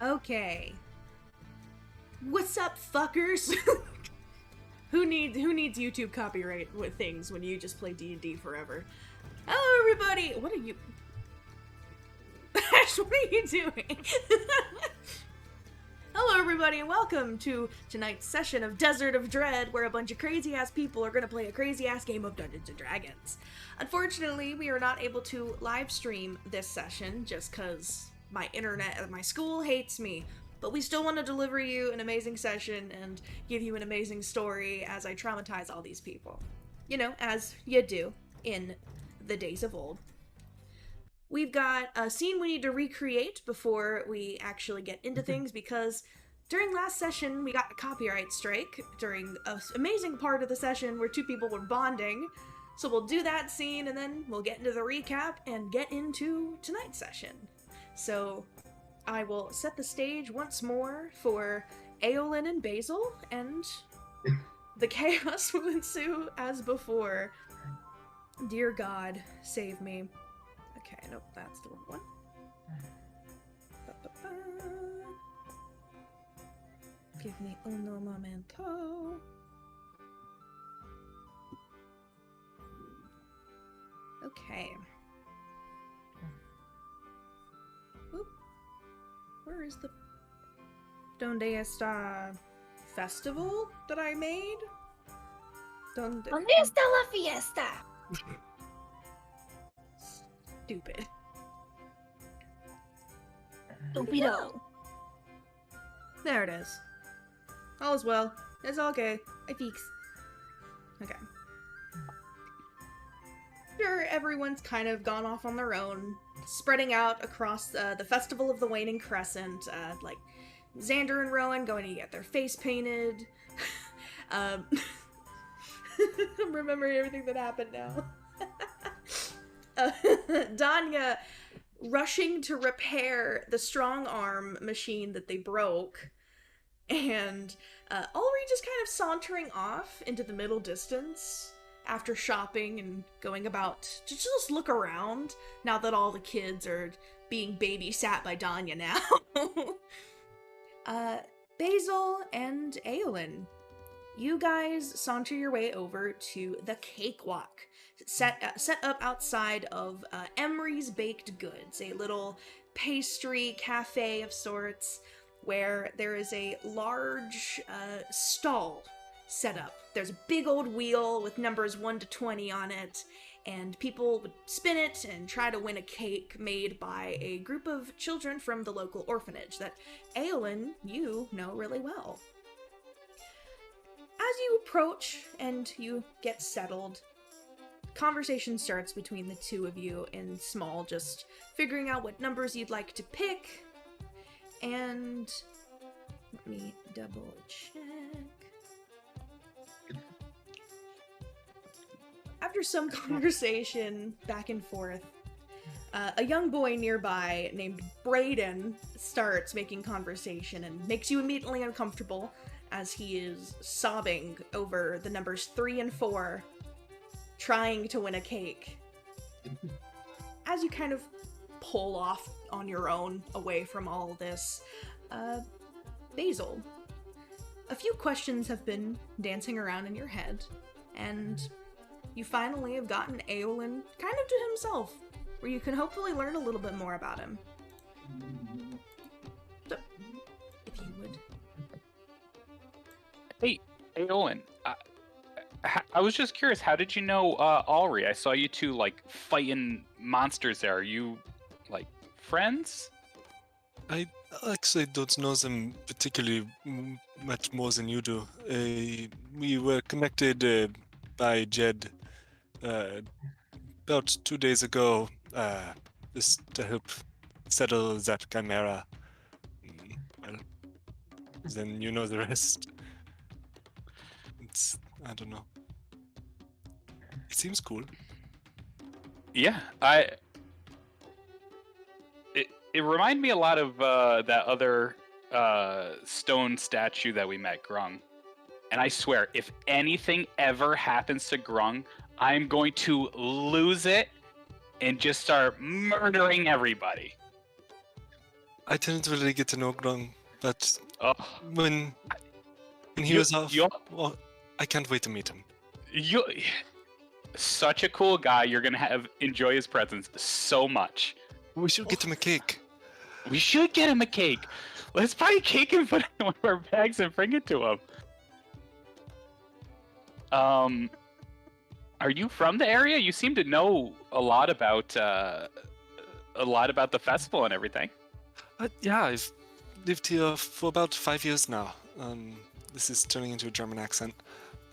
Okay. What's up, fuckers? Who needs YouTube copyright with things when you just play D&D forever? Hello, everybody. What are you? Ash, what are you doing? Hello, everybody, and welcome to tonight's session of Desert of Dread, where a bunch of crazy-ass people are going to play a crazy-ass game of Dungeons & Dragons. Unfortunately, we are not able to live stream this session, just because my internet at my school hates me. But we still want to deliver you an amazing session and give you an amazing story as I traumatize all these people. You know, as you do in the days of old. We've got a scene we need to recreate before we actually get into things, because during last session we got a copyright strike during an amazing part of the session where two people were bonding. So we'll do that scene and then we'll get into the recap and get into tonight's session. So I will set the stage once more for Aolin and Basil, and the chaos will ensue as before. Dear God, save me. Okay, nope, that's the wrong one. Ba-ba-ba. Give me uno momento. Okay. Oop. Where is the Donde Está festival that I made? ¿Dónde está la fiesta? Stupid. Stupido. There it is. All is well. It's okay. I fix. Okay. Sure, everyone's kind of gone off on their own, spreading out across the Festival of the Waning Crescent, like Xander and Rowan going to get their face painted. I'm remembering everything that happened now. Danya rushing to repair the strong arm machine that they broke, and Allri just kind of sauntering off into the middle distance after shopping and going about to just look around now that all the kids are being babysat by Danya now. Basil and Aolin, you guys saunter your way over to the cakewalk, set up outside of Emery's Baked Goods, a little pastry cafe of sorts, where there is a large stall set up. There's a big old wheel with numbers 1 to 20 on it, and people would spin it and try to win a cake made by a group of children from the local orphanage that Aolin, you know really well. As you approach and you get settled, conversation starts between the two of you in small, just figuring out what numbers you'd like to pick, and let me double check. After some conversation back and forth, a young boy nearby named Brayden starts making conversation and makes you immediately uncomfortable as he is sobbing over the numbers 3 and 4, trying to win a cake. As you kind of pull off on your own away from all this, Basil, a few questions have been dancing around in your head, and you finally have gotten Aolin kind of to himself, where you can hopefully learn a little bit more about him. So, if you would. Hey, Owen. I was just curious, how did you know Allri? I saw you two, like, fighting monsters there. Are you, like, friends? I actually don't know them particularly much more than you do. We were connected by Jed about 2 days ago, just to help settle that chimera. Well, then you know the rest. I don't know. It seems cool. Yeah, It reminded me a lot of that other stone statue that we met, Grung. And I swear, if anything ever happens to Grung, I'm going to lose it and just start murdering everybody. I didn't really get to know Grung, but Oh, when he You- was off, you- well, I can't wait to meet him. you, such a cool guy. You're gonna enjoy his presence so much. We should get him a cake. We should get him a cake. Let's buy a cake and put it in one of our bags and bring it to him. Are you from the area? You seem to know a lot about the festival and everything. Yeah, I've lived here for about 5 years now. This is turning into a German accent.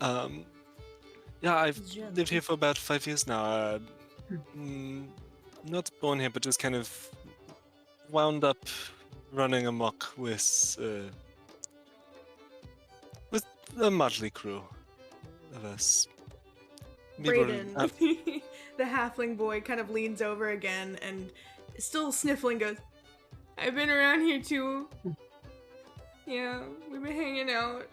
Yeah, I've lived here for about 5 years now. Not born here, but just kind of wound up running amok with a motley crew of us. Brayden, the halfling boy, kind of leans over again and, still sniffling, goes, I've been around here too. Yeah, we've been hanging out.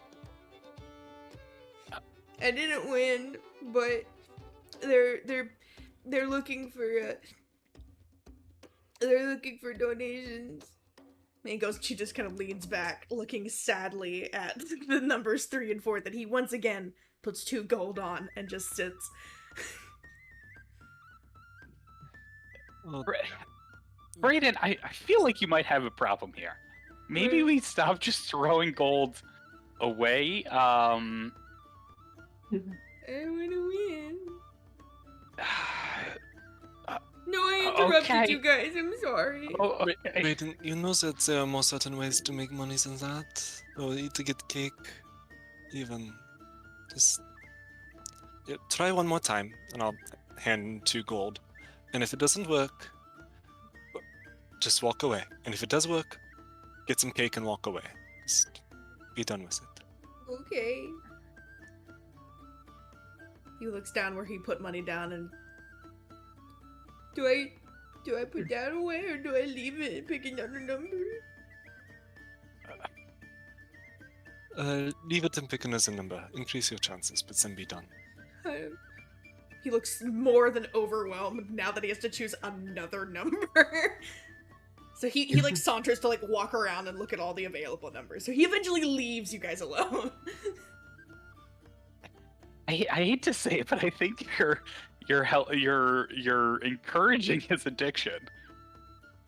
I didn't win, but they're looking for donations. And he goes, she just kind of leans back, looking sadly at the numbers 3 and 4 that he once again puts 2 gold on and just sits. Brayden, I feel like you might have a problem here. Maybe we stop just throwing gold away. I wanna win. No, I interrupted Okay. you guys. I'm sorry. Oh, Raiden, you know that there are more certain ways to make money than that? Or to get cake, even. Just try one more time, and I'll hand 2 gold. And if it doesn't work, just walk away. And if it does work, get some cake and walk away. Just be done with it. Okay. He looks down where he put money down and... Do I put that away or do I leave it and pick another number? Leave it and pick another number. Increase your chances, but then be done. He looks more than overwhelmed now that he has to choose another number. So he like saunters to like walk around and look at all the available numbers. So he eventually leaves you guys alone. I hate to say it, but I think you're encouraging his addiction.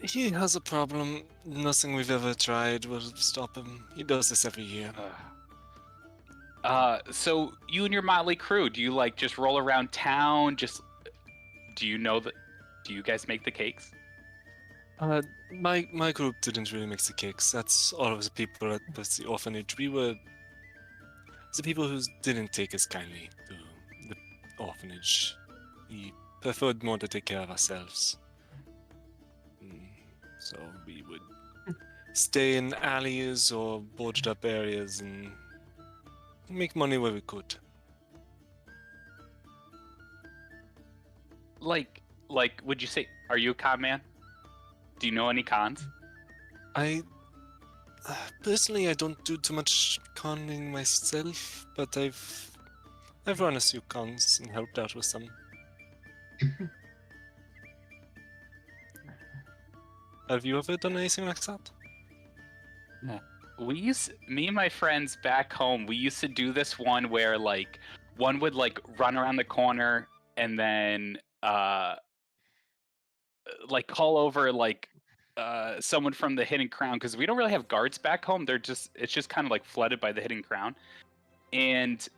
He has a problem. Nothing we've ever tried will stop him. He does this every year. So you and your motley crew, do you like just roll around town? Do you guys make the cakes? My group didn't really mix the cakes. That's all of the people at the orphanage. We were the people who didn't take as kindly to the orphanage. We preferred more to take care of ourselves. So we would stay in alleys or boarded up areas and make money where we could. Like, would you say, are you a con man? Do you know any cons? Personally, I don't do too much conning myself, but I've run a few cons and helped out with some. Have you ever done anything like that? Me and my friends back home, we used to do this one where like one would like run around the corner and then like call over like someone from the Hidden Crown, because we don't really have guards back home. It's just kind of like flooded by the Hidden Crown, and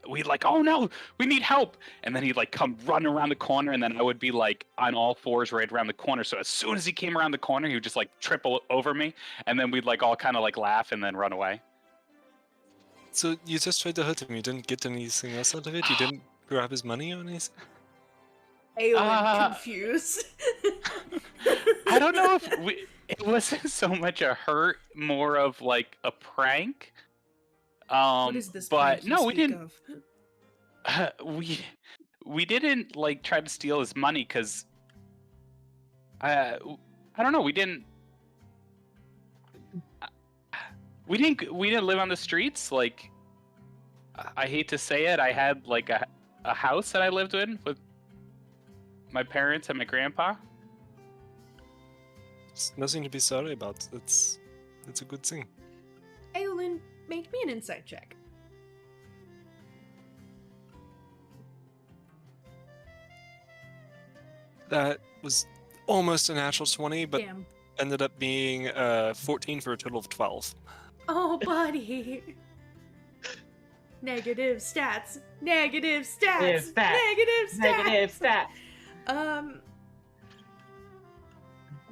we'd like, oh no, we need help, and then he'd like come run around the corner, and then I would be like on all fours right around the corner. So as soon as he came around the corner, he would just like triple over me, and then we'd like all kind of like laugh and then run away. So you just tried to hurt him. You didn't get anything else out of it. You didn't grab his money or anything. Aolin confused. I don't know if it wasn't so much a hurt, more of like a prank. What is this But prank you no, we speak didn't. of? We didn't like try to steal his money because I don't know. We didn't live on the streets. Like, I hate to say it, I had like a house that I lived in with my parents and my grandpa. It's nothing to be sorry about. It's a good thing. Aolin, make me an insight check. That was almost a natural 20, but Damn. ended up being 14 for a total of 12. Oh, buddy. Negative stats. Negative stats. Negative stats. Negative stats.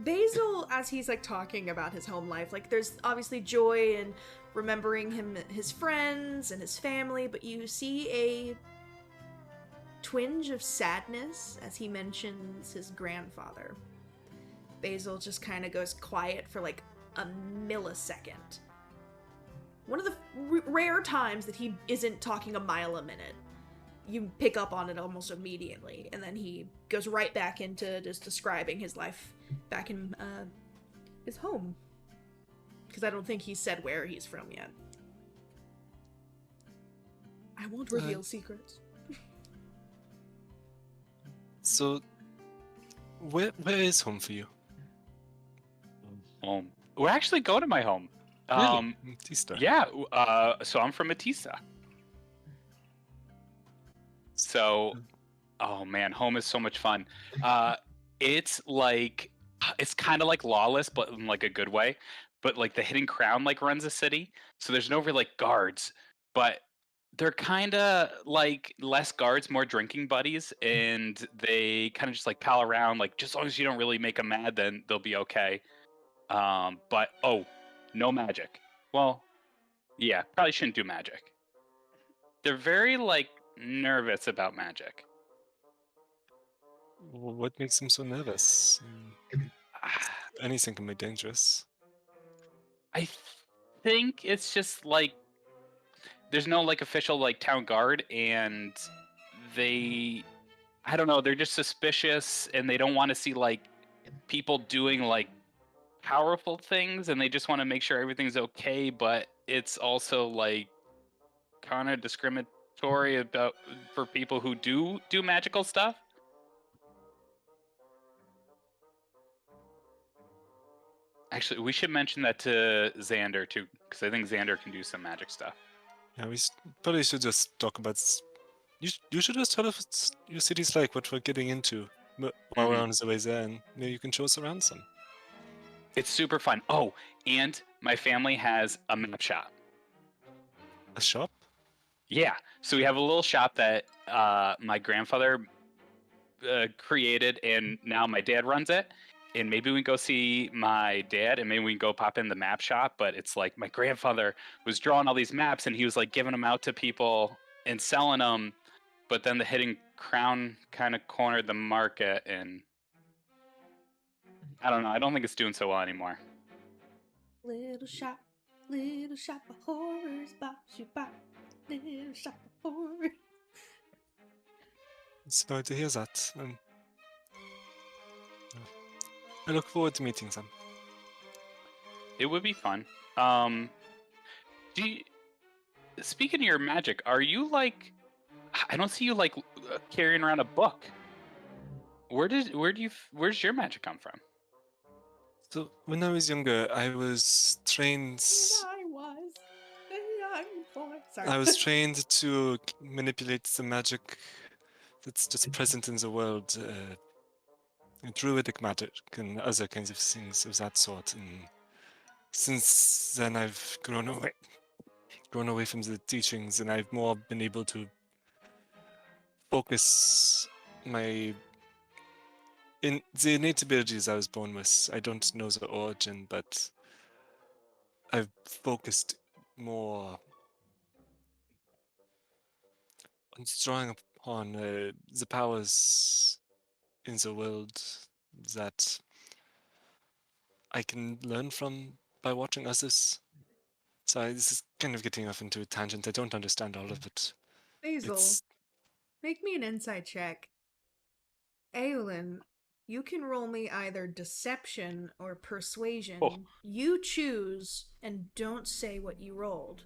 Basil, as he's like talking about his home life, like there's obviously joy in remembering his friends and his family, but you see a twinge of sadness as he mentions his grandfather. Basil just kind of goes quiet for like a millisecond. One of the rare times that he isn't talking a mile a minute. You pick up on it almost immediately, and then he goes right back into just describing his life back in his home. Because I don't think he said where he's from yet. I won't reveal secrets. So, where is home for you? Home. We're actually going to my home. Really? Matista. Yeah. So I'm from Matista. So, oh man, home is so much fun. It's kind of like Lawless, but in like a good way. But like the Hidden Crown like runs a city, so there's no real like guards, but they're kind of like less guards, more drinking buddies, and they kind of just like pal around. Like just as long as you don't really make them mad, then they'll be okay. But no magic. Well, yeah, probably shouldn't do magic. They're very like nervous about magic. What makes him so nervous? Anything can be dangerous. I think it's just like there's no like official like town guard, and I don't know, they're just suspicious, and they don't want to see like people doing like powerful things, and they just want to make sure everything's okay, but it's also like kind of discriminatory about for people who do magical stuff. Actually, we should mention that to Xander too, because I think Xander can do some magic stuff. Yeah, we probably should just talk about. You should just tell us what your city's like, what we're getting into, while we're on the way there, and maybe you can show us around some. It's super fun. Oh, and my family has a map shop. A shop? Yeah, so we have a little shop that my grandfather created, and now my dad runs it. And maybe we can go see my dad, and maybe we can go pop in the map shop. But it's like my grandfather was drawing all these maps, and he was like giving them out to people and selling them. But then the Hidden Crown kind of cornered the market, and I don't know. I don't think it's doing so well anymore. Little shop of horrors, bop, shoot, bop. Little shop of horrors. Sorry to hear that. I look forward to meeting them. It would be fun. Speaking of your magic, are you like? I don't see you like carrying around a book. Where's your magic come from? So when I was younger, I was trained. Sorry. I was trained to manipulate the magic that's just present in the world, druidic magic and other kinds of things of that sort. And since then, I've grown away from the teachings, and I've more been able to focus in the innate abilities I was born with. I don't know the origin, but I've focused more on drawing upon the powers in the world that I can learn from by watching others. So this is kind of getting off into a tangent. I don't understand all of it. Basil, make me an insight check. Aolin, you can roll me either deception or persuasion. Oh. You choose, and don't say what you rolled.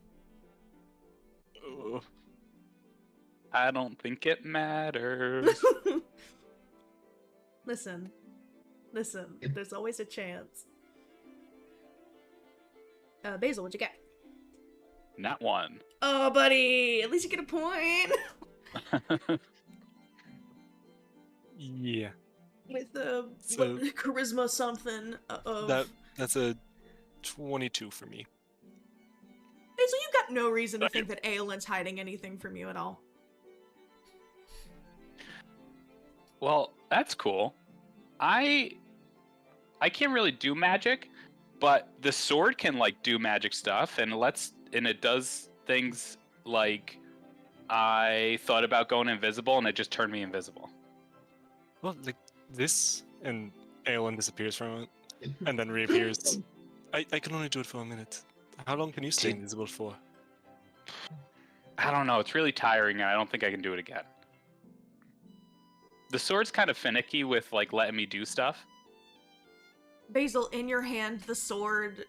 I don't think it matters. Listen, Listen, there's always a chance. Basil, what'd you get? Not one. Oh, buddy, at least you get a point. Yeah. With So- what, charisma something of. That's a 22 for me. Basil, you got no reason to think that Aolin's hiding anything from you at all. Well, that's cool. I can't really do magic, but the sword can like do magic stuff, and it does things like I thought about going invisible, and it just turned me invisible. Well, like this, and Aelin disappears from it, and then reappears. I can only do it for a minute. How long can you stay invisible for? I don't know. It's really tiring, and I don't think I can do it again. The sword's kind of finicky with like letting me do stuff. Basil, in your hand, the sword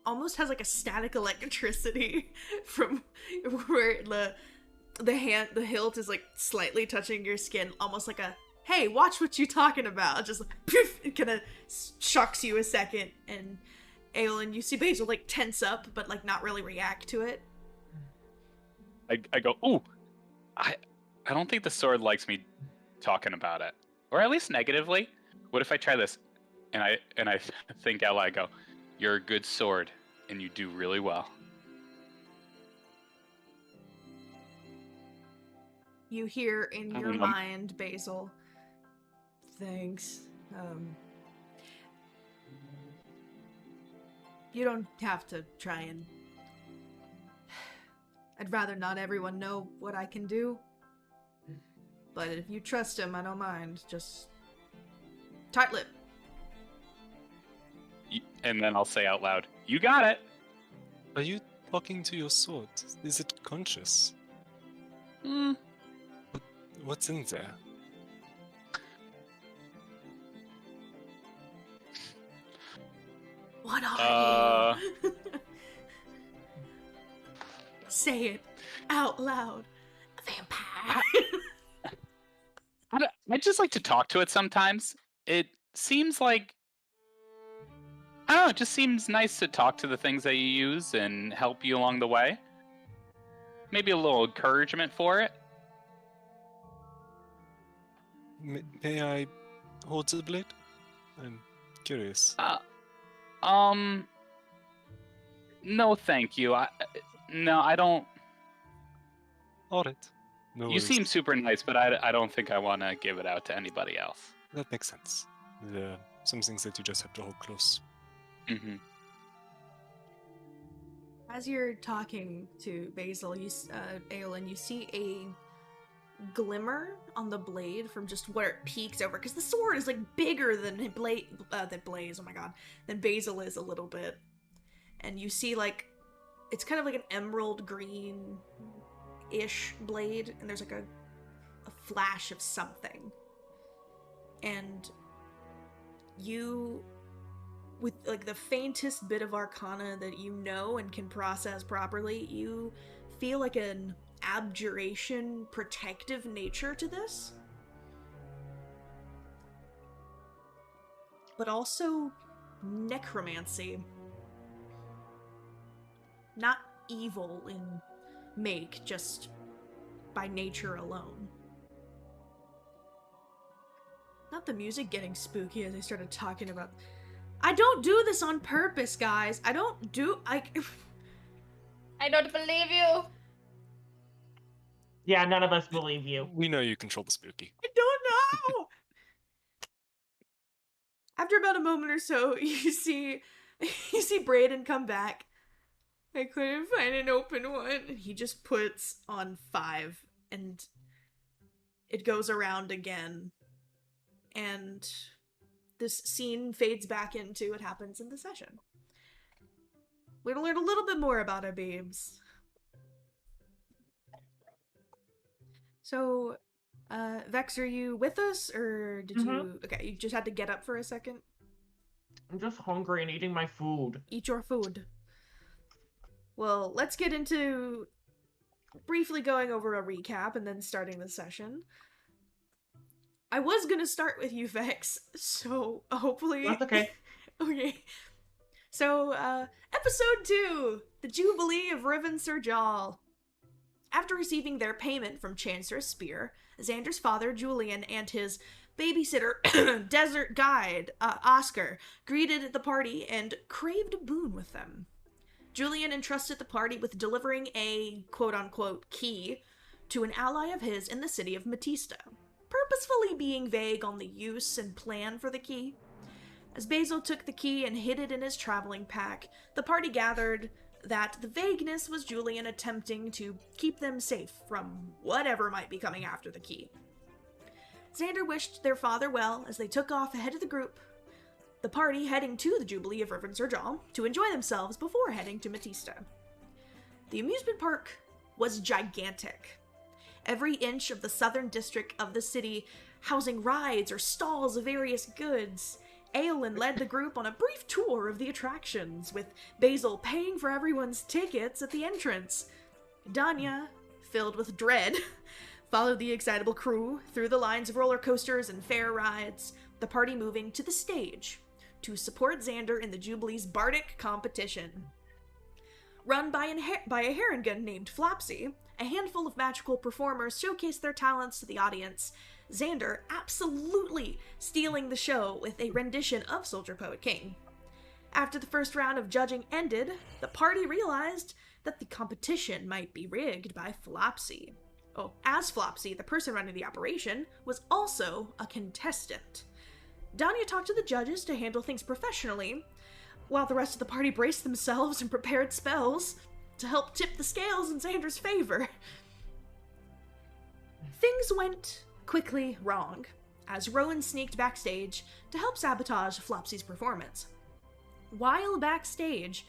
almost has like a static electricity from where the hilt is like slightly touching your skin, almost like a hey, watch what you talking about. Just like poof, it kind of shocks you a second, and Aolin, you see Basil like tense up, but like not really react to it. I go, ooh, I don't think the sword likes me talking about it, or at least negatively. What if I try this? And I think out loud, I go, you're a good sword, and you do really well. You hear in your mind, Basil. Thanks. You don't have to try and... I'd rather not everyone know what I can do. But if you trust him, I don't mind. Just... tight lip. And then I'll say out loud, you got it! Are you talking to your sword? Is it conscious? Hmm. What's in there? What are you? Say it out loud. A vampire. I just like to talk to it sometimes. It seems like... I don't know, it just seems nice to talk to the things that you use and help you along the way. Maybe a little encouragement for it. May I hold the blade? I'm curious. No, thank you. No, I don't. All right. No You worries. seem super nice, but I don't think I want to give it out to anybody else. That makes sense. There are some things that you just have to hold close. Mm-hmm. As you're talking to Basil, Aolin, you see a glimmer on the blade from just where it peeks over, because the sword is like bigger than Blaze. Oh my god, than Basil is a little bit, and you see like it's kind of like an emerald green-ish blade, and there's like a flash of something, and you, with like the faintest bit of arcana that you know and can process properly, you feel like an abjuration protective nature to this, but also necromancy. Not evil in make, just by nature alone. Not the music getting spooky as I started talking about... I don't do this on purpose, guys. I don't I don't believe you. Yeah, none of us believe you. We know you control the spooky. I don't know! After about a moment or so, you see Brayden come back. I couldn't find an open one. And he just puts on 5, and it goes around again. And this scene fades back into what happens in the session. We're gonna learn a little bit more about our babes. So, Vex, are you with us, or did you... Okay, you just had to get up for a second? I'm just hungry and eating my food. Eat your food. Well, let's get into briefly going over a recap and then starting the session. I was gonna start with you, Vex, so hopefully... That's okay. Okay. So, episode 2, The Jubilee of Riven Serjal. After receiving their payment from Chancellor Spear, Xander's father, Julian, and his babysitter, desert guide, Oscar, greeted the party and craved a boon with them. Julian entrusted the party with delivering a quote-unquote key to an ally of his in the city of Matista, purposefully being vague on the use and plan for the key. As Basil took the key and hid it in his traveling pack, the party gathered that the vagueness was Julian attempting to keep them safe from whatever might be coming after the key. Xander wished their father well as they took off ahead of the group, the party heading to the Jubilee of Riven Serjal to enjoy themselves before heading to Matista. The amusement park was gigantic. Every inch of the southern district of the city housing rides or stalls of various goods. Aolin led the group on a brief tour of the attractions, with Basil paying for everyone's tickets at the entrance. Danya, filled with dread, followed the excitable crew through the lines of roller coasters and fair rides, the party moving to the stage to support Xander in the Jubilee's bardic competition. Run by a Harengun named Flopsy, a handful of magical performers showcased their talents to the audience, Xander absolutely stealing the show with a rendition of Soldier Poet King. After the first round of judging ended, the party realized that the competition might be rigged by Flopsy. Oh, as Flopsy, the person running the operation, was also a contestant. Danya talked to the judges to handle things professionally, while the rest of the party braced themselves and prepared spells to help tip the scales in Xander's favor. Things went quickly wrong, as Rowan sneaked backstage to help sabotage Flopsy's performance. While backstage,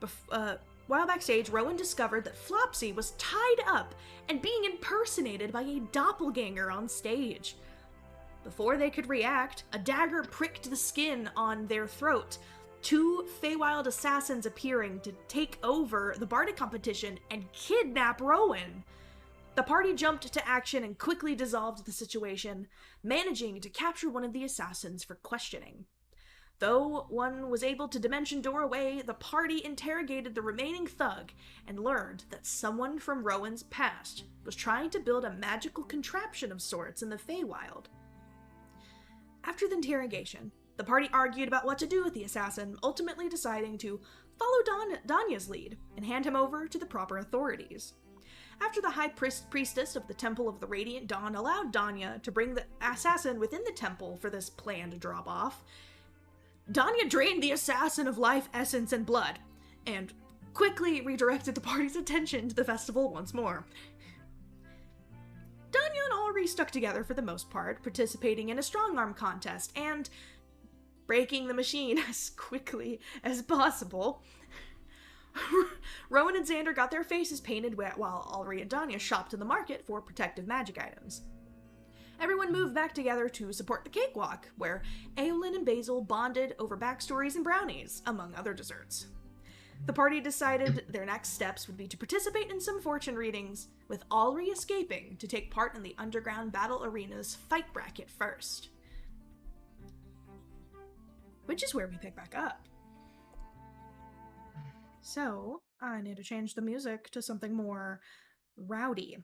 Rowan discovered that Flopsy was tied up and being impersonated by a doppelganger on stage. Before they could react, a dagger pricked the skin on their throat, two Feywild assassins appearing to take over the bardic competition and kidnap Rowan. The party jumped to action and quickly dissolved the situation, managing to capture one of the assassins for questioning. Though one was able to dimension door away, the party interrogated the remaining thug and learned that someone from Rowan's past was trying to build a magical contraption of sorts in the Feywild. After the interrogation, the party argued about what to do with the assassin, ultimately deciding to follow Danya's lead and hand him over to the proper authorities. After the high priestess of the Temple of the Radiant Dawn allowed Danya to bring the assassin within the temple for this planned drop-off, Danya drained the assassin of life, essence, and blood, and quickly redirected the party's attention to the festival once more. Danya and Allri stuck together for the most part, participating in a strong-arm contest and breaking the machine as quickly as possible. Rowan and Xander got their faces painted while Allri and Danya shopped in the market for protective magic items. Everyone moved back together to support the cakewalk, where Aolin and Basil bonded over backstories and brownies, among other desserts. The party decided their next steps would be to participate in some fortune readings, with Allri escaping to take part in the underground battle arena's fight bracket first. Which is where we pick back up. So, I need to change the music to something more rowdy.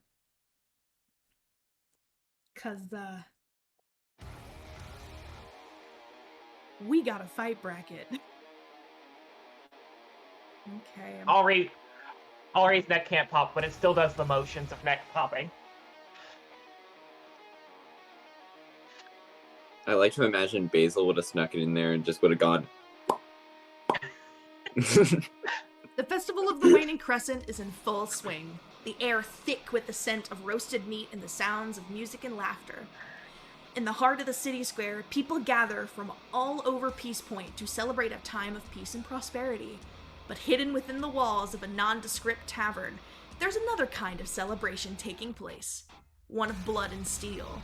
'Cause, we got a fight bracket. Okay. Allri's neck can't pop, but it still does the motions of neck popping. I like to imagine Basil would have snuck it in there and just would have gone. The Festival of the Waning Crescent is in full swing, the air thick with the scent of roasted meat and the sounds of music and laughter. In the heart of the city square, people gather from all over Peace Point to celebrate a time of peace and prosperity. But hidden within the walls of a nondescript tavern, there's another kind of celebration taking place, one of blood and steel.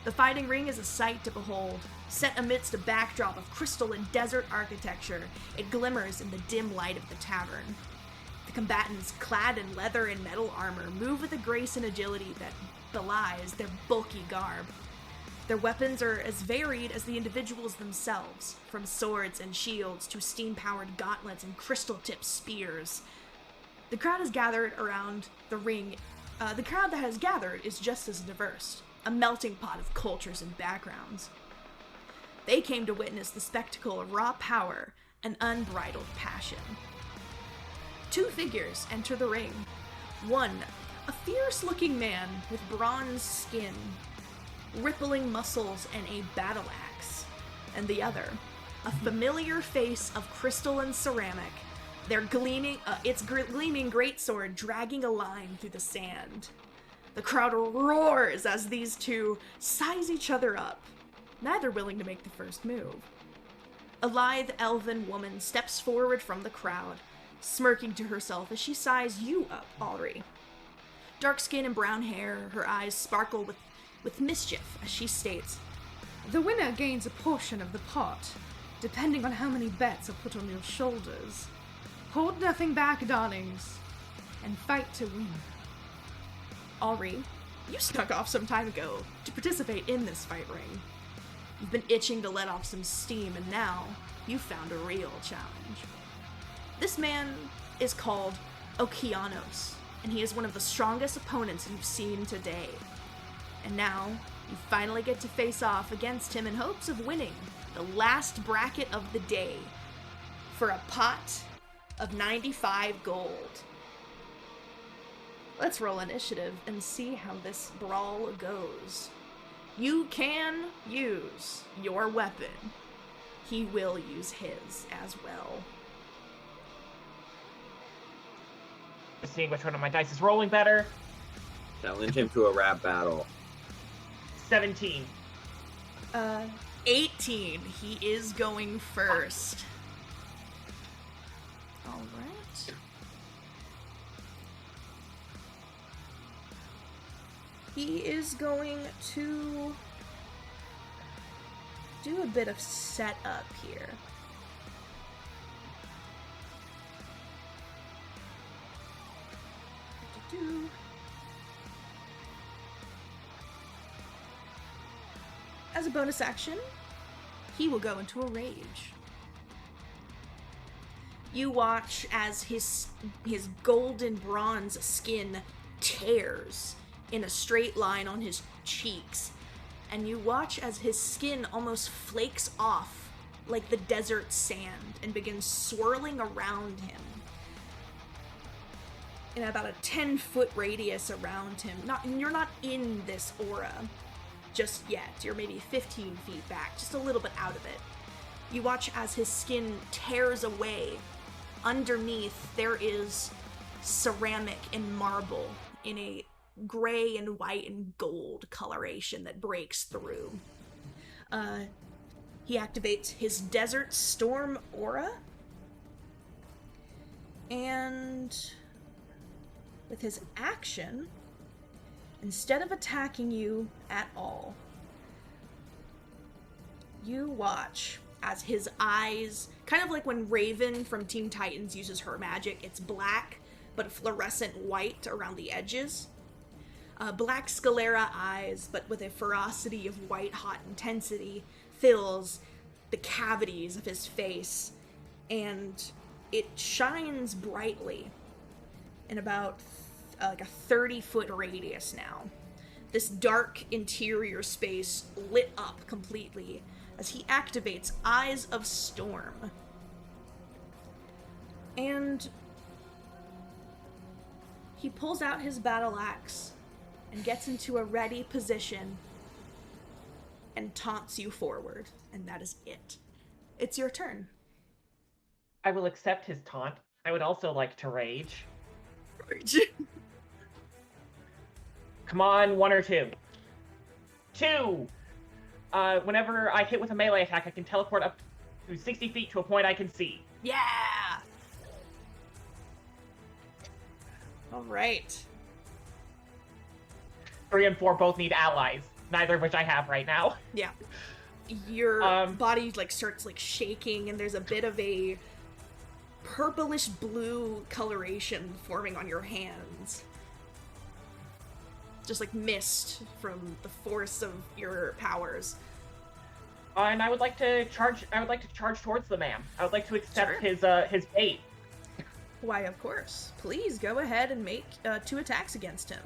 The fighting ring is a sight to behold. Set amidst a backdrop of crystal and desert architecture, it glimmers in the dim light of the tavern. The combatants, clad in leather and metal armor, move with a grace and agility that belies their bulky garb. Their weapons are as varied as the individuals themselves, from swords and shields to steam-powered gauntlets and crystal-tipped spears. The crowd has gathered around the ring. The crowd that has gathered is just as diverse, a melting pot of cultures and backgrounds. They came to witness the spectacle of raw power and unbridled passion. Two figures enter the ring. One, a fierce-looking man with bronze skin, rippling muscles, and a battle axe. And the other, a familiar face of crystal and ceramic, their gleaming greatsword dragging a line through the sand. The crowd roars as these two size each other up, neither willing to make the first move. A lithe elven woman steps forward from the crowd, smirking to herself as she size you up, Allri. Dark skin and brown hair, her eyes sparkle with mischief as she states, "The winner gains a portion of the pot, depending on how many bets are put on your shoulders. Hold nothing back, darlings, and fight to win." Allri, you snuck off some time ago to participate in this fight ring. You've been itching to let off some steam, and now you've found a real challenge. This man is called Okeanos, and he is one of the strongest opponents you've seen today. And now, you finally get to face off against him in hopes of winning the last bracket of the day for a pot of 95 gold. Let's roll initiative and see how this brawl goes. You can use your weapon. He will use his as well. Just seeing which one of my dice is rolling better. Challenge him to a rap battle. 17. 18. He is going first. All right. He is going to do a bit of setup here. As a bonus action, he will go into a rage. You watch as his golden bronze skin tears in a straight line on his cheeks, and you watch as his skin almost flakes off like the desert sand and begins swirling around him in about a 10-foot radius around him. You're not in this aura just yet. You're maybe 15 feet back, just a little bit out of it. You watch as his skin tears away. Underneath, there is ceramic and marble in a gray and white and gold coloration that breaks through. He activates his Desert Storm aura, and with his action, instead of attacking you at all, you watch as his eyes, kind of like when Raven from Teen Titans uses her magic, it's black but fluorescent white around the edges. Black sclera eyes, but with a ferocity of white-hot intensity, fills the cavities of his face, and it shines brightly in about like a 30-foot radius now. This dark interior space lit up completely as he activates Eyes of Storm. And he pulls out his battle axe and gets into a ready position and taunts you forward. And that is it. It's your turn. I will accept his taunt. I would also like to rage. Rage. Come on, 1 or 2. 2! Whenever I hit with a melee attack, I can teleport up to 60 feet to a point I can see. Yeah! Alright. 3 and 4 both need allies, neither of which I have right now. Yeah. Your body starts shaking, and there's a bit of a purplish blue coloration forming on your hands. just like mist from the force of your powers. And I would like to charge. I would like to charge towards the man. I would like to accept Sure. his bait. Why, of course. Please go ahead and make 2 attacks against him.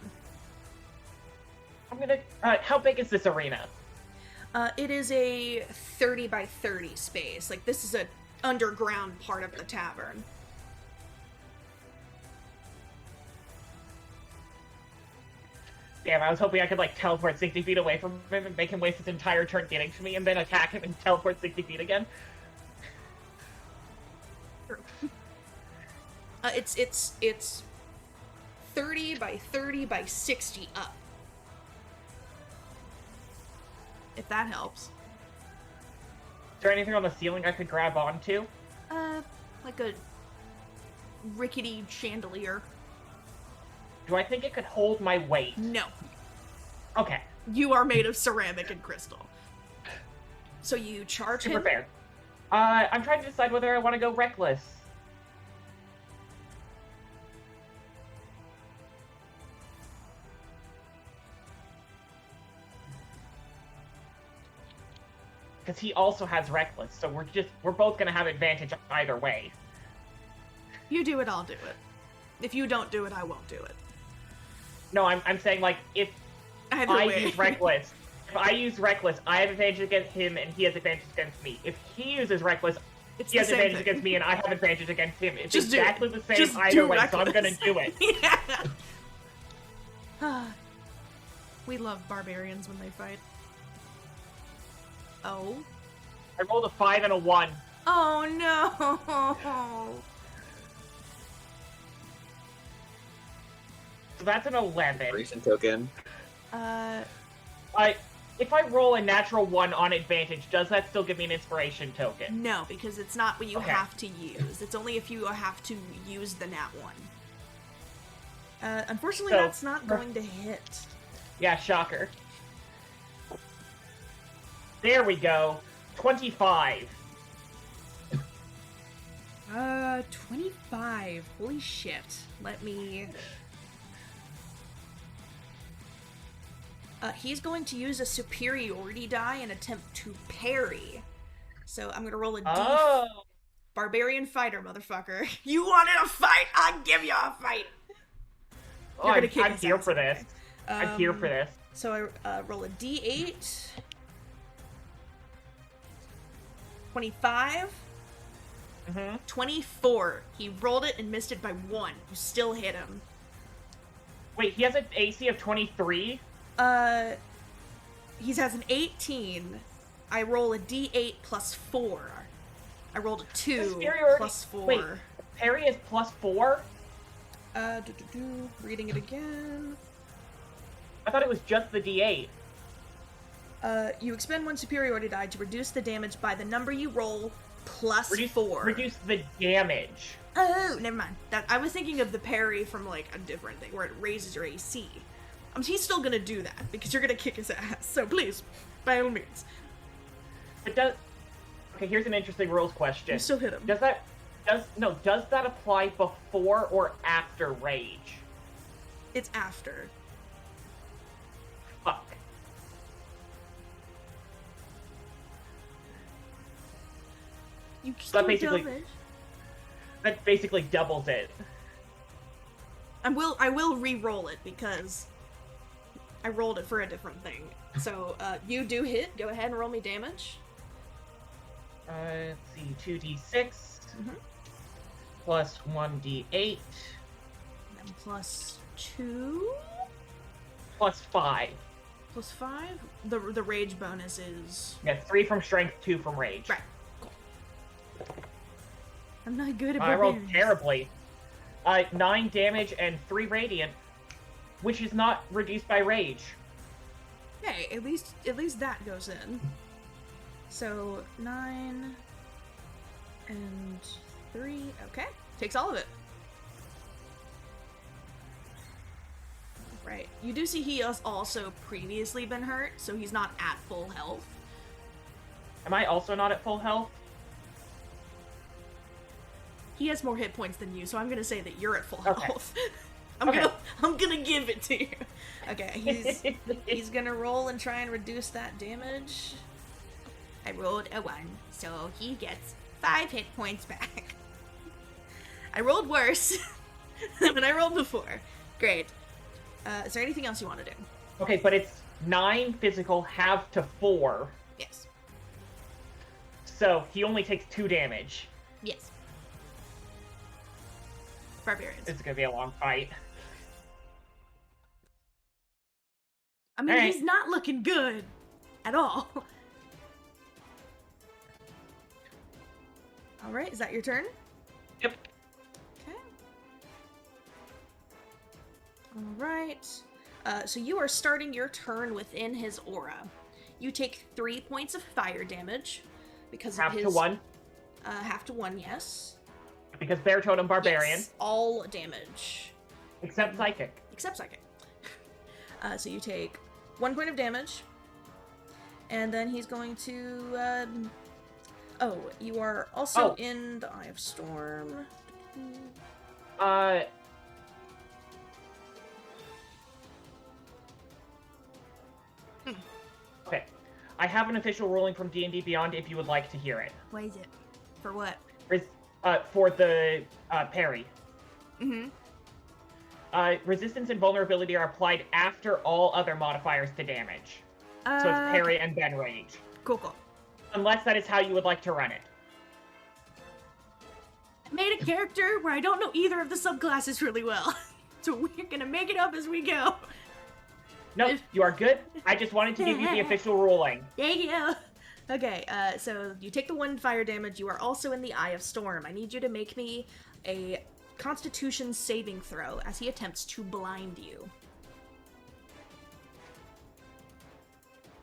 I'm gonna. How big is this arena? It is a 30 by 30 space. Like, this is a underground part of the tavern. Damn, I was hoping I could like teleport 60 feet away from him and make him waste his entire turn getting to me, and then attack him and teleport 60 feet again. It's 30 by 30 by 60 up. If that helps. Is there anything on the ceiling I could grab onto? Like a rickety chandelier. Do I think it could hold my weight? No. Okay. You are made of ceramic and crystal. So you charge Super him? fair. I'm trying to decide whether I want to go reckless. Because he also has reckless, so we're both gonna have advantage either way. You do it, I'll do it. If you don't do it, I won't do it. No, I'm saying like if Either I way. use reckless, I have advantage against him and he has advantage against me. If he uses reckless, It's he the has same advantage thing. against me and I have advantage against him. It's Just do it. exactly the same Just either do way, so I'm gonna reckless. do it. Yeah. We love barbarians when they fight. Oh. I rolled a 5 and a 1. Oh no. So that's an 11. Inspiration token. If I roll a natural 1 on advantage, does that still give me an inspiration token? No, because it's not what you Okay. have to use. It's only if you have to use the nat 1. Unfortunately, So- that's not going to hit. Yeah, shocker. There we go. 25. 25. Holy shit. Let me... he's going to use a superiority die and attempt to parry. So I'm gonna roll a D. Oh. Barbarian fighter, motherfucker. You wanted a fight? I'll give you a fight. Oh, You're gonna I'm kick his here ass for anyway. this. I'm here for this. So I roll a D8. 25. Mm-hmm. 24. He rolled it and missed it by 1. You still hit him. Wait, he has an AC of 23? He has an 18. I roll a D8 plus 4. I rolled a 2 Superiority- plus 4. Wait, parry is plus 4? Reading it again. I thought it was just the D8. You expend 1 superiority die to reduce the damage by the number you roll plus Reduce 4. Reduce the damage. Oh, never mind. I was thinking of the parry from like a different thing where it raises your AC. He's still gonna do that because you're gonna kick his ass. So please, by all means, It does. Okay, here's an interesting rules question. you still hit him. Does that apply before or after rage? It's after. Fuck. You that still basically- damage. That basically doubles it. I will re-roll it because I rolled it for a different thing. So you do hit. Go ahead and roll me damage. Let's see, 2d6 Mhm. plus 1d8 And plus 2 plus 5. plus 5. The rage bonus is Yeah, 3 from strength, 2 from rage. right. Cool. I'm not good at I rolled barbarians. terribly. 9 damage and 3 radiant, which is not reduced by rage. Hey, at least that goes in. So 9 and 3. Okay, takes all of it. Right. You do see he has also previously been hurt, so he's not at full health. Am I also not at full health? He has more hit points than you, so I'm gonna say that you're at full Okay. health. I'm gonna give it to you. Okay, he's gonna roll and try and reduce that damage. I rolled a 1, so he gets 5 hit points back. I rolled worse than when I rolled before. Great. Is there anything else you want to do? Okay, but it's 9 physical, half to 4. Yes. So he only takes 2 damage. Yes. Barbarians. It's gonna be a long fight. I mean, Alright. he's not looking good at all. Alright, is that your turn? Yep. Okay. Alright. So you are starting your turn within his aura. You take 3 points of fire damage because Half of his... to 1. Half to 1, yes. Because Bear Totem Barbarian. Yes, all damage. Except Psychic. Except psychic. So you take 1 point of damage. And then he's going to... Oh, you are also in the Eye of Storm. Okay. I have an official ruling from D&D Beyond if you would like to hear it. What is it? For what? For the parry. Mm-hmm. Resistance and vulnerability are applied after all other modifiers to damage. So it's parry and then rage. Cool, cool. Unless that is how you would like to run it. I made a character where I don't know either of the subclasses really well. So we're gonna make it up as we go. No, you are good. I just wanted to give you the official ruling. Thank you. Okay, so you take the 1 fire damage. You are also in the Eye of Storm. I need you to make me a Constitution saving throw as he attempts to blind you.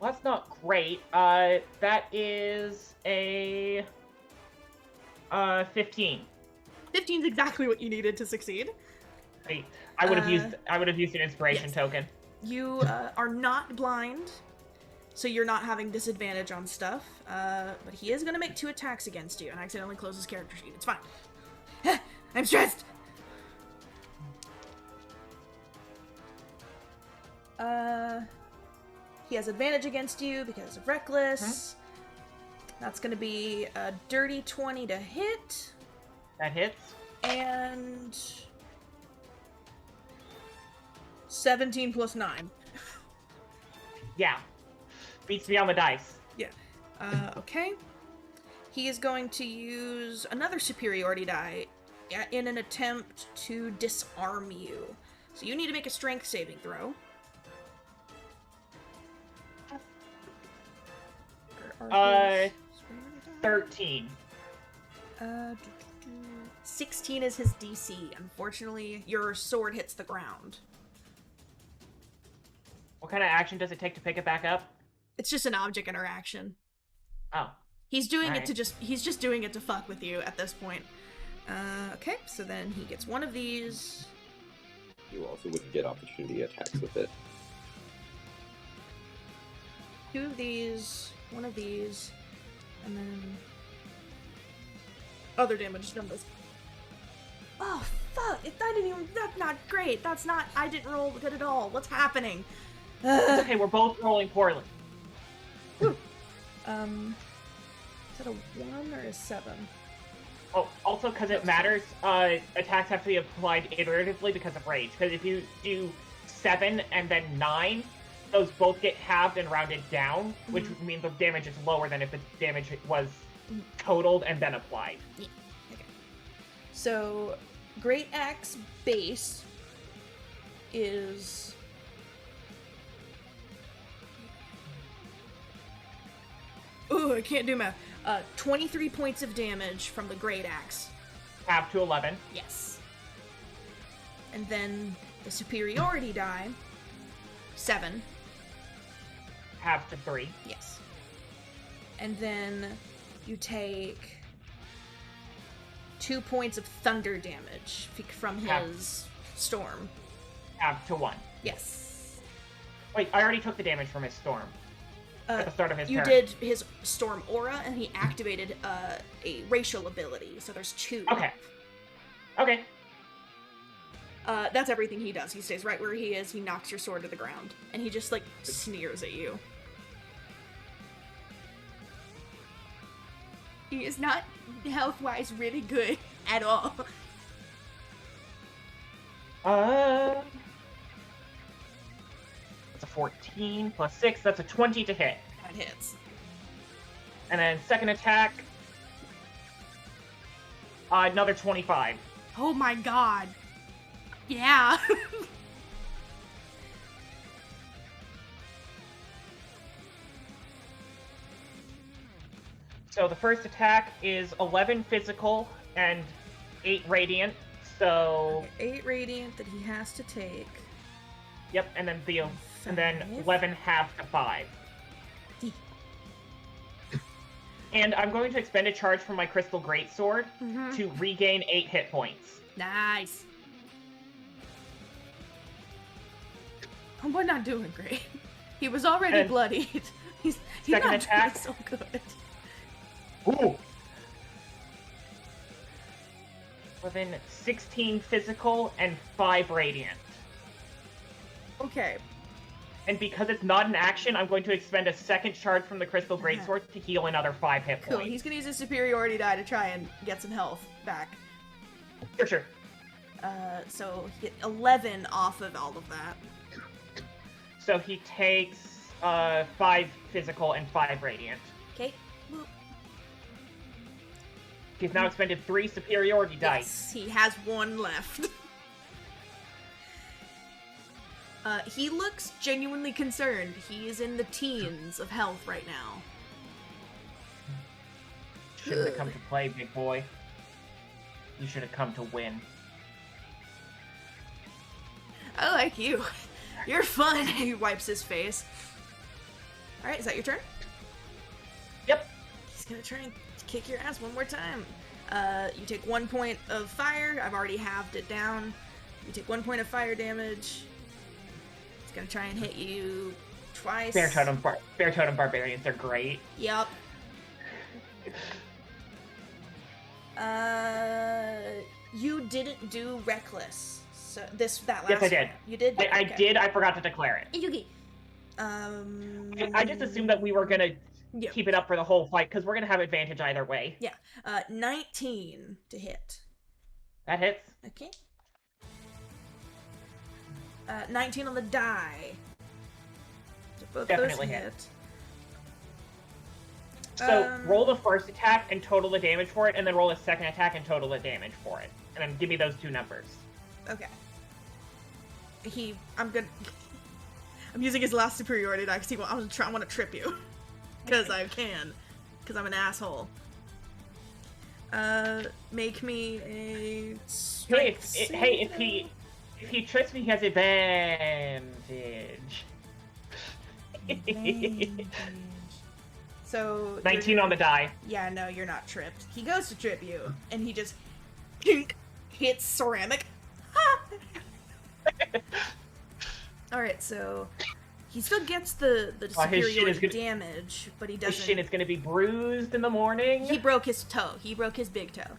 Well, that's not great. That is a 15. 15 is exactly what you needed to succeed. Wait, I would have used an inspiration yes. token. You are not blind, so you're not having disadvantage on stuff. But he is going to make 2 attacks against you and accidentally close his character sheet. It's fine. I'm stressed. He has advantage against you because of Reckless. That's going to be a dirty 20 to hit. That hits. And 17 plus 9. Yeah. Beats me on the dice. Yeah. Okay. He is going to use another superiority die in an attempt to disarm you. So you need to make a strength saving throw. 13. 16 is his DC. Unfortunately, your sword hits the ground. What kind of action does it take to pick it back up? It's just an object interaction. Oh. He's doing it Alright. to he's just doing it to fuck with you at this point. Okay, so then he gets 1 of these. You also wouldn't get opportunity attacks with it. 2 of these, 1 of these, and then other damage numbers. Oh fuck! That's not great. That's not. I didn't roll good at all. What's happening? It's okay, we're both rolling poorly. Is that a 1 or a 7? Oh, also because it matters, attacks have to be applied iteratively because of rage. Because if you do 7 and then 9, those both get halved and rounded down, which would mean the damage is lower than if the damage was totaled and then applied. Yeah. Okay. So, Great Axe base is... Ooh, I can't do math. 23 points of damage from the Great Axe. Half to 11. Yes. And then the superiority die, 7. Half to 3. Yes. And then you take 2 points of thunder damage from his storm. Half to 1. Yes. Wait, I already took the damage from his storm. At the start of his You turn. did his storm aura, and he activated a racial ability, so there's 2. Okay. Okay. That's everything he does. He stays right where he is, he knocks your sword to the ground, and he just, like, sneers at you. He is not, health-wise, really good at all. That's a 14 plus 6, that's a 20 to hit. That hits. And then second attack, another 25. Oh my god. Yeah. So the first attack is 11 physical and 8 radiant. So 8 radiant that he has to take. yep, and then 5. 11 half to 5. And I'm going to expend a charge from my Crystal Greatsword to regain 8 hit points. Nice. Oh, we're not doing great. He was already And bloodied. He's second not attack. doing so good. Ooh! Within 16 physical and 5 radiant. Okay. And because it's not an action, I'm going to expend a second charge from the Crystal Greatsword to heal another 5 hit Cool. points. He's gonna use his superiority die to try and get some health back. Sure. So he get 11 off of all of that. So he takes 5 physical and 5 radiant. Okay. He's now expended 3 superiority dice. Yes, he has 1 left. He looks genuinely concerned. He is in the teens of health right now. Shouldn't have come to play, big boy. You should have come to win. I like you. You're fun. He wipes his face. Alright, is that your turn? Yep. He's gonna try and kick your ass one more time. You take 1 point of fire. I've already halved it down. You take 1 point of fire damage. It's gonna try and hit you twice. Bear Totem Barbarians are great. Yup. You didn't do Reckless. So that last Yes, I did. one. You did? I Okay. did, I forgot to declare it. Yugi. I just assumed that we were gonna Yeah. keep it up for the whole fight, because we're gonna have advantage either way. 19 to hit. That hits. Okay. 19 on the die. So both Definitely those hit. So roll the first attack and total the damage for it, and then roll the second attack and total the damage for it. And then give me those 2 numbers. Okay. I'm using his last superiority die because I want to trip you. Because I can. Because I'm an asshole. Make me a strength If he trips me, he has advantage. Advantage. So 19 on the die. Yeah, no, you're not tripped. He goes to trip you, and he just hits ceramic. Alright, so he still gets the superiority damage, but he His doesn't. shin is going to be bruised in the morning. He broke his toe. He broke his big toe.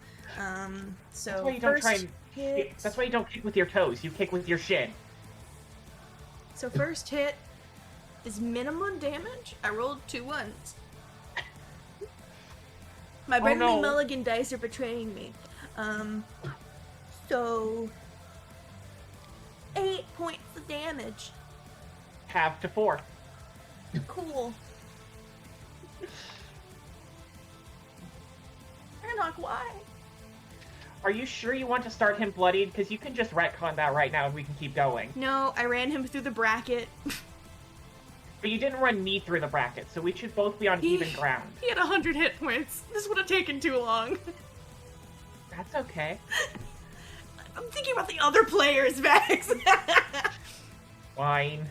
So That's why you don't first try and hit. That's why you don't kick with your toes. You kick with your shin. So first hit is minimum damage. I rolled 2 ones. My Brendan no. Mulligan dice are betraying me. So 8 points of damage. Half to 4. Cool. Rhanok, why? Are you sure you want to start him bloodied? Because you can just retcon that right now and we can keep going. No, I ran him through the bracket. But you didn't run me through the bracket, so we should both be on even ground. He had 100 hit points. This would have taken too long. That's okay. I'm thinking about the other players, Max. Fine.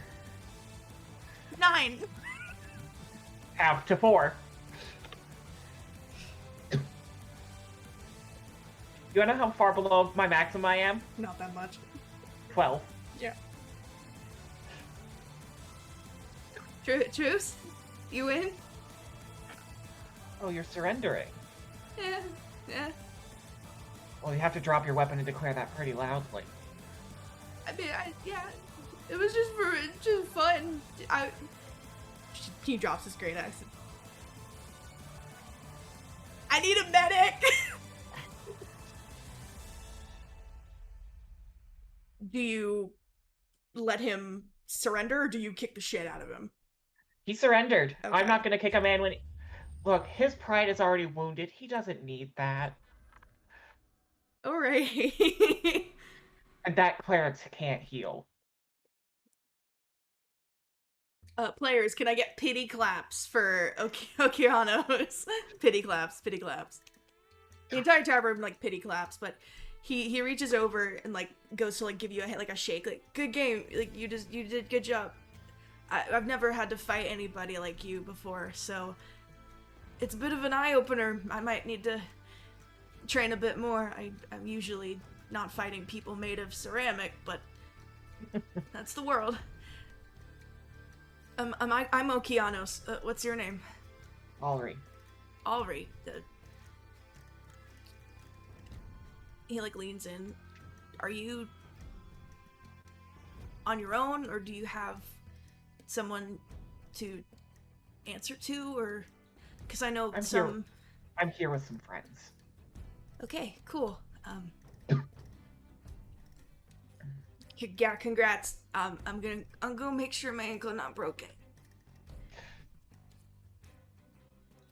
9. Half to 4. You wanna know how far below my maximum I am? Not that much. 12. Yeah. Truce? You win? Oh, you're surrendering. Yeah. Well, you have to drop your weapon and declare that pretty loudly. I mean, yeah, it was just fun. He drops his great accent. I need a medic! Do you let him surrender, or do you kick the shit out of him? He surrendered. Okay. I'm not gonna kick a man when... Look, his pride is already wounded. He doesn't need that. Alright. And that cleric can't heal. Players, can I get pity claps for Okeanos? Pity claps. The entire tavern, like, pity claps, but he reaches over and, like, goes to, like, give you a shake, like, good game, like, you did good job. I've never had to fight anybody like you before, so it's a bit of an eye-opener. I might need to train a bit more. I'm usually not fighting people made of ceramic, but that's the world. I'm Okeanos. What's your name? Allri. Allri. He, like, leans in. Are you on your own, or do you have someone to answer to, or... Because I know I'm here with some friends. Okay, cool. Yeah, congrats. I'm gonna make sure my ankle not broken.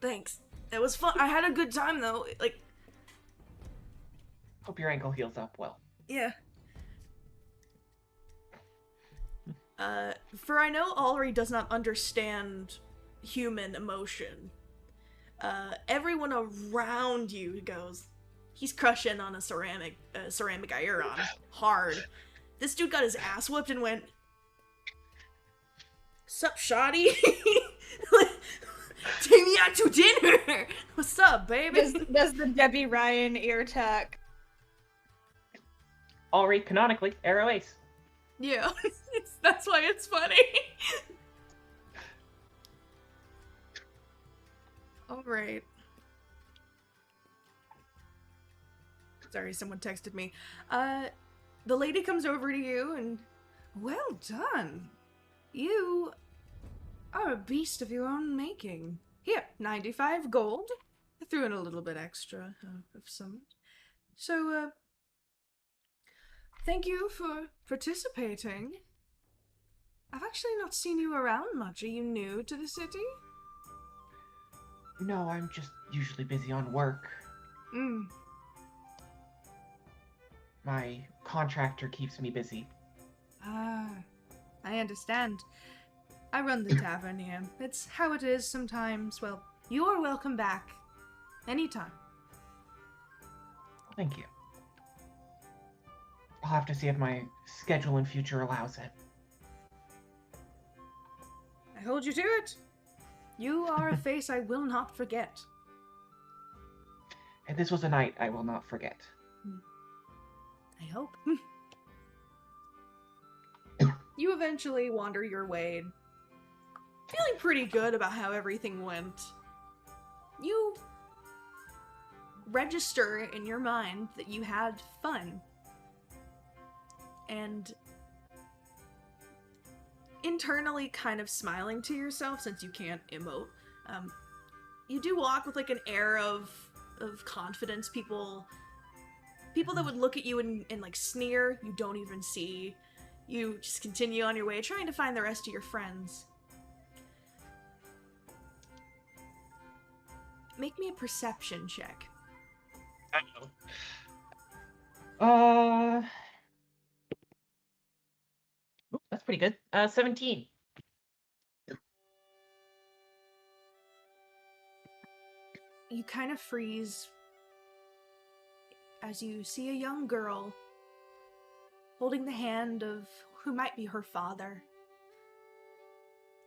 Thanks. It was fun. I had a good time though. Like, Hope your ankle heals up well. yeah. For I know Allri does not understand human emotion. Everyone around you goes, he's crushing on a ceramic iron hard. This dude got his ass whooped and went, "Sup, shoddy? Take me out to dinner. What's up, baby?" Does the Debbie Ryan ear attack? Allri, canonically, arrow ace. Yeah, that's why it's funny. All right. Sorry, someone texted me. The lady comes over to you and, well done. You are a beast of your own making. Here, 95 gold. I threw in a little bit extra of some. So, thank you for participating. I've actually not seen you around much. Are you new to the city? No, I'm just usually busy on work. My contractor keeps me busy. Ah, I understand. I run the tavern here. It's how it is sometimes. Well, you're welcome back. Anytime. Thank you. I'll have to see if my schedule in future allows it. I hold you to it. You are a face I will not forget. And this was a night I will not forget. I hope. You eventually wander your way, feeling pretty good about how everything went. You register in your mind that you had fun. And internally kind of smiling to yourself, since you can't emote, you do walk with like an air of confidence. People that would look at you and like sneer, you don't even see. You just continue on your way, trying to find the rest of your friends. Make me a perception check. Ooh, that's pretty good. 17. You kind of freeze as you see a young girl holding the hand of who might be her father.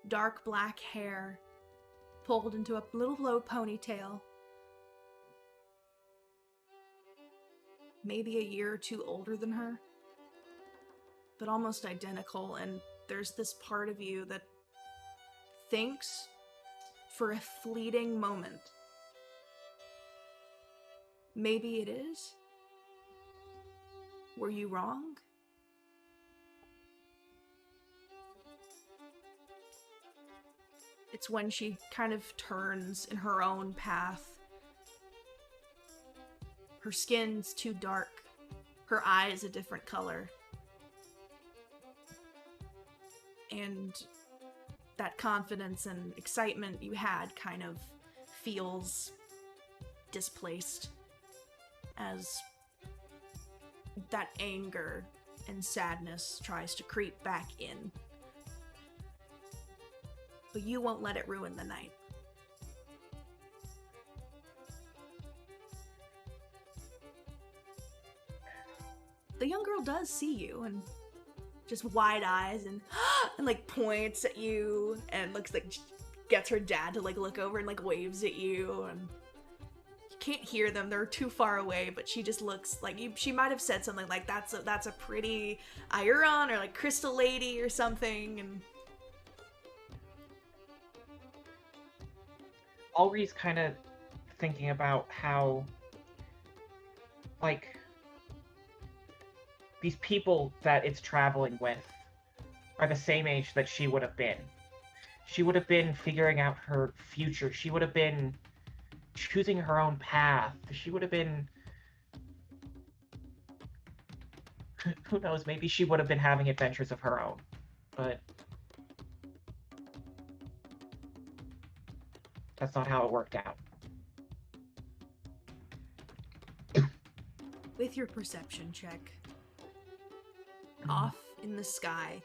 Dark black hair pulled into a little low ponytail. Maybe a year or two older than her, but almost identical. And there's this part of you that thinks for a fleeting moment, maybe it is. Were you wrong? It's when she kind of turns in her own path. Her skin's too dark. Her eyes a different color. And that confidence and excitement you had kind of feels displaced as that anger and sadness tries to creep back in. But you won't let it ruin the night. The young girl does see you and just wide eyes and like points at you and looks like gets her dad to like look over and like waves at you, and you can't hear them, they're too far away, but she just looks like she might have said something like that's a pretty Iron or like crystal lady or something. And Allri's kind of thinking about how, like, these people that it's traveling with are the same age that she would have been. She would have been figuring out her future. She would have been choosing her own path. She would have been... Who knows, maybe she would have been having adventures of her own. But... that's not how it worked out. with your perception check, off in the sky,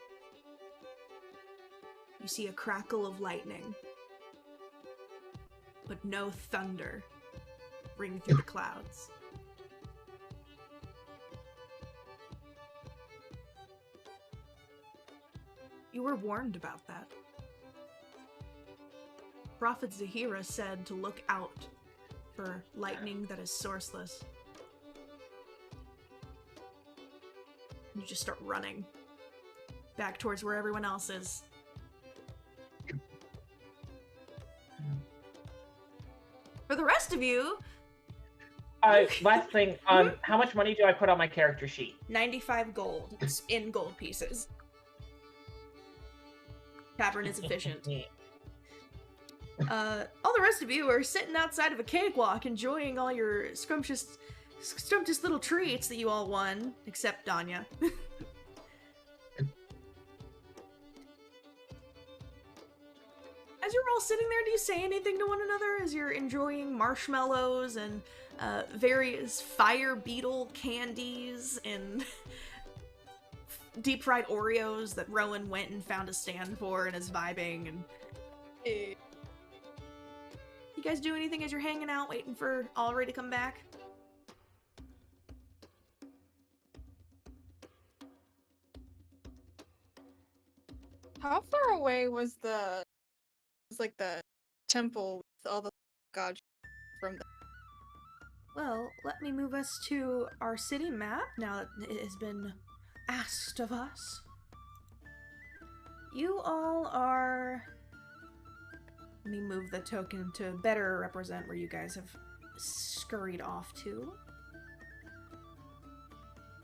you see a crackle of lightning, but no thunder ring through the clouds. You were warned about that. Prophet Zahira said to look out for lightning that is sourceless. You just start running back towards where everyone else is. For the rest of you... Last thing, how much money do I put on my character sheet? 95 gold. It's in gold pieces. Tavern is efficient. All the rest of you are sitting outside of a cakewalk enjoying all your scrumptious little treats that you all won, except Danya. As you're all sitting there, do you say anything to one another as you're enjoying marshmallows and various fire beetle candies and deep fried Oreos that Rowan went and found a stand for and is vibing? And you guys do anything as you're hanging out waiting for Allri to come back? How far away was the temple with all the gods from the... Well, let me move us to our city map now that it has been asked of us. You all are... Let me move the token to better represent where you guys have scurried off to.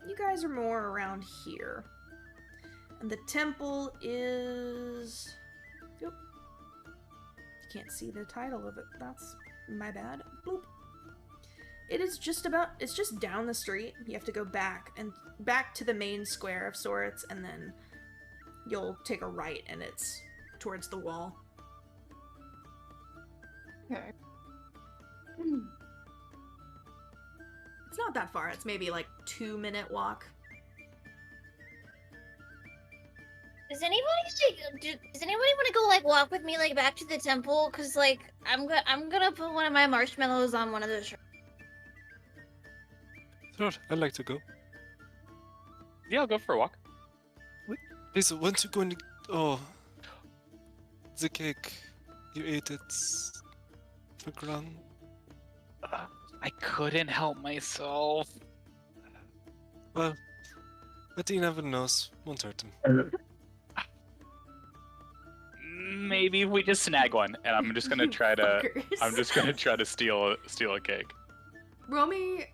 You guys are more around here. And the temple is... Yep. You can't see the title of it. That's my bad. Bloop. It is just about... It's just down the street. You have to go back to the main square of sorts, and then you'll take a right, and it's towards the wall. Okay. It's not that far. It's maybe like 2-minute walk. Does anybody want to go like walk with me like back to the temple? Cause like I'm gonna put one of my marshmallows on one of those. Sure, I'd like to go. Yeah, I'll go for a walk. Please, once you go in... Oh. The cake. You ate it. For Grung. I couldn't help myself. Well, but he never knows. Won't hurt him. Maybe if we just snag one, and I'm just gonna try to. Fuckers. I'm just gonna try to steal a cake. Roll me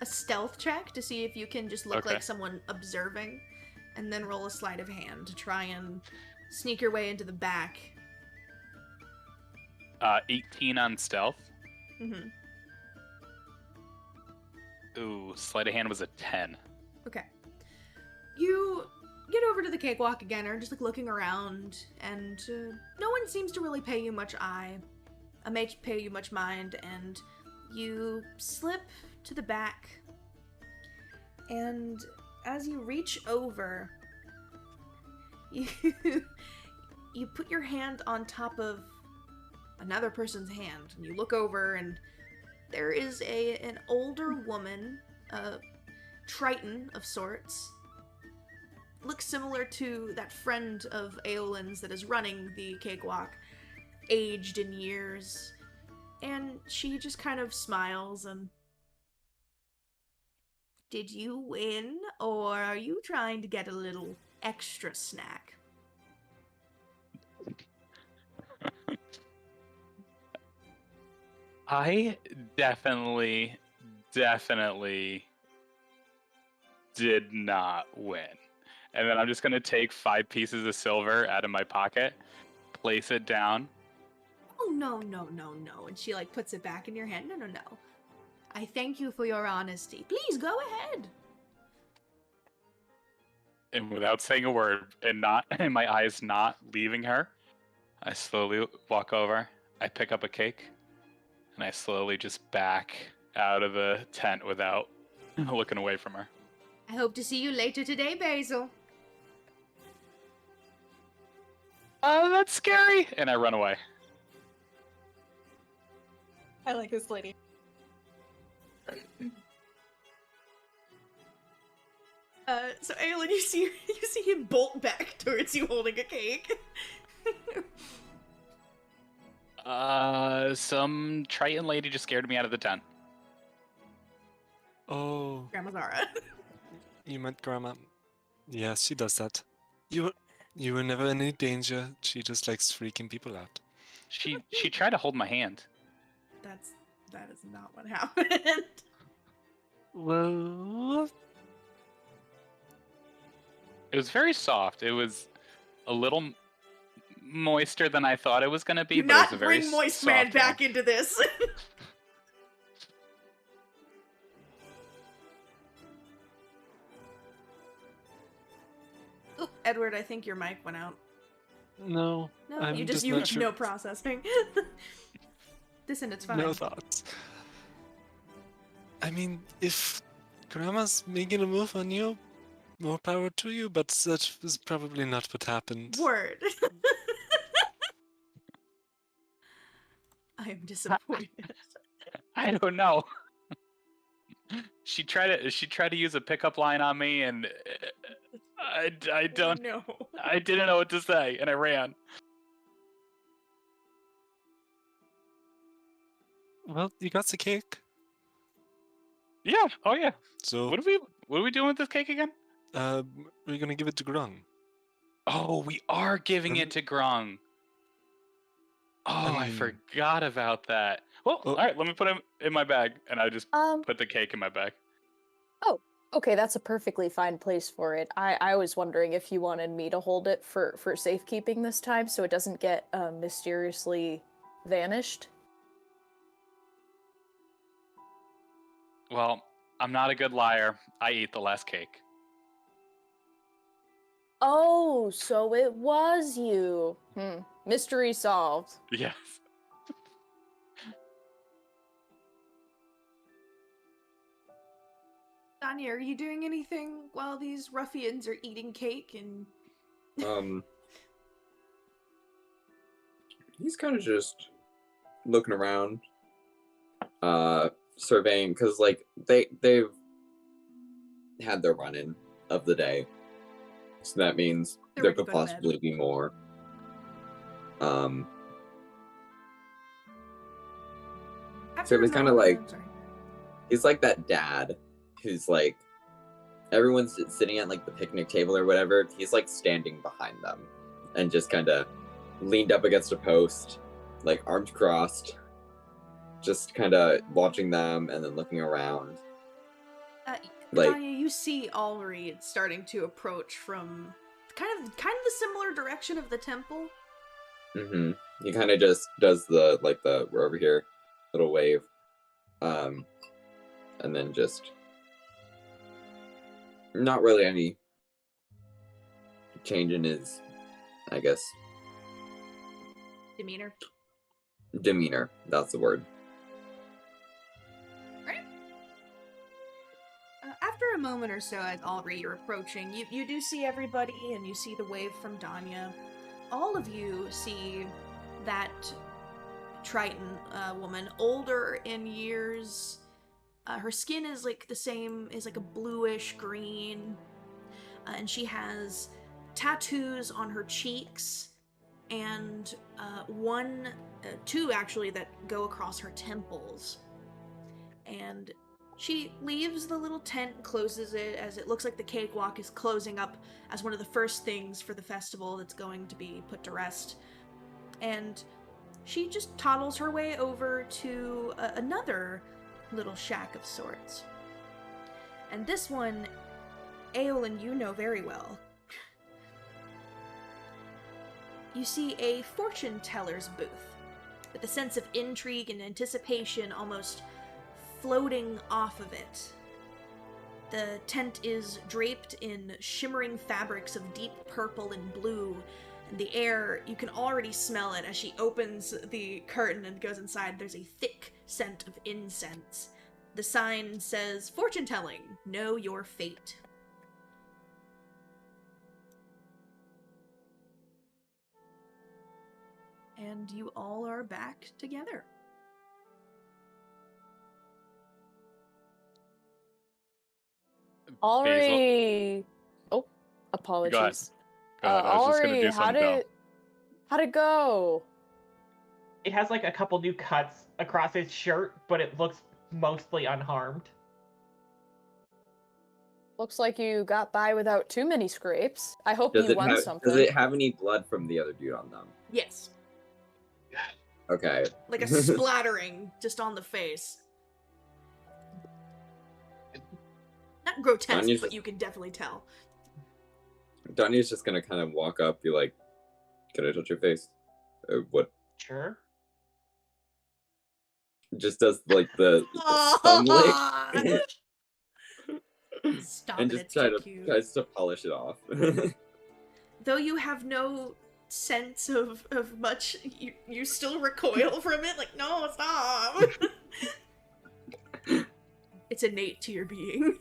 a stealth check to see if you can just look Okay. like someone observing, and then roll a sleight of hand to try and sneak your way into the back 18 on stealth. Mm-hmm. Ooh, sleight of hand was a 10. Okay. You get over to the cakewalk again, are just like looking around, and no one seems to really pay you much pay you much mind, and you slip to the back. And as you reach over, you put your hand on top of another person's hand, and you look over, and there is an older woman, a triton of sorts. Looks similar to that friend of Aolin's that is running the cakewalk, aged in years. And she just kind of smiles and... Did you win, or are you trying to get a little extra snack? I definitely did not win. And then I'm just going to take 5 pieces of silver out of my pocket, place it down. Oh, no. And she, like, puts it back in your hand. No. I thank you for your honesty. Please, go ahead. And without saying a word, and my eyes not leaving her, I slowly walk over. I pick up a cake, and I slowly just back out of the tent without looking away from her. I hope to see you later today, Basil. Oh, that's scary! And I run away. I like this lady. So Aolin, you see him bolt back towards you holding a cake. Some Triton lady just scared me out of the tent. Oh, Grandma Zara. you meant Grandma. Yeah, she does that. You were never in any danger. She just likes freaking people out. She tried to hold my hand. That is not what happened. Well, It was very soft. It was a little moister than I thought it was going to be. Do but it was not a very bring Moist soft Man hand. back into this. Oop, Edward, I think your mic went out. no. No, I'm you just you not sure. no processing. Listen, it's fine. No thoughts. I mean, if Grandma's making a move on you, more power to you, but that was probably not what happened. Word. I am disappointed. I don't know. She tried to use a pickup line on me, and I don't know. I didn't know what to say, and I ran. Well, you got the cake. Yeah. Oh yeah. So, What are we doing with this cake again? we're gonna give it to Grung. Oh, we are giving it to Grung. Oh, I mean- forgot about that. Well, Oh. all right, let me put him in my bag, and I just put the cake in my bag. Okay, that's a perfectly fine place for it. I was wondering if you wanted me to hold it for safekeeping this time so it doesn't get mysteriously vanished. Well, I'm not a good liar. I ate the last cake. Oh, so it was you. Mystery solved. Yes. Danya, are you doing anything while these ruffians are eating cake and... He's kind of just looking around, surveying, because like they've had their run-in of the day, so that means They're there ready to could go to bed. possibly be more. So it's kind of like he's like that dad who's like everyone's sitting at like the picnic table or whatever. He's like standing behind them and just kind of leaned up against a post, like arms crossed, just kind of watching them and then looking around. Like, Danya, you see Allri starting to approach from kind of the similar direction of the temple. he kind of just does the we're over here little wave, and then just not really any change in his, I guess, demeanor. That's the word. After a moment or so, as Allri, you're approaching, you do see everybody, and you see the wave from Danya. All of you see that Triton woman, older in years. Her skin is like the same, is like a bluish green, and she has tattoos on her cheeks, and two actually, that go across her temples. And she leaves the little tent, closes it, as it looks like the cakewalk is closing up as one of the first things for the festival that's going to be put to rest. And she just toddles her way over to another little shack of sorts. And this one, Aolin, you know very well. You see a fortune teller's booth, with a sense of intrigue and anticipation almost floating off of it. The tent is draped in shimmering fabrics of deep purple and blue, and the air, you can already smell it as she opens the curtain and goes inside. There's a thick scent of incense. The sign says, "Fortune telling, know your fate." And you all are back together. Allri. Oh, apologies. Go ahead. I was just gonna Allri, do something. how'd it go? It has like a couple new cuts across his shirt, but it looks mostly unharmed. Looks like you got by without too many scrapes. I hope you won something. Does it have any blood from the other dude on them? Yes. Okay. Like a splattering just on the face. Not grotesque, Danya's but just- you can definitely tell. Danya's just gonna kind of walk up, be like, "Can I touch your face?" What? Sure. Just does like the thumb lick. Stop and it, just it's too cute. tries to polish it off. Though you have no sense of much, you still recoil from it, like, no, stop! It's innate to your being.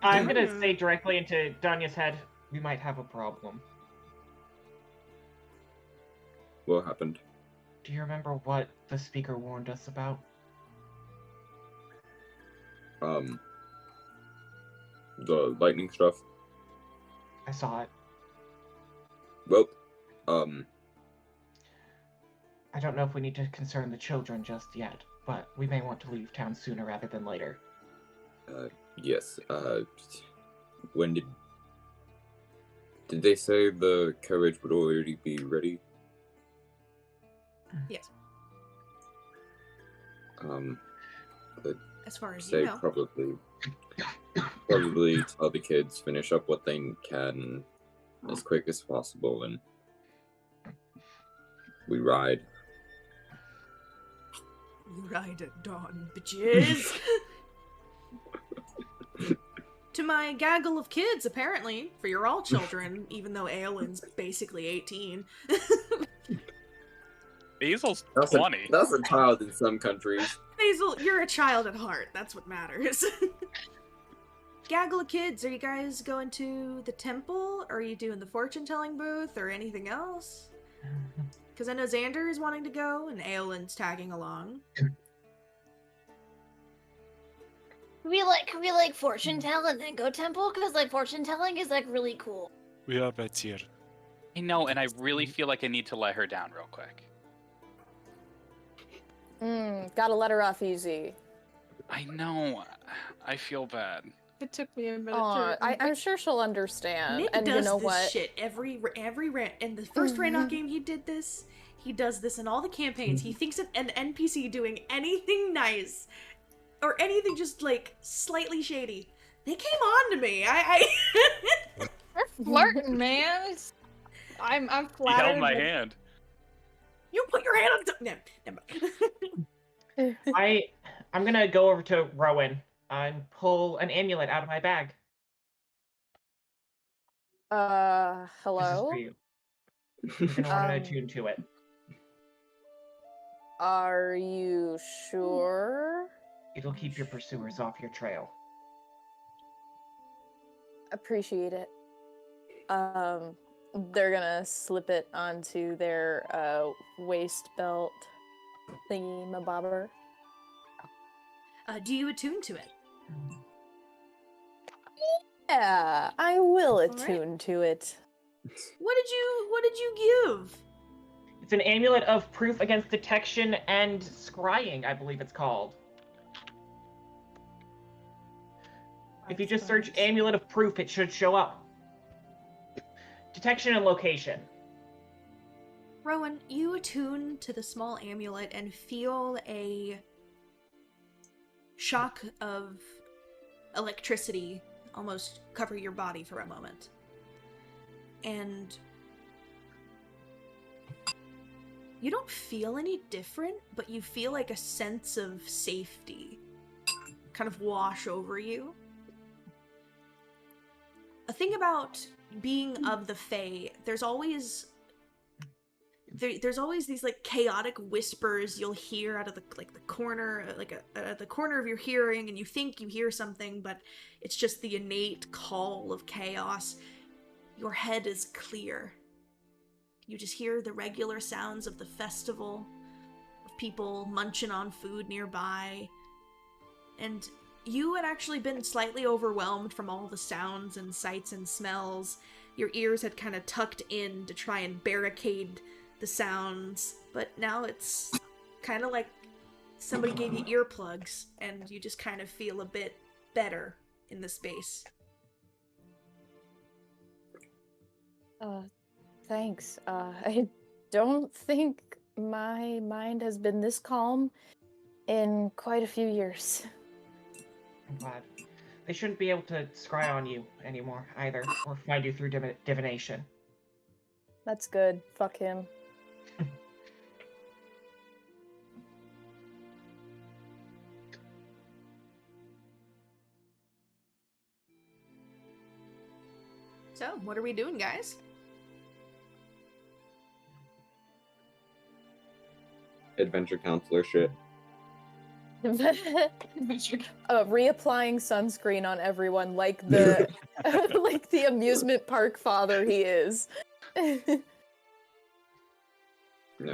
I'm gonna say directly into Danya's head, we might have a problem. What happened? Do you remember what the speaker warned us about? The lightning stuff. I saw it. Well, I don't know if we need to concern the children just yet, but we may want to leave town sooner rather than later. Yes, when did they say the carriage would already be ready? Yes. As far as Say you know. probably tell the kids finish up what they can as quick as possible, and we ride. You ride at dawn, bitches! To my gaggle of kids, apparently, for you're all children, even though Aolin's basically 18. Basil's That's 20. That's a child in some countries. Basil, you're a child at heart. That's what matters. Gaggle of kids, are you guys going to the temple? Or are you doing the fortune-telling booth? Or anything else? Because I know Xander is wanting to go, and Aolin's tagging along. Can we like fortune tell and then go temple? Because like fortune telling is like really cool. We are right here. I know, and I really feel like I need to let her down real quick. Gotta let her off easy. I know. I feel bad. It took me a minute Aw, to. I'm sure she'll understand. Nick and does you know this what? shit every in the first Rhanok game he did this. He does this in all the campaigns. He thinks of an NPC doing anything nice or anything just like slightly shady. They came on to me. We're flirting, man. I'm He flattered. held my but- hand. You put your hand on. No, never mind. I'm gonna go over to Rowan and pull an amulet out of my bag. This is Hello? for you. You're gonna want to attune to it. Are you sure? It'll keep your pursuers off your trail. Appreciate it. They're gonna slip it onto their waist belt thingy mabobber. Do you attune to it? Yeah, I will right. attune to it. What did you give? It's an amulet of proof against detection and scrying, I believe it's called. If you just search amulet of proof, it should show up. Detection and location. Rowan, you attune to the small amulet and feel a shock of electricity almost cover your body for a moment. And you don't feel any different, but you feel like a sense of safety kind of wash over you. A thing about being of the Fae, there's always these like chaotic whispers you'll hear out of the corner, the corner of your hearing, and you think you hear something, but it's just the innate call of chaos. Your head is clear. You just hear the regular sounds of the festival, of people munching on food nearby, and you had actually been slightly overwhelmed from all the sounds and sights and smells. Your ears had kind of tucked in to try and barricade the sounds, but now it's kind of like somebody gave you earplugs and you just kind of feel a bit better in the space. Thanks. I don't think my mind has been this calm in quite a few years. I'm glad. They shouldn't be able to scry on you anymore, either, or find you through divination. That's good. Fuck him. So, what are we doing, guys? Adventure counselor shit. Reapplying sunscreen on everyone like the like the amusement park father he is. No,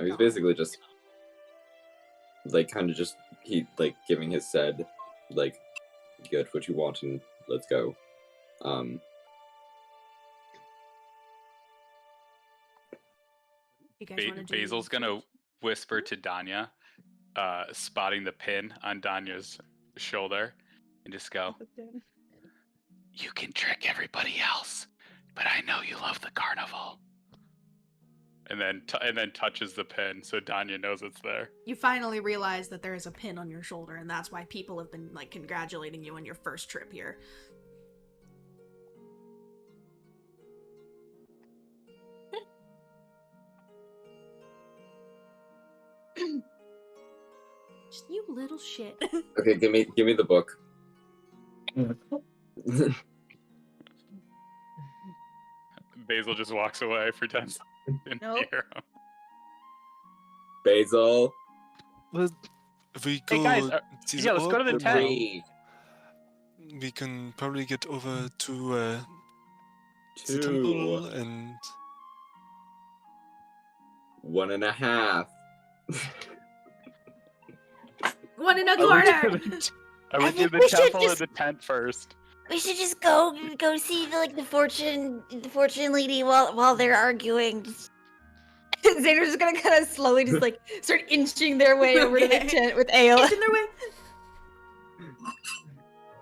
he's basically just like kind of just giving his said like get what you want and let's go. You guys want to do Basil's gonna whisper to Danya, spotting the pin on Danya's shoulder, and just go, "You can trick everybody else, but I know you love the carnival." And then touches the pin so Danya knows it's there. You finally realize that there is a pin on your shoulder, and that's why people have been like congratulating you on your first trip here. Just you little shit. Okay, give me the book. Basil just walks away, pretends didn't Nope. hear him. Basil. But if we go Hey guys, see the yeah, let's go to the orb, tent. Three, we can probably get over to the 2, temple and 1.5. 1 in a I would corner. do I would I do think the we should temple or just- the tent first. We should just go see the fortune lady while they're arguing. Xander's just gonna kind of slowly just like start inching their way over to the Okay. tent with Ayla. It's in their way.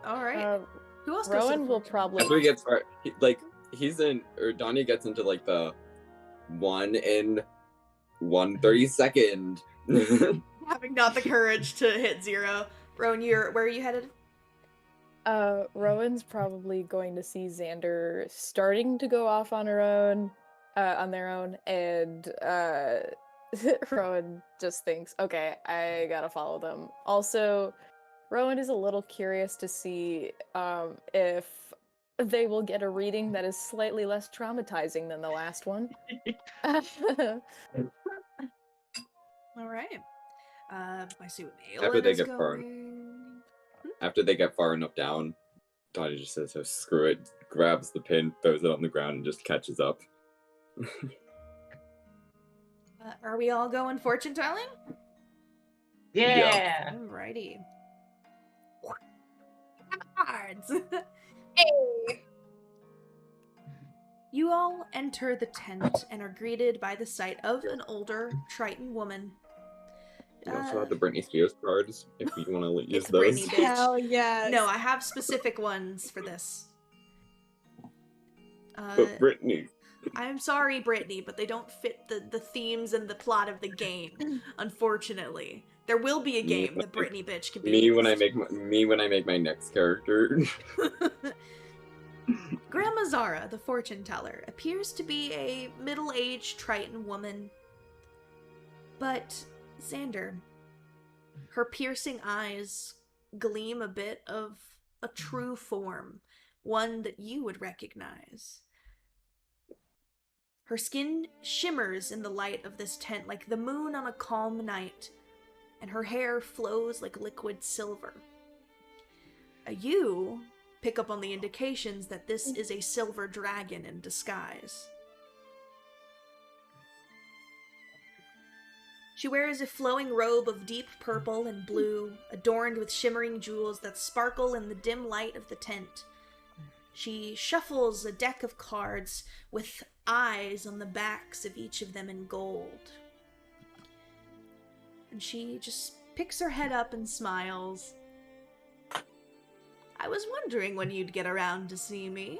All right. Who else goes to the Rowan will fortune? probably. After he gets far, he's in, or Danya gets into like the 1 in 1/32nd. Having not the courage to hit 0. Rowan, where are you headed? Rowan's probably going to see Xander starting to go off on her own, on their own, and Rowan just thinks, okay, I gotta follow them. Also, Rowan is a little curious to see if they will get a reading that is slightly less traumatizing than the last one. All right. I see what After Aolin they is get far, going. after they get far enough down, Dottie just says, "Oh, screw it," grabs the pin, throws it on the ground, and just catches up. Are we all going fortune telling? Yeah. Alrighty. Cards. Hey. You all enter the tent and are greeted by the sight of an older Triton woman. We also have the Britney Spears cards, if you want to use It's those. Britney, bitch. Hell yes. No, I have specific ones for this. But Britney. I'm sorry, Brittany, but they don't fit the themes and the plot of the game, unfortunately. There will be a game that Brittany bitch can be used. When I make my next character. Grandma Zara, the fortune teller, appears to be a middle-aged Triton woman. But, Xander, her piercing eyes gleam a bit of a true form, one that you would recognize. Her skin shimmers in the light of this tent like the moon on a calm night, and her hair flows like liquid silver. You pick up on the indications that this is a silver dragon in disguise. She wears a flowing robe of deep purple and blue, adorned with shimmering jewels that sparkle in the dim light of the tent. She shuffles a deck of cards with eyes on the backs of each of them in gold. And she just picks her head up and smiles. I was wondering when you'd get around to see me.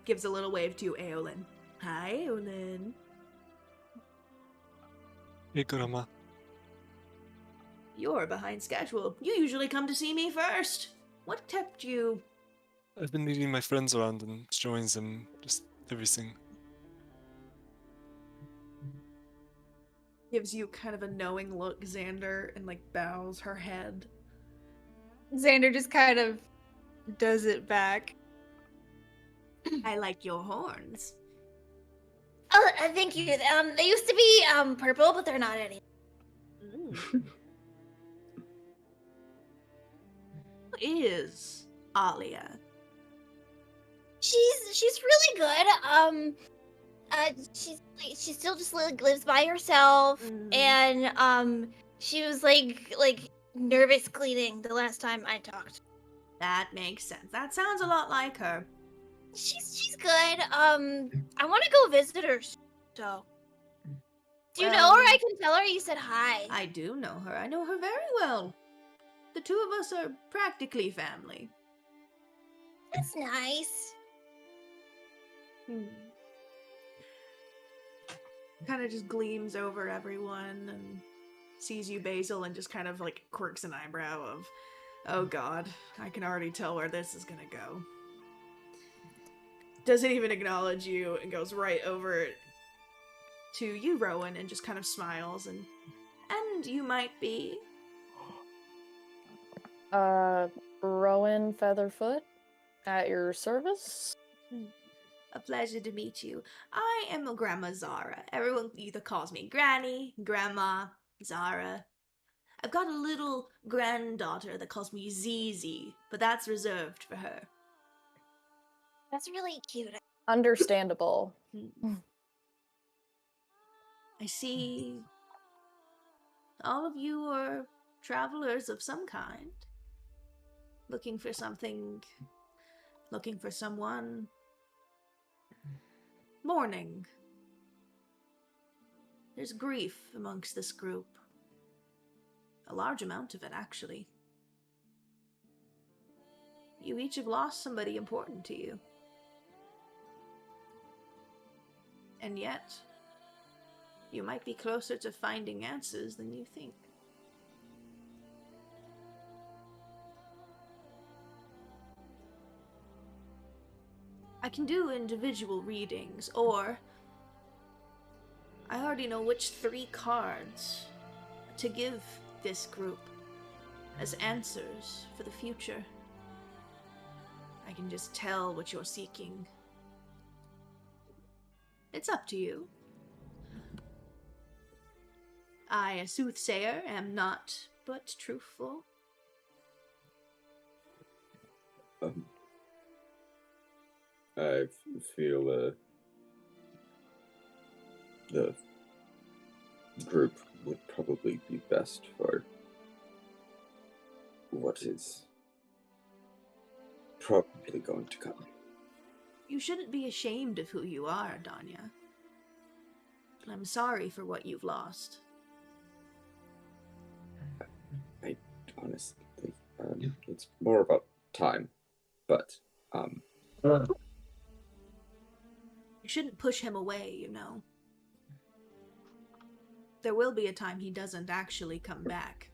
Gives a little wave to Aolin. Hi, Aolin. Hey, Grandma. You're behind schedule. You usually come to see me first. What kept you? I've been leading my friends around and showing them just everything. Gives you kind of a knowing look, Xander, and like bows her head. Xander just kind of does it back. I like your horns. Oh, thank you. They used to be purple, but they're not anymore. Who is Alia? She's really good. She still just lives by herself, and she was like nervous cleaning the last time I talked. That makes sense. That sounds a lot like her. She's good. I want to go visit her. So, do you know Well, her? I can tell her you said hi. I do know her. I know her very well. The two of us are practically family. That's nice. Kind of just gleams over everyone and sees you, Basil, and just kind of like quirks an eyebrow of, oh god, I can already tell where this is gonna go. Doesn't even acknowledge you and goes right over to you, Rowan, and just kind of smiles and you might be. Rowan Featherfoot, at your service. A pleasure to meet you. I am Grandma Zara. Everyone either calls me Granny, Grandma, Zara. I've got a little granddaughter that calls me Zizi, but that's reserved for her. That's really cute. Understandable. I see all of you are travelers of some kind. Looking for something, looking for someone. Mourning. There's grief amongst this group. A large amount of it, actually. You each have lost somebody important to you. And yet, you might be closer to finding answers than you think. I can do individual readings, or I already know which 3 cards to give this group as answers for the future. I can just tell what you're seeking. It's up to you. I, a soothsayer, am not but truthful. I feel the group would probably be best for what is probably going to come. You shouldn't be ashamed of who you are, Danya. I'm sorry for what you've lost. I honestly, it's more about time, but You shouldn't push him away, you know. There will be a time he doesn't actually come back.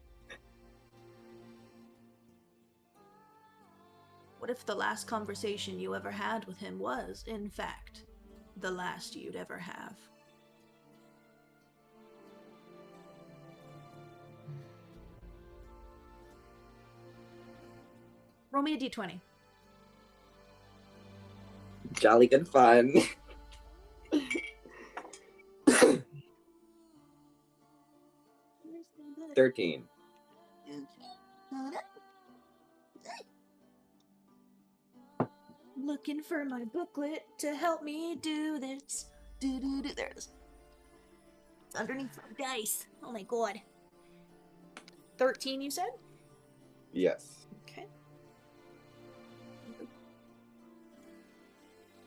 What if the last conversation you ever had with him was, in fact, the last you'd ever have? Roll me a d20. jolly good fun. 13. Looking for my booklet to help me do this. There it is. It's underneath my dice. Oh my god. 13, you said? Yes. Okay.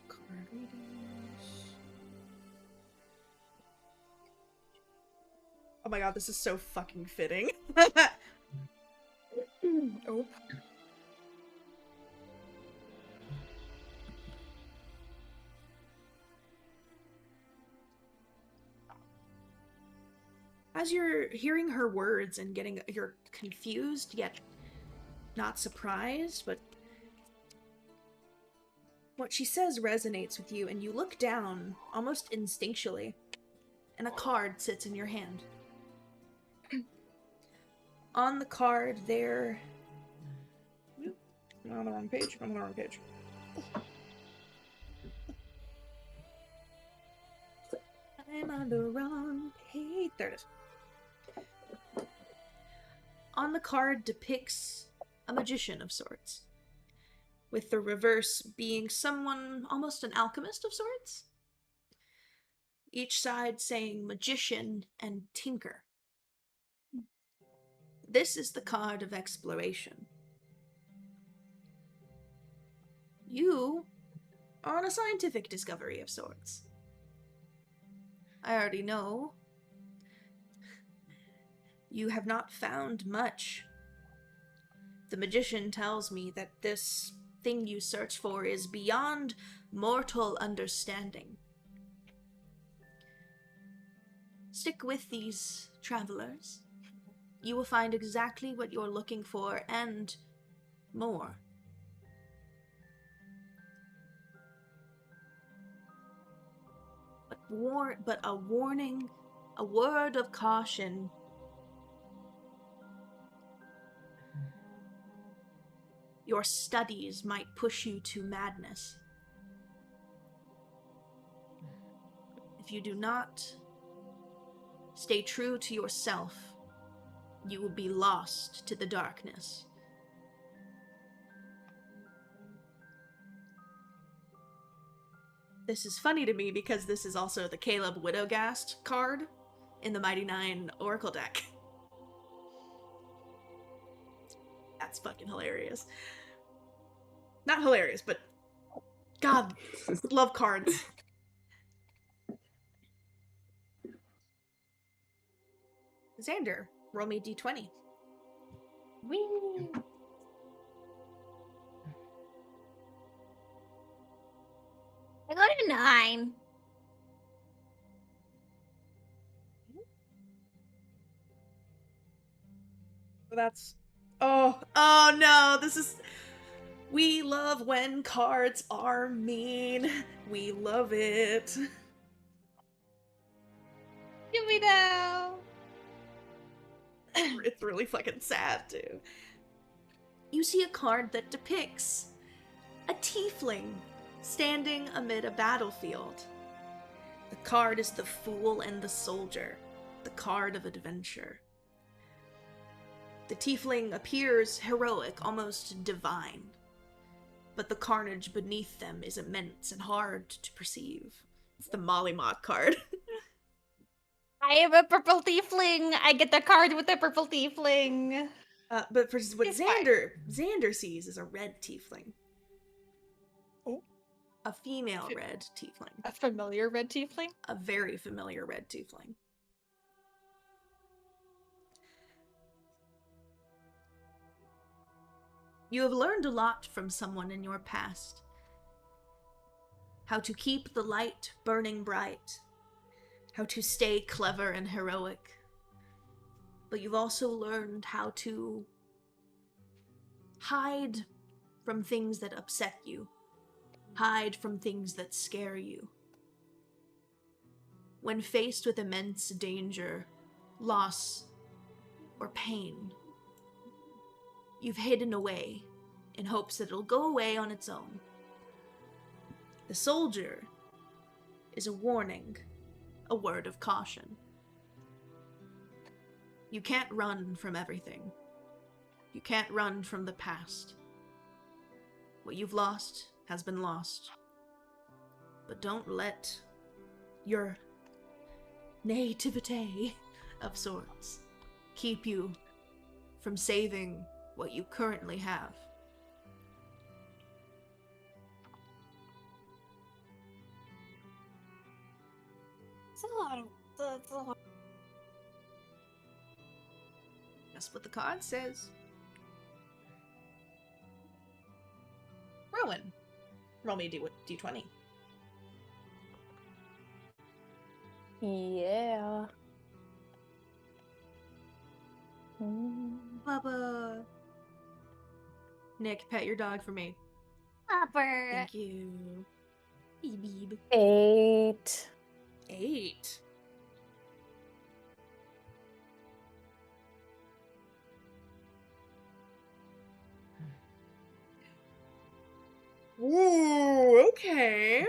Card readings. Oh my god, this is so fucking fitting. Oh. As you're hearing her words and you're confused yet not surprised, but what she says resonates with you, and you look down almost instinctually, and a card sits in your hand. On the card there... I'm on the wrong page. I'm on the wrong page. I'm on the wrong page. There it is. On the card depicts a magician of sorts, with the reverse being someone, almost an alchemist of sorts. Each side saying magician and tinker. This is the card of exploration. You are on a scientific discovery of sorts. I already know. You have not found much. The magician tells me that this thing you search for is beyond mortal understanding. Stick with these travelers. You will find exactly what you're looking for and more. But a warning, a word of caution. Your studies might push you to madness. If you do not stay true to yourself, you will be lost to the darkness. This is funny to me because this is also the Caleb Widowgast card in the Mighty Nine Oracle deck. That's fucking hilarious. Not hilarious, but God, love cards. Xander, roll me a d20. Whee! I got a 9. That's... Oh no, this is... We love when cards are mean. We love it. Give me now. It's really fucking sad, too. You see a card that depicts a tiefling standing amid a battlefield. The card is the Fool and the Soldier, the card of adventure. The tiefling appears heroic, almost divine, but the carnage beneath them is immense and hard to perceive. It's the Mollymawk card. I am a purple tiefling. I get the card with the purple tiefling. But for what It's fine. Xander sees is a red tiefling. Oh. A female red tiefling. A familiar red tiefling? A very familiar red tiefling. You have learned a lot from someone in your past. How to keep the light burning bright. How to stay clever and heroic. But you've also learned how to hide from things that upset you. Hide from things that scare you. When faced with immense danger, loss, or pain, you've hidden away in hopes that it'll go away on its own. The soldier is a warning, a word of caution. You can't run from everything. You can't run from the past. What you've lost has been lost. But don't let your naivete of sorts keep you from saving what you currently have. That's a lot. That's what the card says. Rowan, roll me a D20. Yeah. Bubba. Nick, pet your dog for me. Upper. Thank you. Beep, beep. 8. 8. Ooh, okay.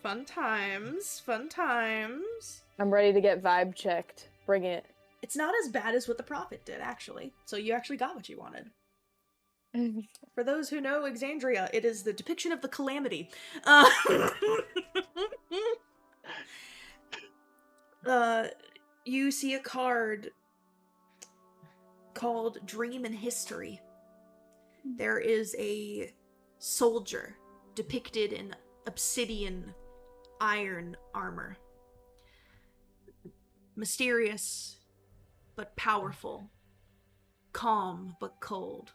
Fun times, fun times. I'm ready to get vibe checked. Bring it. It's not as bad as what the Prophet did, actually. So you actually got what you wanted. For those who know Exandria, it is the depiction of the calamity. You see a card called Dream and History. There is a soldier depicted in obsidian iron armor. Mysterious but powerful. Calm but cold.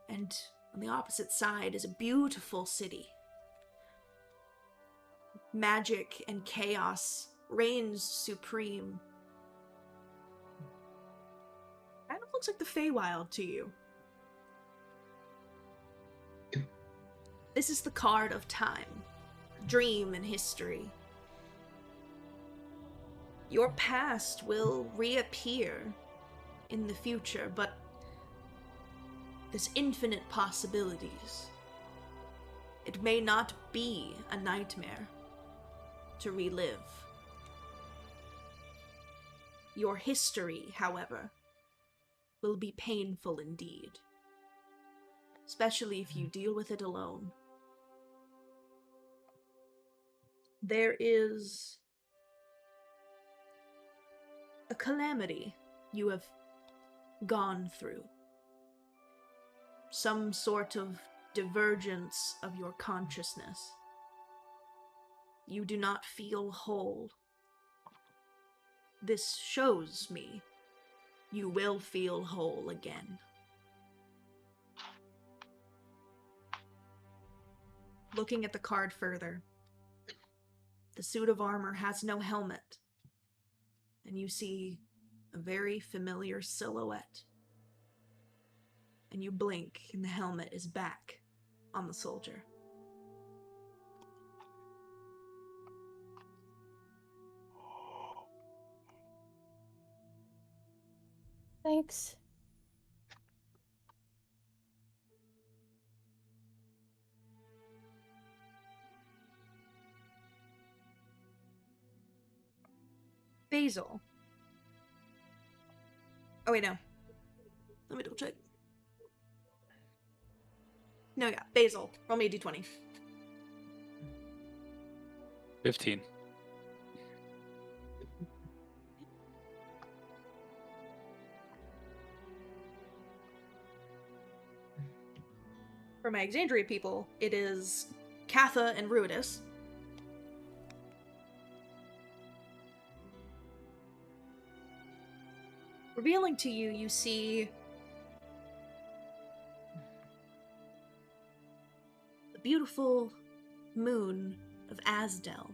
And on the opposite side is a beautiful city. Magic and chaos reigns supreme. Kind of looks like the Feywild to you. This is the card of time. Dream and history. Your past will reappear in the future, but there's infinite possibilities. It may not be a nightmare to relive. Your history, however, will be painful indeed, especially if you deal with it alone. There is a calamity you have gone through. Some sort of divergence of your consciousness. You do not feel whole. This shows me you will feel whole again. Looking at the card further, the suit of armor has no helmet, and you see a very familiar silhouette. and you blink, and the helmet is back on the soldier. Thanks. Basil. Oh, wait, no. Let me double check. No, yeah, Basil. Roll me a d20. 15. For my Exandria people, it is Katha and Ruidus. Revealing to you, you see the beautiful moon of Asdel.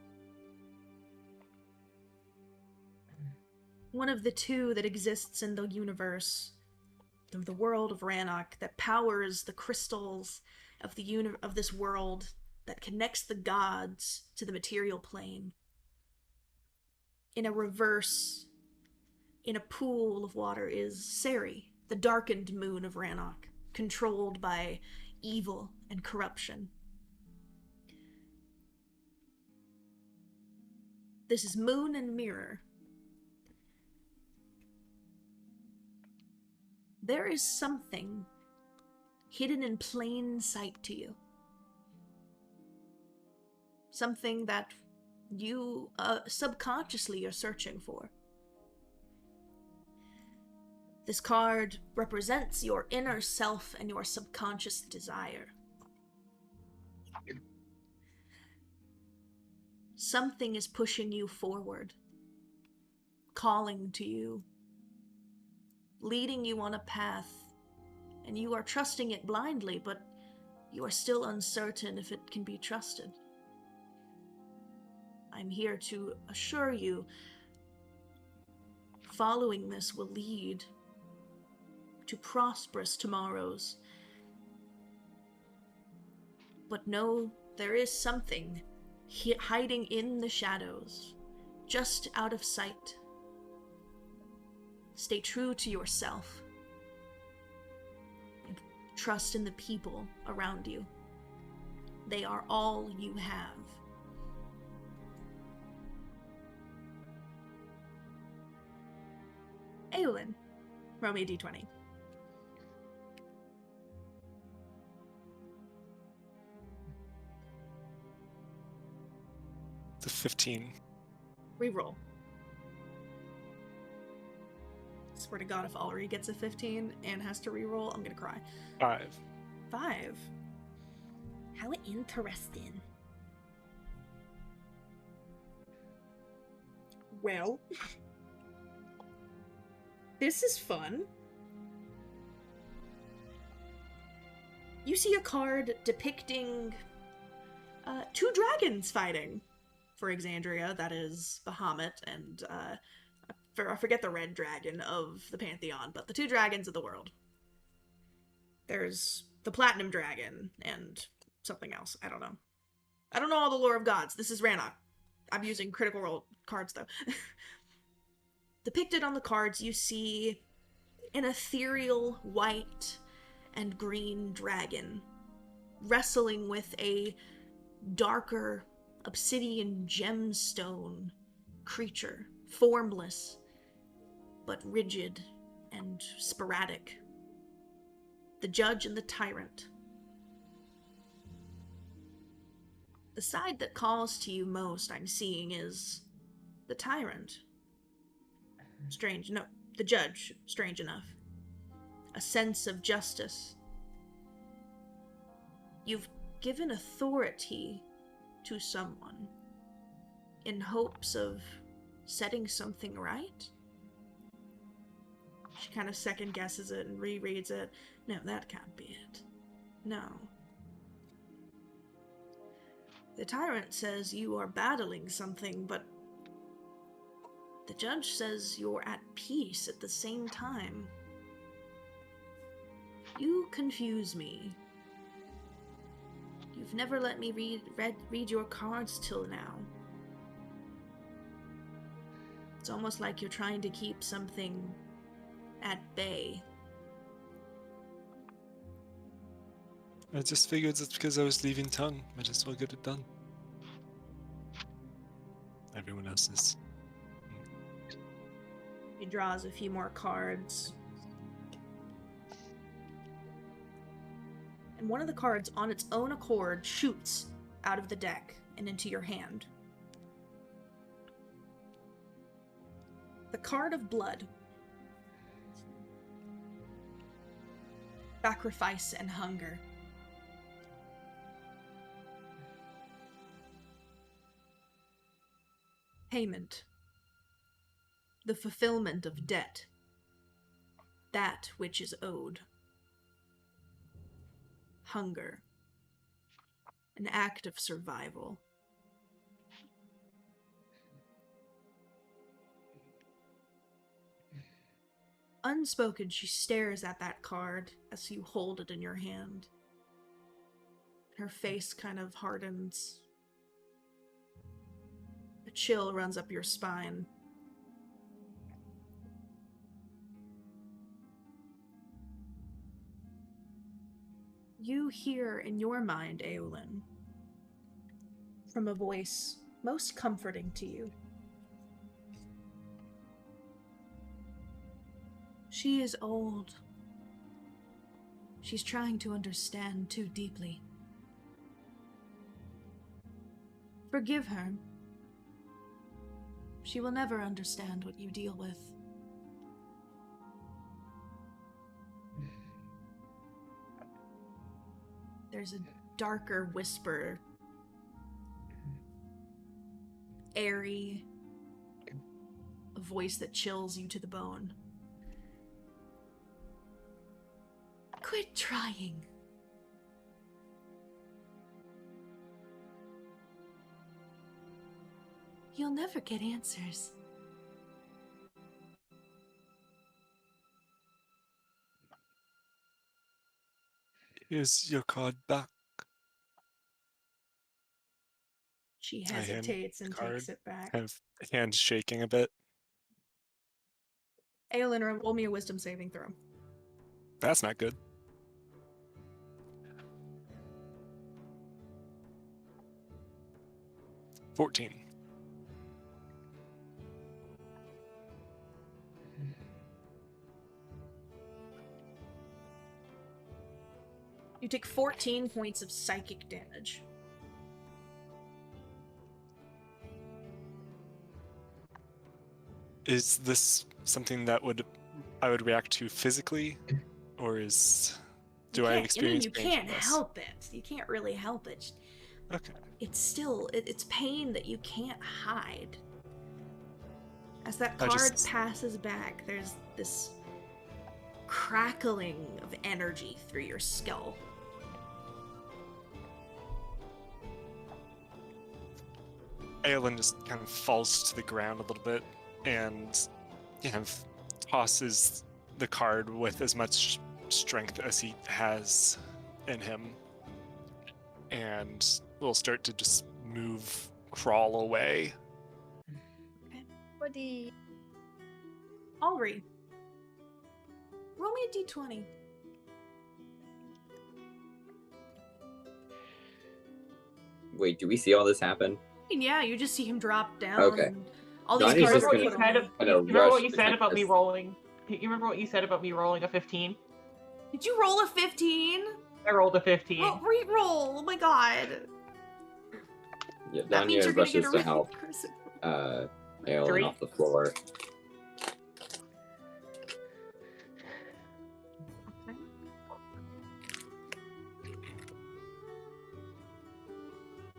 One of the two that exists in the universe, of the world of Rhanok, that powers the crystals of of this world, that connects the gods to the material plane. In a reverse, in a pool of water, is Seri, the darkened moon of Rhanok, controlled by evil and corruption. This is Moon and Mirror. There is something hidden in plain sight to you. Something that you subconsciously are searching for. This card represents your inner self and your subconscious desire. Something is pushing you forward, calling to you, leading you on a path, and you are trusting it blindly, but you are still uncertain if it can be trusted. I'm here to assure you, following this will lead to prosperous tomorrows. But know there is something hiding in the shadows, just out of sight. Stay true to yourself. And trust in the people around you. They are all you have. Aolin, roll me a d20. The 15. Reroll. Swear to God, if Allri gets a 15 and has to reroll, I'm gonna cry. 5. 5. How interesting. Well, this is fun. You see a card depicting two dragons fighting for Exandria. That is Bahamut and I forget the red dragon of the Pantheon, but the two dragons of the world. There's the Platinum Dragon and something else. I don't know. I don't know all the lore of gods. This is Rhanok. I'm using Critical Role cards, though. Depicted on the cards, you see an ethereal white and green dragon wrestling with a darker obsidian gemstone creature, formless but rigid and sporadic. The judge and the tyrant. The side that calls to you most, I'm seeing, is the tyrant. The judge, strange enough. A sense of justice. You've given authority to someone in hopes of setting something right? She kind of second guesses it and rereads it. No, that can't be it. No. The tyrant says you are battling something, but the judge says you're at peace at the same time. You confuse me. You've never let me read your cards till now. It's almost like you're trying to keep something at bay. I just figured that because I was leaving town, might as well get it done. Everyone else is. He draws a few more cards. And one of the cards, on its own accord, shoots out of the deck and into your hand. The card of blood. Sacrifice and hunger. Payment. The fulfillment of debt. That which is owed. Hunger. An act of survival. Unspoken, she stares at that card as you hold it in your hand. Her face kind of hardens. A chill runs up your spine. You hear in your mind, Aolin, from a voice most comforting to you. She is old. She's trying to understand too deeply. Forgive her. She will never understand what you deal with. There's a darker whisper. Airy. A voice that chills you to the bone. Quit trying. You'll never get answers. Here's your card back. She I hand hesitates and the card, takes it back. kind of hand shaking a bit. Aolin, roll me a wisdom saving throw. That's not good. $14. You take 14 points of psychic damage. Is this something that I would react to physically, or do I experience you pain can't from this? help it. You can't really help it. Okay. It's still it's pain that you can't hide. As that card passes back, there's this crackling of energy through your skull. Aolin just kind of falls to the ground a little bit and kind of tosses the card with as much strength as he has in him, and will start to just crawl away. Okay. Buddy. Allri, roll me a d20. Wait, do we see all this happen? Yeah, you just see him drop down. Okay. And all Donnie's these cards just are gonna- put on him. Kinda You remember rush what you to said check about me this. rolling? You remember what you said about me rolling a 15? Did you roll a 15? I rolled a 15. Re-roll! Oh my god. Yeah, That means Danya you're gonna get rushes a to really help aggressive. Aolin 3? off the floor.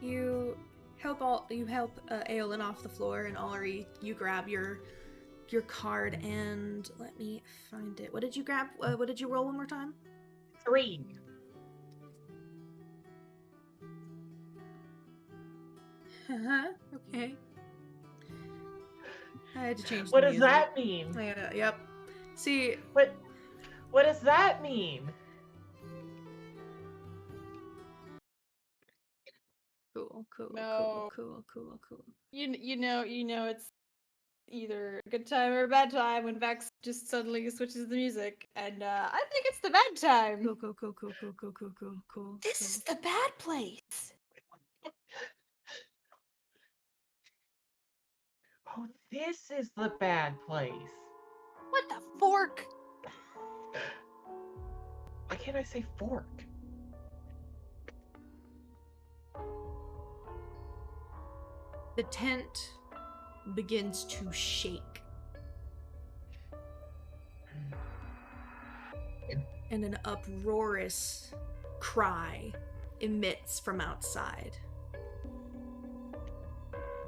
You help Aolin off the floor, and Allri, you grab your card, and let me find it. What did you grab? What did you roll one more time? 3. Okay. I had to change. What the does music. that mean? Yep. See, What does that mean? Cool, No. cool. You know it's either a good time or a bad time when Vex just suddenly switches the music, and I think it's the bad time. Cool. This is the bad place. Oh, this is the bad place. What the fork? Why can't I say fork? The tent begins to shake. And an uproarious cry emits from outside.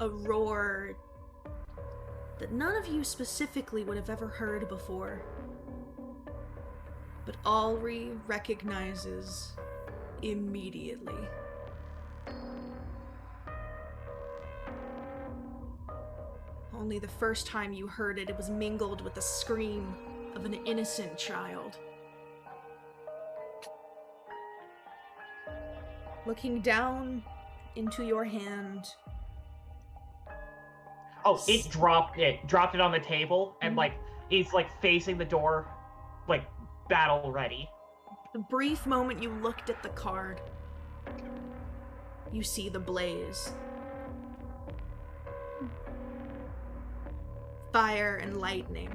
A roar that none of you specifically would have ever heard before. But Allri recognizes immediately. Only the first time you heard it, it was mingled with the scream of an innocent child. Looking down into your hand. Oh, it dropped it on the table, and like he's like facing the door, like battle ready. The brief moment you looked at the card, you see the blaze. Fire and lightning,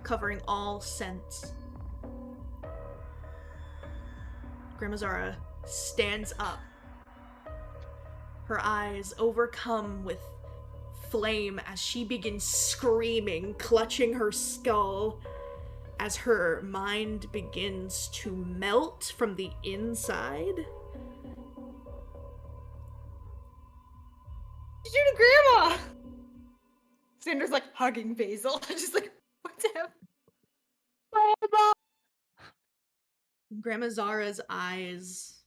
covering all sense. Grandma Zara stands up, her eyes overcome with flame as she begins screaming, clutching her skull, as her mind begins to melt from the inside. Did you do to Grandma? Xander's like hugging Basil, just like, what's happening? Grandma Zara's eyes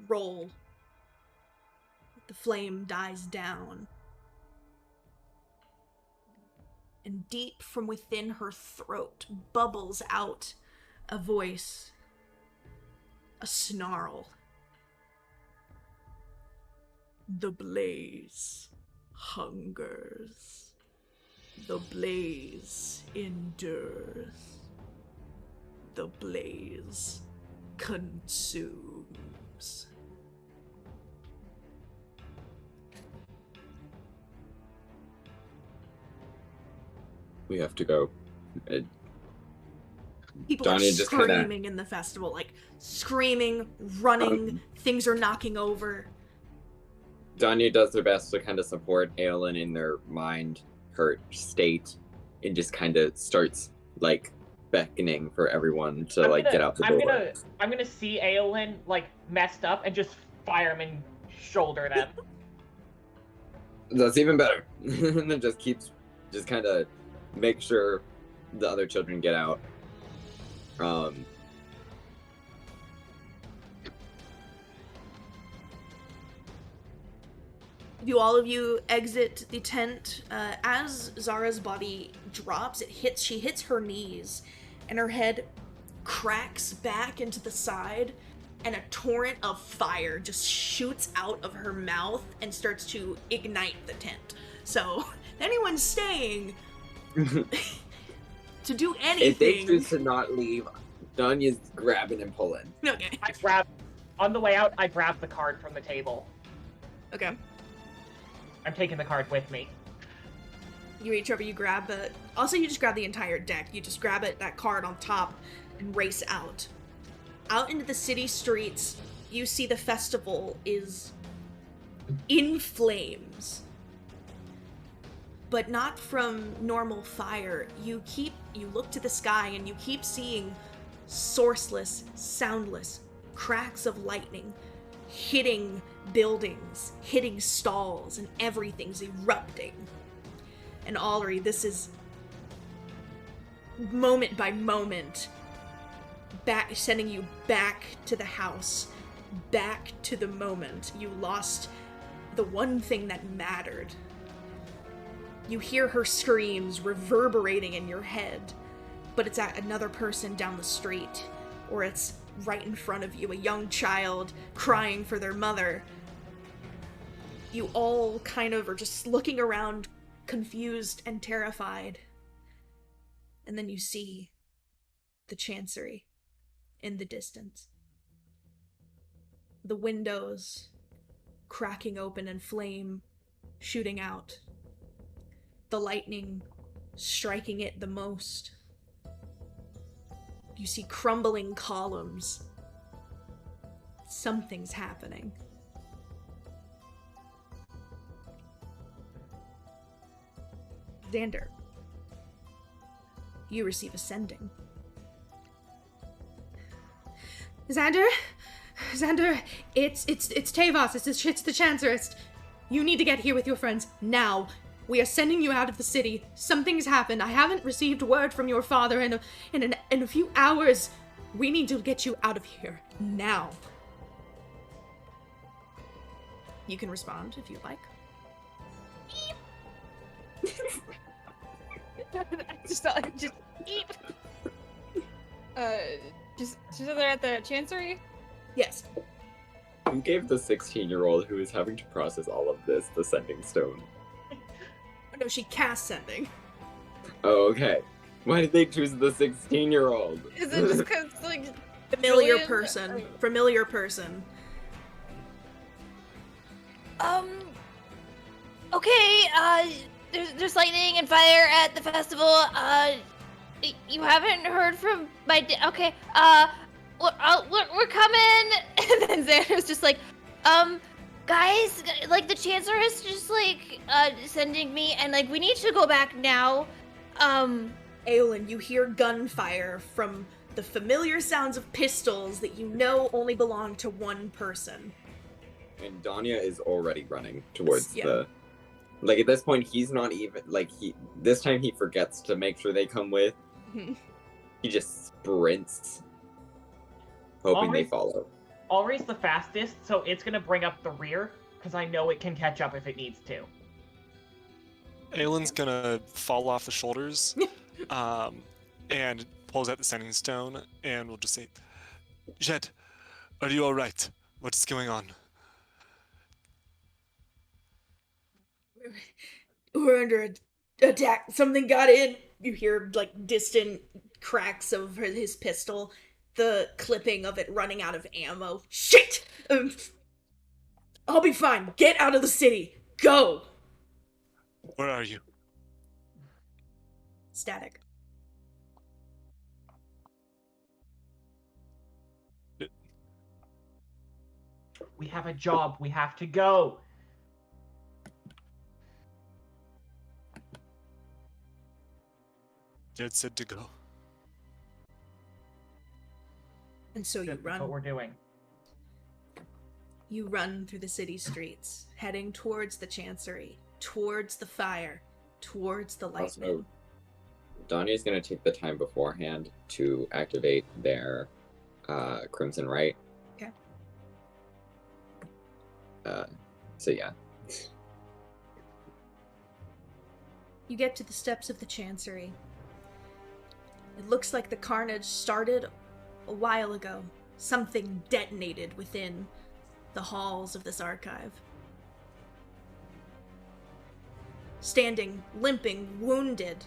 roll. The flame dies down. And deep from within her throat bubbles out a voice, a snarl. The blaze hungers. The blaze endures. The blaze consumes. We have to go. People Danya are just kinda- screaming in the festival, like screaming, running, things are knocking over. Danya does their best to kind of support Aolin in their mind, her state, and just kind of starts like beckoning for everyone to get out the door. I'm gonna see Aolin like messed up and just fire him and shoulder them. That's even better. And then just kind of make sure the other children get out. All of you exit the tent. As Zara's body drops, she hits her knees, and her head cracks back into the side, and a torrent of fire just shoots out of her mouth and starts to ignite the tent. So, if anyone's staying to do anything... If they choose to not leave, Danya's grabbing and pulling. Okay. On the way out, I grab the card from the table. Okay. I'm taking the card with me. You reach over, you grab the... Also, you just grab the entire deck. You just grab that card on top, and race out. Out into the city streets, you see the festival is in flames. But not from normal fire. You look to the sky, and you keep seeing sourceless, soundless cracks of lightning hitting buildings, hitting stalls, and everything's erupting. And Allri, this is moment by moment sending you back to the house, back to the moment you lost the one thing that mattered. You hear her screams reverberating in your head, but it's at another person down the street, or it's right in front of you, a young child crying for their mother. You all kind of are just looking around, confused and terrified. And then you see the Chancery in the distance. The windows cracking open and flame shooting out. The lightning striking it the most. You see crumbling columns. Something's happening. Xander, you receive a sending. Xander, it's Tavos. It's the Chancerist. You need to get here with your friends now. We are sending you out of the city. Something's happened. I haven't received word from your father in a few hours. We need to get you out of here now. You can respond if you'd like. just eep. Just they're at the Chancery? Yes. Who gave the 16-year-old who is having to process all of this the sending stone? No, she cast sending. Oh, okay. Why did they choose the 16-year-old? Is it just because, like, Familiar Julian- person. Familiar person. Okay, there's lightning and fire at the festival. You haven't heard from my okay, we're coming. And then Xander's just like, guys, like, the Chancellor is just, like, sending me, and, like, we need to go back now. Aolin, you hear gunfire from the familiar sounds of pistols that you know only belong to one person. And Danya is already running towards Yeah. the... Like, at this point, he's not even... Like, this time he forgets to make sure they come with. Mhm. He just sprints, hoping they Allri's- follow. Allri's the fastest, so it's gonna bring up the rear, because I know it can catch up if it needs to. Aelin's gonna fall off the shoulders, and pulls out the sending stone, and will just say, "Jed, are you all right? What's going on?" We're under attack. Something got in. You hear, like, distant cracks of his pistol. The clipping of it running out of ammo. Shit! I'll be fine. Get out of the city. Go! Where are you? Static. We have a job. We have to go. Jed said to go. And so you That's run. what we're doing. You run through the city streets, heading towards the Chancery, towards the fire, towards the lightning. Also, Danya's gonna take the time beforehand to activate their Crimson Right. Okay. So yeah. You get to the steps of the Chancery. It looks like the carnage started a while ago. Something detonated within the halls of this archive. Standing, limping, wounded,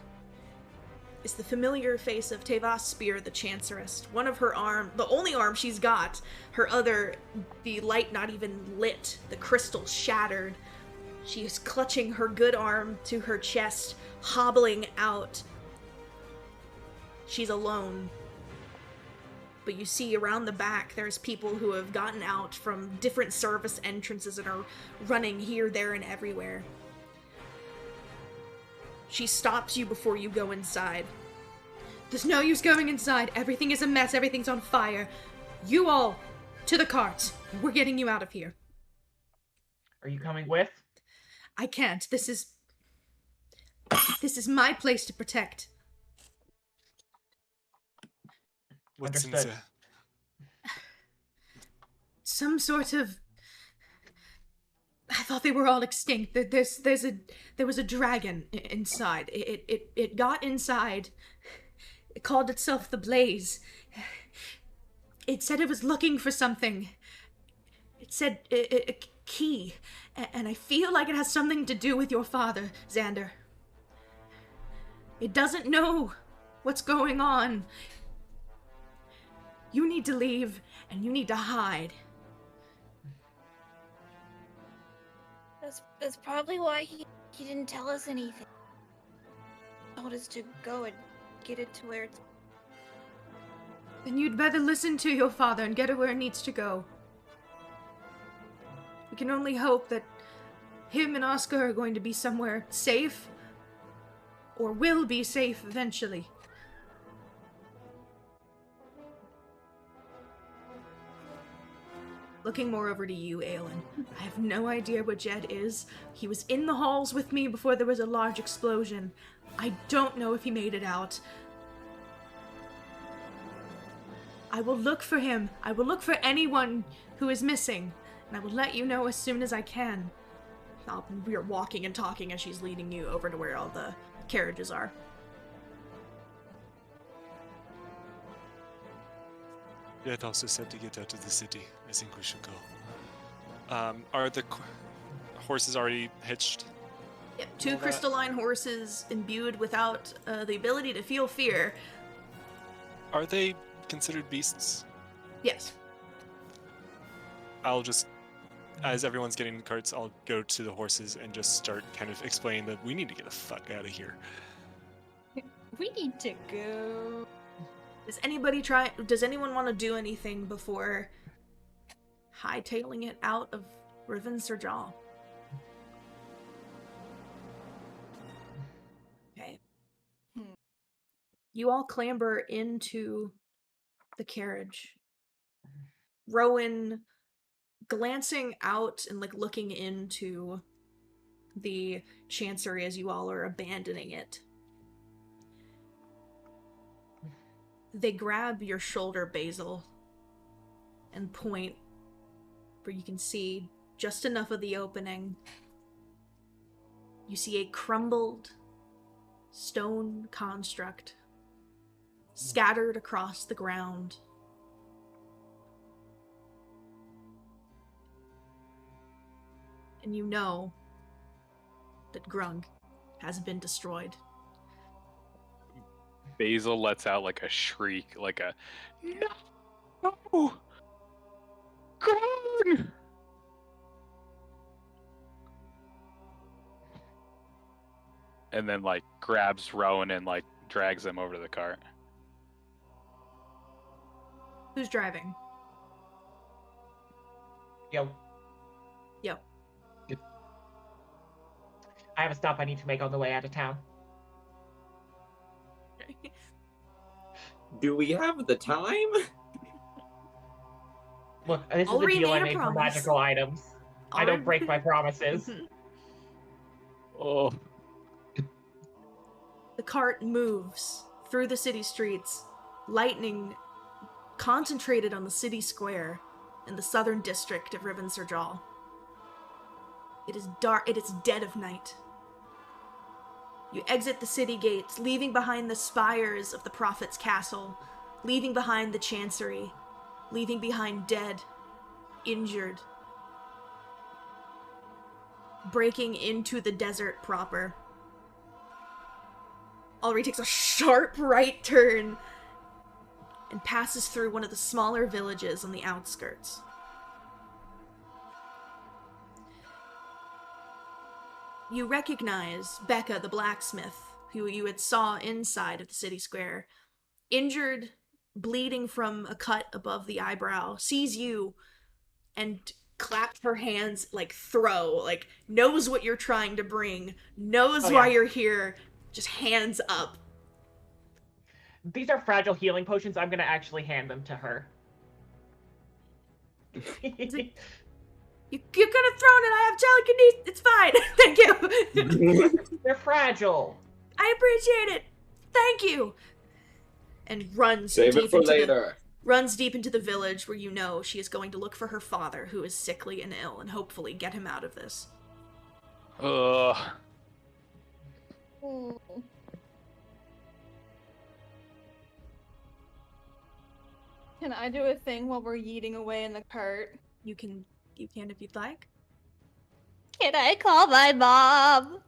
is the familiar face of Tavos Spear, the Chancerist. One of her arm, the only arm she's got, her other, the light not even lit, the crystal shattered. She is clutching her good arm to her chest, hobbling out. She's alone. But you see around the back, there's people who have gotten out from different service entrances and are running here, there, and everywhere. She stops you before you go inside. There's no use going inside. Everything is a mess. Everything's on fire. You all, to the carts. We're getting you out of here. Are you coming with? I can't. This is my place to protect. What's in Understood. there? Some sort of... I thought they were all extinct. There was a dragon inside. It got inside. It called itself the Blaze. It said it was looking for something. It said a key. And I feel like it has something to do with your father, Xander. It doesn't know what's going on. You need to leave, and you need to hide. That's probably why he didn't tell us anything. He told us to go and get it to where it's... Then you'd better listen to your father and get it where it needs to go. We can only hope that him and Oscar are going to be somewhere safe, or will be safe eventually. Looking more over to you, Aolin. I have no idea where Jed is. He was in the halls with me before there was a large explosion. I don't know if he made it out. I will look for him. I will look for anyone who is missing, and I will let you know as soon as I can. We are walking and talking as she's leading you over to where all the carriages are. Yeah, it also said to get out of the city. I think we should go. Are the horses already hitched? Yep, two crystalline horses imbued without the ability to feel fear. Are they considered beasts? Yes. I'll just, as everyone's getting in the carts, I'll go to the horses and just start kind of explaining that we need to get the fuck out of here. We need to go. Does anyone want to do anything before hightailing it out of Riven Serjal? Okay. You all clamber into the carriage. Rowan, glancing out and looking into the chancery as you all are abandoning it. They grab your shoulder, Basil, and point where you can see just enough of the opening. You see a crumbled stone construct scattered across the ground. And you know that Grung has been destroyed. Basil lets out a shriek, no! Grung! And then grabs Rowan and drags him over to the cart. Who's driving? Yo. I have a stop I need to make on the way out of town. Do we have the time? Look, this is a Allri deal I made a made for promise. magical items. I don't break my promises. Oh. The cart moves through the city streets, lightning concentrated on the city square in the southern district of Riven Serjal. It is dark, it is dead of night. You exit the city gates, leaving behind the spires of the Prophet's castle, leaving behind the chancery, leaving behind dead, injured, breaking into the desert proper. Allri takes a sharp right turn and passes through one of the smaller villages on the outskirts. You recognize Becca the blacksmith, who you had saw inside of the city square, injured, bleeding from a cut above the eyebrow, sees you and claps her hands knows what you're trying to bring, knows why you're here, just hands up. These are fragile healing potions. I'm gonna actually hand them to her. You could have thrown it. I have telekinesis. It's fine. Thank you. They're fragile. I appreciate it. Thank you. And runs Save deep it for into later. runs deep into the village where you know she is going to look for her father, who is sickly and ill, and hopefully get him out of this. Ugh. Can I do a thing while we're yeeting away in the cart? You can if you'd like. Can I call my mom?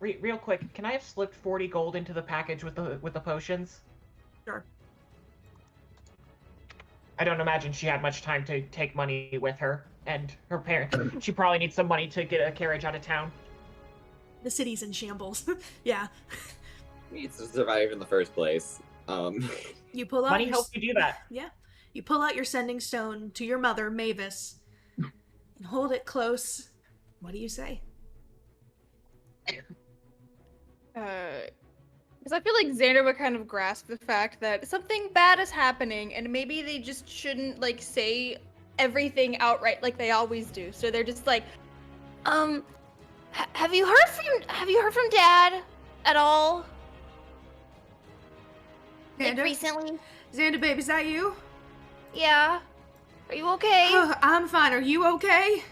Real quick, can I have slipped 40 gold into the package with the potions? Sure. I don't imagine she had much time to take money with her, and her parents. She probably needs some money to get a carriage out of town. The city's in shambles. Yeah. Needs to survive in the first place. You pull out Money your helps you do that. Yeah. You pull out your sending stone to your mother, Mavis, and hold it close. What do you say? Because I feel like Xander would kind of grasp the fact that something bad is happening, and maybe they just shouldn't like say everything outright like they always do. So they're just like, have you heard from Dad at all? Like Xander? recently? Xander, babe, is that you? Yeah. Are you okay? I'm fine. Are you okay?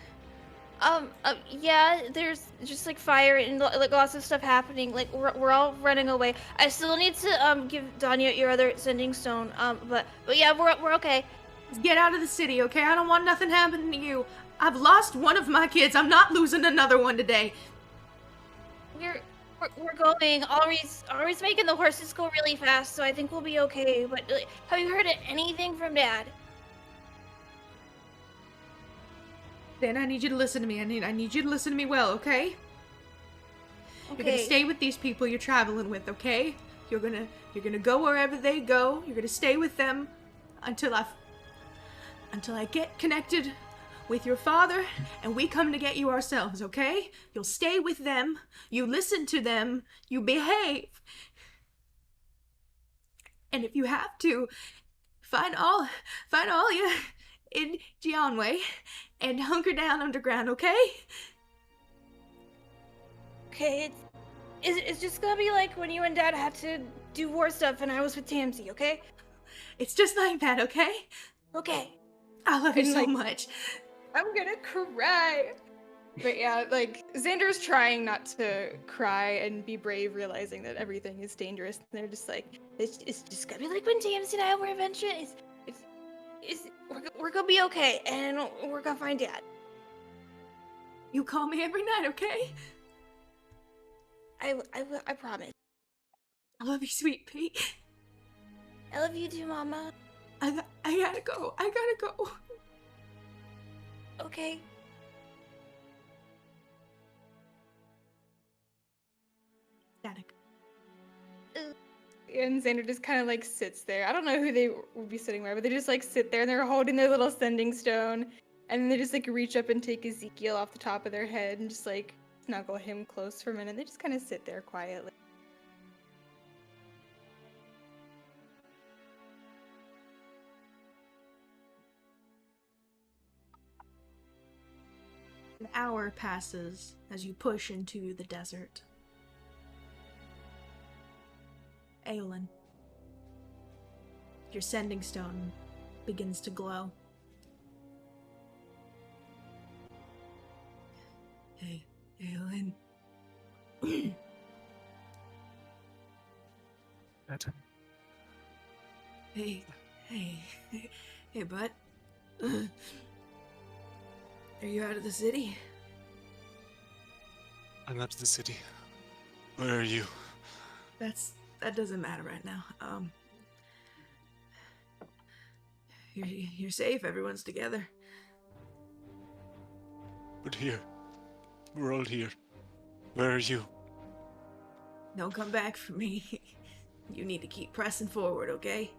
Yeah, there's just like fire and like lots of stuff happening. Like we're all running away. I still need to give Danya your other sending stone. But yeah, we're okay. Get out of the city, okay? I don't want nothing happening to you. I've lost one of my kids. I'm not losing another one today. We're going. Allri's making the horses go really fast, so I think we'll be okay. But have you heard anything from Dad? Then I need you to listen to me. I need you to listen to me well, okay? You're gonna stay with these people you're traveling with, okay? You're gonna go wherever they go. You're gonna stay with them until I get connected with your father and we come to get you ourselves, okay? You'll stay with them. You listen to them. You behave. And if you have to, find all you in Jianwei and hunker down underground, okay? Okay, it's just gonna be like when you and Dad had to do war stuff and I was with Tamsi, okay? It's just like that, okay? Okay. I love you And, so like, much. I'm gonna cry. But yeah, like Xander's trying not to cry and be brave, realizing that everything is dangerous. And they're just like, It's just gonna be like when Tamsi and I were adventuring. We're gonna be okay, and we're gonna find Dad. You call me every night, okay? I promise. I love you, sweet Pete. I love you too, Mama. I gotta go. I gotta go. Okay. Static. and Xander just kind of like sits there. I don't know who they would be sitting by, but they just like sit there and they're holding their little sending stone. And then they just like reach up and take Ezekiel off the top of their head and just like snuggle him close for a minute. They just kind of sit there quietly. An hour passes as you push into the desert. Aolin, your sending stone begins to glow. Hey, Aolin. Hey, bud. Are you out of the city? I'm out of the city. Where are you? That doesn't matter right now. You're safe. Everyone's together. But here. We're all here. Where are you? Don't come back for me. You need to keep pressing forward, okay?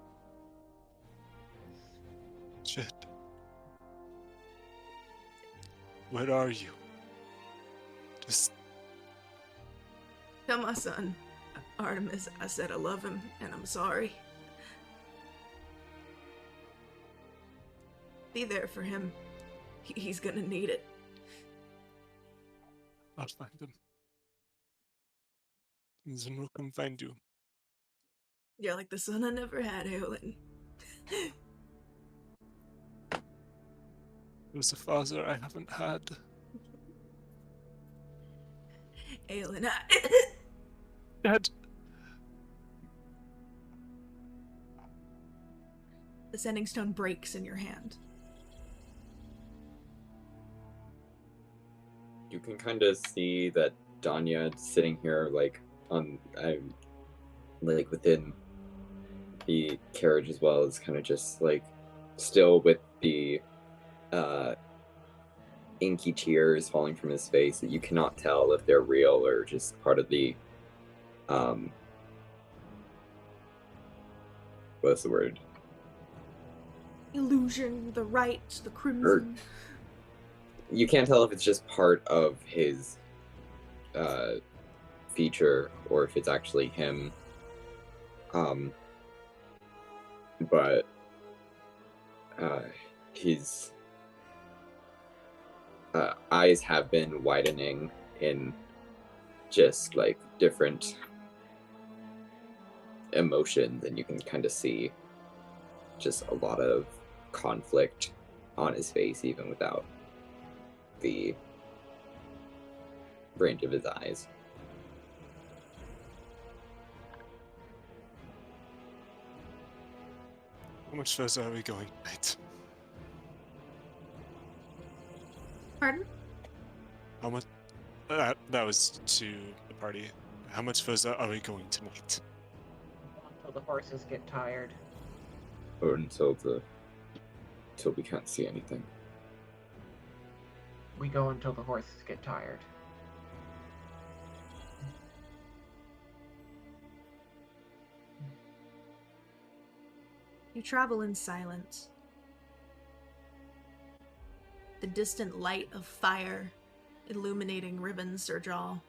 Shit. Where are you? Just... Tell my son, Artemis, I said I love him, and I'm sorry. Be there for him. He's gonna need it. I'll find him. And then we'll come find you. You're like the son I never had, Aolin. It was a father I haven't had. Aolin, Dad. The sending stone breaks in your hand. You can kind of see that Danya sitting here, like like within the carriage as well, is kind of just like still with the inky tears falling from his face that you cannot tell if they're real or just part of the what's the word? Illusion, the right, the crimson. You can't tell if it's just part of his feature or if it's actually him. But his eyes have been widening in just like different emotions, and you can kind of see just a lot of conflict on his face, even without the range of his eyes. How much further are we going tonight? Pardon? How much? That was to the party. How much further are we going tonight? Until the horses get tired. Or until we can't see anything. We go until the horses get tired. You travel in silence. The distant light of fire illuminating ribbons surge all.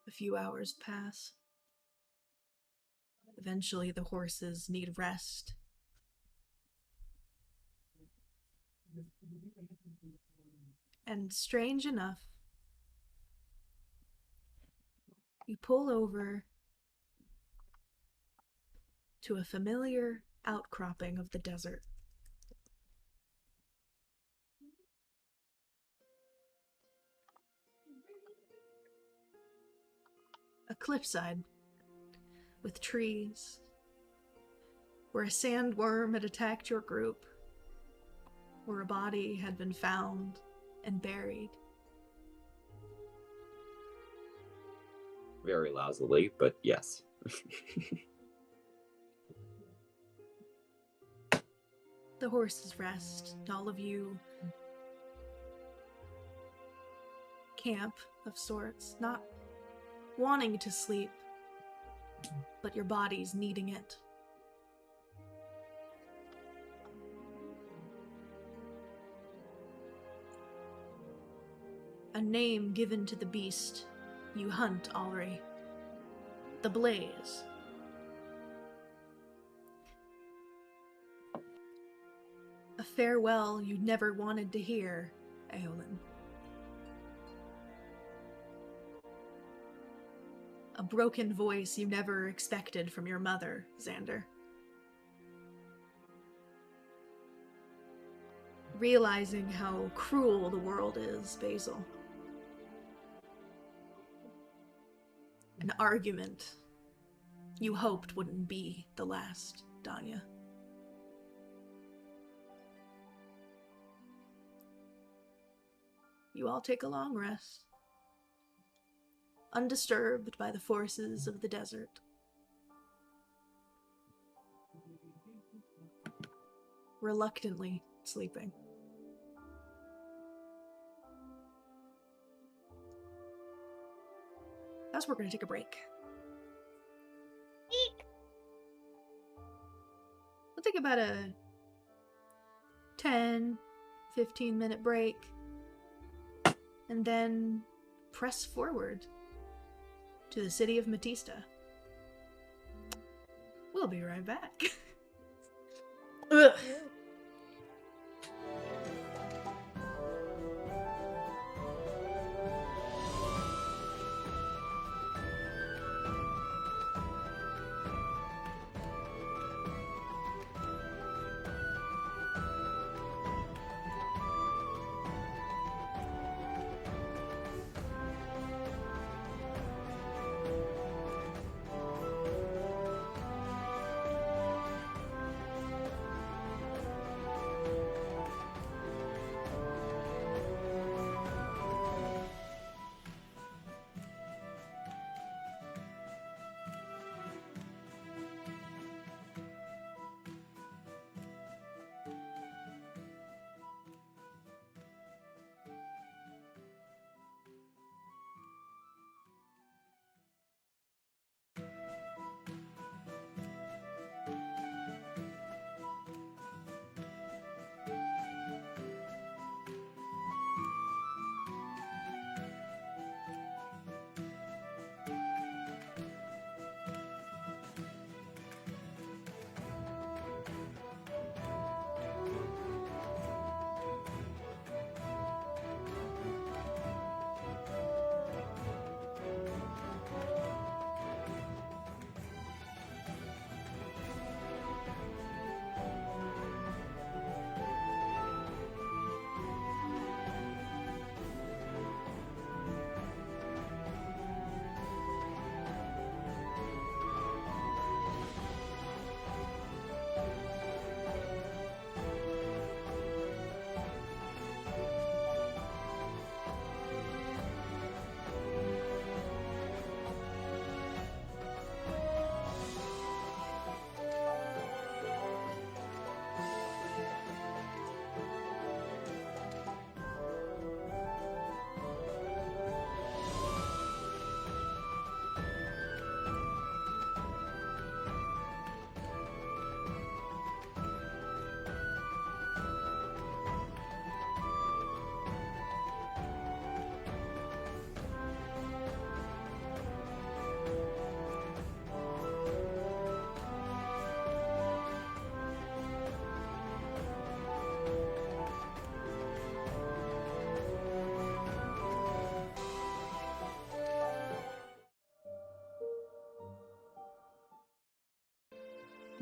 A few hours pass. Eventually, the horses need rest. And strange enough, you pull over to a familiar outcropping of the desert. A cliffside with trees where a sandworm had attacked your group, where a body had been found and buried. Very lousily, but yes. The horses rest, and all of you camp of sorts, not wanting to sleep, but your bodies needing it. A name given to the beast you hunt, Allri. The Blaze. A farewell you never wanted to hear, Aolin. A broken voice you never expected from your mother, Xander. Realizing how cruel the world is, Basil. An argument you hoped wouldn't be the last, Danya. You all take a long rest, undisturbed by the forces of the desert. Reluctantly sleeping. That's where we're going to take a break. We'll take about a 10, 15-minute break, and then press forward to the city of Matista. We'll be right back. Ugh.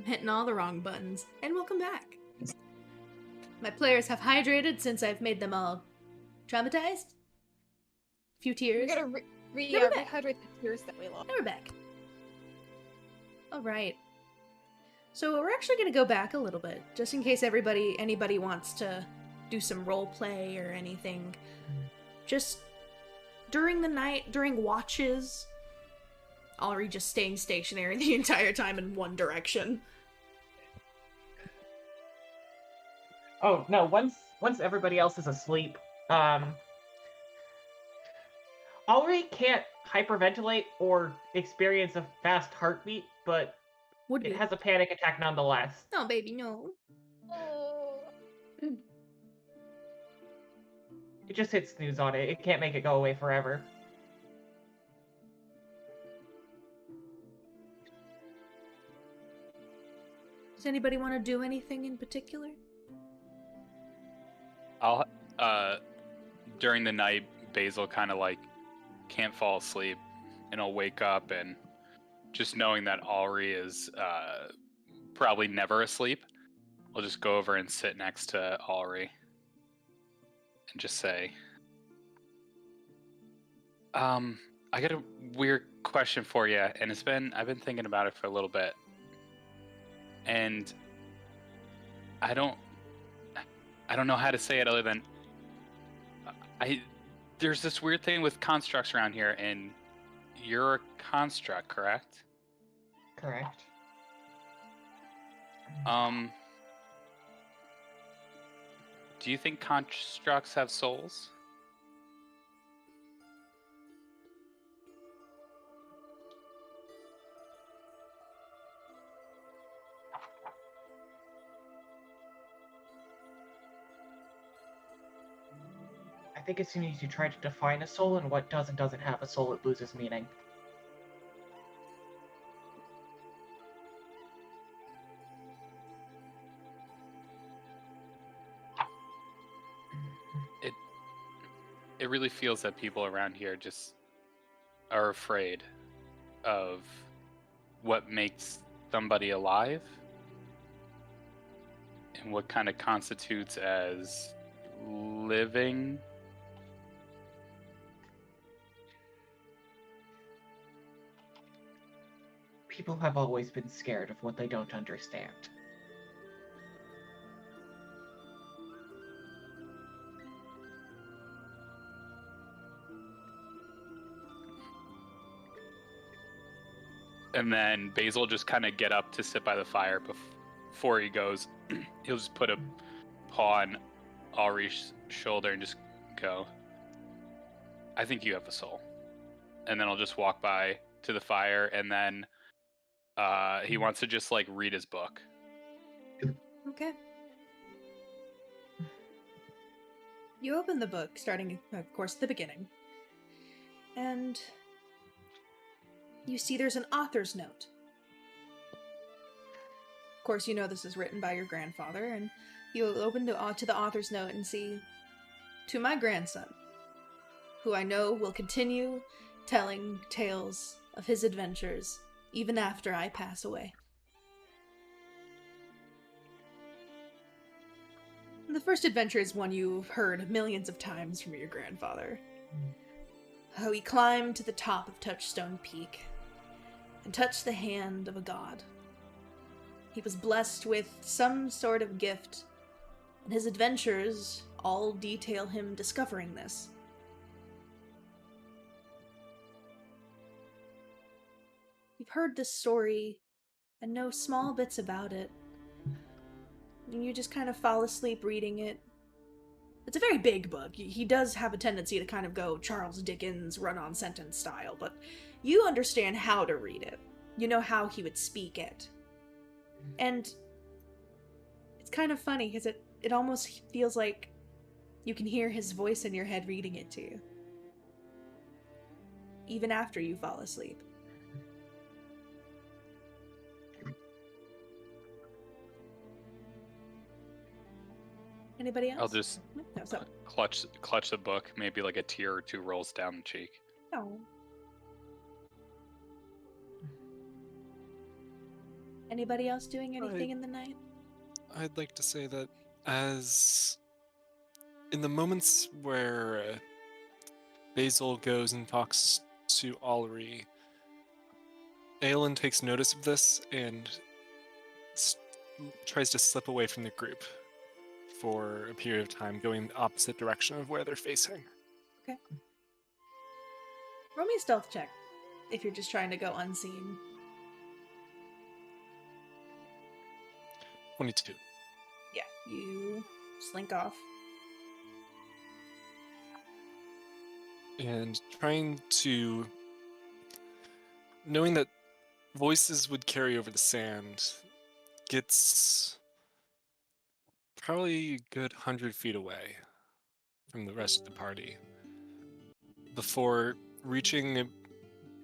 I'm hitting all the wrong buttons. And welcome back. My players have hydrated since I've made them all traumatized. Few tears. We're gonna Never back. rehydrate the tears that we lost. Now we're back. Alright. So we're actually going to go back a little bit, just in case anybody wants to do some role play or anything. Just during the night, during watches, Allri just staying stationary the entire time in one direction. Oh no! Once everybody else is asleep, Allri can't hyperventilate or experience a fast heartbeat, but Would it be. has a panic attack nonetheless. No, baby, no. It just hits snooze on it. It can't make it go away forever. Does anybody want to do anything in particular? I'll during the night, Basil kind of like can't fall asleep, and I'll wake up and just knowing that Allri is probably never asleep, I'll just go over and sit next to Allri and just say, I got a weird question for you, and I've been thinking about it for a little bit, and I don't know how to say it other than there's this weird thing with constructs around here, and you're a construct, correct? Correct. Do you think constructs have souls? I think as soon as you try to define a soul and what does and doesn't have a soul, it loses meaning. It really feels that people around here just are afraid of what makes somebody alive and what kind of constitutes as living. People have always been scared of what they don't understand. And then Basil will just kind of get up to sit by the fire before he goes. He'll just put a paw on Allri's shoulder and just go, I think you have a soul. And then I'll just walk by to the fire, and then he wants to just like read his book. Okay. You open the book, starting, of course, at the beginning. And you see there's an author's note. Of course, you know this is written by your grandfather, and you open to the author's note and see, to my grandson, who I know will continue telling tales of his adventures even after I pass away. The first adventure is one you've heard millions of times from your grandfather. How he climbed to the top of Touchstone Peak and touched the hand of a god. He was blessed with some sort of gift, and his adventures all detail him discovering this. You've heard this story and know small bits about it, and you just kind of fall asleep reading it. It's a very big book. He does have a tendency to kind of go Charles Dickens run-on sentence style, but you understand how to read it. You know how he would speak it. And it's kind of funny, because it almost feels like you can hear his voice in your head reading it to you. Even after you fall asleep. Anybody else? I'll just No, so. clutch the book. Maybe like a tear or two rolls down the cheek. Oh. Anybody else doing anything in the night? I'd like to say that as in the moments where Basil goes and talks to Allri, Aolin takes notice of this and tries to slip away from the group for a period of time, going the opposite direction of where they're facing. Okay. Roll me a stealth check if you're just trying to go unseen. 22. Yeah, you slink off. And trying to, knowing that voices would carry over the sand, gets probably a good 100 feet away from the rest of the party before reaching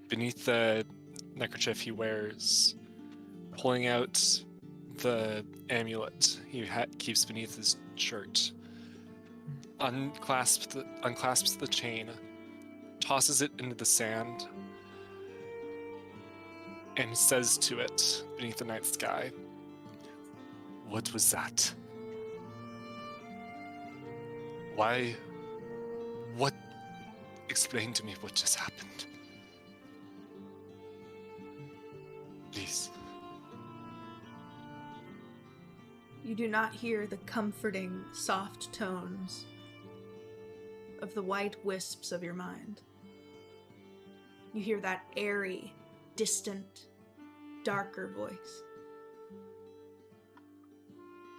beneath the neckerchief he wears, pulling out the amulet he keeps beneath his shirt, unclasps the chain, tosses it into the sand, and says to it beneath the night sky, "What was that? Why? What? Explain to me what just happened. Please." You do not hear the comforting, soft tones of the white wisps of your mind. You hear that airy, distant, darker voice.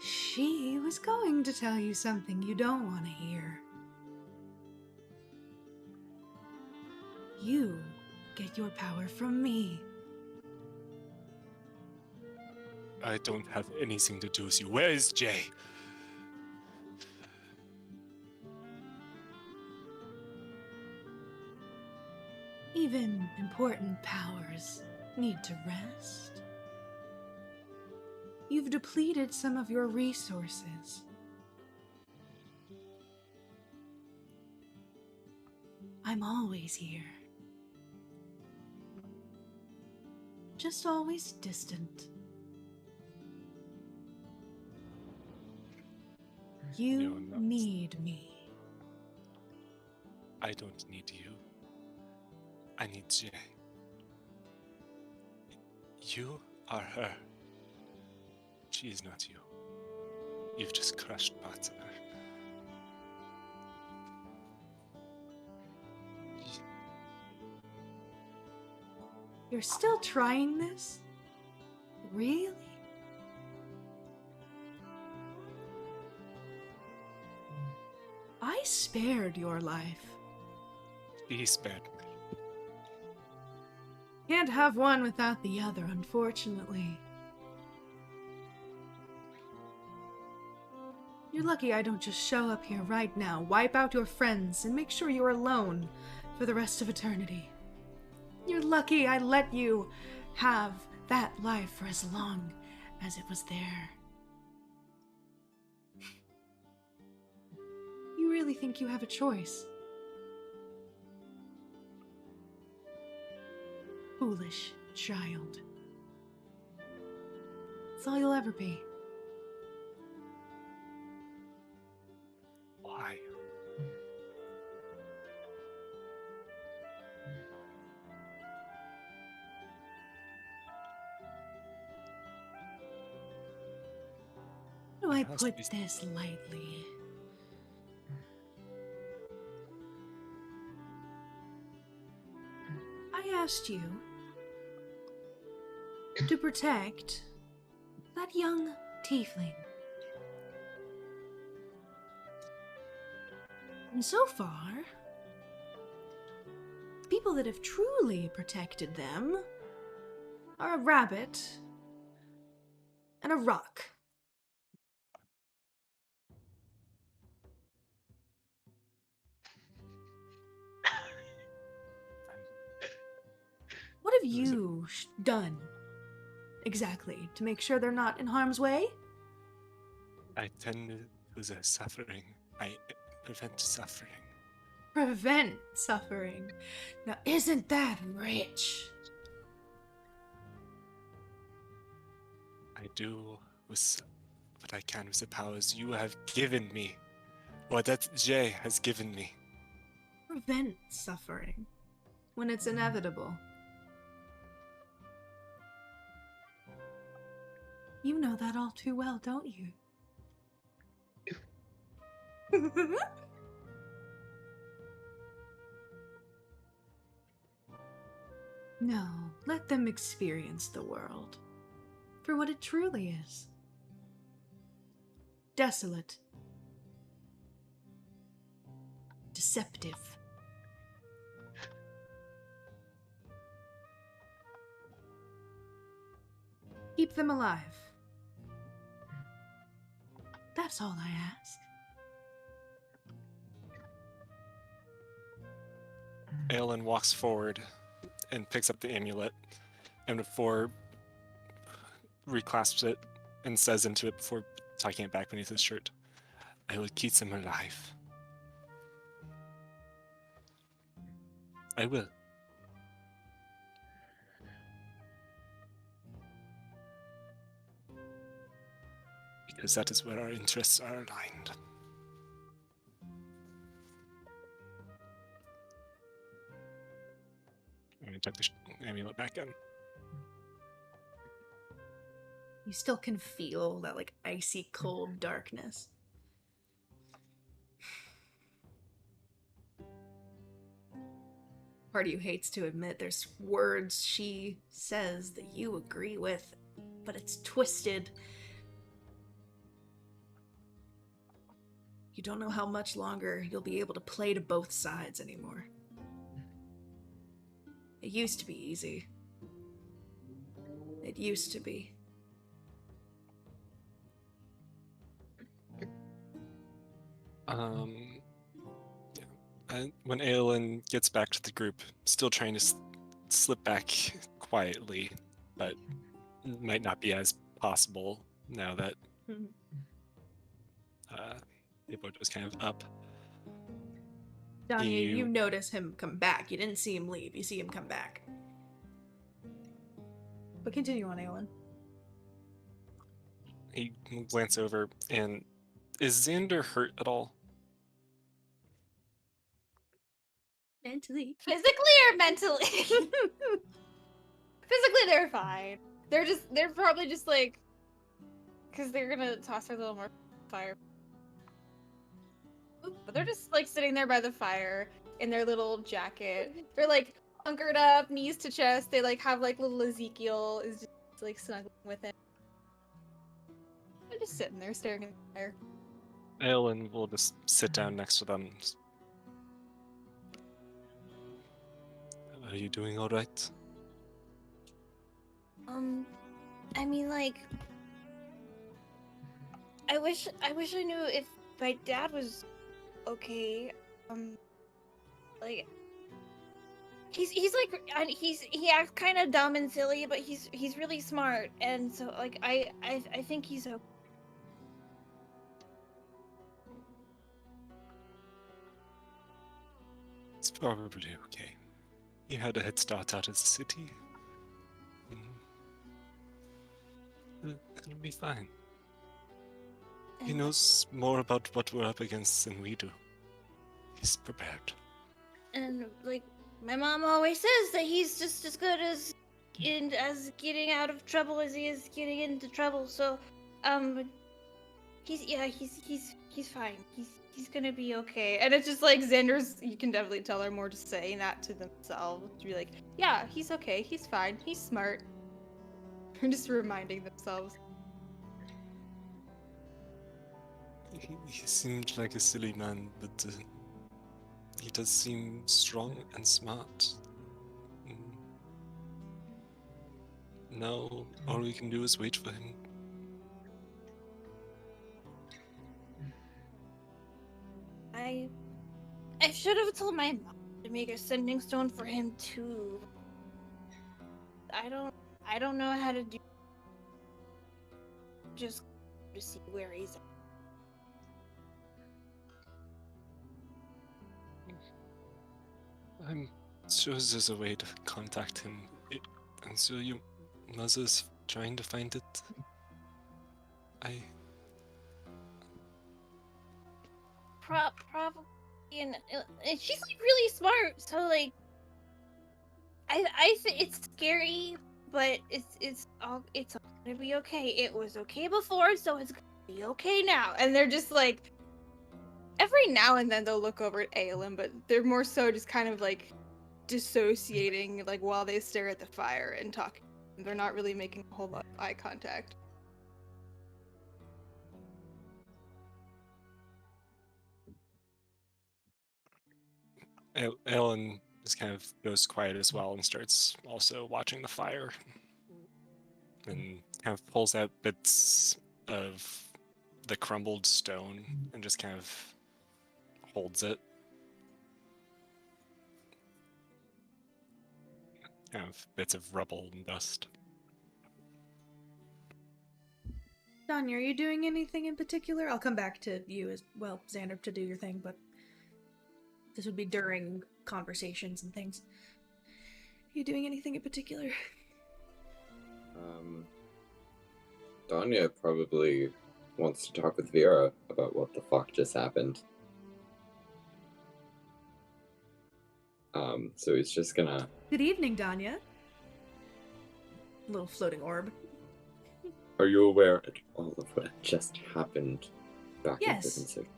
She was going to tell you something you don't want to hear. You get your power from me. I don't have anything to do with you. Where is Jay? Even important powers need to rest. You've depleted some of your resources. I'm always here. Just always distant. You No, not. need me. I don't need you. I need Jay. You are her. She is not you. You've just crushed parts of her. You're still trying this? Really? I spared your life. He spared me. Can't have one without the other, unfortunately. You're lucky I don't just show up here right now, wipe out your friends, and make sure you're alone for the rest of eternity. You're lucky I let you have that life for as long as it was there. You really think you have a choice? Foolish child. That's all you'll ever be. Why? How do I It has to put be- this lightly? I asked you to protect that young tiefling. And so far, the people that have truly protected them are a rabbit and a rock. What have you done exactly to make sure they're not in harm's way? I tend to the suffering. I prevent suffering. Prevent suffering. Now, isn't that rich? I do with what I can with the powers you have given me, or that Jay has given me. Prevent suffering when it's inevitable. You know that all too well, don't you? No, let them experience the world for what it truly is. Desolate. Deceptive. Keep them alive. That's all I ask. Aolin walks forward and picks up the amulet, and before reclasps it and says into it before tucking it back beneath his shirt, I will keep them alive. I will. Because that is where our interests are aligned. I'm going to tuck the amulet back in. You still can feel that like icy cold darkness. Part of you hates to admit there's words she says that you agree with, but it's twisted. You don't know how much longer you'll be able to play to both sides anymore. It used to be easy. It used to be. Yeah. And when Aolin gets back to the group, still trying to slip back quietly, but might not be as possible now that the boat was kind of up. Danya, you notice him come back. You didn't see him leave. You see him come back. But continue on, Aolin. He glances over, and is Xander hurt at all? Mentally. Physically or mentally? Physically, they're fine. They're probably just like, because they're gonna toss her a little more fire. But they're just like sitting there by the fire in their little jacket. They're like hunkered up, knees to chest. They like have like little Ezekiel is just like snuggling with him. They're just sitting there staring at the fire. Aolin will just sit down next to them. Are you doing all right? I mean, like, I wish I knew if my dad was okay. Like, he's like, he acts kind of dumb and silly, but he's really smart, and so like I think he's okay. It's probably okay. He had a head start out of the city. It'll be fine. He knows more about what we're up against than we do. He's prepared. And like my mom always says that he's just as good as getting out of trouble as he is getting into trouble. So, he's fine. He's gonna be okay. And it's just like Xander's. You can definitely tell they're more just saying that to themselves to be like, yeah, he's okay. He's fine. He's smart. They're just reminding themselves. He seemed like a silly man, but he does seem strong and smart. Now, all we can do is wait for him. I should have told my mom to make a sending stone for him too. I don't know how to do. Just to see where he's at. I'm sure there's a way to contact him. And so your mother's trying to find it? I Probably, and she's like really smart. So like, I think it's scary, but it's all gonna be okay. It was okay before, so it's gonna be okay now. And they're just like, every now and then they'll look over at Aolin, but they're more so just kind of like dissociating, like while they stare at the fire and talk. They're not really making a whole lot of eye contact. Ellen just kind of goes quiet as well and starts also watching the fire, and kind of pulls out bits of the crumbled stone and just kind of holds it. Kind of bits of rubble and dust. Danya, are you doing anything in particular? I'll come back to you as well, Xander, to do your thing, but this would be during conversations and things. Are you doing anything in particular? Danya probably wants to talk with Vera about what the fuck just happened. So he's just gonna... Good evening, Danya. Little floating orb. Are you aware of all of what just happened back in Yes. Prison City?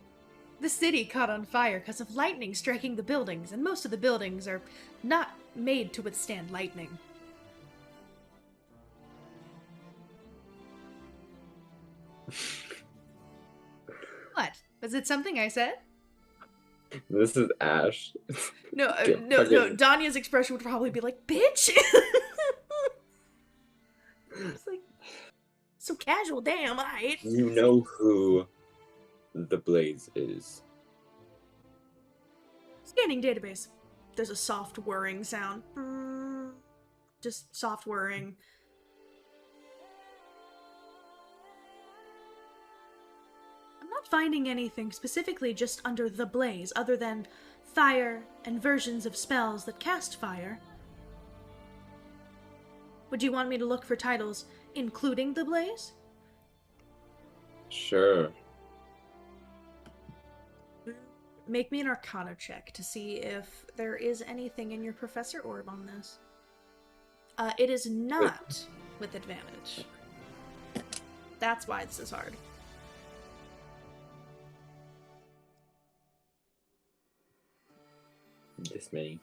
The city caught on fire because of lightning striking the buildings, and most of the buildings are not made to withstand lightning. What? Was it something I said? This is Ash. No, Get no. fucking- Danya's expression would probably be like, bitch! It's like, so casual, damn, alright. You know who the Blaze is. Scanning database. There's a soft whirring sound. Just soft whirring. I'm not finding anything specifically just under the blaze, other than fire and versions of spells that cast fire. Would you want me to look for titles including the blaze? Sure. Make me an Arcana check to see if there is anything in your Professor Orb on this. It is not with advantage. That's why this is hard. This many.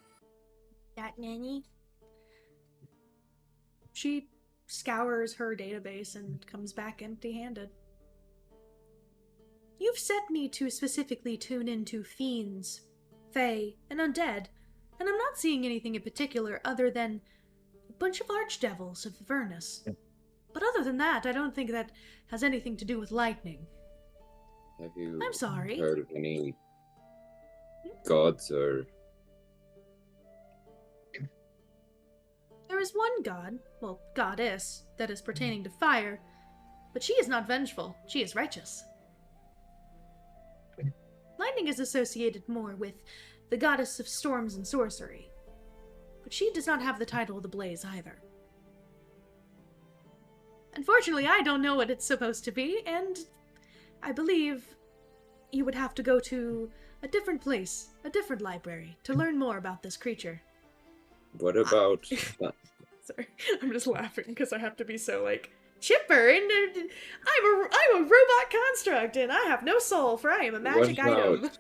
That nanny. She scours her database and comes back empty-handed. You've set me to specifically tune into fiends, fae, and undead, and I'm not seeing anything in particular other than a bunch of archdevils of Vernus. But other than that, I don't think that has anything to do with lightning. Have you I'm sorry. heard of any gods or... There is one god, well, goddess, that is pertaining to fire, but she is not vengeful, she is righteous. Lightning is associated more with the goddess of storms and sorcery, but she does not have the title of the blaze either. Unfortunately, I don't know what it's supposed to be, and I believe you would have to go to a different place, a different library, to learn more about this creature. What about... Sorry, I'm just laughing because I have to be so, like, chipper, and I'm a robot construct, and I have no soul, for I am a magic item.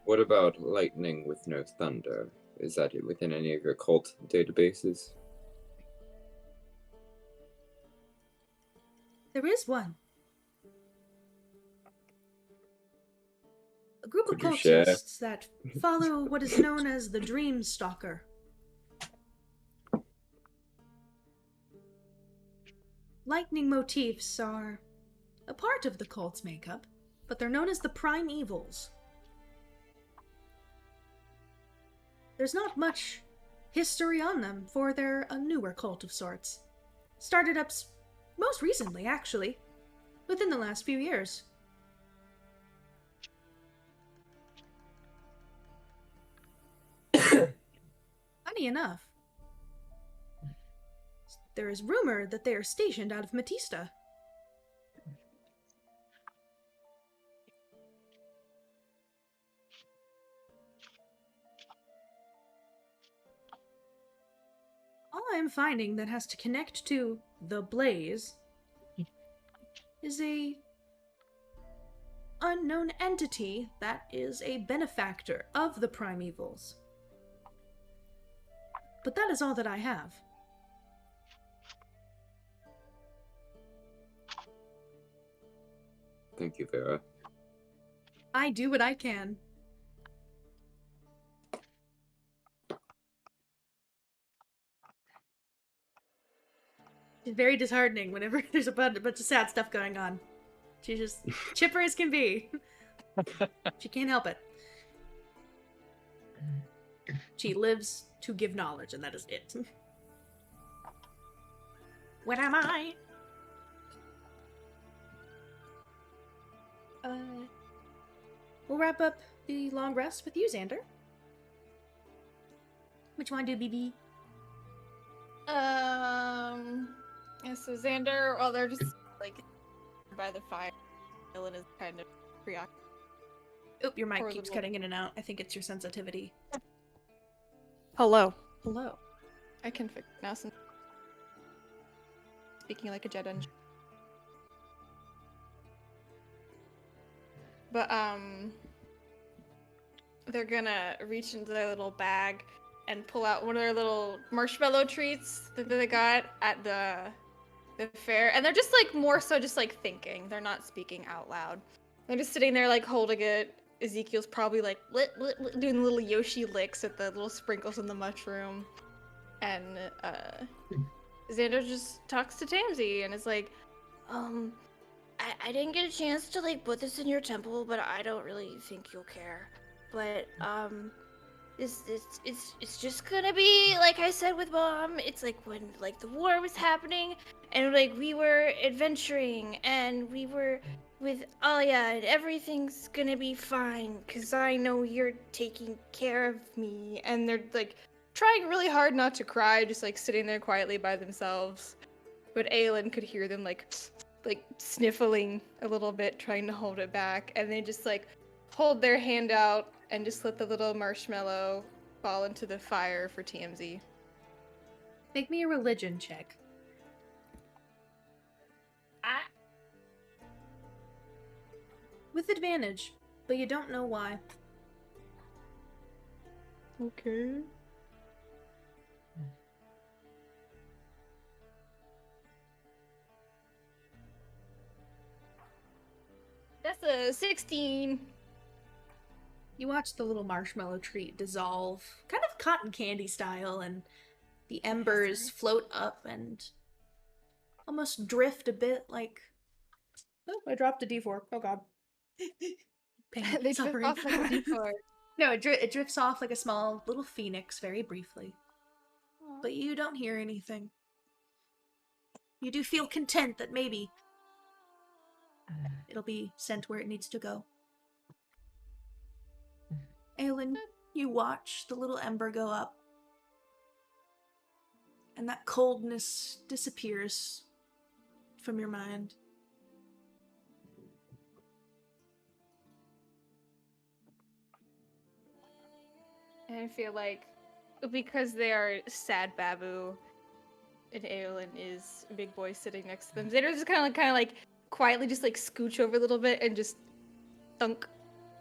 What about lightning with no thunder? Is that within any of your cult databases? There is one. A group Could of you share? cultists that follow what is known as the Dream Stalker. Lightning motifs are a part of the cult's makeup, but they're known as the Prime Evils. There's not much history on them, for they're a newer cult of sorts. Started up most recently, actually, within the last few years. Funny enough, there is rumor that they are stationed out of Matista. I am finding that has to connect to the blaze is a unknown entity that is a benefactor of the primevals. But that is all that I have. Thank you, Vera. I do what I can. It's very disheartening whenever there's a bunch of sad stuff going on. She's just chipper as can be. She can't help it. She lives to give knowledge, and that is it. What am I? We'll wrap up the long rest with you, Xander. Which one do, BB? Yeah, so Xander, well, they're just like by the fire. Aolin is kind of preoccupied. Oop, your mic Poor keeps little- cutting in and out. I think it's your sensitivity. Hello. Hello. I can fix it now since speaking like a jet engine. But they're gonna reach into their little bag and pull out one of their little marshmallow treats that they got at the fair, and they're just like more so just like thinking. They're not speaking out loud. They're just sitting there like holding it. Ezekiel's probably like doing little Yoshi licks at the little sprinkles in the mushroom, and Xander just talks to Tamsi and is like, I didn't get a chance to like put this in your temple, but I don't really think you'll care. But it's just gonna be like I said with Mom. It's like when like the war was happening, and like we were adventuring, and we were with Alia, and everything's gonna be fine, cause I know you're taking care of me. and they're like trying really hard not to cry, just like sitting there quietly by themselves. But Aolin could hear them like sniffling a little bit, trying to hold it back, and they just like hold their hand out and just let the little marshmallow fall into the fire for TMZ. Make me a religion check. With advantage, but you don't know why. Okay. That's a 16. You watch the little marshmallow treat dissolve, kind of cotton candy style, and the embers float up and almost drift a bit like... Oh, I dropped a d4. Oh god. Pain, They drift suffering. off like a D4. No, it drifts off like a small little phoenix very briefly. But you don't hear anything. You do feel content that maybe it'll be sent where it needs to go. Aolin, you watch the little ember go up, and that coldness disappears from your mind. And I feel like because they are sad Babu and Aolin is a big boy sitting next to them, Xander's just kind of like quietly just like scooch over a little bit and just thunk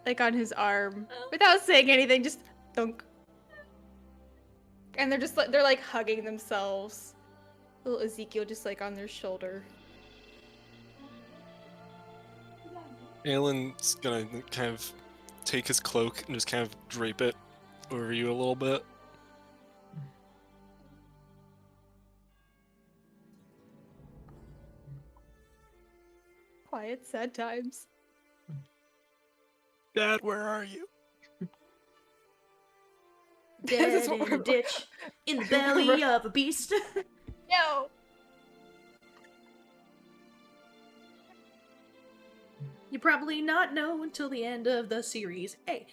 like on his arm without saying anything, just thunk. And they're just like, they're like hugging themselves. Little Ezekiel just like on their shoulder. Aelin's gonna kind of take his cloak and just kind of drape it over you a little bit. Quiet, sad times. Dad, where are you? Dead This is in what a we're- ditch, in the belly of a beast. No! You probably not know until the end of the series. Hey.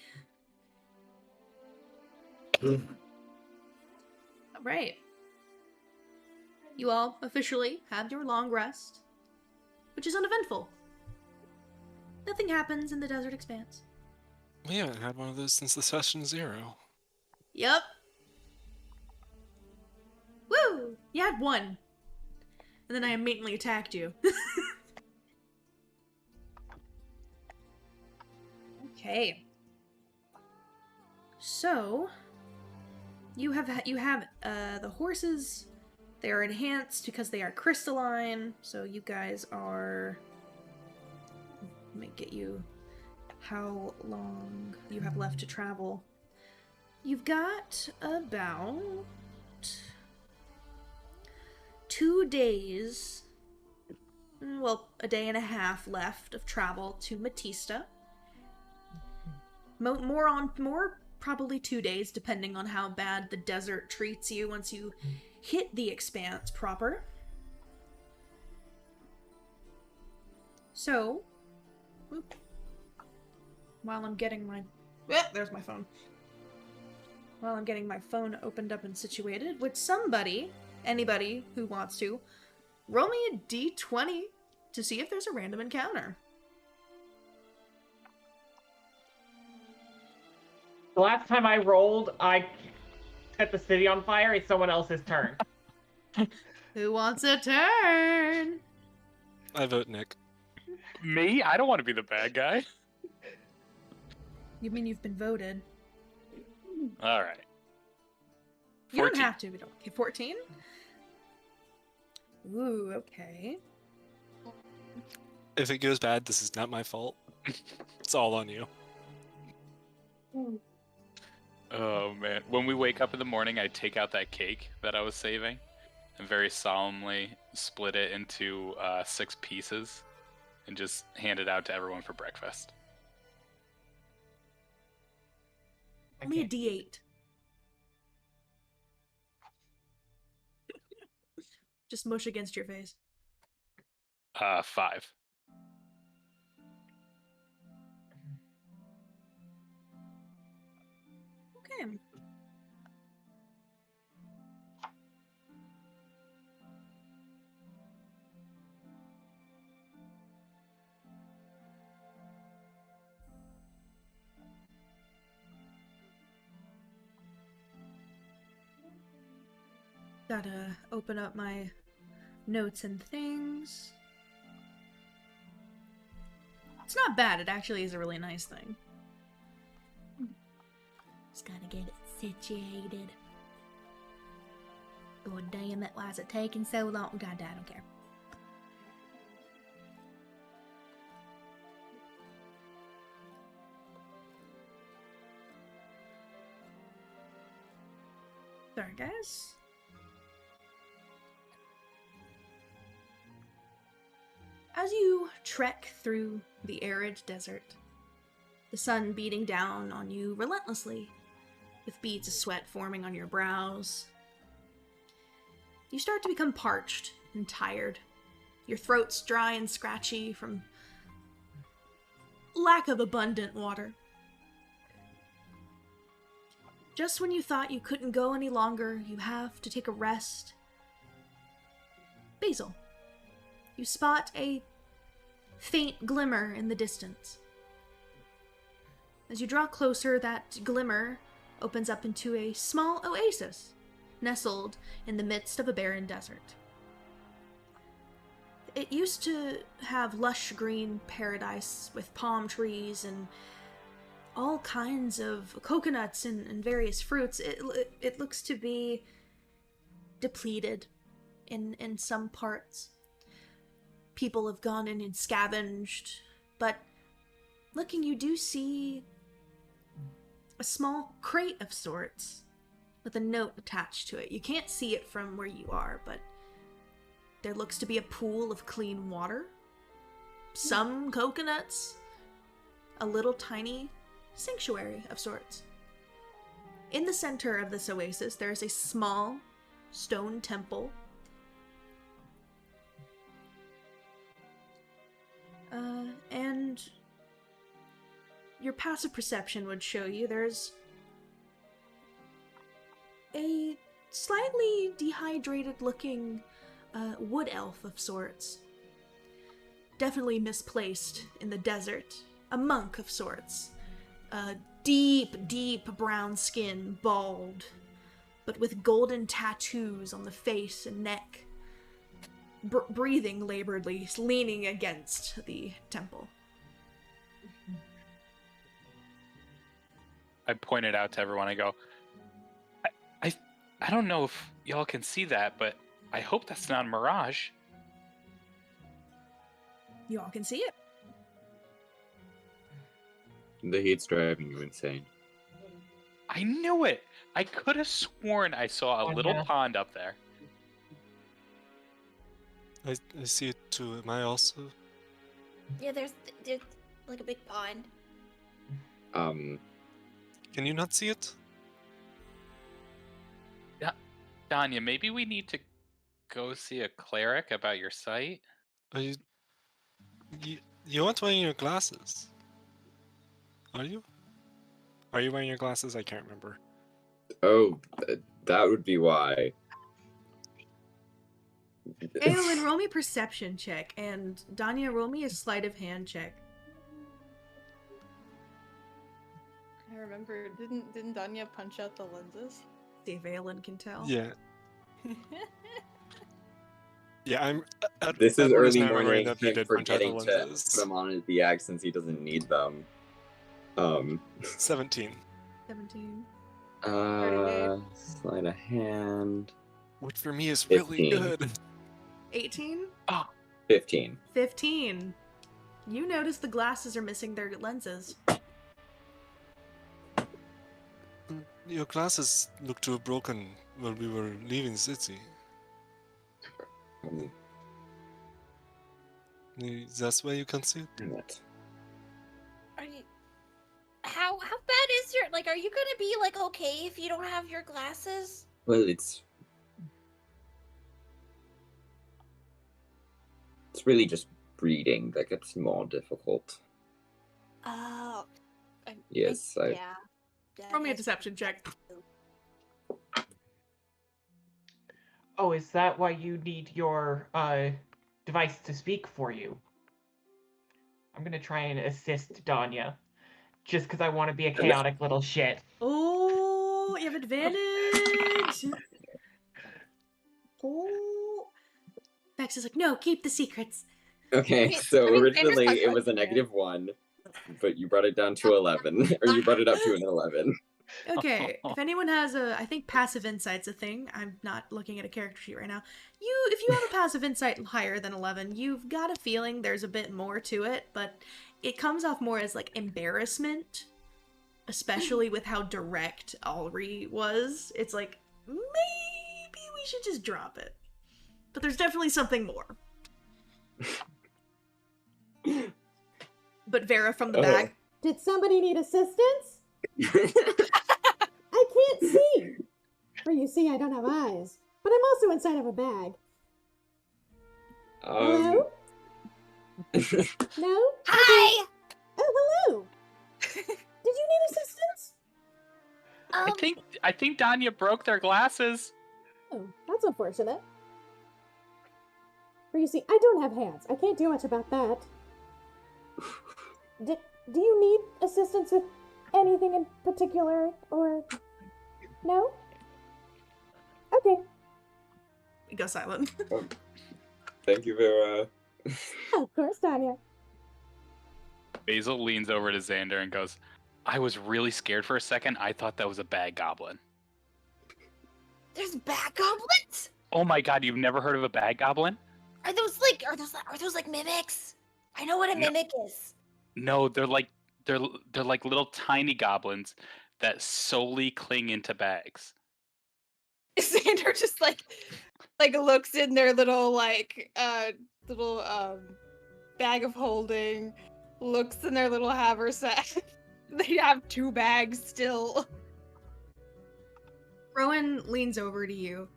Alright. You all officially have your long rest, which is uneventful. Nothing happens in the desert expanse. We haven't had one of those since the session 0. Yup. Woo! You had one. And then I immediately attacked you. Okay. So, you have the horses. They are enhanced because they are crystalline. So you guys are. Let me get you how long you have left to travel. You've got about 2 days. Well, a day and a half left of travel to Matista. More probably 2 days, depending on how bad the desert treats you once you hit the expanse proper. So, while I'm getting my... there's my phone. While I'm getting my phone opened up and situated, would anybody who wants to, roll me a d20 to see if there's a random encounter. The last time I rolled, I set the city on fire. It's someone else's turn. Who wants a turn? I vote Nick. Me? I don't want to be the bad guy. You mean you've been voted? All right. You don't 14. have to. Okay, 14? Ooh, okay. If it goes bad, this is not my fault. It's all on you. Oh man. When we wake up in the morning, I take out that cake that I was saving and very solemnly split it into 6 pieces and just hand it out to everyone for breakfast. Roll me a d8. Just mush against your face. 5. Okay. Gotta open up my notes and things. It's not bad. It actually is a really nice thing. Just gotta get it situated. God damn it, why is it taking so long? God, I don't care. Sorry, guys. As you trek through the arid desert, the sun beating down on you relentlessly, with beads of sweat forming on your brows, you start to become parched and tired. Your throat's dry and scratchy from lack of abundant water. Just when you thought you couldn't go any longer, you have to take a rest. Basil, you spot a faint glimmer in the distance. As you draw closer, that glimmer opens up into a small oasis, nestled in the midst of a barren desert. It used to have lush green paradise with palm trees and all kinds of coconuts and various fruits. It looks to be depleted in some parts. People have gone in and scavenged, but looking, you do see a small crate of sorts with a note attached to it. You can't see it from where you are, but there looks to be a pool of clean water, some coconuts, a little tiny sanctuary of sorts. In the center of this oasis, there is a small stone temple. And your passive perception would show you there's a slightly dehydrated looking wood elf of sorts. Definitely misplaced in the desert. A monk of sorts. Deep brown skin, bald. but with golden tattoos on the face and neck, breathing laboredly, leaning against the temple. I point it out to everyone. I go, I don't know if y'all can see that, but I hope that's not a mirage. You all can see it. The heat's driving you insane. I knew it. I could have sworn I saw a little pond up there. I see it too. Am I also? Yeah, there's like a big pond. Can you not see it? Danya, maybe we need to go see a cleric about your sight? Are you aren't wearing your glasses. Are you? Are you wearing your glasses? I can't remember. Oh, that would be why. Aolin, roll me a perception check, and Danya, roll me a sleight of hand check. I remember, didn't Danya punch out the lenses? See if Aolin can tell. Yeah. Yeah, I'm. This is early now remembering morning. that they Him did punch out the forgetting to lenses. put them on the ag since he doesn't need them. 17. 17. Sleight of hand. Which for me is really 15. good. 18? 15. 15. You notice the glasses are missing their lenses. Your glasses look to have broken while we were leaving the city. That's why you can see it? What? Are you? How bad is your like? Are you gonna be like okay if you don't have your glasses? Well, it's really just breeding that gets more difficult. Oh. Yes, Yeah. Roll me a deception check. Oh, is that why you need your device to speak for you? I'm gonna try and assist Danya. Just because I want to be a chaotic little shit. Oh, you have advantage! Oh. Vex is like, no, keep the secrets. Okay, so originally it was a -1, but you brought it down to 11, or you brought it up to an 11. Okay, if anyone has I think passive insight's a thing. I'm not looking at a character sheet right now. If you have a passive insight higher than 11, you've got a feeling there's a bit more to it, but it comes off more as like embarrassment, especially with how direct Allri was. It's like, maybe we should just drop it. But there's definitely something more. But Vera from the back. Did somebody need assistance? I can't see. Or you see, I don't have eyes. But I'm also inside of a bag. Hello? No? Hi. Oh, hello. Did you need assistance? I think Danya broke their glasses. Oh, that's unfortunate. For you see, I don't have hands. I can't do much about that. Do you need assistance with anything in particular, or no? Okay. We go silent. Thank you, Vera. Of course, Danya. Basil leans over to Xander and goes, I was really scared for a second. I thought that was a bad goblin. There's bad goblins? Oh my god, you've never heard of a bad goblin? Are those like mimics? I know what a mimic is. No, they're like little tiny goblins that solely cling into bags. Xander just like looks in their little bag of holding, looks in their little haversack. They have 2 bags still. Rowan leans over to you.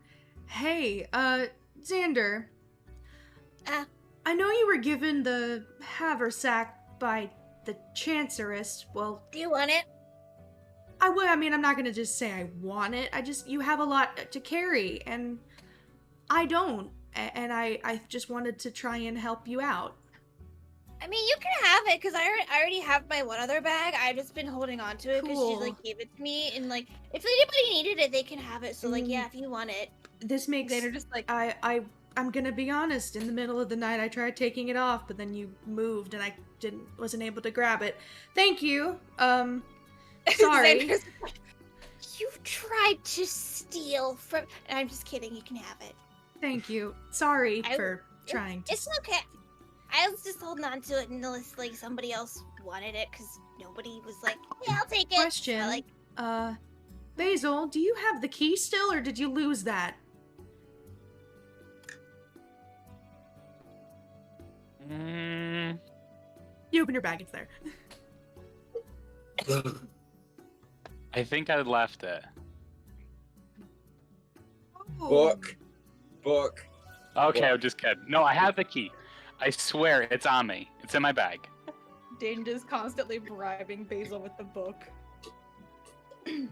Hey, Xander. I know you were given the haversack by the Chancerist. Well, Do you want it? I would. I mean, I'm not gonna just say I want it. You have a lot to carry, and I don't. And I just wanted to try and help you out. I mean, you can have it because I already have my one other bag. I've just been holding on to it because she Cool. like gave it to me, and like if anybody needed it, they can have it. So like, Mm. yeah, if you want it. This makes Xander just like I'm gonna be honest. In the middle of the night, I tried taking it off, but then you moved, and I wasn't able to grab it. Thank you. Sorry. Xander's like, you tried to steal from. And I'm just kidding. You can have it. Thank you. Sorry I- for trying to. It's okay. I was just holding on to it until like somebody else wanted it because nobody was like, "Yeah, I'll take it." Question. So, like, Basil, do you have the key still, or did you lose that? You open your bag, it's there. I think I left it. Book. Okay, I'm just kidding. No, I have the key. I swear it's on me. It's in my bag. Danja's constantly bribing Basil with the book. Do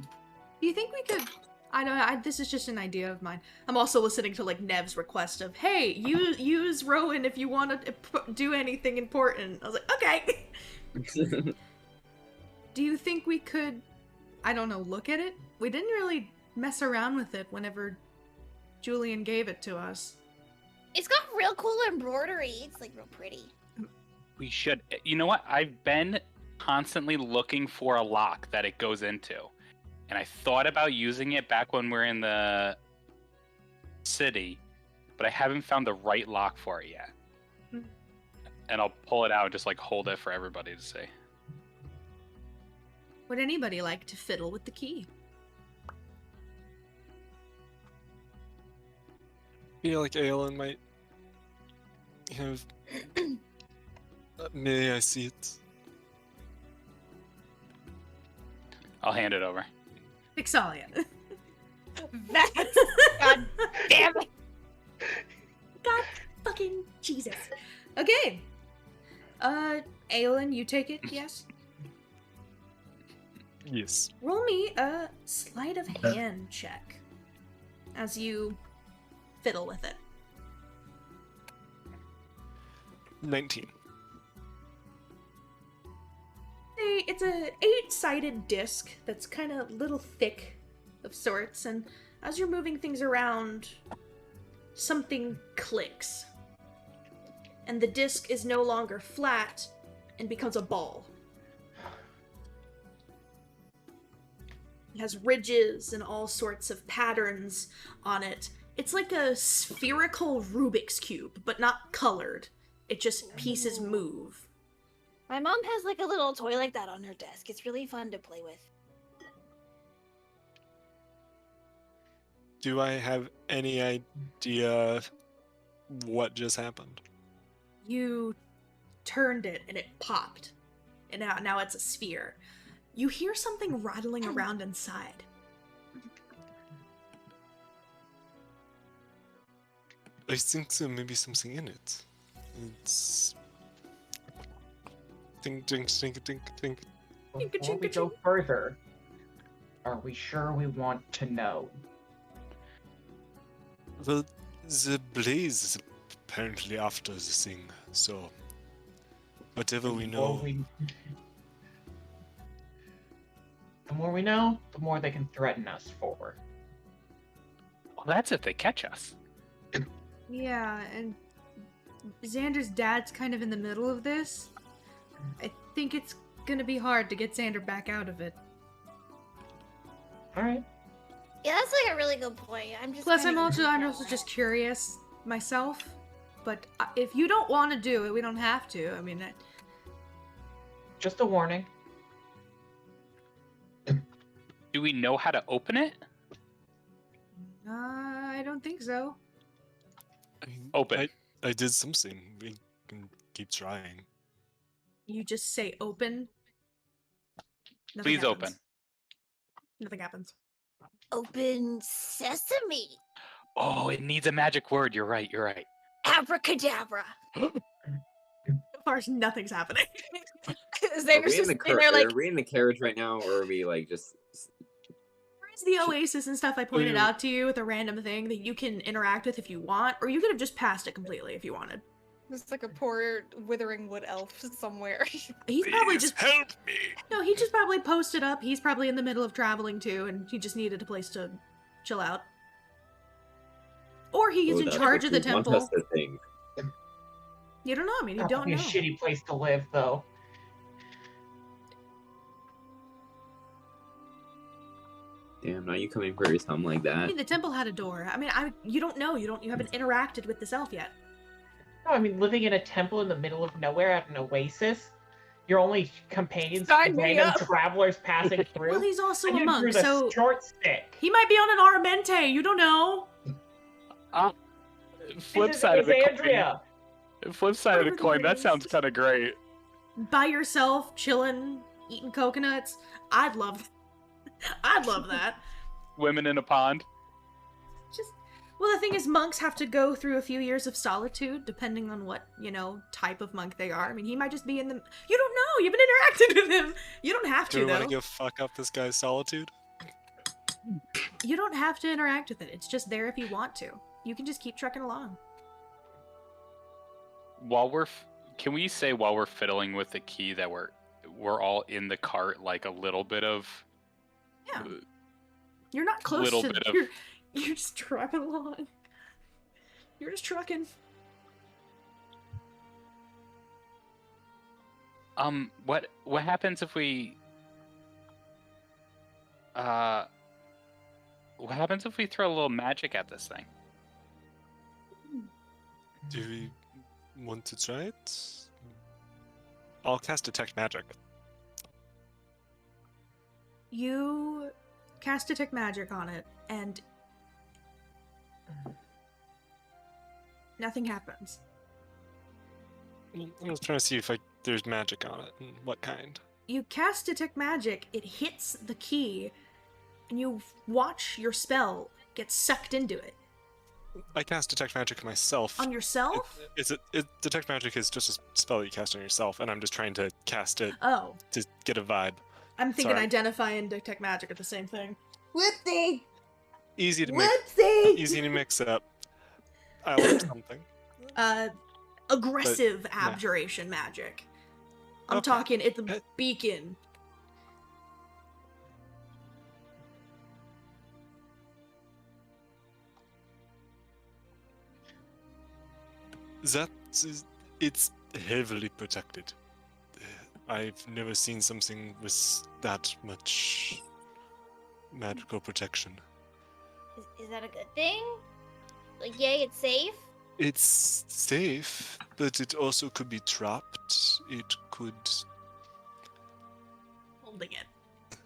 you think we could? I know this is just an idea of mine. I'm also listening to like Nev's request of, "Hey, use Rowan if you want to do anything important." I was like, "Okay." Do you think we could? I don't know. Look at it. We didn't really mess around with it whenever Julian gave it to us. it's got real cool embroidery. It's like real pretty. We should. You know what? I've been constantly looking for a lock that it goes into. And I thought about using it back when we're in the city, but I haven't found the right lock for it yet. And I'll pull it out and just like hold it for everybody to see. Would anybody like to fiddle with the key? I feel like Aolin might have. May I see it? I'll hand it over. Pixalia. That's God damn it. God fucking Jesus. Okay. Aolin, you take it, yes? Yes. Roll me a sleight of hand check as you fiddle with it. 19. It's a 8-sided disc that's kind of little thick of sorts, and as you're moving things around, something clicks. And the disc is no longer flat and becomes a ball. It has ridges and all sorts of patterns on it. It's like a spherical Rubik's Cube, but not colored. It just pieces move. My mom has like a little toy like that on her desk. It's really fun to play with. Do I have any idea what just happened? You turned it and it popped. And now it's a sphere. You hear something rattling around inside. I think there may be something in it. It's. Think. Before we go further, are we sure we want to know? Well, the blaze is apparently after the thing, so. Whatever we know. The more we know, the more they can threaten us for. Well, that's if they catch us. Yeah, and Xander's dad's kind of in the middle of this. I think it's gonna be hard to get Xander back out of it. Alright. Yeah, that's like a really good point. I'm just. Plus, kinda I'm also just curious myself. But if you don't want to do it, we don't have to. I mean, Just a warning. Do we know how to open it? I don't think so. I mean, Open. I did something. We can keep trying. You just say open. Nothing Please happens. open. Nothing happens. Open sesame. Oh, it needs a magic word. You're right. Abracadabra. So far, nothing's happening. Xander's just sitting there like. Are we in the carriage right now, or are we like just? Where's the oasis and stuff I pointed out to you with a random thing that you can interact with if you want, or you could have just passed it completely if you wanted. There's like a poor withering wood elf somewhere. He's probably Please just help me. no. He just probably posted up. He's probably in the middle of traveling too, and he just needed a place to chill out. Or he's in that's charge of what the you want temple. us to think. You don't know. I mean, you That don't would be know. a shitty place to live, though. Damn, now you coming for his home like I that? mean, the temple had a door. I mean, you don't know. You haven't interacted with this elf yet. No, I mean, living in a temple in the middle of nowhere at an oasis, your only companions, Sign me random up. travelers passing through. Well, he's also and a you monk, drew the so short stick. he might be on an Aramente. You don't know. Flip This is side of the coin. Alexandria. Flip side of the Whatever the coin. word That is. sounds kind of great. By yourself, chilling, eating coconuts. I'd love that. Women in a pond. Just well, the thing is, monks have to go through a few years of solitude, depending on what type of monk they are. I mean, he might just be in the. You don't know. You haven't interacted with him. You don't have Do to we want though. to go fuck up this guy's solitude? You don't have to interact with it. It's just there if you want to. You can just keep trucking along. Can we say while we're fiddling with the key that we're all in the cart, like a little bit of. Yeah. You're not close Little to. bit of- You're just trucking along. You're just trucking. What happens if we what happens if we throw a little magic at this thing? Do we want to try it? I'll cast Detect Magic. You cast Detect Magic on it, and nothing happens. I'm just trying to see if there's magic on it and what kind. You cast Detect Magic, it hits the key, and you watch your spell get sucked into it. I cast Detect Magic myself. On yourself? Detect Magic is just a spell you cast on yourself, and I'm just trying to cast it Oh. to get a vibe. I'm thinking Sorry. Identify and Detect Magic are the same thing. Whoopsie! Easy to make. Whoopsie! Easy to mix up. I learned something. Aggressive yeah. abjuration magic. I'm Okay. talking at the beacon. It's heavily protected. I've never seen something with that much magical protection. Is that a good thing? Like, yay, it's safe? It's safe, but it also could be trapped. It could. Holding it.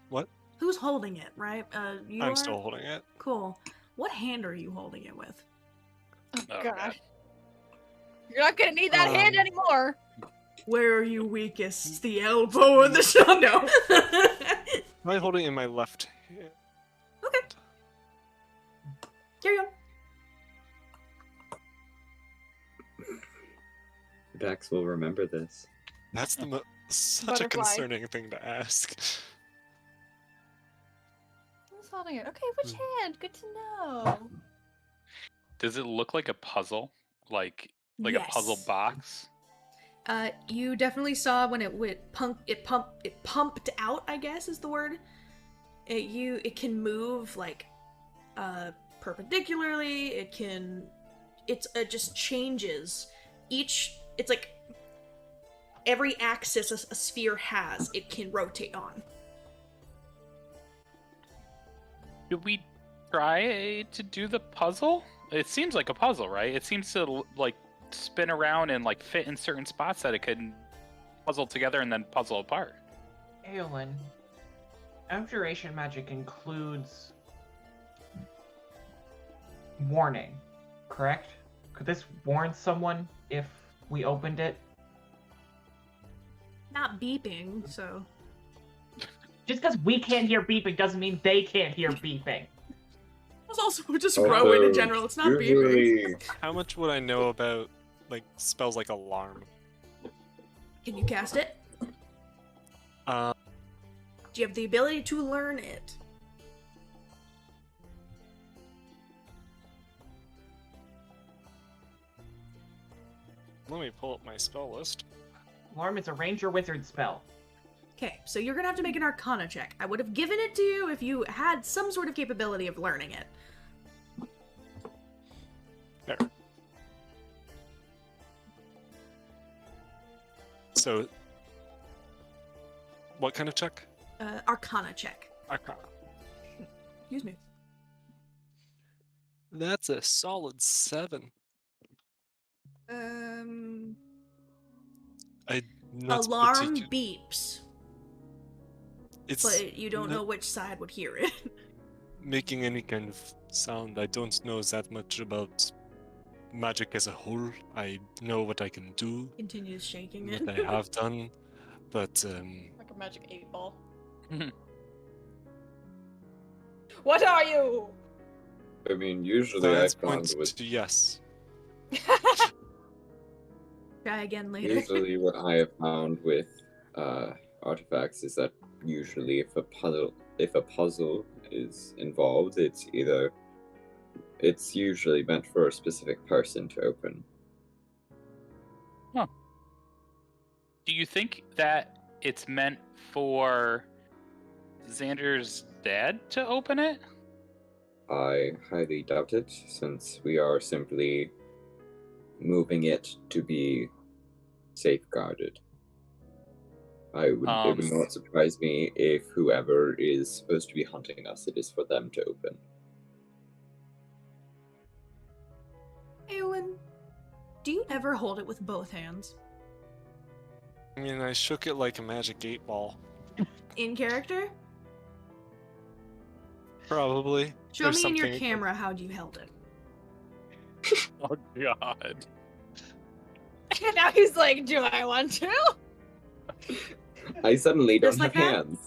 What? Who's holding it, right? You I'm are? still holding it. Cool. What hand are you holding it with? Oh, God. You're not gonna need that hand anymore. Where are you weakest? The elbow or the shoulder? No. Am I holding it in my left hand? Okay. Here you go. Dax will remember this. That's such a Butterfly. concerning thing to ask. Who's holding it? Okay, which hand? Good to know. Does it look like a puzzle? Like a puzzle Yes. box? You definitely saw when it pumped out, I guess is the word. It can move like perpendicularly. It just changes. It's like every axis a sphere has, it can rotate on. Did we try to do the puzzle? It seems like a puzzle, right? It seems to like spin around and like fit in certain spots that it could puzzle together and then puzzle apart. Aolin, abjuration magic includes warning, correct? Could this warn someone if we opened it? Not beeping, so. Just because we can't hear beeping doesn't mean they can't hear beeping. It's also just Also, Rowan in general. It's not beeping. usually- How much would I know about like spells like alarm? Can you cast it? Uh, Do you have the ability to learn it? let me pull up my spell list. Alarm is a ranger wizard spell. Okay, so you're gonna have to make an Arcana check. I would have given it to you if you had some sort of capability of learning it. There. So, what kind of check? Arcana check. Arcana. Excuse me. That's a solid 7. Not Alarm particu- beeps, It's but you don't not know which side would hear it. making any kind of sound. I don't know that much about magic as a whole. I know what I can do, Continues shaking what it. I have done, but Like a magic 8-ball. What are you? I mean, usually I that found points with to yes. Try again later. usually what I have found with artifacts is that usually if a puzzle is involved, it's usually meant for a specific person to open. Do you think that it's meant for Xander's dad to open it? I highly doubt it, since we are simply moving it to be safeguarded. It would not surprise me if whoever is supposed to be hunting us, it is for them to open. Aolin, do you ever hold it with both hands? I mean, I shook it like a magic 8-ball. In character? Probably. Show There's me in your something- camera how you held it. Oh god. Now he's like, do I want to? I suddenly don't Just like have that? hands.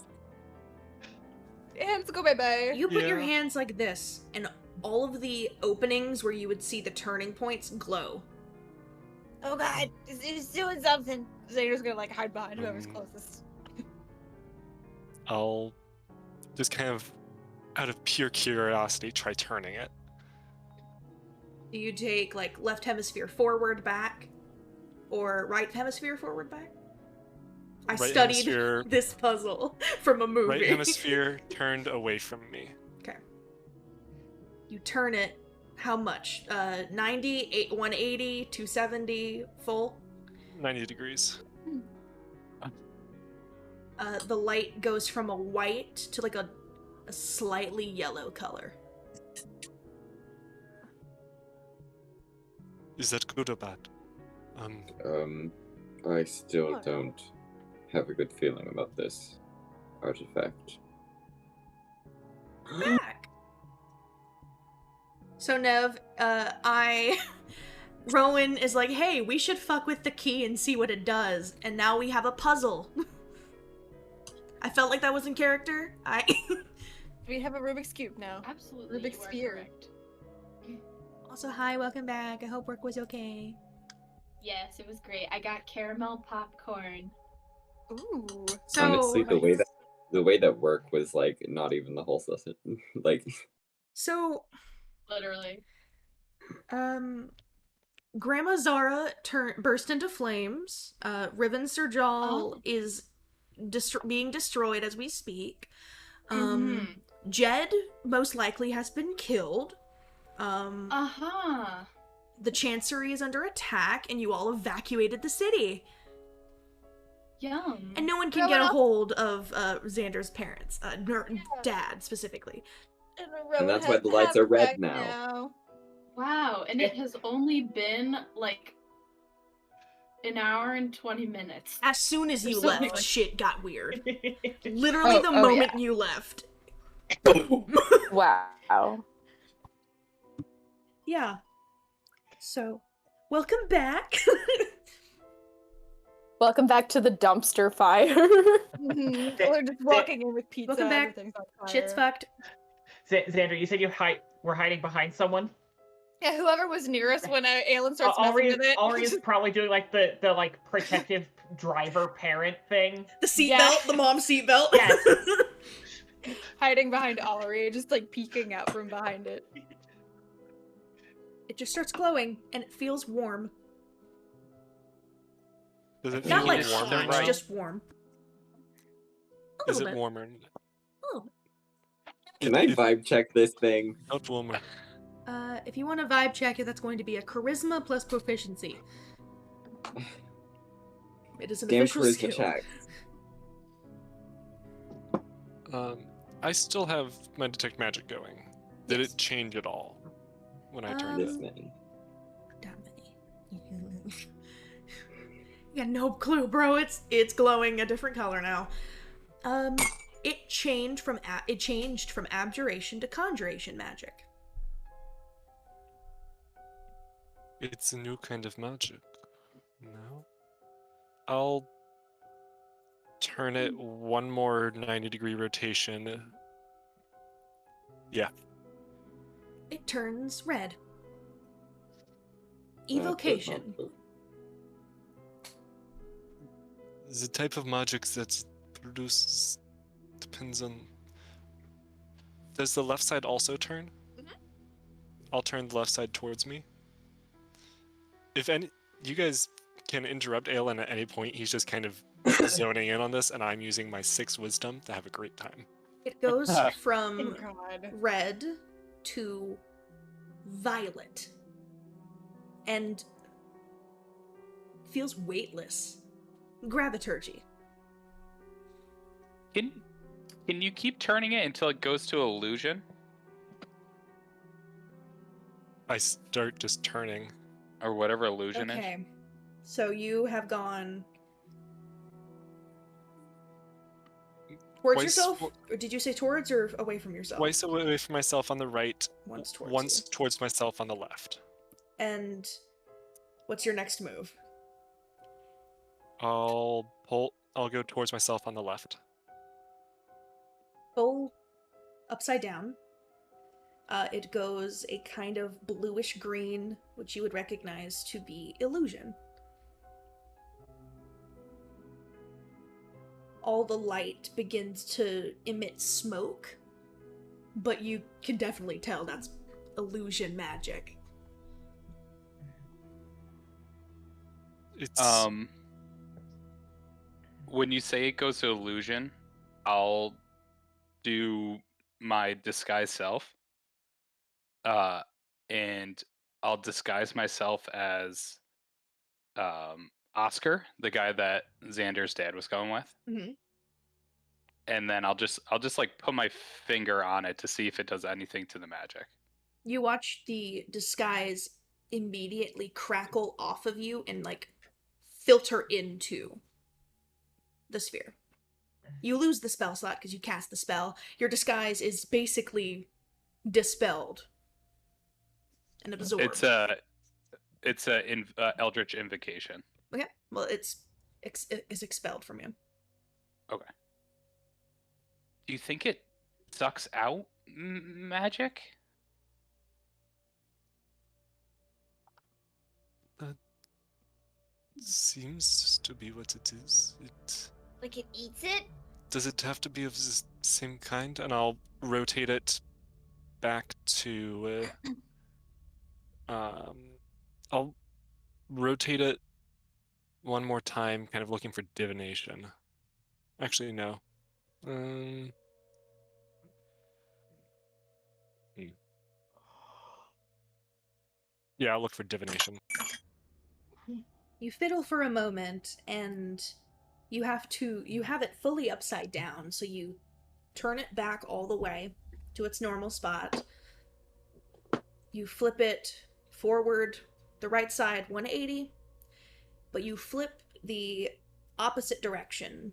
Hands go bye-bye. You put your Yeah. hands like this, and all of the openings where you would see the turning points glow. Oh god, he's doing something. Xander's gonna like hide behind whoever's Mm. closest. I'll just kind of, out of pure curiosity, try turning it. Do you take, like, left hemisphere forward back? Or right hemisphere forward back? I Right studied hemisphere- this puzzle from a movie. Right hemisphere turned away from me. Okay. You turn it, how much? 90, 180, 270, full? 90 degrees. The light goes from a white to like a slightly yellow color. Is that good or bad? I still Oh, no. don't have a good feeling about this artifact. Back. So Nev, Rowan is like, hey, we should fuck with the key and see what it does. And now we have a puzzle. I felt like that was in character. We have a Rubik's Cube now. Absolutely. Rubik's you are Sphere. correct. Also, hi, welcome back. I hope work was okay. Yes, it was great. I got caramel popcorn. Ooh. So, Honestly, the way that work was like not even the whole session. Like, so, Literally. Grandma Zara burst into flames. Riven Sirjal Oh. is being destroyed as we speak. Mhm. Jed most likely has been killed. Uh-huh. The Chancery is under attack, and you all evacuated the city. Yum. And no one can Rowan get a al- hold of Xander's parents, dad specifically. And that's why the lights are red now. Wow, and it has only been like an hour and 20 minutes. As soon as you So left, like- shit got weird. Literally Oh, the oh, moment you left. Wow. Yeah. So, welcome back. Welcome back to the dumpster fire. We're just walking in with pizza. Welcome back. Everything's on fire. Shit's fucked. Xander, you said you were hiding behind someone? Yeah, whoever was nearest when Aelin starts messing Allri with it. is probably doing like the like protective driver parent thing. The seatbelt, Yeah. the mom seatbelt. Yes. Hiding behind Allri, just like peeking out from behind it. It just starts glowing, and it feels warm. Does it Not feel like warmer hot, now? just warm. A Is little it bit. warmer? A little bit. Can I It vibe check this thing? felt warmer. If you want to vibe check it, that's going to be a charisma plus proficiency. It is an Damn official charisma skill. check. I still have my detect magic going. Did Yes. it change at all when I turned This it? many. That many. You got no clue, bro. It's glowing a different color now. It changed from abjuration to conjuration magic. It's a new kind of magic. No? I'll turn it one more 90-degree rotation. Yeah. It turns red. That does not Evocation. move. The type of magic that produces depends on. Does the left side also turn? Mhm. I'll turn the left side towards me. If any, you guys can interrupt Aolin at any point. He's just kind of zoning in on this, and I'm using my 6 wisdom to have a great time. It goes Thank from God. red to violet and feels weightless. Graviturgy. Can you keep turning it until it goes to illusion? I start just turning. Or whatever illusion is? Okay. So you have gone towards Twice yourself? fo- Or did you say towards or away from yourself? Twice away from myself on the right, Once towards once you. towards myself on the left. And what's your next move? I'll go towards myself on the left. Full upside down. It goes a kind of bluish green, which you would recognize to be illusion. All the light begins to emit smoke, but you can definitely tell that's illusion magic. It's When you say it goes to illusion, I'll do my disguise self. And I'll disguise myself as Oscar, the guy that Xander's dad was going with. Mhm. And then I'll just like put my finger on it to see if it does anything to the magic. You watch the disguise immediately crackle off of you and like filter into the sphere. You lose the spell slot because you cast the spell. Your disguise is basically dispelled and absorbed. It's a Eldritch invocation. Okay. Well, it is expelled from you. Okay. Do you think it sucks out magic? seems to be what it is. Like it eats it? Does it have to be of the same kind? And I'll rotate it back to. I'll rotate it one more time, kind of looking for divination. Actually, no. Yeah, I'll look for divination. You fiddle for a moment and you have it fully upside down, so you turn it back all the way to its normal spot. You flip it forward, the right side 180, but you flip the opposite direction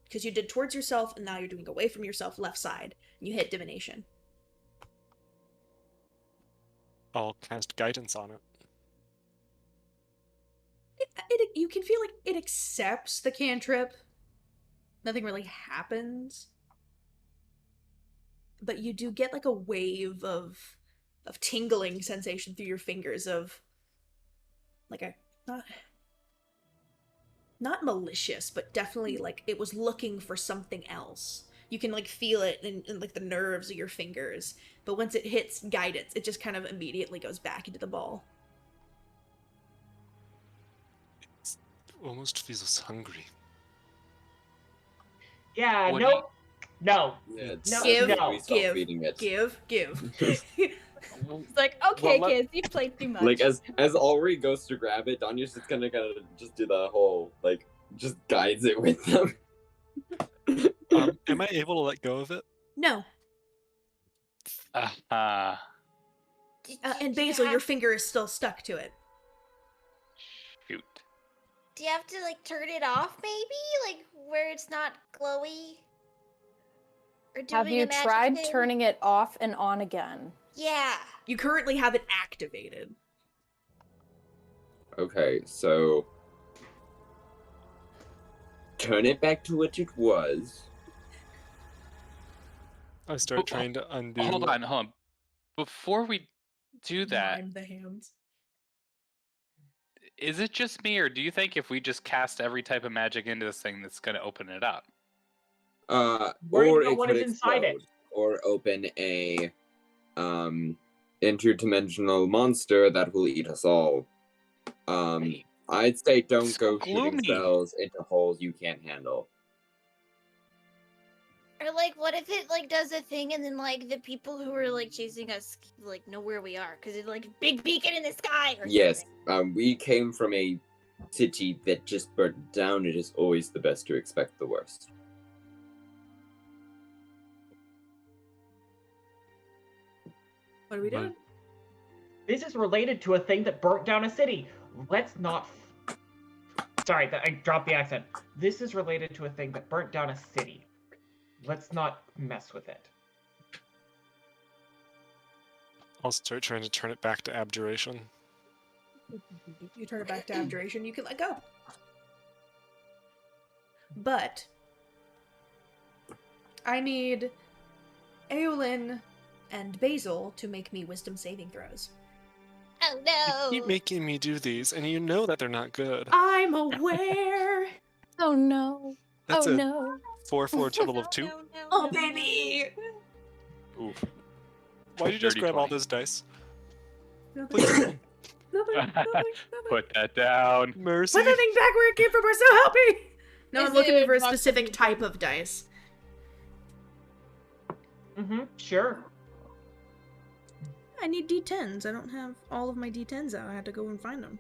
because you did towards yourself and now you're doing away from yourself, left side, and you hit divination. I'll cast guidance on it. You can feel like it accepts the cantrip. Nothing really happens. But you do get like a wave of tingling sensation through your fingers of like a not malicious, but definitely like it was looking for something else. You can like feel it in like the nerves of your fingers. But once it hits guidance, it just kind of immediately goes back into the ball. almost feels hungry. Yeah, What do you- nope. No. Yeah, it's No, Give, no. we stop feeding it. give. It's like, okay, Well, kids, you played too much. Like as Allri goes to grab it, Danya's just gonna just do the whole like just guides it with them. Am I able to let go of it? No. And Basil, your finger is still stuck to it. Shoot. Do you have to like turn it off, maybe, like where it's not glowy? Or doing Have you a magic tried thing? turning it off and on again? Yeah. You currently have it activated. Okay, so turn it back to what it was. I start trying to undo. Hold on. Before we do that, Mime the hands. is it just me, or do you think if we just cast every type of magic into this thing, that's going to open it up? Worried Or about it what could is inside it. explode, or open a interdimensional monster that will eat us all. I'd say don't So go shooting gloomy. spells into holes you can't handle. Or like, what if it like does a thing and then like the people who are like chasing us like know where we are because it's like big beacon in the sky or Yes, something. we came from a city that just burnt down. It is always the best to expect the worst. What are we doing? This is related to a thing that burnt down a city. Let's not. Sorry, I dropped the accent. This is related to a thing that burnt down a city. Let's not mess with it. I'll start trying to turn it back to abjuration. You turn it back to abjuration, you can let go. But I need Aolin and Basil to make me wisdom saving throws. Oh You keep no! making me do these, and you know that they're not good. I'm aware. Oh no. That's oh a no. 4 for a total of 2. No, no, Oh no. baby. Oof. Why'd you just Dirty grab all 20. those dice? Nothing. Nothing. Put that down. Mercy. Put that thing back where it came from, or so help me! No, Is I'm looking it for a not specific something type different? of dice. Sure. I need D10s. I don't have all of my D10s out. I had to go and find them.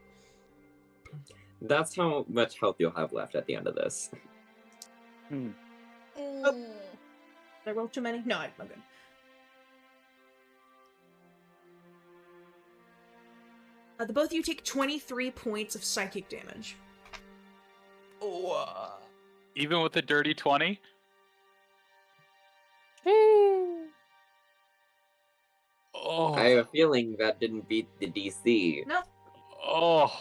That's how much health you'll have left at the end of this. Mm. Did I roll too many? No, I'm good. The both of you take 23 points of psychic damage. Even with the dirty 20? Oh. I have a feeling that didn't beat the DC. No. Oh.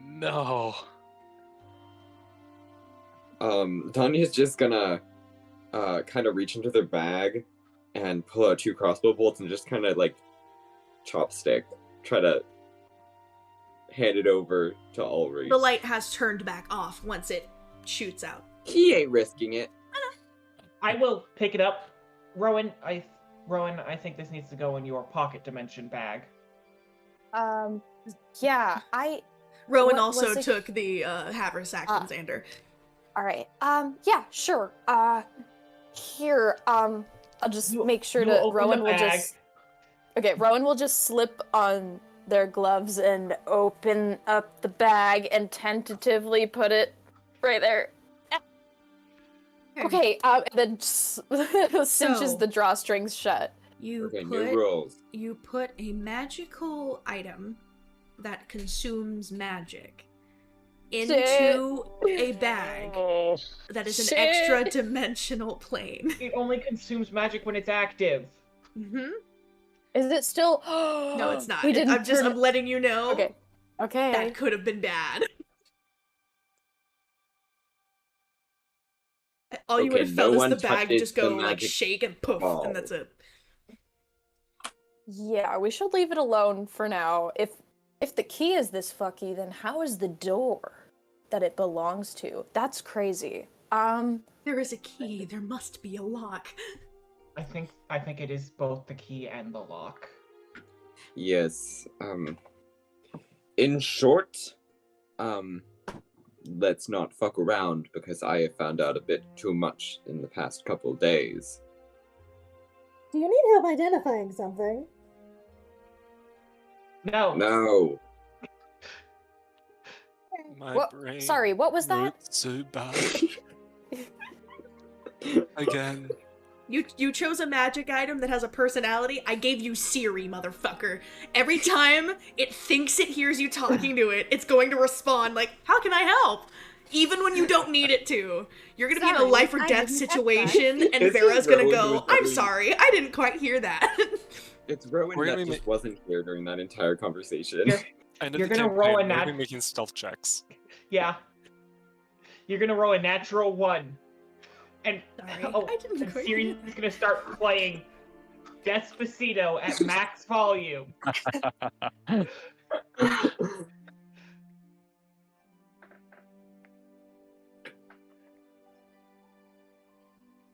No. Danya's just gonna kind of reach into their bag and pull out 2 crossbow bolts and just kind of like chopstick try to hand it over to Allri. The light has turned back off once it shoots out. He ain't risking it. I will pick it up. Rowan, I think this needs to go in your pocket dimension bag. Yeah, Rowan What also was it? took the haversack from Xander. alright. Yeah, sure. Here, I'll just make sure you to open Rowan the will bag. just Okay, Rowan will just slip on their gloves and open up the bag and tentatively put it right there. Okay, and then cinches So- the drawstrings shut. You Okay, put new rules. you put a magical item that consumes magic into a bag that is an Shit. extra dimensional plane. It only consumes magic when it's active. Mm-hmm. Is it still? No, it's not. We didn't I'm letting you know. Okay. Okay. That could have been bad. All you would Okay, have no felt is one the bag touches just the go like magic shake and poof, ball. and that's it. Yeah, we should leave it alone for now. If the key is this fucky, then how is the door that it belongs to? That's crazy. There is a key. There must be a lock. I think it is both the key and the lock. Yes. In short, let's not fuck around because I have found out a bit too much in the past couple days. Do you need help identifying something? No. No. My brain. Sorry, what was that? hurts so bad. Again. You chose a magic item that has a personality. I gave you Siri, motherfucker. Every time it thinks it hears you talking to it, it's going to respond like, how can I help? Even when you don't need it to. You're gonna be in a life or death situation, and This is Vera's gonna Rowan go, who's I'm probably- sorry, I didn't quite hear that. It's Rowan We're that gonna just wasn't here during that entire conversation. I know You're the gonna campaign, roll a we're gonna nat- be making stealth checks. Yeah. You're gonna roll a natural 1. And Sorry, oh, I didn't and quite Siri's hear that. gonna start playing Despacito at max volume.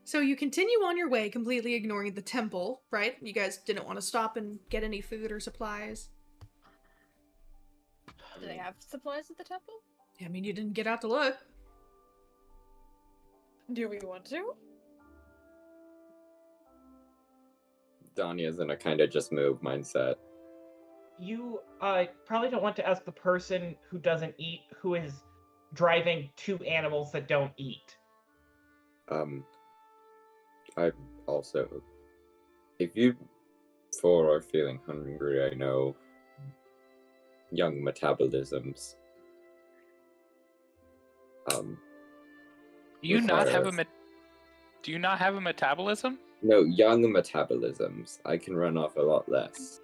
So you continue on your way, completely ignoring the temple, right? You guys didn't want to stop and get any food or supplies. Do they have supplies at the temple? I mean, you didn't get out to look. Do we want to? Danya's in a kind of just move mindset. You probably don't want to ask the person who doesn't eat who is driving 2 animals that don't eat. I also, if you four are feeling hungry, I know young metabolisms. Do you not have require- Do you not have a metabolism? No, young metabolisms. I can run off a lot less.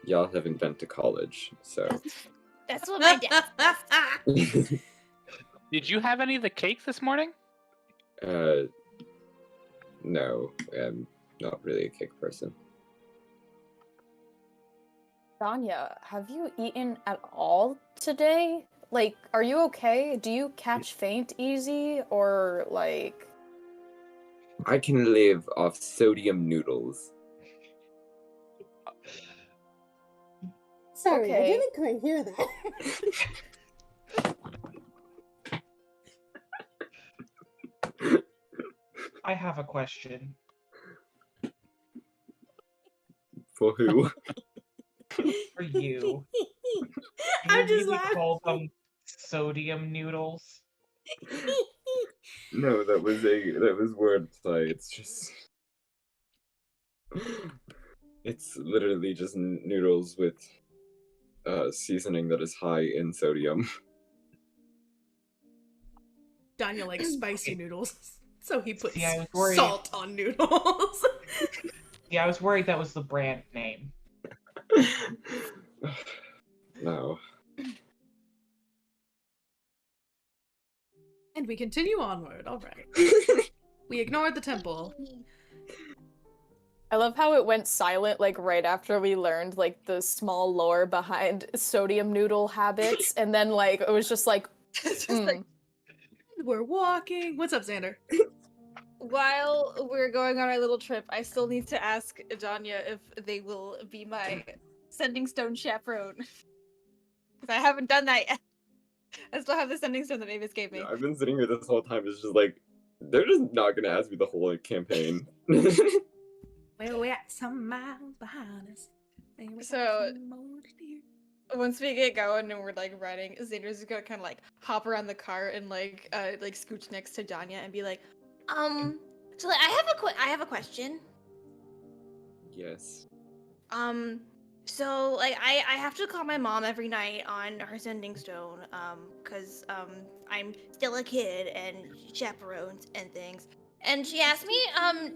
Y'all haven't been to college, so. That's what my dad. Did you have any of the cake this morning? No, I'm not really a cake person. Danya, have you eaten at all today? Like, are you okay? Do you catch faint easy, or like... I can live off sodium noodles. Sorry, I Okay. didn't quite hear that. I have a question. For who? For you. I'm You just really laughing. call them sodium noodles? No, that was wordplay. It's just. It's literally just noodles with seasoning that is high in sodium. Danya likes spicy noodles, so he puts See, I was worried. salt on noodles. Yeah, I was worried that was the brand name. No. And we continue onward, alright. We ignored the temple. I love how it went silent, like, right after we learned, like, the small lore behind sodium noodle habits, and then, like, it was just like, We're walking. What's up, Xander? While we're going on our little trip, I still need to ask Danya if they will be my sending stone chaperone. Because I haven't done that yet. I still have the sending stone that Mavis gave me. Yeah, I've been sitting here this whole time. It's just like, they're just not gonna ask me the whole campaign. Well, we're at some miles behind us. And we got So- some more to do. Once we get going and we're like riding, Xander's just gonna kind of like hop around the car and like scooch next to Danya and be like, So like, I have a question. Yes. So like I have to call my mom every night on her sending stone, cause I'm still a kid and chaperones and things. And she asked me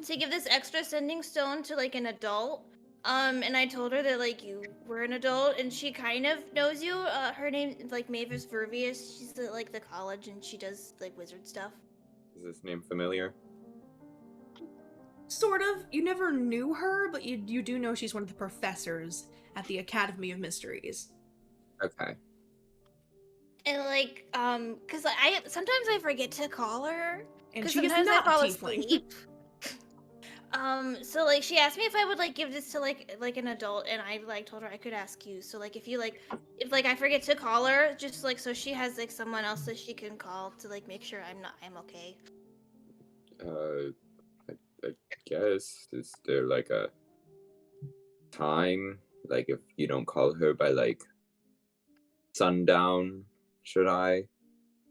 to give this extra sending stone to like an adult. And I told her that like you were an adult and she kind of knows you. Her name is like Mavis Vervius. She's at like the college and she does like wizard stuff. Is this name familiar? Sort of. You never knew her, but you do know she's one of the professors at the Academy of Mysteries. Okay. And like, cause like, sometimes I forget to call her. And 'Cause she is sometimes not I fall a tiefling. asleep. So like she asked me if I would like give this to like an adult, and I like told her I could ask you. So like if you like, if like I forget to call her, just like so she has like someone else that she can call to like make sure I'm okay. I guess, is there like a time? Like if you don't call her by like sundown, should I?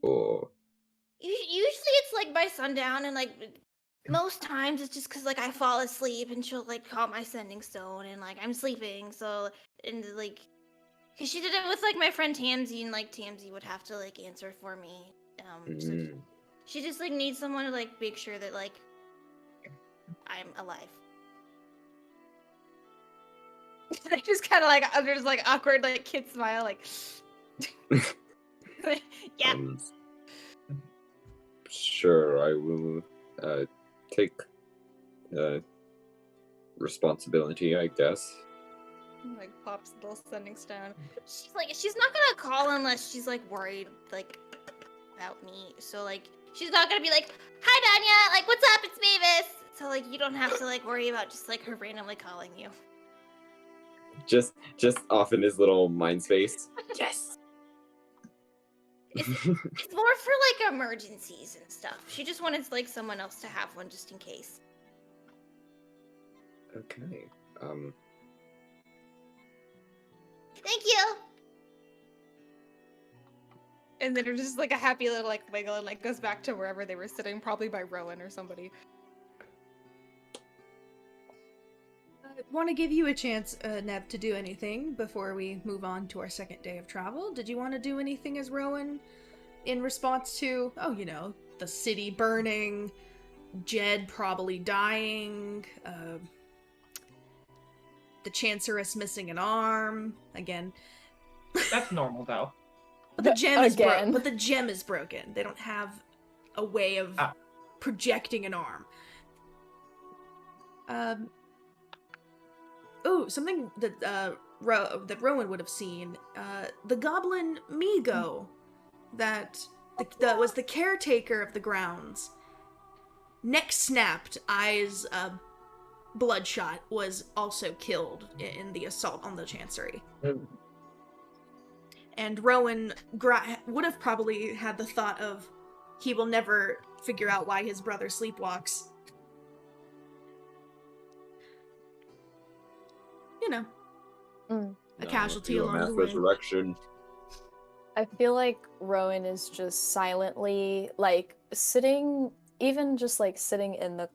Or Usually it's like by sundown, and like most times it's just because like I fall asleep and she'll like call my sending stone, and like I'm sleeping, so and like because she did it with like my friend Tamsy, and like Tamsy would have to like answer for me. So she just like needs someone to like make sure that like I'm alive. I just kind of like there's like awkward like kid smile like. Yeah. Sure, I will take responsibility, I guess. Like pops the little sending stone. She's not gonna call unless she's like worried like about me. So like she's not gonna be like, "Hi Danya, like what's up? It's Mavis." So like you don't have to like worry about just like her randomly calling you. Just off in his little mind space. Yes. It's more for like emergencies and stuff. She just wanted like someone else to have one just in case. Okay. Thank you. And then there's just like a happy little like wiggle and like goes back to wherever they were sitting, probably by Rowan or somebody. I want to give you a chance, Neb, to do anything before we move on to our second day of travel. Did you want to do anything as Rowan in response to, the city burning, Jed probably dying, the Chanceress missing an arm again? That's normal though. But the gem is Again. But the gem is broken. They don't have a way of projecting an arm. Something that Rowan would have seen. The goblin Migo, that was the caretaker of the grounds. Neck snapped, eyes bloodshot, was also killed in the assault on the Chancery. And Rowan would have probably had the thought of, he will never figure out why his brother sleepwalks. A casualty along the way. Resurrection. I feel like Rowan is just silently, like, sitting, even just, like, sitting in the...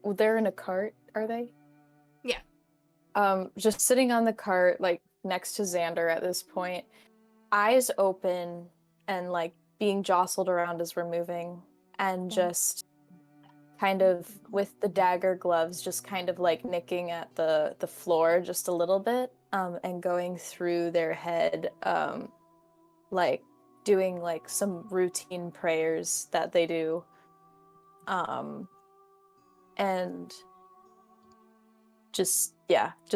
They're in a cart, are they? Yeah. Just sitting on the cart, like, next to Xander at this point, eyes open and, like, being jostled around as we're moving, and just kind of, with the dagger gloves, just kind of, like, nicking at the floor just a little bit, and going through their head, like doing like some routine prayers that they do, and just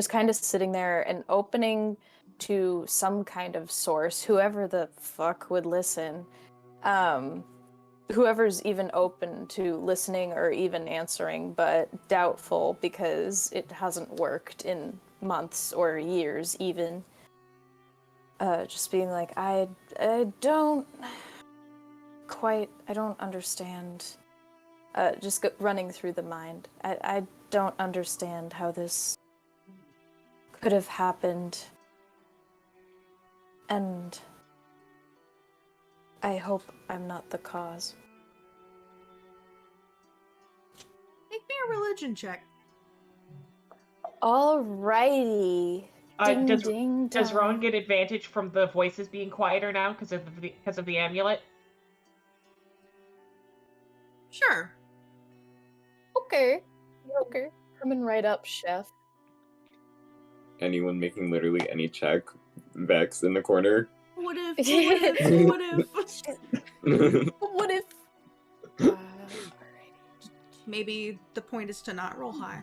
kind of sitting there and opening to some kind of source, whoever the fuck would listen, whoever's even open to listening or even answering, but doubtful because it hasn't worked in months or years even. Just being like, I don't understand. Just running through the mind. I don't understand how this could have happened. And I hope I'm not the cause. Make me a religion check. Alrighty. Ding, ding, Does Rowan dong. get advantage from the voices being quieter now because of the amulet? Sure. Okay. Coming right up, chef. Anyone making literally any check? Vex in the corner. What if? What if? Maybe the point is to not roll high.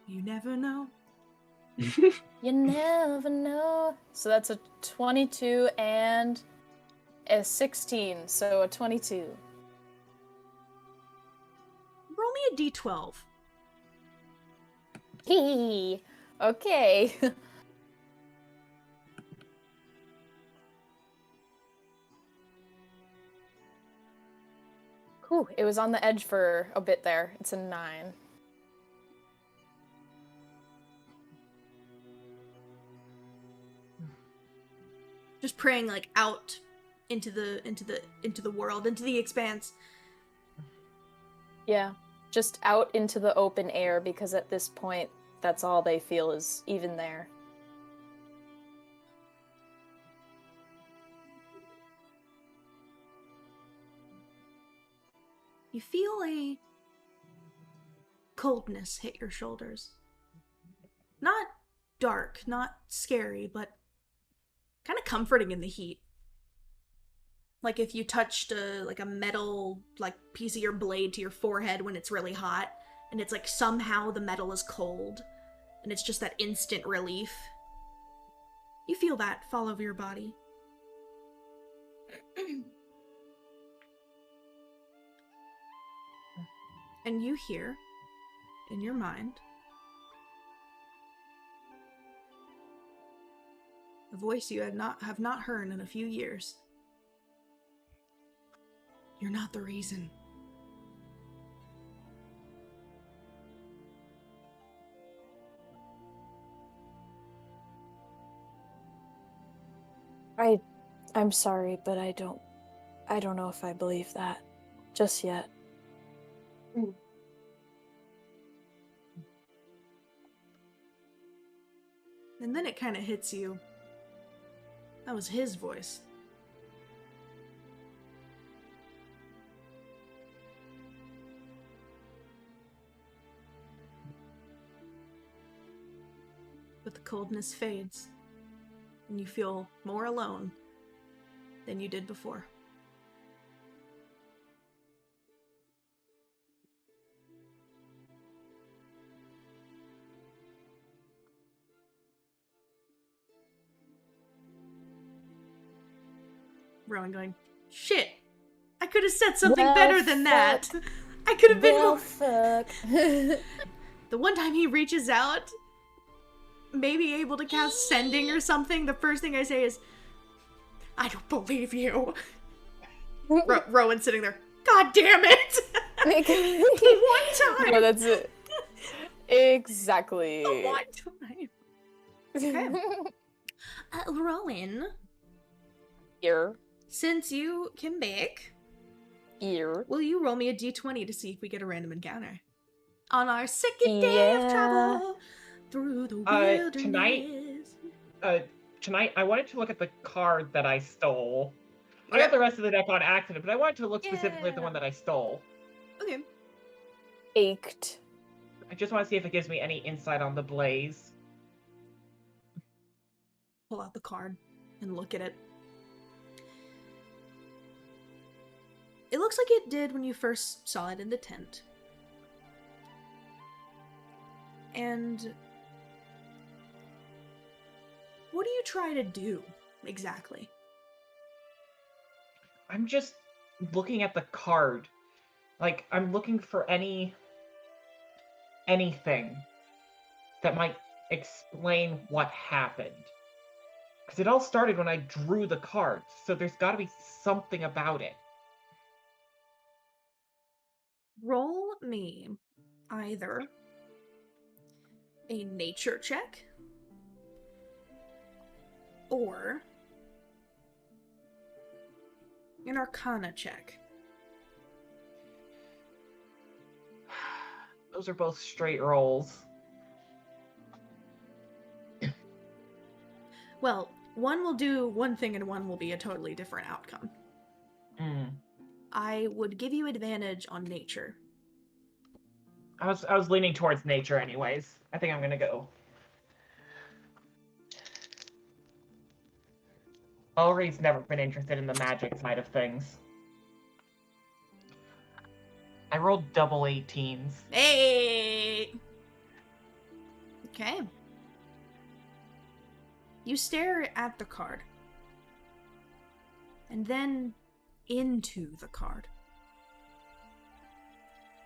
You never know. You never know. So that's a 22 and a 16, so a 22. Roll me a d12. Hee. Okay. Whew, it was on the edge for a bit there. It's a 9. Just praying like out into the world, into the expanse. Yeah, just out into the open air, because at this point, that's all they feel is even there. You feel a coldness hit your shoulders. Not dark, not scary, but kind of comforting in the heat. Like if you touched a metal piece of your blade to your forehead when it's really hot, and it's like somehow the metal is cold, and it's just that instant relief. You feel that fall over your body. And you hear, in your mind, a voice you have not heard in a few years. You're not the reason. I'm sorry, but I don't know if I believe that just yet. And then it kind of hits you. That was his voice. But the coldness fades, and you feel more alone than you did before. Rowan going, shit! I could have said something better than that! I could have been more... fuck. The one time he reaches out, maybe able to cast sending or something, the first thing I say is, I don't believe you. Rowan sitting there, God damn it! One time! No, that's it. Exactly. One time. Okay. Rowan. Here. Since you can bake, Here. will you roll me a d20 to see if we get a random encounter? On our second day of travel through the wilderness. Tonight, I wanted to look at the card that I stole. I got the rest of the deck on accident, but I wanted to look specifically at the one that I stole. Okay. Ached. I just want to see if it gives me any insight on the blaze. Pull out the card and look at it. It looks like it did when you first saw it in the tent. And what do you try to do, exactly? I'm just looking at the card. Like, I'm looking for anything that might explain what happened. Because it all started when I drew the cards, so there's got to be something about it. Roll me either a nature check or an arcana check. Those are both straight rolls. Well, one will do one thing and one will be a totally different outcome. I would give you advantage on nature. I was leaning towards nature anyways. I think I'm gonna go. Allri's never been interested in the magic side of things. I rolled double 18s. Hey! Okay. You stare at the card. And then into the card.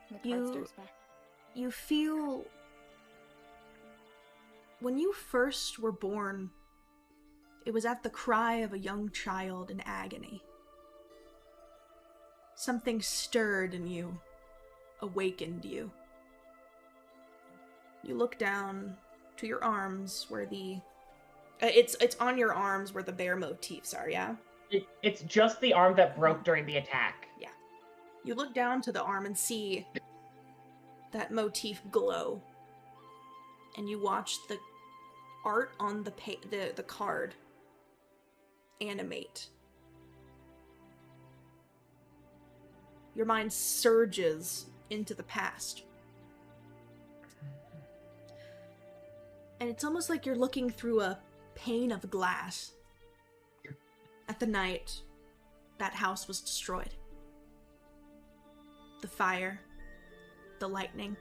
The card stares back. You feel... When you first were born, it was at the cry of a young child in agony. Something stirred in you, awakened you. You look down to your arms where the... It's on your arms where the bear motifs are, yeah? It's just the arm that broke during the attack. Yeah. You look down to the arm and see that motif glow. And you watch the art on the card animate. Your mind surges into the past. And it's almost like you're looking through a pane of glass at the night that house was destroyed. The fire, the lightning.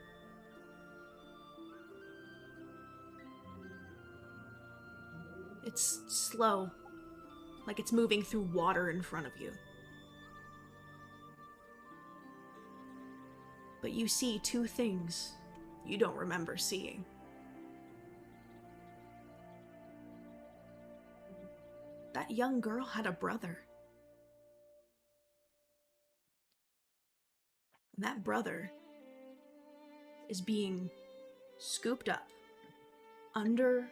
It's slow, like it's moving through water in front of you. But you see two things you don't remember seeing. That young girl had a brother. And that brother is being scooped up under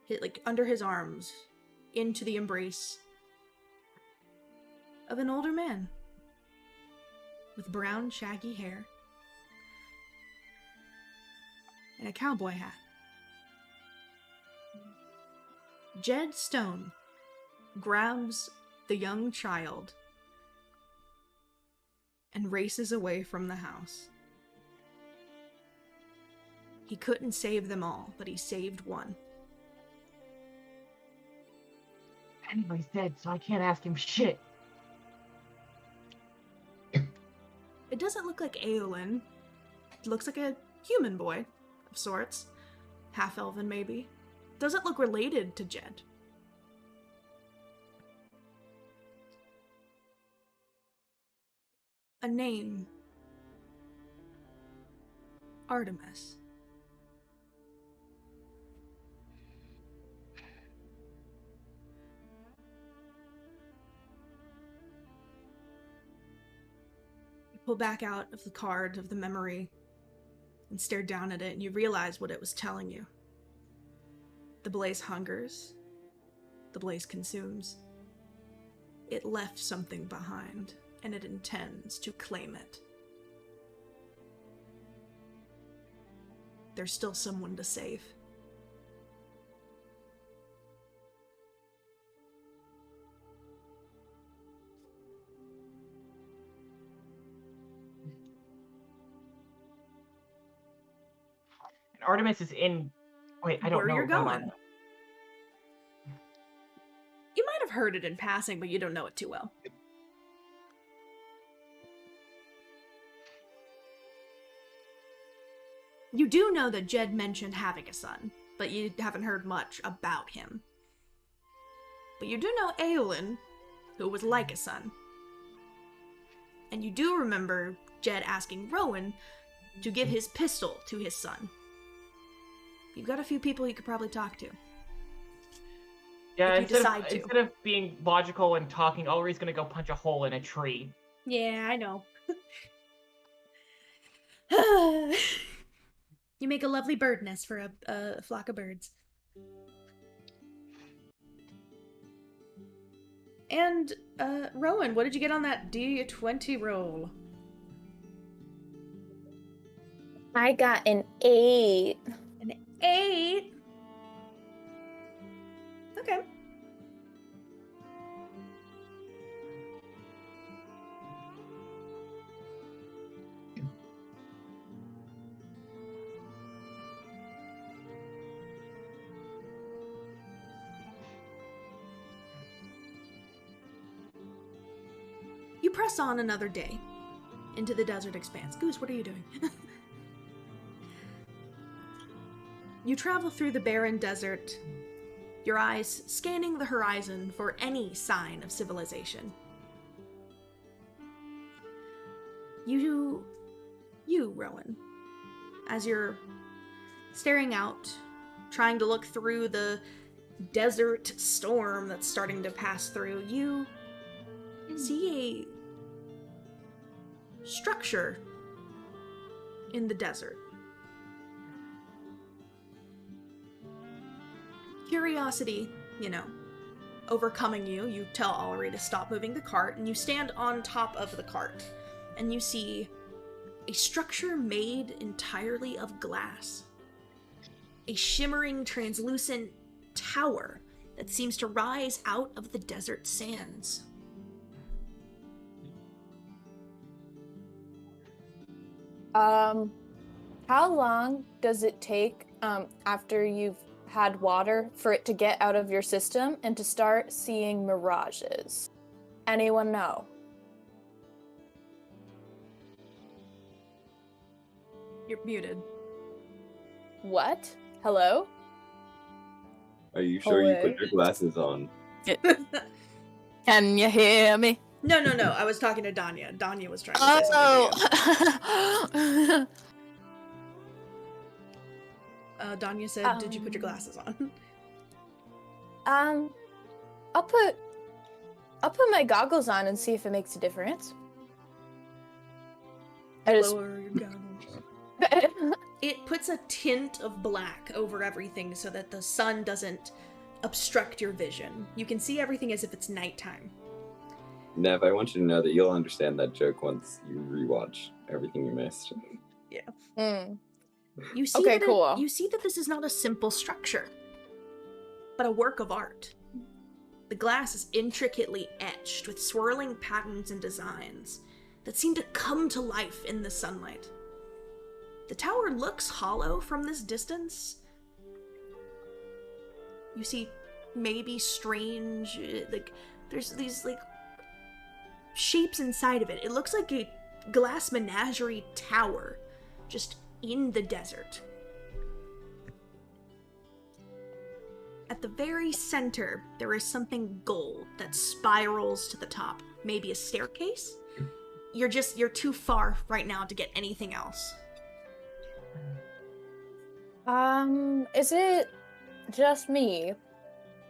his arms into the embrace of an older man with brown shaggy hair and a cowboy hat. Jed Stone grabs the young child and races away from the house. He couldn't save them all, but he saved one. Anybody's dead, so I can't ask him shit. It doesn't look like Aolin. It looks like a human boy of sorts. Half-elven, maybe. Doesn't look related to Jed. A name. Artemis. You pull back out of the card of the memory and stare down at it, and you realize what it was telling you. The blaze hungers. The blaze consumes. It left something behind, and it intends to claim it. There's still someone to save. And Artemis is in... Wait, I don't Where know. you're Hold going. on. You might have heard it in passing, but you don't know it too well. You do know that Jed mentioned having a son, but you haven't heard much about him. But you do know Aolin, who was like a son. And you do remember Jed asking Rowan to give his pistol to his son. You've got a few people you could probably talk to. Yeah, if you decide to. instead of being logical and talking, Ulri's gonna go punch a hole in a tree. Yeah, I know. You make a lovely bird nest for a flock of birds. And, Rowan, what did you get on that D20 roll? I got an 8. An 8? Okay. You press on another day into the desert expanse. Goose, what are you doing? You travel through the barren desert, your eyes scanning the horizon for any sign of civilization. You you, Rowan, as you're staring out, trying to look through the desert storm that's starting to pass through, you see a structure in the desert. Curiosity, overcoming you, you tell Allri to stop moving the cart, and you stand on top of the cart, and you see a structure made entirely of glass. A shimmering, translucent tower that seems to rise out of the desert sands. How long does it take after you've had water for it to get out of your system and to start seeing mirages? Anyone know? You're muted. What? Hello? Are you sure you put your glasses on? Can you hear me? No. I was talking to Danya. Danya was trying to say something to you. Danya said, "Did you put your glasses on?" I'll put my goggles on and see if it makes a difference. Lower your goggles. It puts a tint of black over everything so that the sun doesn't obstruct your vision. You can see everything as if it's nighttime. Nev, I want you to know that you'll understand that joke once you rewatch everything you missed. Yeah. You see Okay, that cool. You see that this is not a simple structure, but a work of art. The glass is intricately etched with swirling patterns and designs that seem to come to life in the sunlight. The tower looks hollow from this distance. You see maybe strange, there's these, shapes inside of it. It looks like a glass menagerie tower, just in the desert. At the very center, there is something gold that spirals to the top. Maybe a staircase? You're too far right now to get anything else. Is it just me?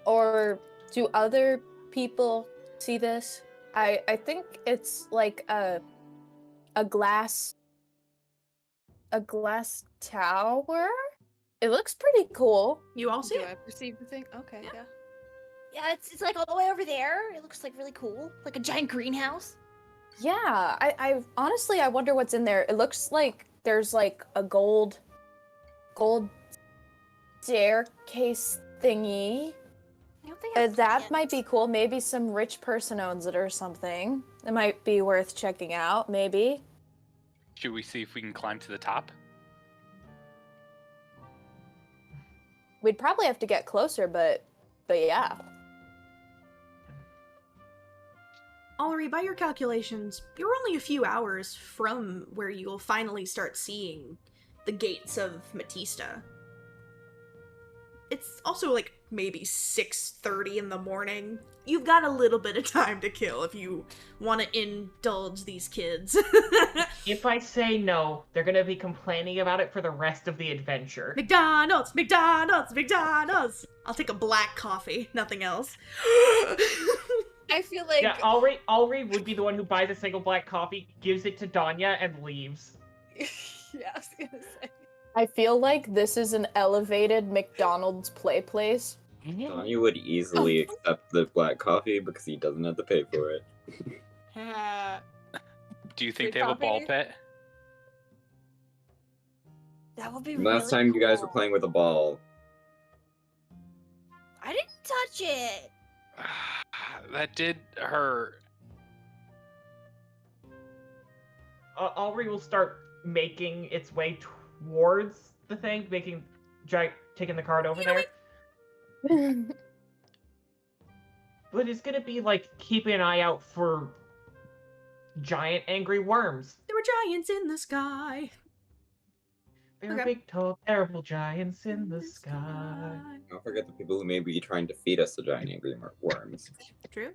Or do other people see this? I think it's like a glass tower? It looks pretty cool. You all see Do it? I perceive the thing? Okay, yeah. Yeah, it's like all the way over there. It looks like really cool, like a giant greenhouse. Yeah, I honestly I wonder what's in there. It looks like there's like a gold staircase thingy. I don't think I've That yet. might be cool. Maybe some rich person owns it or something. It might be worth checking out, maybe. Should we see if we can climb to the top? We'd probably have to get closer, but yeah. Allri, by your calculations, you're only a few hours from where you'll finally start seeing the gates of Matista. It's also maybe 6:30 in the morning. You've got a little bit of time to kill if you want to indulge these kids. If I say no, they're gonna be complaining about it for the rest of the adventure. McDonald's! I'll take a black coffee, nothing else. I feel like Yeah, Allri would be the one who buys a single black coffee, gives it to Danya, and leaves. yeah, I was gonna say. I feel like this is an elevated McDonald's play place. Danya would easily accept the black coffee because he doesn't have to pay for it. Do you think Free they have a ball coffee? pit? That would be Last time you guys were playing with a ball. I didn't touch it. That did hurt. Allri will start making its way towards the thing, taking the card over there. But it's gonna be keeping an eye out for giant angry worms. There were giants in the sky. There are Okay. big, tall, terrible giants in the sky. Don't forget the people who may be trying to feed us the giant angry worms. True.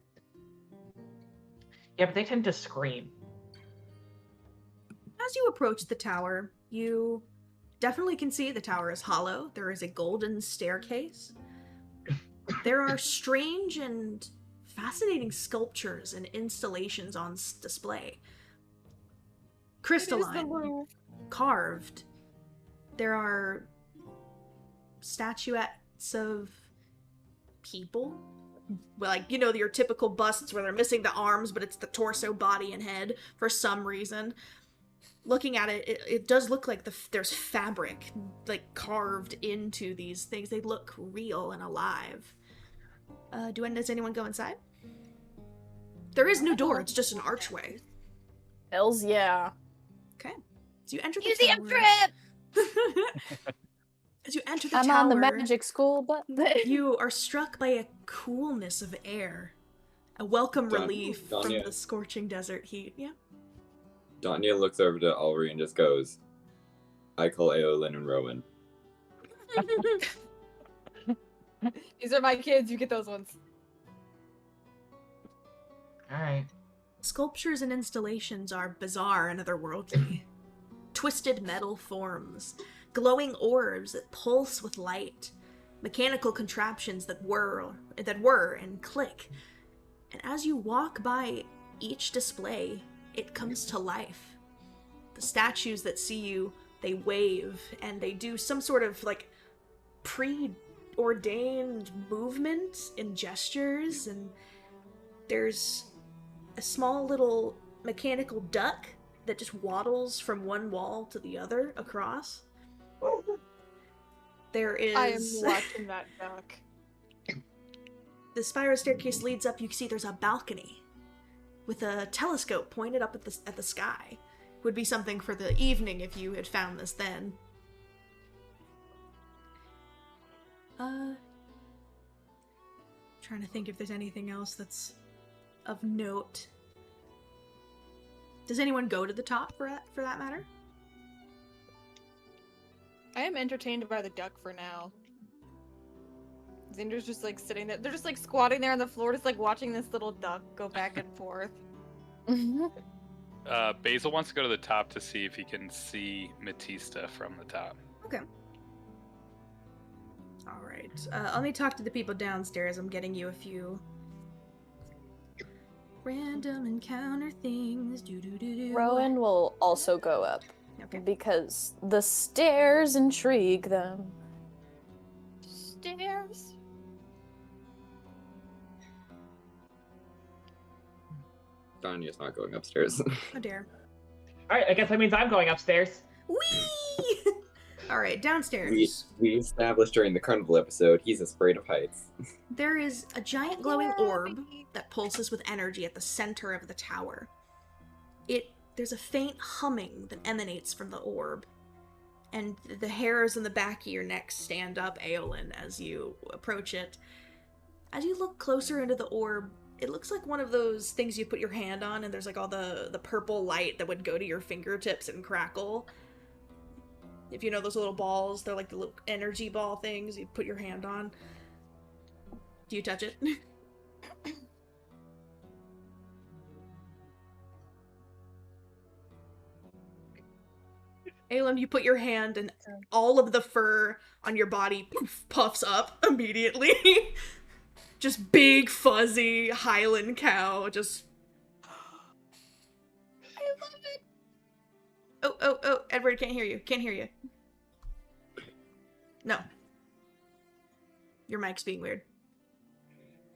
Yeah, but they tend to scream. As you approach the tower, you definitely can see the tower is hollow. There is a golden staircase. There are strange and fascinating sculptures and installations on display. Crystalline, carved. There are statuettes of people. Well, like, your typical busts where they're missing the arms, but it's the torso, body, and head for some reason. Looking at it, it does look like there's fabric, like, carved into these things. They look real and alive. Does anyone go inside? There is no door, it's just an archway. Hells yeah. Okay. So you enter the Museum tower. trip! As you enter the I'm tower, on the magic school, but you are struck by a coolness of air. A welcome relief from Danya. the scorching desert heat. Yeah. Danya looks over to Allri and just goes, I call Aolin and Rowan. These are my kids. You get those ones. Alright. Sculptures and installations are bizarre and otherworldly. Twisted metal forms, glowing orbs that pulse with light, mechanical contraptions that whir and click. And as you walk by each display, it comes to life. The statues that see you, they wave and they do some sort of like preordained movement and gestures, and there's a small little mechanical duck that just waddles from one wall to the other across. There is... I am watching that duck. The spiral staircase leads up. You can see there's a balcony with a telescope pointed up at the sky. Would be something for the evening if you had found this then. Trying to think if there's anything else that's of note. Does anyone go to the top for that matter? I am entertained by the duck for now. Xander's just like sitting there. They're just like squatting there on the floor, just like watching this little duck go back and forth. Basil wants to go to the top to see if he can see Matista from the top. Okay. Alright. Let me talk to the people downstairs. I'm getting you a few random encounter things. Rowan will also go up. Okay. Because the stairs intrigue them. Stairs. Danya's not going upstairs. Oh dear. Alright, I guess that means I'm going upstairs. Whee! Alright, downstairs. we established during the carnival episode, he's afraid of heights. There is a giant glowing orb that pulses with energy at the center of the tower. There's a faint humming that emanates from the orb, and the hairs on the back of your neck stand up, Aolin, as you approach it. As you look closer into the orb, it looks like one of those things you put your hand on, and there's like all the purple light that would go to your fingertips and crackle. If you know those little balls, they're like the little energy ball things you put your hand on. Do you touch it? Aolin, you put your hand and all of the fur on your body puffs up immediately. Just big, fuzzy Highland cow, just... I love it. Oh, Edward, can't hear you. No. Your mic's being weird.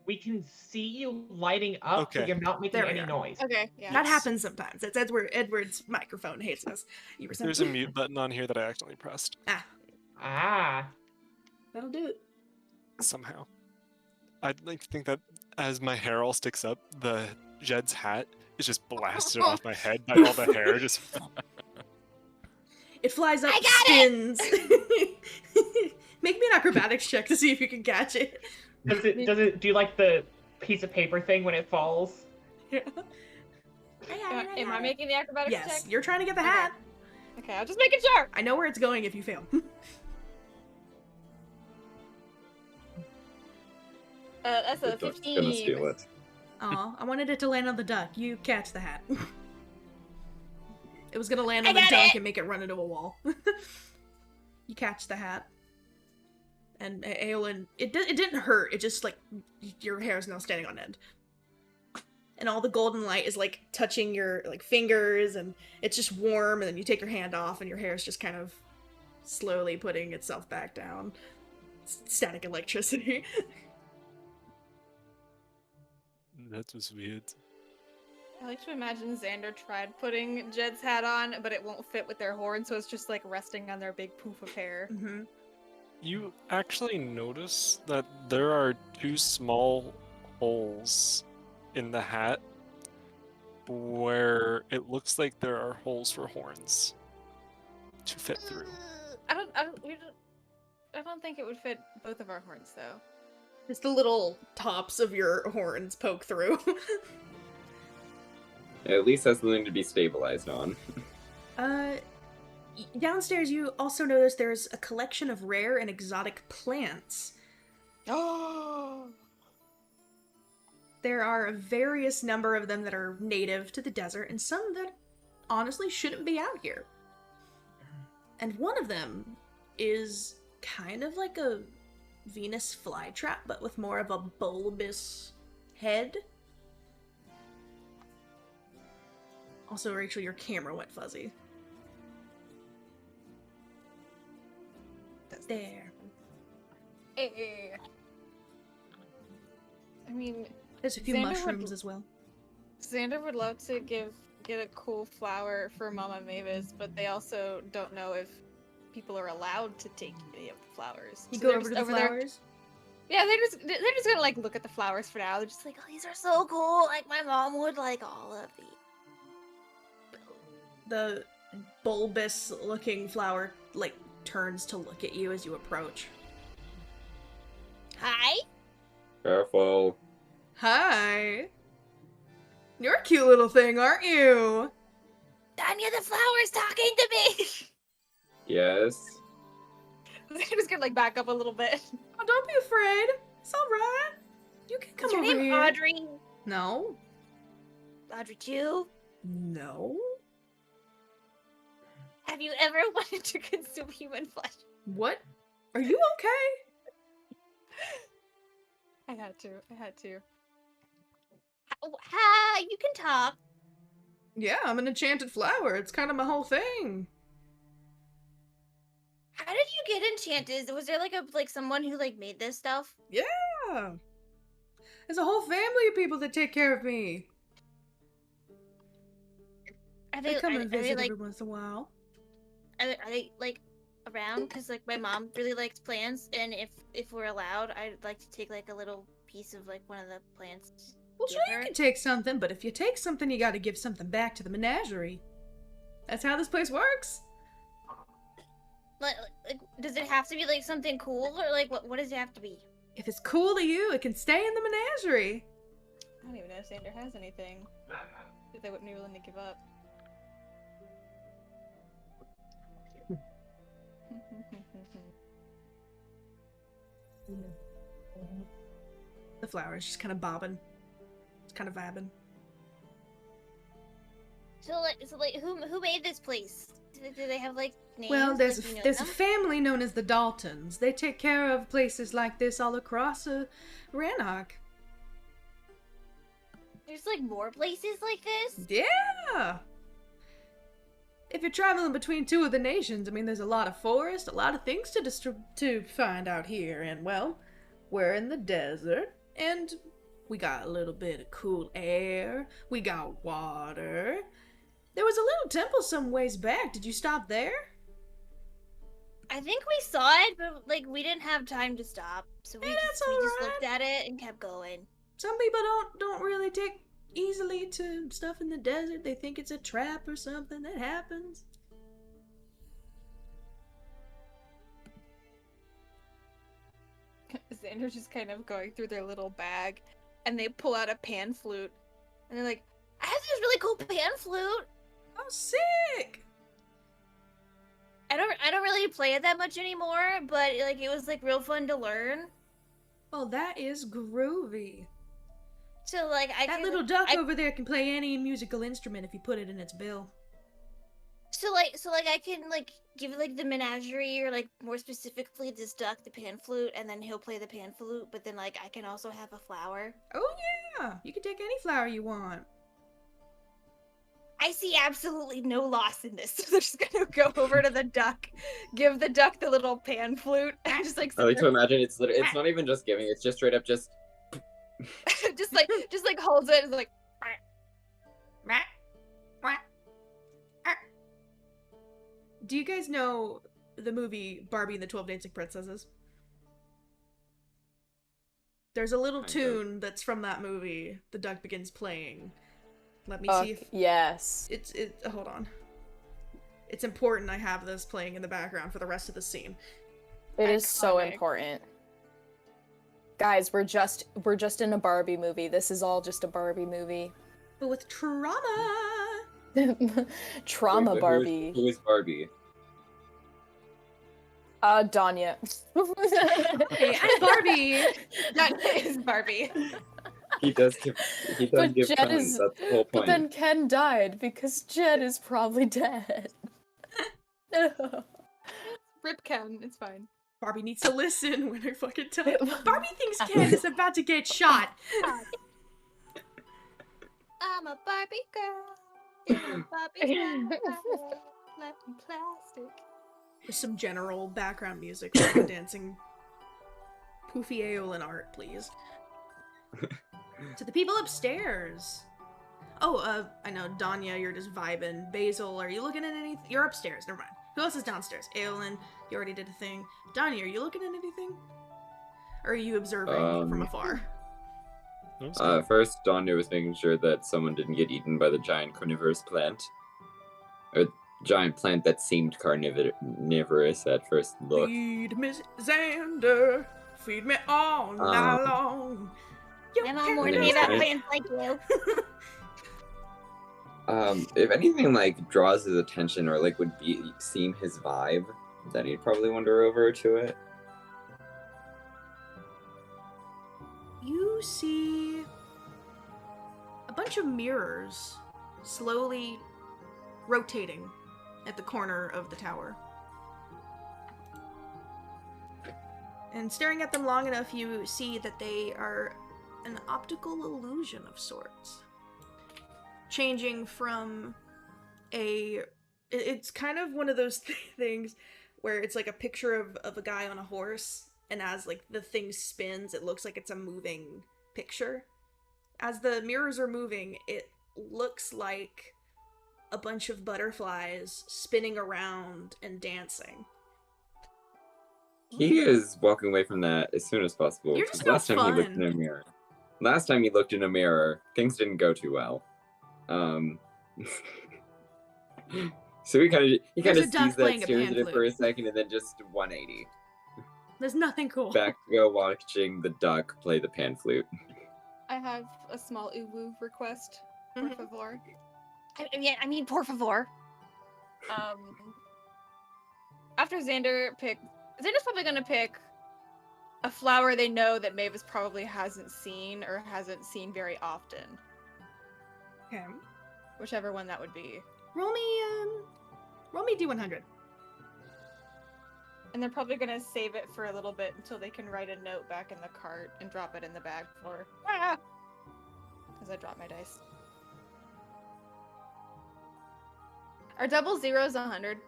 We can see you lighting up, but Okay. you're not making There we any go. noise. Okay, yeah. That happens sometimes. It's Edward's microphone hates us. You were saying? There's a mute button on here that I accidentally pressed Ah. That'll do it. somehow. I'd like to think that as my hair all sticks up, the Jed's hat is just blasted off my head by all the hair. Just It flies up, I got spins. Make me an acrobatics check to see if you can catch it. Does it do like the piece of paper thing when it falls? Am I making the acrobatics check? Yes, you're trying to get the hat. Okay, I'm just making sure. I know where it's going if you fail. That's The a duck's 15. gonna steal it. Aw, I wanted it to land on the duck. You catch the hat. It was gonna land I on the got dunk it! and make it run into a wall. You catch the hat. And Aolin, it didn't hurt. It just, like, your hair is now standing on end. And all the golden light is, like, touching your, like, fingers, and it's just warm, and then you take your hand off, and your hair is just kind of slowly putting itself back down. Static electricity. That was weird. I like to imagine Xander tried putting Jed's hat on, but it won't fit with their horn, so it's just like resting on their big poof of hair. Mm-hmm. You actually notice that there are 2 small holes in the hat where it looks like there are holes for horns to fit through. I don't think it would fit both of our horns though. Just the little tops of your horns poke through. At least that's something to be stabilized on. Downstairs you also notice there's a collection of rare and exotic plants. Oh! There are a various number of them that are native to the desert, and some that honestly shouldn't be out here. And one of them is kind of like a Venus flytrap, but with more of a bulbous head. Also, Rachel, your camera went fuzzy. There. Hey. I mean, There's a few Xander mushrooms would- as well. Xander would love to get a cool flower for Mama Mavis, but they also don't know if people are allowed to take any of the flowers. You So go they're over to just the there- flowers? Yeah, they're just gonna like look at the flowers for now. They're just like, Oh, these are so cool. Like my mom would like all of these. The bulbous looking flower, like, turns to look at you as you approach. Hi. Careful. Hi! You're a cute little thing, aren't you? Danya, the flower's talking to me. Yes. they're just gonna like back up a little bit. Oh, don't be afraid. It's alright. You can come Is your over name here. Audrey? No. Audrey too? No. Have you ever wanted to consume human flesh? What? Are you okay? I had to. Ha! You can talk. Yeah, I'm an enchanted flower. It's kind of my whole thing. How did you get enchanted? Was there like someone who like made this stuff? Yeah. There's a whole family of people that take care of me. Are They come and are they visit like every once in a while. are they like around? Because like my mom really likes plants, and if we're allowed, I'd like to take like a little piece of like one of the plants. Well, Give sure, her you it. can take something, but if you take something, you gotta give something back to the menagerie. That's how this place works. Like, does it have to be like something cool, or like what does it have to be? If it's cool to you, it can stay in the menagerie. I don't even know if Xander has anything that they wouldn't be willing to give up. The flower is just kind of bobbing. It's kind of vibing. So like who made this place? Do they have like names? Well, there's Like, do you know there's a them? family known as the Daltons. They take care of places like this all across Rhanok. There's like more places like this. Yeah. If you're traveling between two of the nations, I mean, there's a lot of forest, a lot of things to find out here, and well, we're in the desert, and we got a little bit of cool air. We got water. There was a little temple some ways back. Did you stop there? I think we saw it, but like we didn't have time to stop, so we Hey, just that's looked alright. at it and kept going. Some people don't really take easily to stuff in the desert. They think it's a trap or something. That happens. Xander's just kind of going through their little bag, and they pull out a pan flute, and they're like, I have this really cool pan flute. Oh, sick! I don't really play it that much anymore, but like it was like real fun to learn. Well, that is groovy. So like I That can, little duck I, over there can play any musical instrument if you put it in its bill. So I can like give like the menagerie, or like more specifically this duck the pan flute, and then he'll play the pan flute. But then like I can also have a flower. Oh yeah, you can take any flower you want. I see absolutely no loss in this. So they're just gonna go over to the duck, give the duck the little pan flute, and just like I like to imagine it's not even just giving, it's just straight up just just like holds it and is like. Do you guys know the movie Barbie and the 12 Dancing Princesses? There's a little tune that's from that movie. The duck begins playing. Let me see if yes. Hold on. It's important I have this playing in the background for the rest of the scene. It is so important. Guys, we're just in a Barbie movie. This is all just a Barbie movie. But with trauma. Trauma Barbie. Who is Barbie? Danya. Hey, I'm Barbie. Danya is Barbie. He does give But puns, Jed that's is. the whole But point. then Ken died because Jed is probably dead. Rip Ken, it's fine. Barbie needs to listen when I fucking tell you. Barbie thinks Ken is about to get shot. I'm a Barbie girl. You're a Barbie girl. Left in plastic. With some general background music for the dancing poofy Aolin art, please. To the people upstairs. Oh, I know, Danya, you're just vibing. Basil, are you looking at anything? You're upstairs, never mind. Who else is downstairs? Aolin, you already did a thing. Danya, are you looking at anything? Or are you observing from afar? First, Danya was making sure that someone didn't get eaten by the giant carnivorous plant. Or giant plant that seemed carnivorous at first look. Feed Miss Xander, feed me all night long. My mom warned me about plants like you. If anything like draws his attention or like would seem his vibe, then he'd probably wander over to it. You see a bunch of mirrors slowly rotating at the corner of the tower. And staring at them long enough, you see that they are an optical illusion of sorts. Changing from it's kind of one of those things where it's like a picture of a guy on a horse, and as like the thing spins, it looks like it's a moving picture. As the mirrors are moving, it looks like a bunch of butterflies spinning around and dancing. He is walking away from that as soon as possible. You're just Last no time he looked fun. in a mirror. Last time he looked in a mirror, things didn't go too well. So he kind There's of a duck sees playing that, a stares pan at it flute. for a second, and then just 180. There's nothing cool. Back to go watching the duck play the pan flute. I have a small uwu request. Por favor. I mean, por favor. After Xander's probably gonna pick a flower they know that Mavis probably hasn't seen or hasn't seen very often. Okay. Whichever one that would be. Roll me D100. And they're probably gonna save it for a little bit until they can write a note back in the cart and drop it in the bag for as I drop my dice. Are double zeros 100?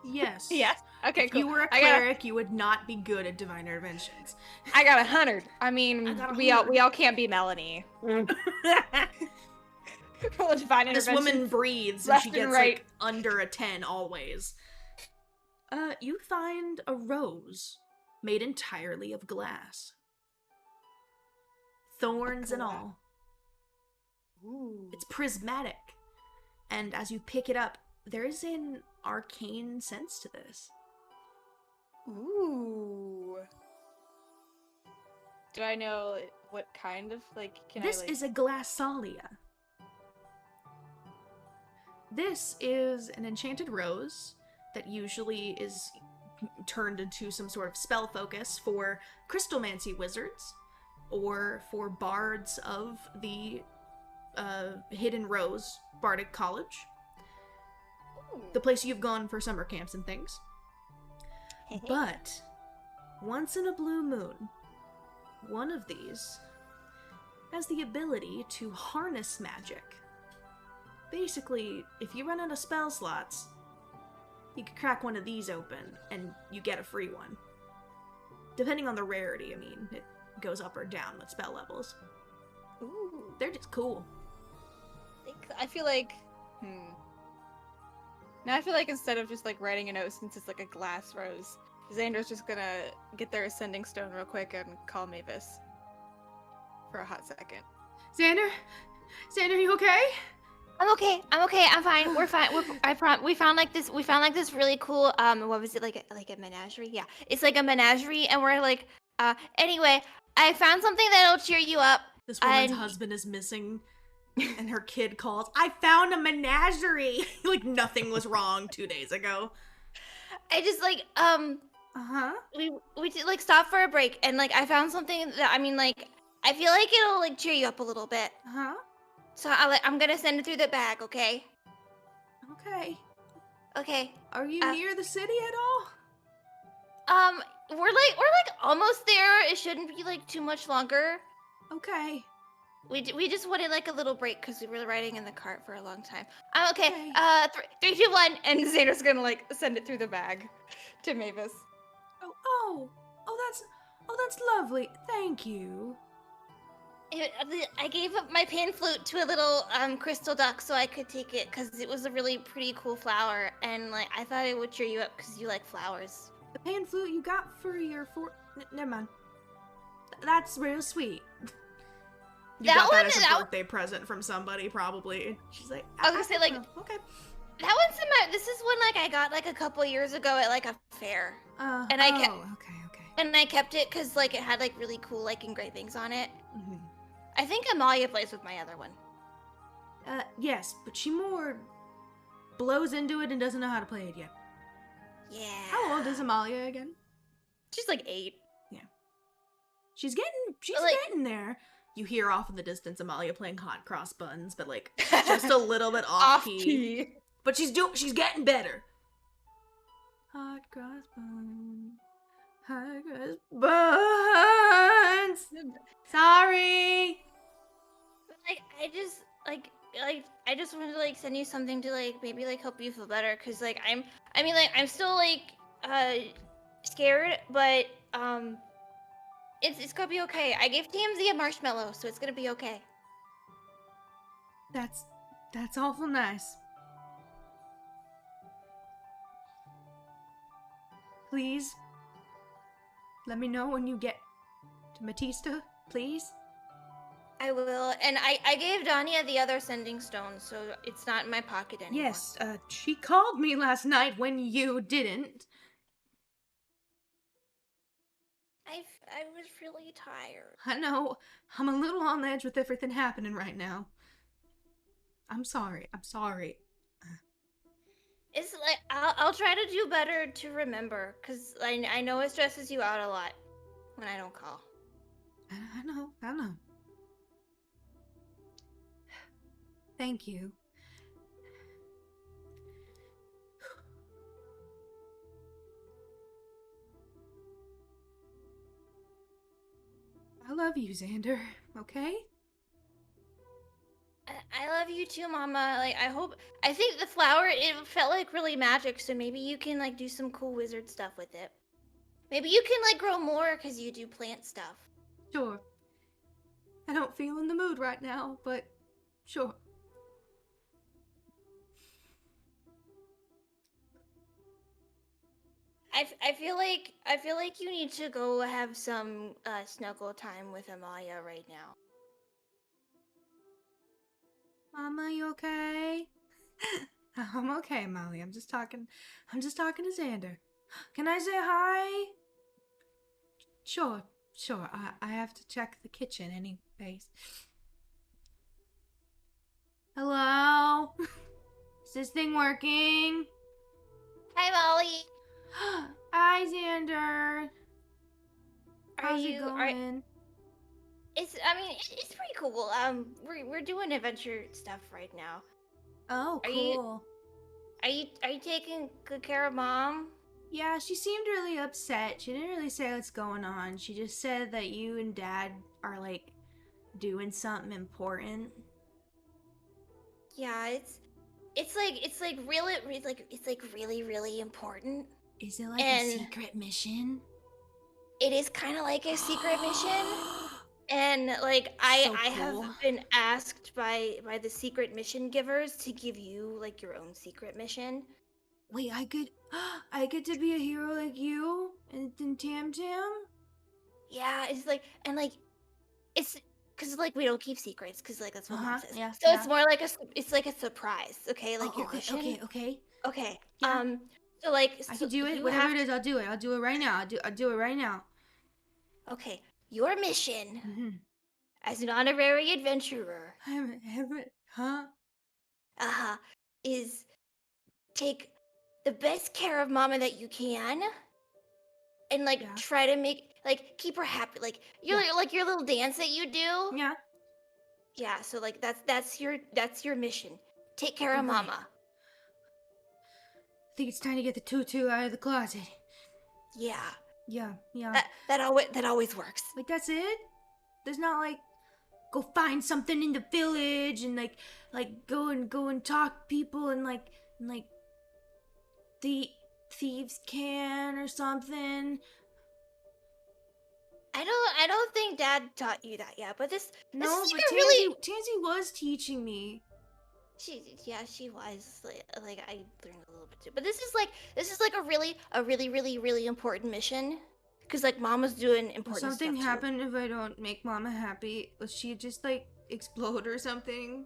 Yes. Yes. Okay, If cool. you were a cleric, you would not be good at divine interventions. I got 100. I mean, I got we all 100. can't be Melanie. Roll a divine This intervention. woman breathes and left she and gets right. like under a 10 always. You find a rose made entirely of glass. Thorns and all. Ooh. It's prismatic. And as you pick it up, there is an arcane sense to this. Ooh. Do I know what kind of This is a glossalia. This is an enchanted rose that usually is turned into some sort of spell focus for crystalmancy wizards or for bards of the Hidden Rose Bardic College. the place you've gone for summer camps and things. But once in a blue moon, one of these has the ability to harness magic. Basically, if you run out of spell slots, you can crack one of these open and you get a free one. Depending on the rarity, I mean, it goes up or down with spell levels. Ooh. They're just cool. I feel like, Now I feel like instead of just like writing a note, since it's like a glass rose, Xander's just gonna get their ascending stone real quick and call Mavis for a hot second. Xander? Xander, you okay? I'm okay. I'm fine. We're fine. We found like this really cool what was it, like a menagerie? Yeah. It's like a menagerie, and we're like anyway, I found something that'll cheer you up. This woman's husband is missing, and her kid calls, I found a menagerie! Like nothing was wrong 2 days ago. I just like Uh-huh. we did, like, stop for a break, and like I found something that, I mean, like, I feel like it'll like cheer you up a little bit. Uh-huh. So I'm gonna send it through the bag, okay? Okay. Okay. Are you near the city at all? We're like almost there. It shouldn't be like too much longer. Okay. We just wanted like a little break because we were riding in the cart for a long time. Okay. Okay. 3, 2, 1, And Xander's gonna like send it through the bag to Mavis. Oh, that's lovely. Thank you. I gave up my pan flute to a little crystal duck so I could take it because it was a really pretty cool flower, and like I thought it would cheer you up because you like flowers. The pan flute you got for your never mind. That's real sweet. You got that as a birthday present from somebody, probably. She's like, I was gonna say, like, okay. That one's in my. This is one like I got like a couple years ago at like a fair, and I kept. Okay. And I kept it because like it had like really cool like engravings on it. Mm-hmm. I think Amalia plays with my other one. Yes, but she more blows into it and doesn't know how to play it yet. Yeah. How old is Amalia again? She's like 8. Yeah. She's getting there. You hear off in the distance Amalia playing hot cross buttons, but like just a little bit off key. But she's getting better. Hot cross buns. Hot cross buns. Sorry. Like I just wanted to like send you something to like maybe like help you feel better, cuz like I'm still like scared, but it's gonna be okay. I gave TMZ a marshmallow, so it's gonna be okay. That's awful nice. Please let me know when you get to Matista, please. I will, and I gave Danya the other sending stone, so it's not in my pocket anymore. Yes, she called me last night when you didn't. I was really tired. I know. I'm a little on the edge with everything happening right now. I'm sorry. It's like I'll try to do better to remember, cause I know it stresses you out a lot when I don't call. I know. Thank you. I love you, Xander, okay? I love you too, Mama. Like, I think the flower, it felt like really magic, so maybe you can like do some cool wizard stuff with it. Maybe you can like grow more because you do plant stuff. Sure. I don't feel in the mood right now, but sure. I feel like you need to go have some snuggle time with Amalia right now. Mama, you okay? I'm okay, Molly. I'm just talking to Xander. Can I say hi? Sure. I have to check the kitchen anyways. Hello? Is this thing working? Hi, Molly. Hi, Xander. How's it you going? It's pretty cool. We're doing adventure stuff right now. Oh, cool. Are you taking good care of Mom? Yeah, she seemed really upset. She didn't really say what's going on. She just said that you and Dad are like doing something important. Yeah, it's like really really important. Is it like And a secret mission? it is kind of like a secret mission. And like I So have cool. been asked by the secret mission givers to give you like your own secret mission. Wait, I get to be a hero like you and Tam Tam? Yeah, it's like and like it's because like we don't keep secrets because like that's what Mom says. Yeah, So yeah. it's more like it's like a surprise, okay? Like Oh, your mission. okay. Okay. Yeah. So like I so can do it. you Whatever have it is, I'll do it. I'll do it right now. I'll do it right now. Okay, your mission Mm-hmm. as an honorary adventurer, Huh? is take the best care of Mama that you can, and like Yeah. try to make like keep her happy. Like your like your little dance that you do. Yeah. Yeah. So like that's your mission. Take care of Okay. Mama. I think it's time to get the tutu out of the closet. Yeah. Yeah. That always works. Like that's it? There's not like go find something in the village and like go and talk to people and like the thieves can or something. I don't think Dad taught you that yet, but this No, is but like a really Tansy was teaching me. she was like I learned a little bit too. But this is like a really important mission because like Mama's doing Will important something stuff happen if I don't make Mama happy? Will she just like explode or something?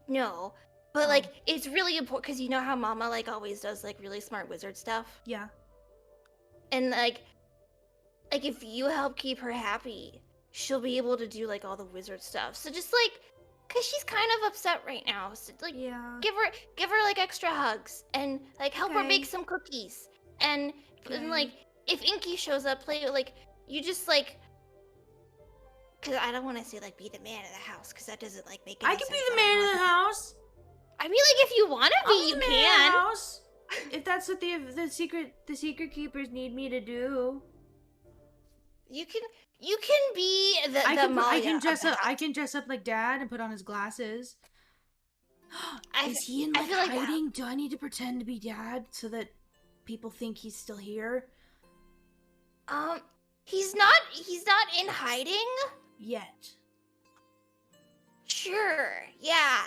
too. No. But like it's really important because you know how Mama like always does like really smart wizard stuff. Yeah. And like if you help keep her happy, she'll be able to do like all the wizard stuff. So just like cause she's kind of upset right now. So like Yeah. give her like extra hugs and like help her Okay. bake some cookies. And Okay. like if Inky shows up, play like you just like cause I don't want to say like be the man of the house cause that doesn't like make any I can be sense. the man of the house. I mean like if you want to I'll be, you the man can. of the house. If that's what the secret keepers need me to do. You can be the I can Malia dress of the up. I house. can dress up like Dad and put on his glasses. Is he in I like feel like that- hiding? Do I need to pretend to be Dad so that people think he's still here? He's not in hiding. Yet. Sure. Yeah.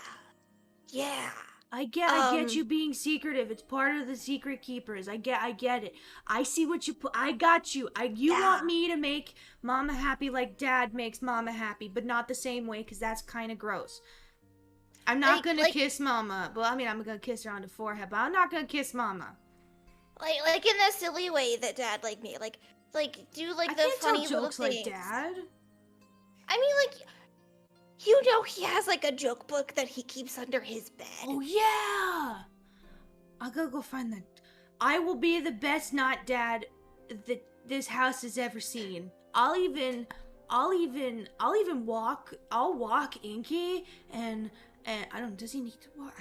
I get you being secretive. It's part of the secret keepers. I get it. I see what you put. I got you. You want me to make Mama happy like Dad makes Mama happy, but not the same way because that's kind of gross. I'm not gonna kiss Mama. Well, I mean, I'm gonna kiss her on the forehead, but I'm not gonna kiss Mama. Like in the silly way that Dad like me. Like do like I the can't funny tell little jokes things. like Dad. I mean, like you know, he has like a joke book that he keeps under his bed. Oh yeah. I gotta go find that. I will be the best not Dad that this house has ever seen. I'll even walk. I'll walk Inky and I don't. Does he need to walk?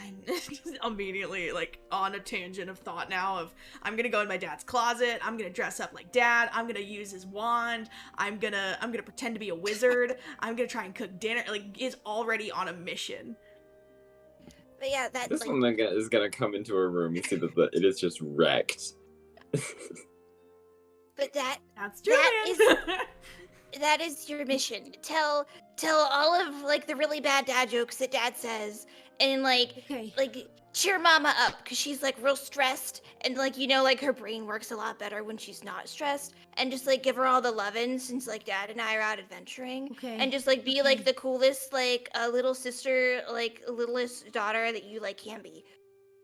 I'm immediately like on a tangent of thought now. Of I'm gonna go in my dad's closet. I'm gonna dress up like Dad. I'm gonna use his wand. I'm gonna pretend to be a wizard. I'm gonna try and cook dinner. Like is already on a mission. But yeah, that This like, one is gonna come into a room and see that it is just wrecked. but that's that is your mission. Tell all of like the really bad dad jokes that Dad says, and like cheer Mama up because she's like real stressed, and like you know like her brain works a lot better when she's not stressed, and just like give her all the lovin' since like Dad and I are out adventuring, and just like be like the coolest like little sister, like littlest daughter that you like can be,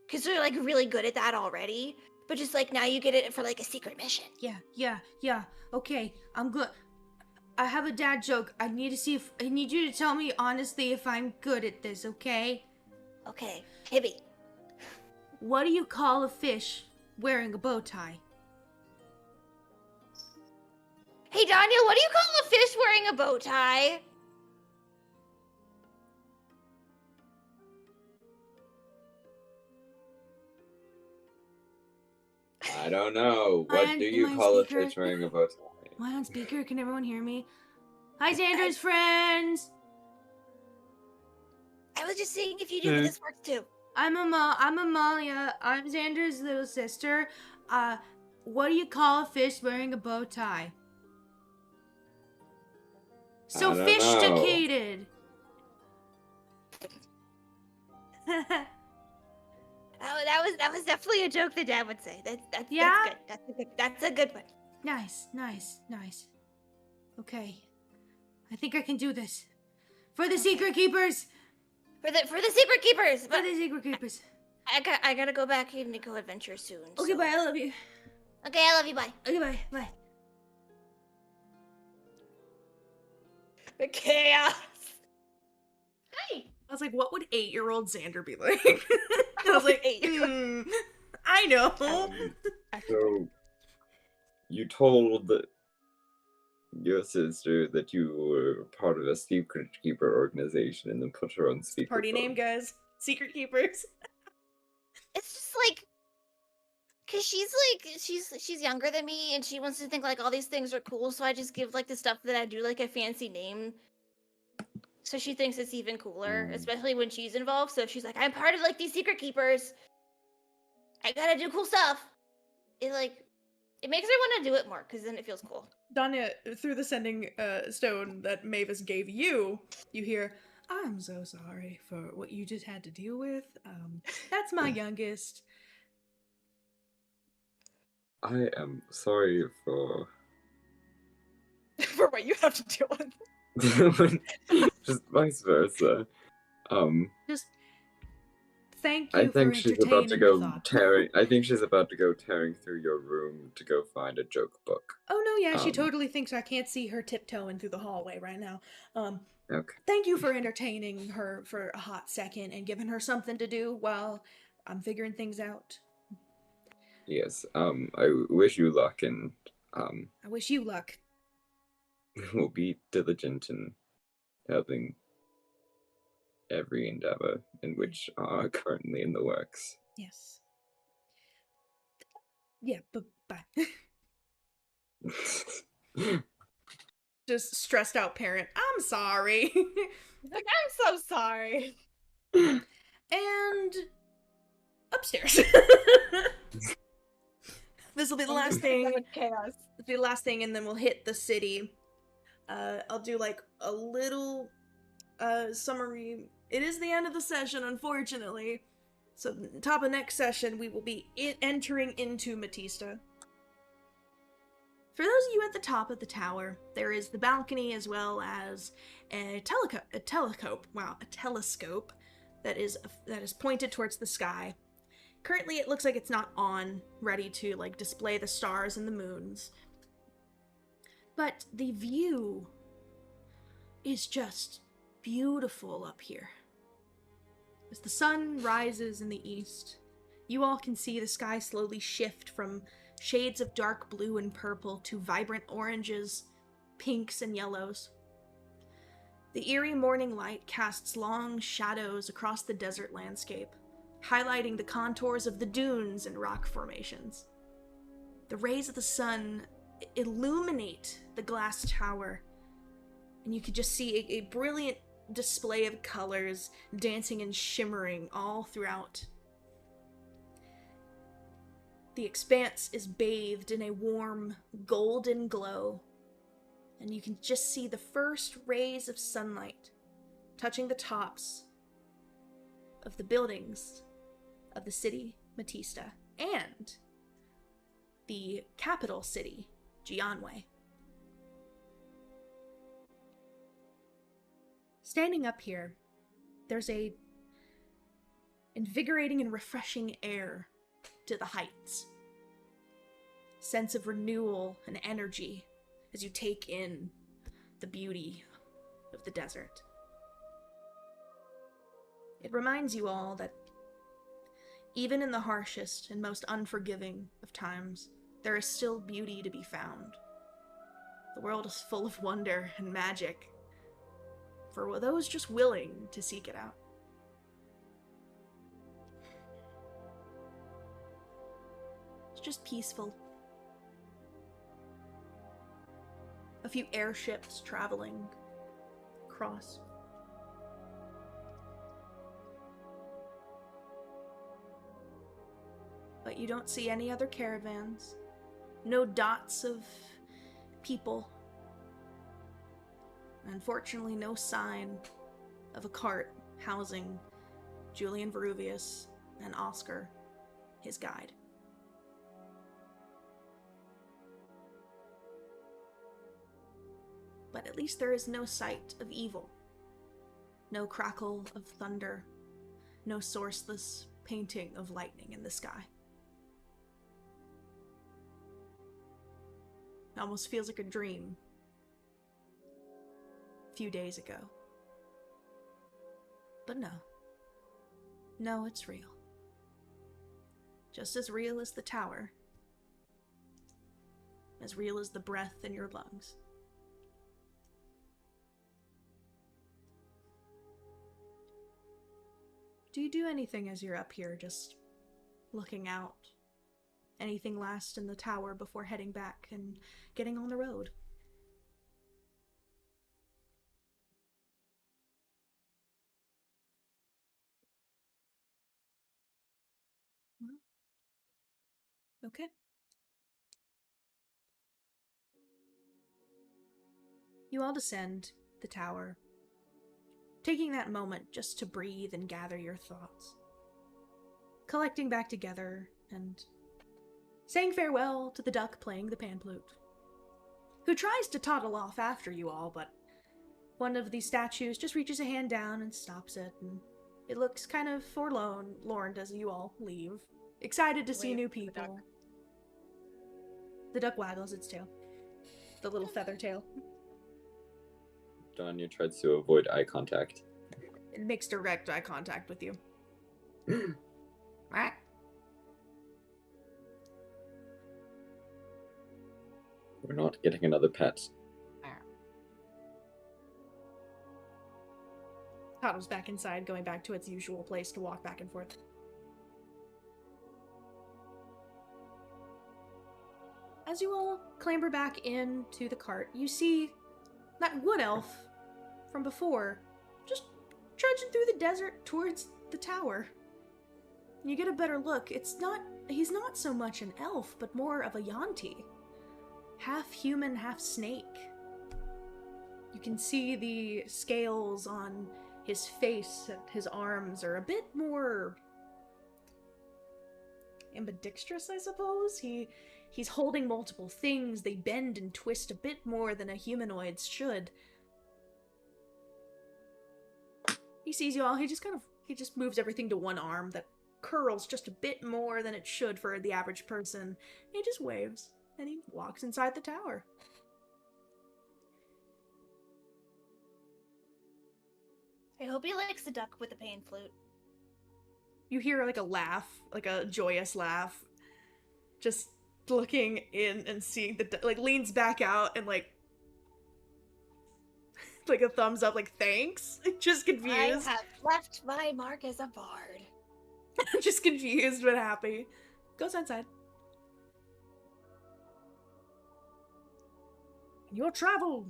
because they're like really good at that already. But just like now you get it for like a secret mission. Yeah. Okay, I'm good. I have a dad joke. I need you to tell me honestly if I'm good at this, okay? Okay, Hibby. What do you call a fish wearing a bow tie? Hey, Danya, what do you call a fish wearing a bow tie? I don't know. Am I What on- do am you I call a speaker? fish wearing a bow tie? Am I on speaker? Can everyone hear me? Hi, Xander's friends! I was just seeing if you knew that this works too. I'm Amalia. I'm Xander's little sister. What do you call a fish wearing a bow tie? I don't know. Sophisticated! That was definitely a joke that Dad would say. That's Yeah? good. That's a good one. Nice. Okay. I think I can do this. For the secret keepers! For the secret keepers. For But the secret keepers. I gotta go back and go adventure soon. Okay, so- bye. I love you. Okay, I love you. Bye. Okay, bye. The chaos. I was like, what would 8-year-old Xander be like? I was like, I know. So, you told your sister that you were part of a secret keeper organization and then put her on speakerphone. Party name, guys. Secret keepers. It's just like, cause she's younger than me and she wants to think like all these things are cool. So I just give like the stuff that I do like a fancy name. So she thinks it's even cooler, especially when she's involved. So if she's like, I'm part of like these secret keepers, I gotta do cool stuff. It makes her want to do it more because then it feels cool. Danya, through the sending stone that Mavis gave you, you hear, I'm so sorry for what you just had to deal with. That's my youngest. I am sorry for For what you have to deal with. just vice versa. Just thank you I think for she's about to entertaining go the thought. tearing. I think she's about to go tearing through your room to go find a joke book. Oh no, yeah, she Um, totally thinks I can't see her tiptoeing through the hallway right now. Okay. Thank you for entertaining her for a hot second and giving her something to do while I'm figuring things out. Yes. I wish you luck, and I wish you luck. we'll be diligent in helping every endeavor in which are currently in the works. Yes. Yeah, bye. Just stressed out parent. I'm sorry. Like, I'm so sorry. And upstairs. This will be the last thing. Chaos. This will be the last thing, and then we'll hit the city. I'll do like a little summary. It is the end of the session, unfortunately. So, top of next session, we will be entering into Matista. For those of you at the top of the tower, there is the balcony as well as a telescope that is pointed towards the sky. Currently, it looks like it's not on, ready to like display the stars and the moons. But the view is just beautiful up here. As the sun rises in the east, you all can see the sky slowly shift from shades of dark blue and purple to vibrant oranges, pinks, and yellows. The eerie morning light casts long shadows across the desert landscape, highlighting the contours of the dunes and rock formations. The rays of the sun illuminate the glass tower, and you could just see a brilliant display of colors dancing and shimmering all throughout. The expanse is bathed in a warm, golden glow, and you can just see the first rays of sunlight touching the tops of the buildings of the city, Matista, and the capital city, Jianwei. Standing up here, there's a invigorating and refreshing air to the heights. Sense of renewal and energy as you take in the beauty of the desert. It reminds you all that even in the harshest and most unforgiving of times, there is still beauty to be found. The world is full of wonder and magic for those just willing to seek it out. just peaceful. A few airships traveling across. But you don't see any other caravans. No dots of people. Unfortunately, no sign of a cart housing Julian Veruvius and Oscar, his guide. But at least there is no sight of evil. No crackle of thunder. No sourceless painting of lightning in the sky. It almost feels like a dream. A few days ago. But no. No, it's real. Just as real as the tower. As real as the breath in your lungs. Do you do anything as you're up here, just looking out? Anything last in the tower before heading back and getting on the road? Okay. You all descend the tower, taking that moment just to breathe and gather your thoughts. Collecting back together and saying farewell to the duck playing the pan flute, who tries to toddle off after you all, but one of these statues just reaches a hand down and stops it, and it looks kind of forlorn as you all leave, excited to see new people. The duck waggles its tail. The little feather tail. Danya tries to avoid eye contact. It makes direct eye contact with you. Alright. We're not getting another pet. Toddles back inside, going back to its usual place to walk back and forth. As you all clamber back into the cart, you see that wood elf from before just trudging through the desert towards the tower. You get a better look. He's not so much an elf, but more of a Yanti. Half human, half snake. You can see the scales on his face and his arms are a bit more ambidextrous, I suppose. He's holding multiple things. They bend and twist a bit more than a humanoid's should. He sees you all. He just moves everything to one arm that curls just a bit more than it should for the average person. He just waves and he walks inside the tower. I hope he likes the duck with the pan flute. You hear like a laugh, like a joyous laugh. Just looking in and seeing leans back out and like a thumbs up, like thanks. Just confused. I have left my mark as a bard. Just confused but happy. Goes inside. Your travel.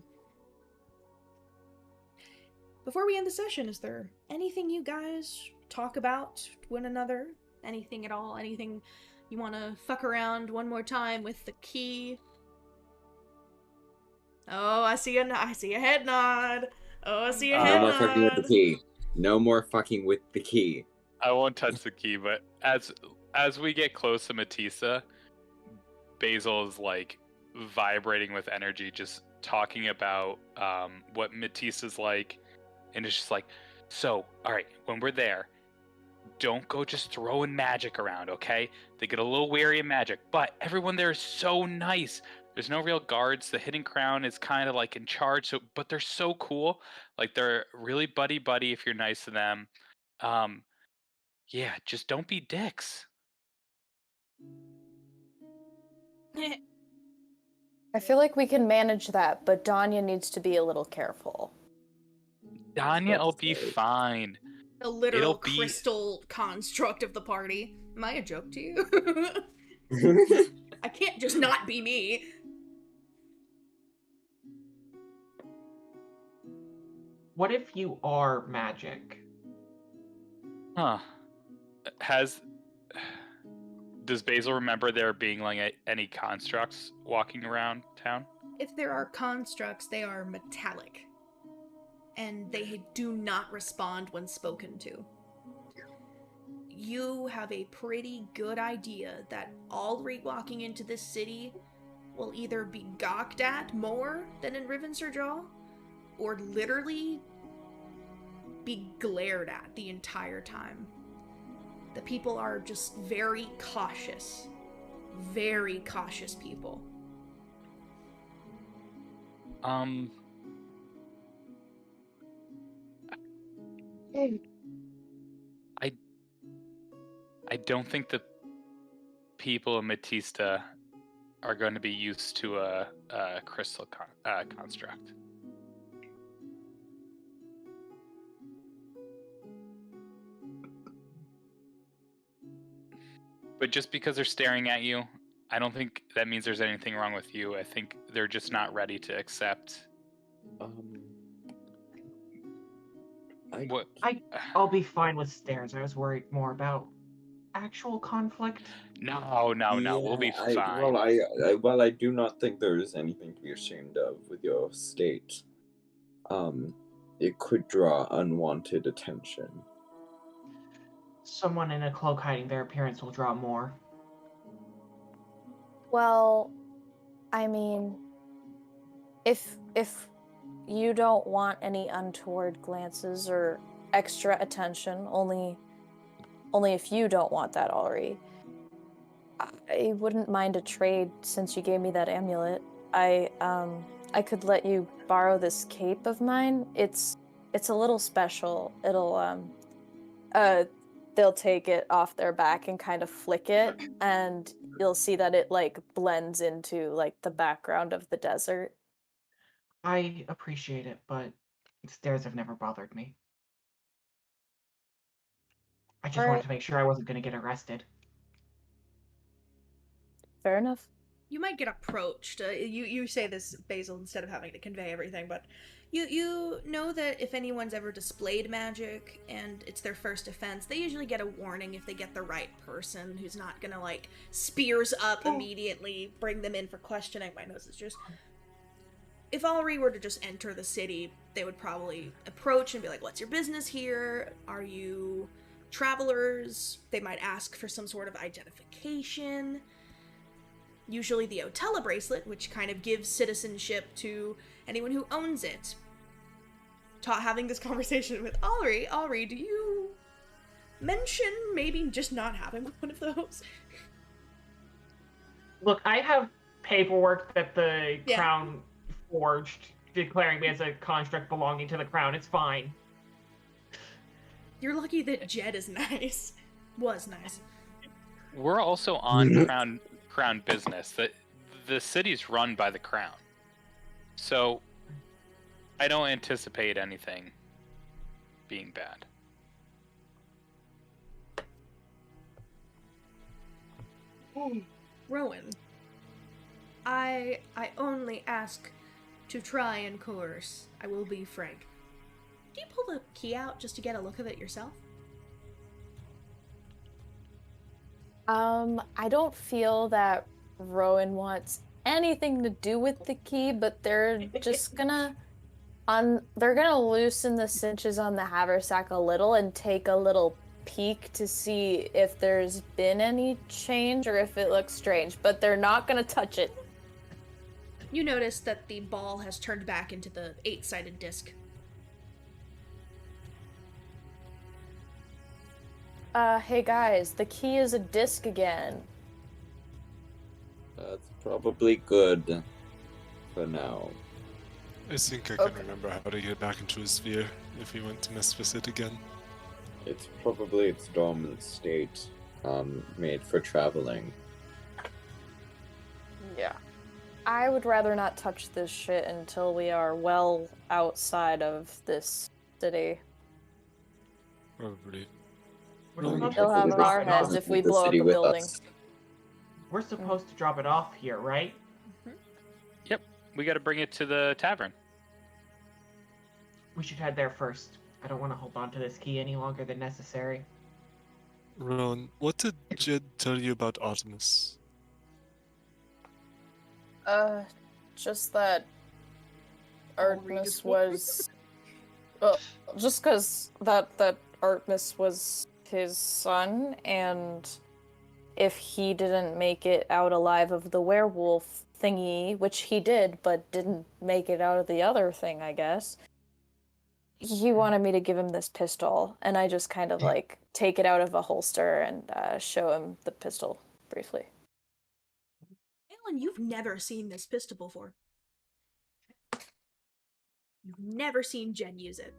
Before we end the session, is there anything you guys talk about to one another? Anything at all? Anything you want to fuck around one more time with the key? Oh, I see a head nod. Oh, I see a head No more nod. fucking with the key. No more fucking with the key. I won't touch the key, but as we get close to Matissa, Basil is like vibrating with energy, just talking about what Matissa's like, and it's just like, so, all right, when we're there, don't go just throwing magic around, okay? They get a little wary of magic, but everyone there is so nice. There's no real guards. The Hidden Crown is kind of like in charge, but they're so cool. Like they're really buddy if you're nice to them. Yeah, just don't be dicks. I feel like we can manage that, but Danya needs to be a little careful. Danya will be fine. A literal crystal construct of the party. Am I a joke to you? I can't just not be me. What if you are magic? Huh. Does Basil remember there being like any constructs walking around town? If there are constructs, they are metallic. And they do not respond when spoken to. You have a pretty good idea that Allri walking into this city will either be gawked at more than in Rivenserjaw, or literally be glared at the entire time. The people are just very cautious people. I don't think the people of Matista are going to be used to a crystal construct. But just because they're staring at you, I don't think that means there's anything wrong with you. I think they're just not ready to accept. I'll be fine with stares. I was worried more about actual conflict. No, we'll be fine. Well, I do not think there is anything to be ashamed of with your state. It could draw unwanted attention. Someone in a cloak hiding their appearance will draw more. Well, I mean, if you don't want any untoward glances or extra attention, only if you don't want that, Allri, I wouldn't mind a trade since you gave me that amulet. I could let you borrow this cape of mine. It's a little special. It'll they'll take it off their back and kind of flick it, and you'll see that it like blends into like the background of the desert. I appreciate it, but stairs have never bothered me. I just wanted to make sure I wasn't going to get arrested. Fair enough. You might get approached. You say this, Basil, instead of having to convey everything, but you know that if anyone's ever displayed magic and it's their first offense, they usually get a warning if they get the right person who's not gonna like spears up immediately, bring them in for questioning. My nose is just... If Allri were to just enter the city, they would probably approach and be like, what's your business here? Are you travelers? They might ask for some sort of identification. Usually the Otella bracelet, which kind of gives citizenship to anyone who owns it. Having this conversation with Allri, do you mention maybe just not having one of those? Look, I have paperwork that the crown forged declaring me as a construct belonging to the crown. It's fine. You're lucky that Jed is nice. Was nice. We're also on crown business. The city's run by the crown. So I don't anticipate anything being bad. Rowan, I only ask to try and coerce. I will be frank. Do you pull the key out just to get a look of it yourself? I don't feel that Rowan wants anything to do with the key, but they're just gonna loosen the cinches on the haversack a little and take a little peek to see if there's been any change or if it looks strange, but they're not gonna touch it. You notice that the ball has turned back into the 8-sided disc. Hey guys, the key is a disc again. That's probably good for now. I think I can remember how to get back into a sphere if we want to mess with it again. It's probably its dormant state, made for traveling. Yeah. I would rather not touch this shit until we are well outside of this city. Probably. They'll have our heads if we blow up a building. we're supposed to drop it off here, right? Yep, we got to bring it to the tavern. We should head there first. I don't want to hold on to this key any longer than necessary. Ron, what did Jed tell you about Artemis? Just that I'll read Artemis this book. was... just because that Artemis was his son, and if he didn't make it out alive of the werewolf thingy, which he did, but didn't make it out of the other thing, I guess, he wanted me to give him this pistol, and I just kind of, like, take it out of a holster and show him the pistol briefly. Alan, you've never seen this pistol before. You've never seen Jen use it.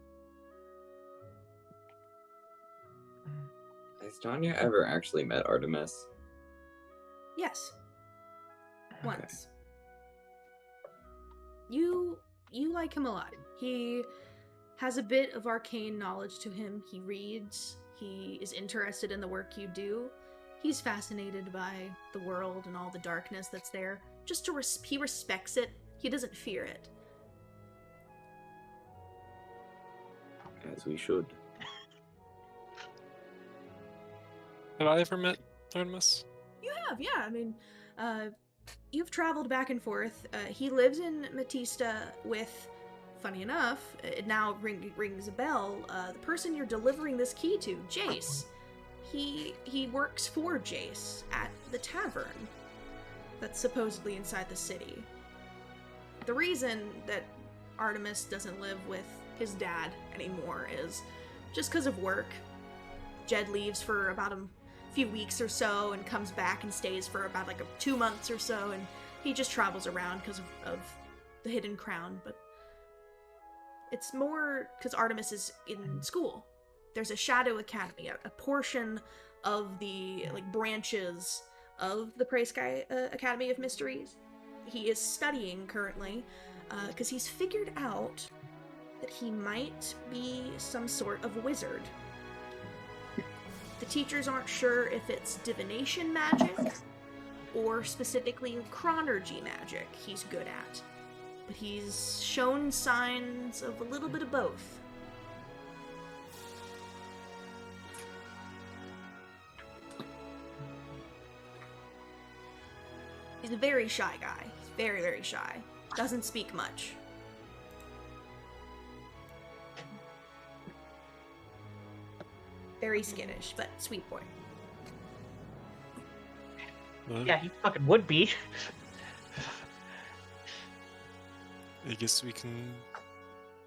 Has Danya ever actually met Artemis? Yes. Once. You like him a lot. He has a bit of arcane knowledge to him. He reads. He is interested in the work you do. He's fascinated by the world and all the darkness that's there. He respects it. He doesn't fear it. As we should. Have I ever met Artemis? You have, yeah. I mean, you've traveled back and forth. He lives in Matista with, funny enough, it now rings a bell, the person you're delivering this key to, Jace. He works for Jace at the tavern that's supposedly inside the city. The reason that Artemis doesn't live with his dad anymore is just because of work. Jed leaves for about a few weeks or so and comes back and stays for about 2 months or so, and he just travels around because of the Hidden Crown. But it's more because Artemis is in school. There's a Shadow Academy, a portion of the branches of the Prey Sky Academy of Mysteries. He is studying currently because he's figured out that he might be some sort of wizard. The teachers aren't sure if it's divination magic or specifically chronergy magic he's good at, but he's shown signs of a little bit of both. He's a very shy guy. He's very, very shy. Doesn't speak much. Very skittish, but sweet boy. Well, Yeah, he fucking would be. I guess we can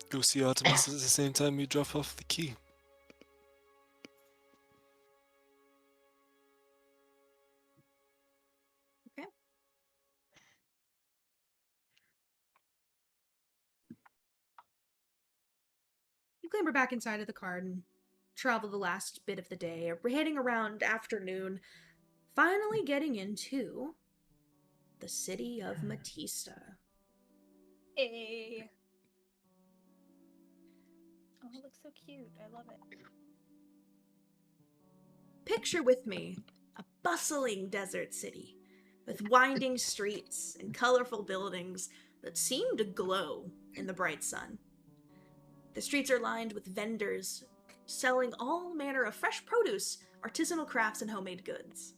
go see Artemis at the same time we drop off the key. Okay. You clamber back inside of the car and travel the last bit of the day. We're heading around afternoon, finally getting into the city of Matista. Hey. Oh, it looks so cute. I love it. Picture with me a bustling desert city with winding streets and colorful buildings that seem to glow in the bright sun. The streets are lined with vendors selling all manner of fresh produce, artisanal crafts, and homemade goods.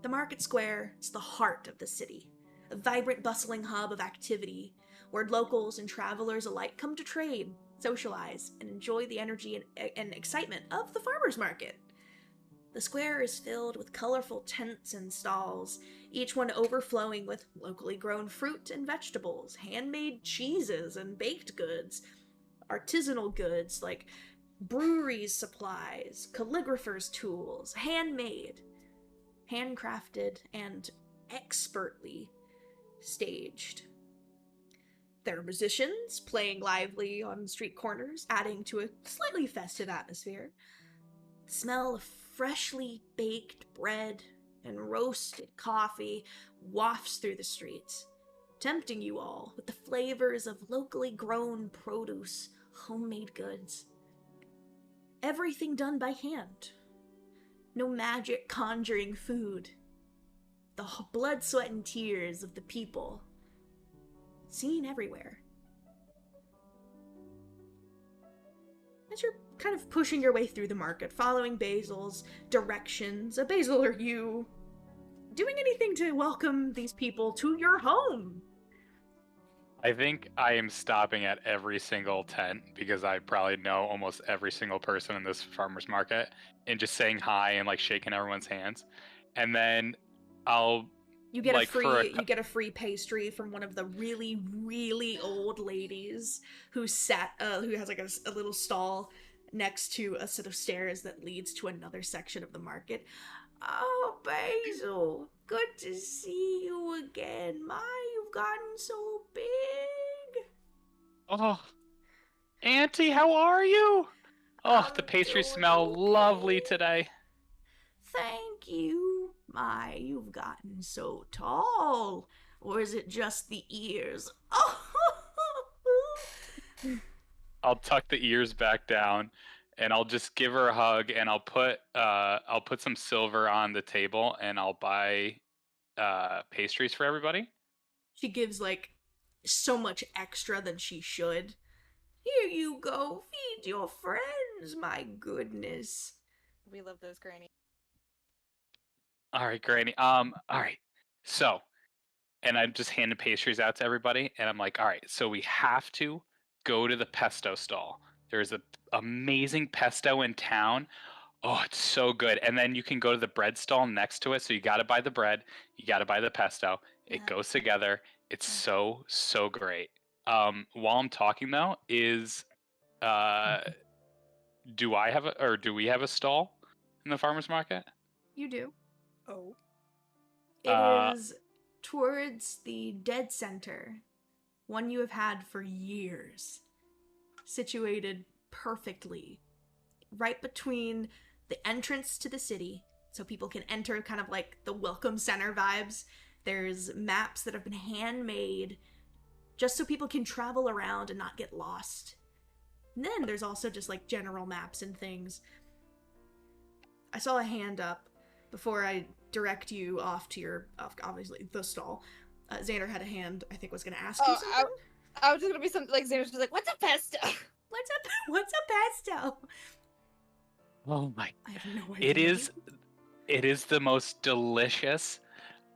The market square is the heart of the city, a vibrant, bustling hub of activity where locals and travelers alike come to trade, socialize, and enjoy the energy and excitement of the farmers market. The square is filled with colorful tents and stalls, each one overflowing with locally grown fruit and vegetables, handmade cheeses and baked goods, artisanal goods like breweries' supplies, calligraphers' tools, handmade, handcrafted, and expertly staged. There are musicians playing lively on street corners, adding to a slightly festive atmosphere. The smell of freshly baked bread and roasted coffee wafts through the streets, tempting you all with the flavors of locally grown produce, homemade goods. Everything done by hand. No magic conjuring food. the blood, sweat, and tears of the people seen everywhere. As you're kind of pushing your way through the market, following Basil's directions, Basil, are you doing anything to welcome these people to your home? I think I am stopping at every single tent because I probably know almost every single person in this farmer's market and just saying hi and like shaking everyone's hands. And then I'll You get like you get a free pastry from one of the really, really old ladies who has like a little stall next to a set of stairs that leads to another section of the market. Oh, Basil, good to see you again. My, you've gotten so big. Oh, Auntie, how are you? Oh, the I'm pastries doing smell okay. lovely today. Thank you. My, you've gotten so tall. Or is it just the ears? Oh! I'll tuck the ears back down and I'll just give her a hug and I'll put some silver on the table and I'll buy pastries for everybody. She gives like so much extra than she should. Here you go, feed your friends, my goodness. We love those, Granny. All right, Granny. All right. So, and I'm just handing pastries out to everybody and I'm like, all right, so we have to go to the pesto stall. There's a amazing pesto in town. Oh, it's so good. And then you can go to the bread stall next to it. So you got to buy the bread, you got to buy the pesto. It Yeah. goes together. It's so great. While I'm talking though, do we have a stall in the farmers market? You do. Oh. It is towards the dead center, one you have had for years, situated perfectly right between the entrance to the city, so people can enter kind of like the welcome center vibes. There's maps that have been handmade just so people can travel around and not get lost. And then there's also just like general maps and things. I saw a hand up before I direct you off to obviously the stall. Xander had a hand, I think was going to ask you something. I was just gonna be something like Xander's just like, what's a pesto? What's a pesto? Oh my. I have no idea. It is the most delicious.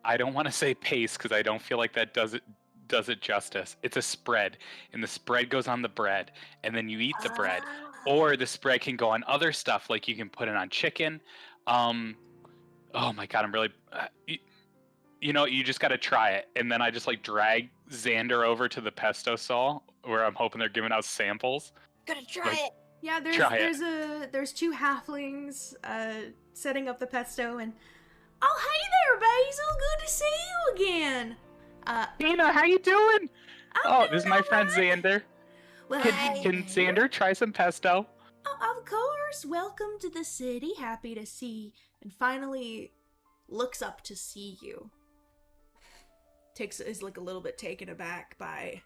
I don't want to say paste because I don't feel like that does it justice. It's a spread, and the spread goes on the bread, and then you eat the bread, or the spread can go on other stuff, like you can put it on chicken. Oh my god, I'm really. You know, you just got to try it, and then I just like drag Xander over to the pesto stall where I'm hoping they're giving out samples. Gotta try it. Yeah, there's two halflings setting up the pesto, and oh hey there, Basil, good to see you again. Tina, how you doing? I'm This is my friend alright. Xander. Well, Can Xander try some pesto? Oh, of course. Welcome to the city. Happy to see. And finally looks up to see you. Is like a little bit taken aback by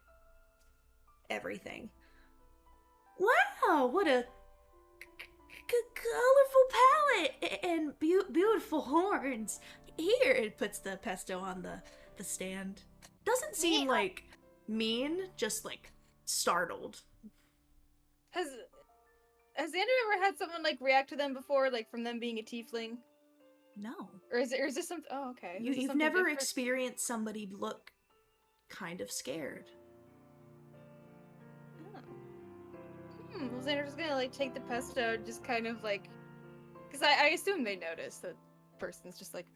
everything. Wow, what a colorful palette and beautiful horns. Here, it puts the pesto on the stand. Doesn't seem like mean, just like startled. Has Xander ever had someone like react to them before, like from them being a tiefling? No. Or is this something? Oh, okay. You've never experienced somebody look kind of scared. Oh. Well, Xander's gonna like take the pesto, just kind of like, because I assume they notice that person's just like.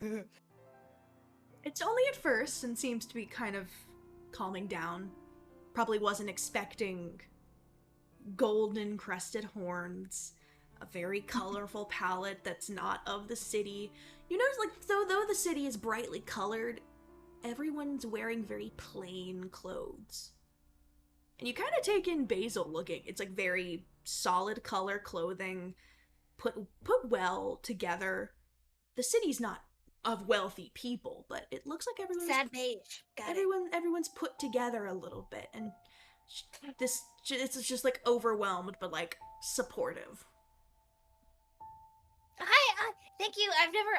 It's only at first and seems to be kind of calming down. Probably wasn't expecting golden crested horns, a very colorful palette that's not of the city. You notice, like, though the city is brightly colored, everyone's wearing very plain clothes. And you kind of take in Basil looking. It's like very solid color clothing, put well together. The city's not of wealthy people, but it looks like everyone's Sad beige. everyone's put together a little bit, and it's just like overwhelmed but like supportive. Hi, Thank you.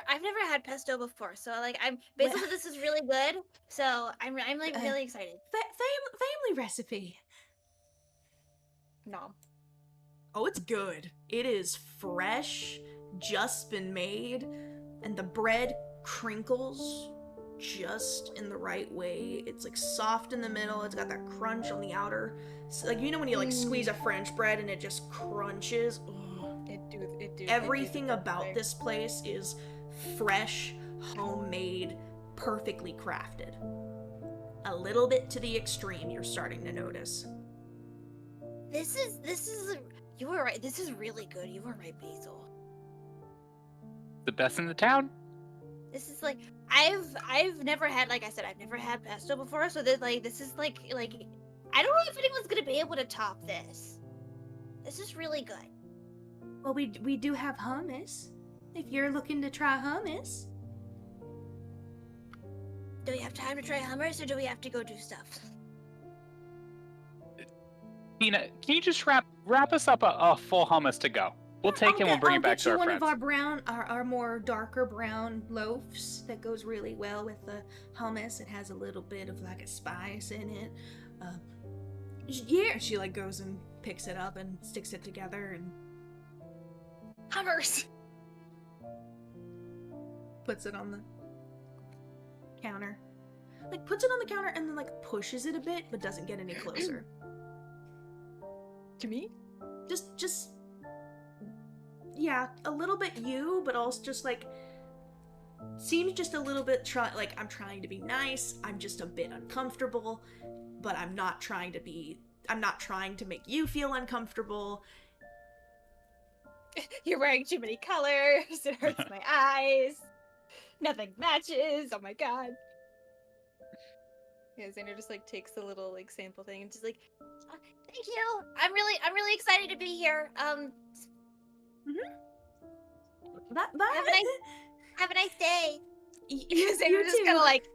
I've never had pesto before, so like Basil said this is really good. So I'm like really excited. Family recipe. No. Oh, it's good. It is fresh, just been made, and the bread crinkles just in the right way. It's like soft in the middle. It's got that crunch on the outer. So, like, you know when you like squeeze a French bread and it just crunches? Ugh. Everything about this place is fresh, homemade, perfectly crafted. A little bit to the extreme, you're starting to notice. This is you were right. This is really good. You were right, Basil. The best in the town. This is like I've never had, like I said, I've never had pesto before, so this is like I don't know if anyone's gonna be able to top this. This is really good. Well, we do have hummus. If you're looking to try hummus. Do we have time to try hummus, or do we have to go do stuff? Tina, can you just wrap us up a full hummus to go? We'll take it and we'll bring it back to our friends. I'll get you one of our more darker brown loaves that goes really well with the hummus. It has a little bit of like a spice in it. Yeah, she like goes and picks it up and sticks it together and Hummers. Puts it on the counter. Like puts it on the counter and then like pushes it a bit but doesn't get any closer. To me? Just yeah, a little bit you, but also just like seems just a little bit like I'm trying to be nice. I'm just a bit uncomfortable, but I'm not trying to make you feel uncomfortable. You're wearing too many colors. It hurts my eyes. Nothing matches. Oh my god. Yeah, Xander just like takes the little like sample thing and just like, thank you. I'm really excited to be here. Bye. Have a nice day. You just too. kind of like,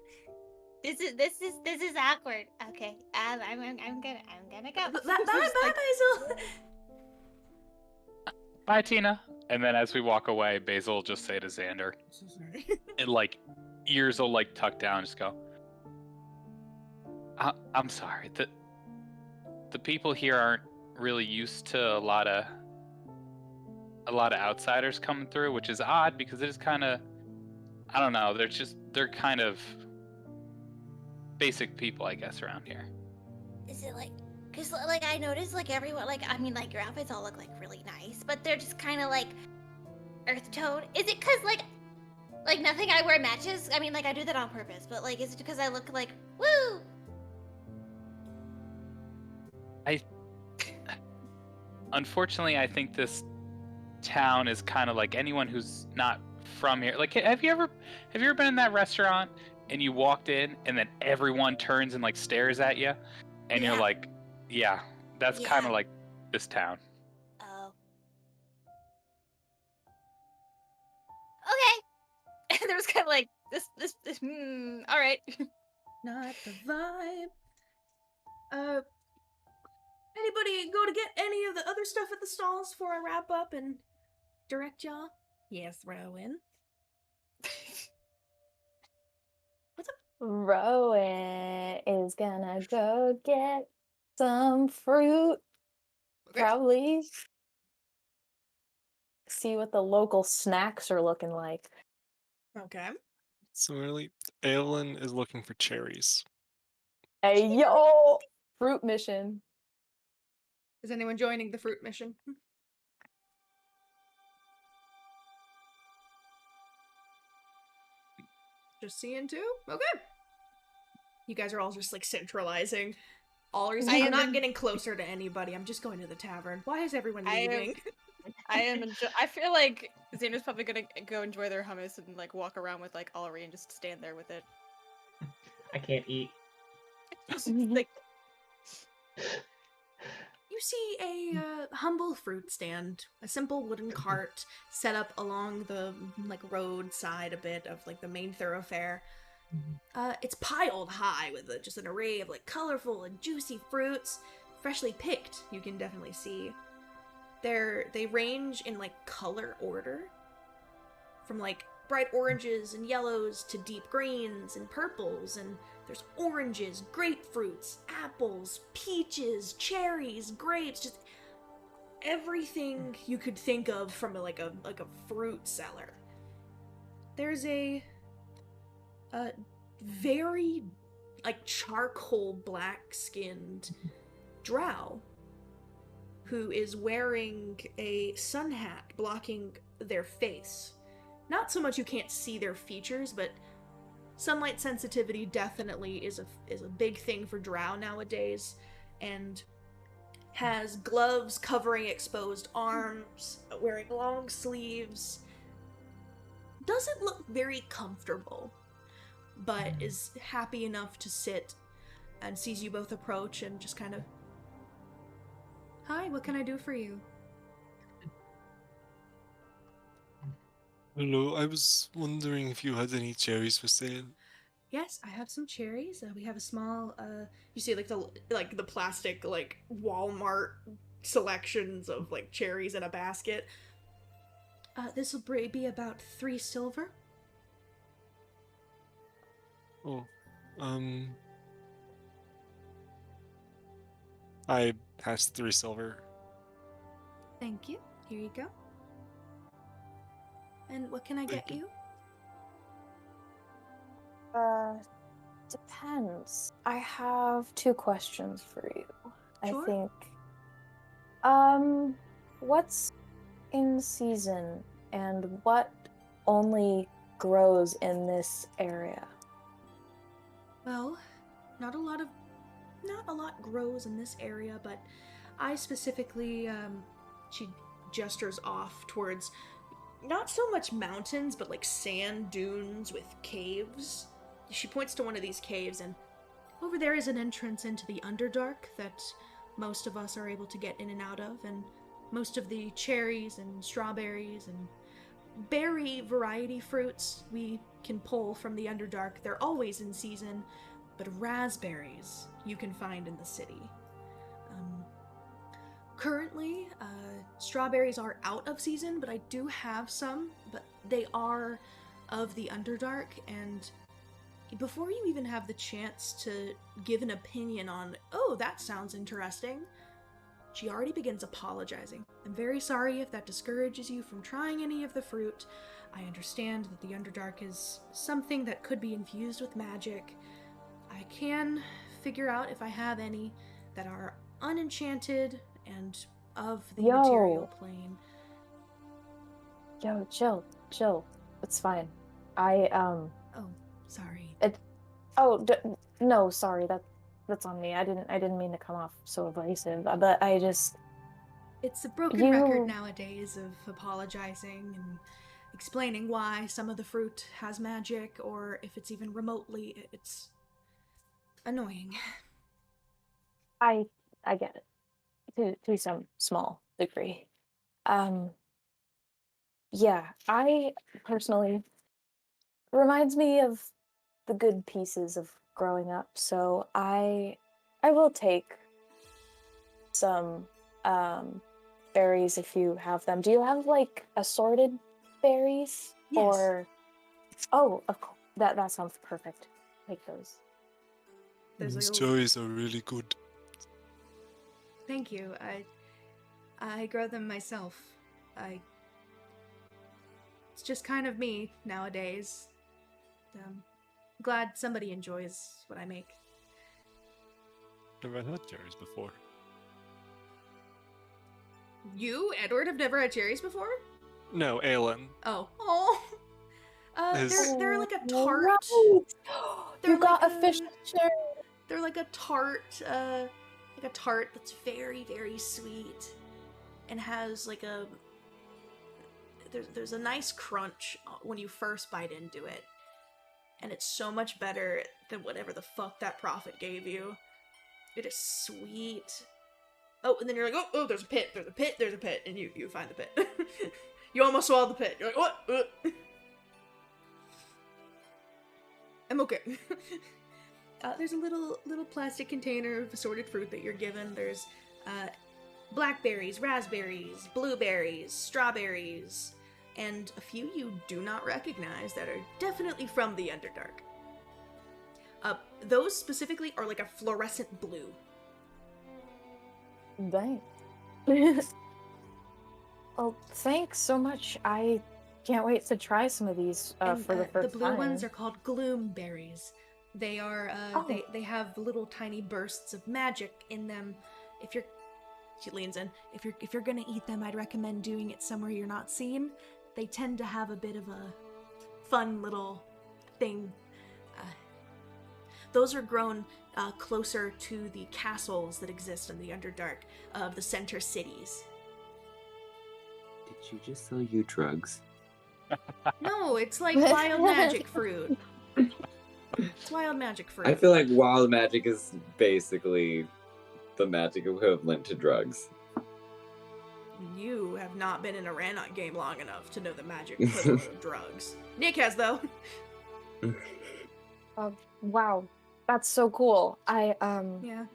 this is awkward. Okay, I'm gonna go. Bye, Basil. Bye, Tina. And then as we walk away, Basil will just say to Xander, So sorry. and like ears will like tuck down, just go, I'm sorry. The people here aren't really used to a lot of outsiders coming through, which is odd because it is kind of, I don't know, they're kind of basic people, I guess, around here. Is it like, cause like I noticed like everyone, like I mean like your outfits all look like really nice, but they're just kind of like earth tone. Is it cause like nothing I wear matches? I mean like I do that on purpose, but like is it because I look like woo? Unfortunately, I think this town is kind of like anyone who's not from here. Like, have you ever been in that restaurant and you walked in and then everyone turns and like stares at you, and you're like, yeah, that's kind of like this town. Oh. Okay. And there was kind of like this. All right. Not the vibe. Anybody go to get any of the other stuff at the stalls before I wrap up and direct y'all? Yes, Rowan. What's up? Rowan is gonna go get some fruit. Okay. Probably see what the local snacks are looking like. Okay. Similarly, Aolin is looking for cherries. Hey yo! Fruit mission. Is anyone joining the fruit mission? Just seeing two? Okay. You guys are all just like centralizing. Allri's like, I'm not getting closer to anybody. I'm just going to the tavern. Why is everyone leaving? I feel like Xander's probably gonna go enjoy their hummus and like walk around with like Allri and just stand there with it. I can't eat. Like, You see a humble fruit stand, a simple wooden cart set up along the like roadside a bit of like the main thoroughfare. It's piled high with just an array of like colorful and juicy fruits, freshly picked. You can definitely see. They range in like color order from like bright oranges and yellows to deep greens and purples, and there's oranges, grapefruits, apples, peaches, cherries, grapes, just everything you could think of from like a fruit cellar. There's a very like charcoal black-skinned drow who is wearing a sun hat blocking their face. Not so much you can't see their features, but sunlight sensitivity definitely is a big thing for drow nowadays, and has gloves covering exposed arms, wearing long sleeves. Doesn't look very comfortable, but is happy enough to sit and sees you both approach and just kind of, "Hi, what can I do for you?" Hello, I was wondering if you had any cherries for sale. Yes, I have some cherries. We have a small, you see like the plastic like Walmart selections of like cherries in a basket. This will be about 3 silver. Oh, I passed 3 silver. Thank you. Here you go. And what can I get you? Depends. I have 2 questions for you. Sure. I think. What's in season and what only grows in this area? Well, not a lot grows in this area, but I specifically, she gestures off towards not so much mountains, but like sand dunes with caves. She points to one of these caves, and over there is an entrance into the Underdark that most of us are able to get in and out of, and most of the cherries and strawberries and berry variety fruits we can pull from the Underdark. They're always in season, but raspberries you can find in the city. Currently, strawberries are out of season, but I do have some, but they are of the Underdark, and before you even have the chance to give an opinion on, "Oh, that sounds interesting," she already begins apologizing. "I'm very sorry if that discourages you from trying any of the fruit. I understand that the Underdark is something that could be infused with magic. I can figure out if I have any that are unenchanted and of the material plane." Yo, chill. It's fine. Oh, sorry. No, sorry. That's on me. I didn't mean to come off so abrasive, but I just. It's a broken record nowadays of apologizing and explaining why some of the fruit has magic, or if it's even remotely, it's annoying. I get it. To some small degree. Yeah, I personally reminds me of the good pieces of growing up, so I will take some berries if you have them. Do you have like assorted berries? Yes. Or of course. That sounds perfect. Take those. These cherries are really good. Thank you. I grow them myself. It's just kind of me nowadays. Glad somebody enjoys what I make. Never had cherries before. You, Edward, have never had cherries before? No, Aolin. Oh. His- They're like a tart. Right. They're You got like a fish cherry. They're like a tart, that's very, very sweet, and has like a. There's a nice crunch when you first bite into it, and it's so much better than whatever the fuck that prophet gave you. It is sweet. Oh, and then you're like, oh, there's a pit, and you find the pit. You almost swallowed the pit. You're like, what? I'm okay. There's a little plastic container of assorted fruit that you're given. There's blackberries, raspberries, blueberries, strawberries, and a few you do not recognize that are definitely from the Underdark. Those specifically are like a fluorescent blue. Dang. Well, thanks so much. I can't wait to try some of these for the first The blue time. ones are called gloom berries. They are they have little tiny bursts of magic in them. She leans in. If you're gonna eat them, I'd recommend doing it somewhere you're not seen. They tend to have a bit of a fun little thing. Those are grown closer to the castles that exist in the Underdark of the center cities. Did you just sell you drugs? No, it's like wild magic fruit. It's wild magic fruit. I feel like wild magic is basically the magic equivalent to drugs. You have not been in a Rhanok game long enough to know the magic equivalent of drugs. Nick has, though. Wow, that's so cool. Yeah.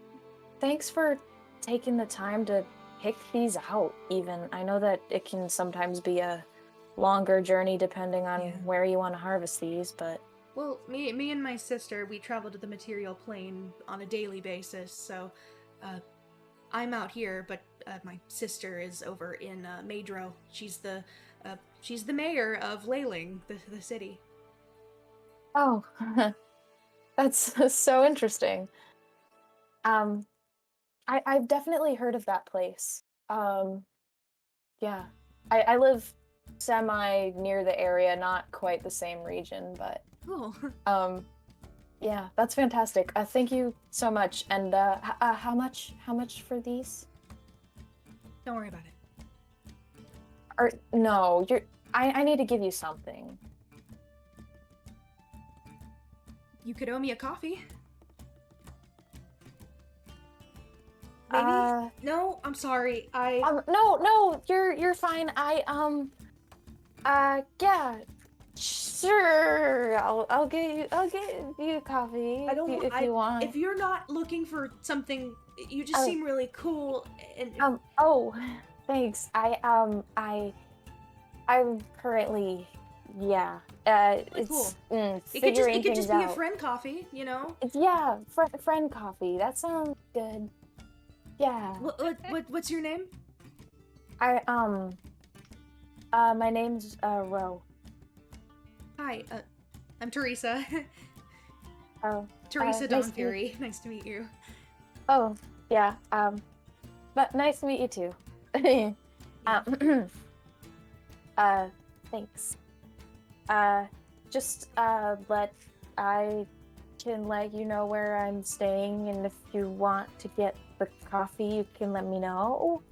Thanks for taking the time to pick these out, even. I know that it can sometimes be a longer journey depending on where you want to harvest these, but... Well, me and my sister, we travel to the material plane on a daily basis, so I'm out here, but my sister is over in Madro. She's the mayor of Leyling, the city. Oh, that's so interesting. I've definitely heard of that place. Yeah. I live semi near the area, not quite the same region, but Cool. yeah, that's fantastic. Thank you so much. And how much for these? Don't worry about it. Or no, I need to give you something. You could owe me a coffee. Maybe? No, I'm sorry. No, you're fine. Yeah, sure. I'll get you a coffee if you want. If you're not looking for something, you just seem really cool. And Oh, thanks. I'm currently, yeah. It's cool. Figuring It could just be things a out. friend coffee, you know? Yeah, friend coffee. That sounds good. Yeah. What's your name? My name's Ro. Hi, I'm Teresa. Oh. Teresa nice Dawn Fury. Nice to meet you. Oh, yeah. But nice to meet you too. Thanks. Just I can let you know where I'm staying, and if you want to get the coffee, you can let me know.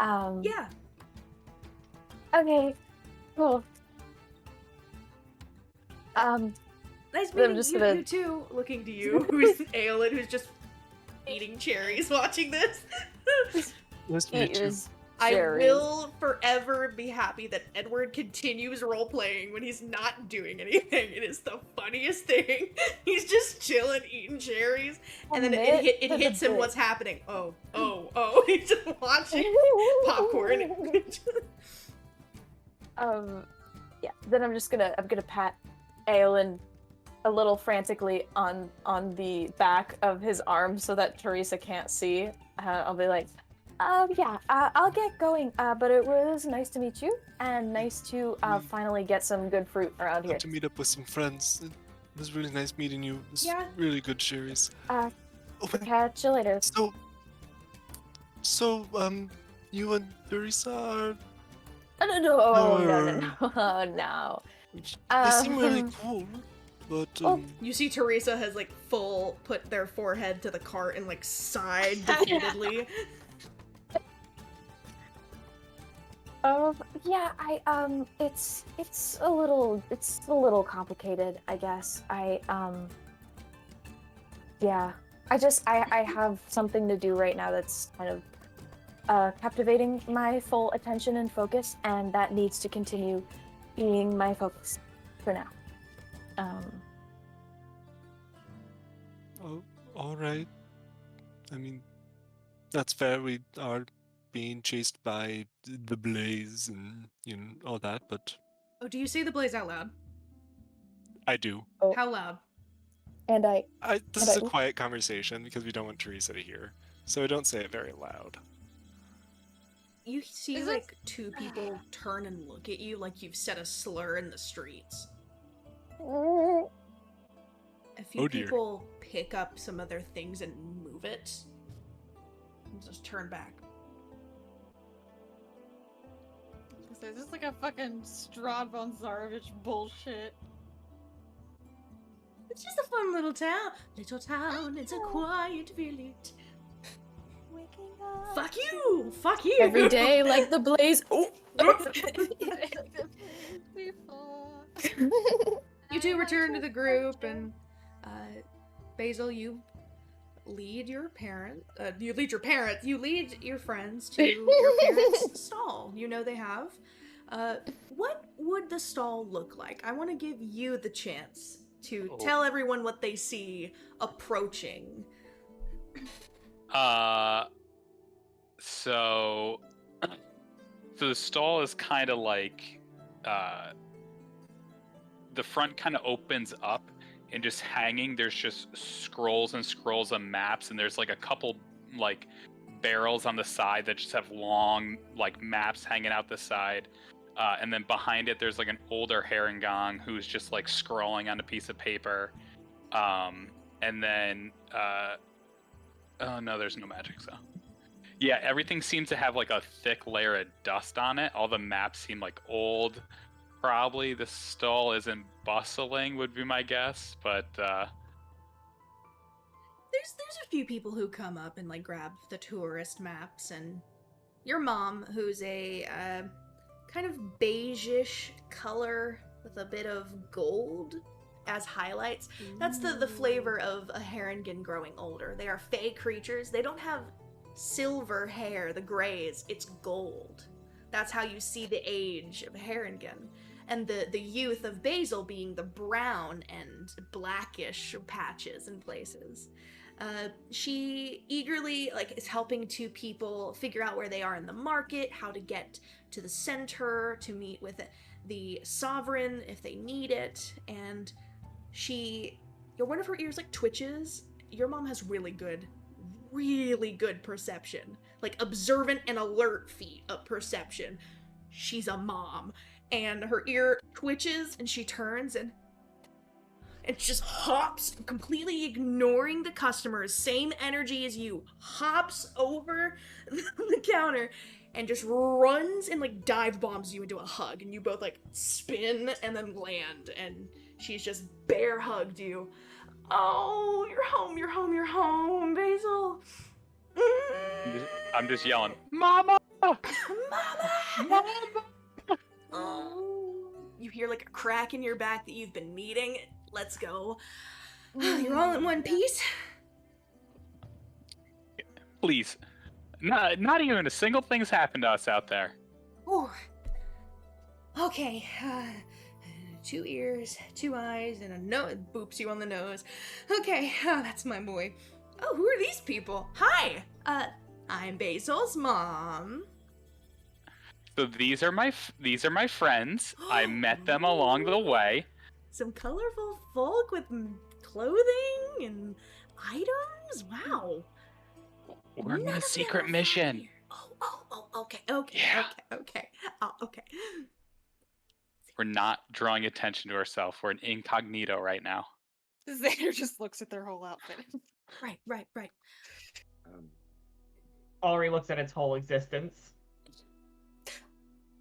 Yeah. Okay. Cool. Nice meeting you too. Looking to you, who's Aolin, who's just eating cherries watching this. Nice to meet you. I will forever be happy that Edward continues role-playing when he's not doing anything. It is the funniest thing. He's just chilling, eating cherries, and then it hits him what's happening. Oh. He's just watching popcorn. Yeah, then I'm gonna pat Aolin a little frantically on the back of his arm so that Teresa can't see. I'll be like, yeah, I'll get going, but it was nice to meet you, and nice to finally get some good fruit around here. To meet up with some friends. It was really nice meeting you. It was Yeah. really good cherries. Catch you later. So, you and Teresa are... No. They seem really cool, but, You see Teresa has, like, put their forehead to the cart and, like, sighed defeatedly. Yeah, it's a little complicated, I guess. Yeah, I have something to do right now that's kind of captivating my full attention and focus, and that needs to continue being my focus for now. Oh, all right. I mean, that's fair. We are being chased by the blaze and all that, but Oh, do you say the blaze out loud? I do. Oh, How loud? and I. This is a quiet conversation because we don't want Teresa to hear, so I don't say it very loud. You see, Is like, two people turn and look at you like you've said a slur in the streets. A few Oh, dear. people pick up some other things and move it. And just turn back. This is like a fucking Strahd von Zarovich bullshit. It's just a fun little town. Little town, it's a quiet village. Fuck you! Fuck you! Every day, like the blaze. Oh. You two return to the group, and Basil, you lead your friends to your parents' stall. You know they have. What would the stall look like? I want to give you the chance to tell everyone what they see approaching. So the stall is kind of like, the front kind of opens up, and just hanging, there's just scrolls and scrolls of maps, and there's like a couple like barrels on the side that just have long like maps hanging out the side. And then behind it, there's like an older Herringong who's just like scrolling on a piece of paper. And then, oh no, there's no magic, so. Yeah, everything seems to have like a thick layer of dust on it. All the maps seem like old. Probably the stall isn't bustling, would be my guess, but There's a few people who come up and like grab the tourist maps, and your mom, who's a kind of beigeish color with a bit of gold as highlights. That's the flavor of a Harengon growing older. They are fey creatures. They don't have silver hair, the grays. It's gold. That's how you see the age of Harengon. And the youth of Basil being the brown and blackish patches in places. She eagerly is helping two people figure out where they are in the market, how to get to the center, to meet with the sovereign if they need it. And one of her ears twitches. Your mom has really good perception, observant and alert feat of perception. She's a mom, and her ear twitches, and she turns and just hops, completely ignoring the customers, same energy as you, hops over the counter and just runs and dive bombs you into a hug, and you both spin and then land, and she's just bear hugged you. Oh, you're home, you're home, you're home, Basil. I'm just yelling, Mama! Mama! Mama! Oh, you hear a crack in your back that you've been needing. Let's go. You're all in one piece? Please. Not even a single thing's happened to us out there. Oh. Okay. 2 ears, 2 eyes, and a nose. Boops you on the nose. Okay, that's my boy. Oh, who are these people? Hi! I'm Basil's mom. So these are my friends. I met them along the way. Some colorful folk with clothing and items? Wow. We're on a secret mission. Okay. Yeah. Okay. Okay. We're not drawing attention to ourselves. We're an incognito right now. Xander just looks at their whole outfit. Right. Allri looks at its whole existence.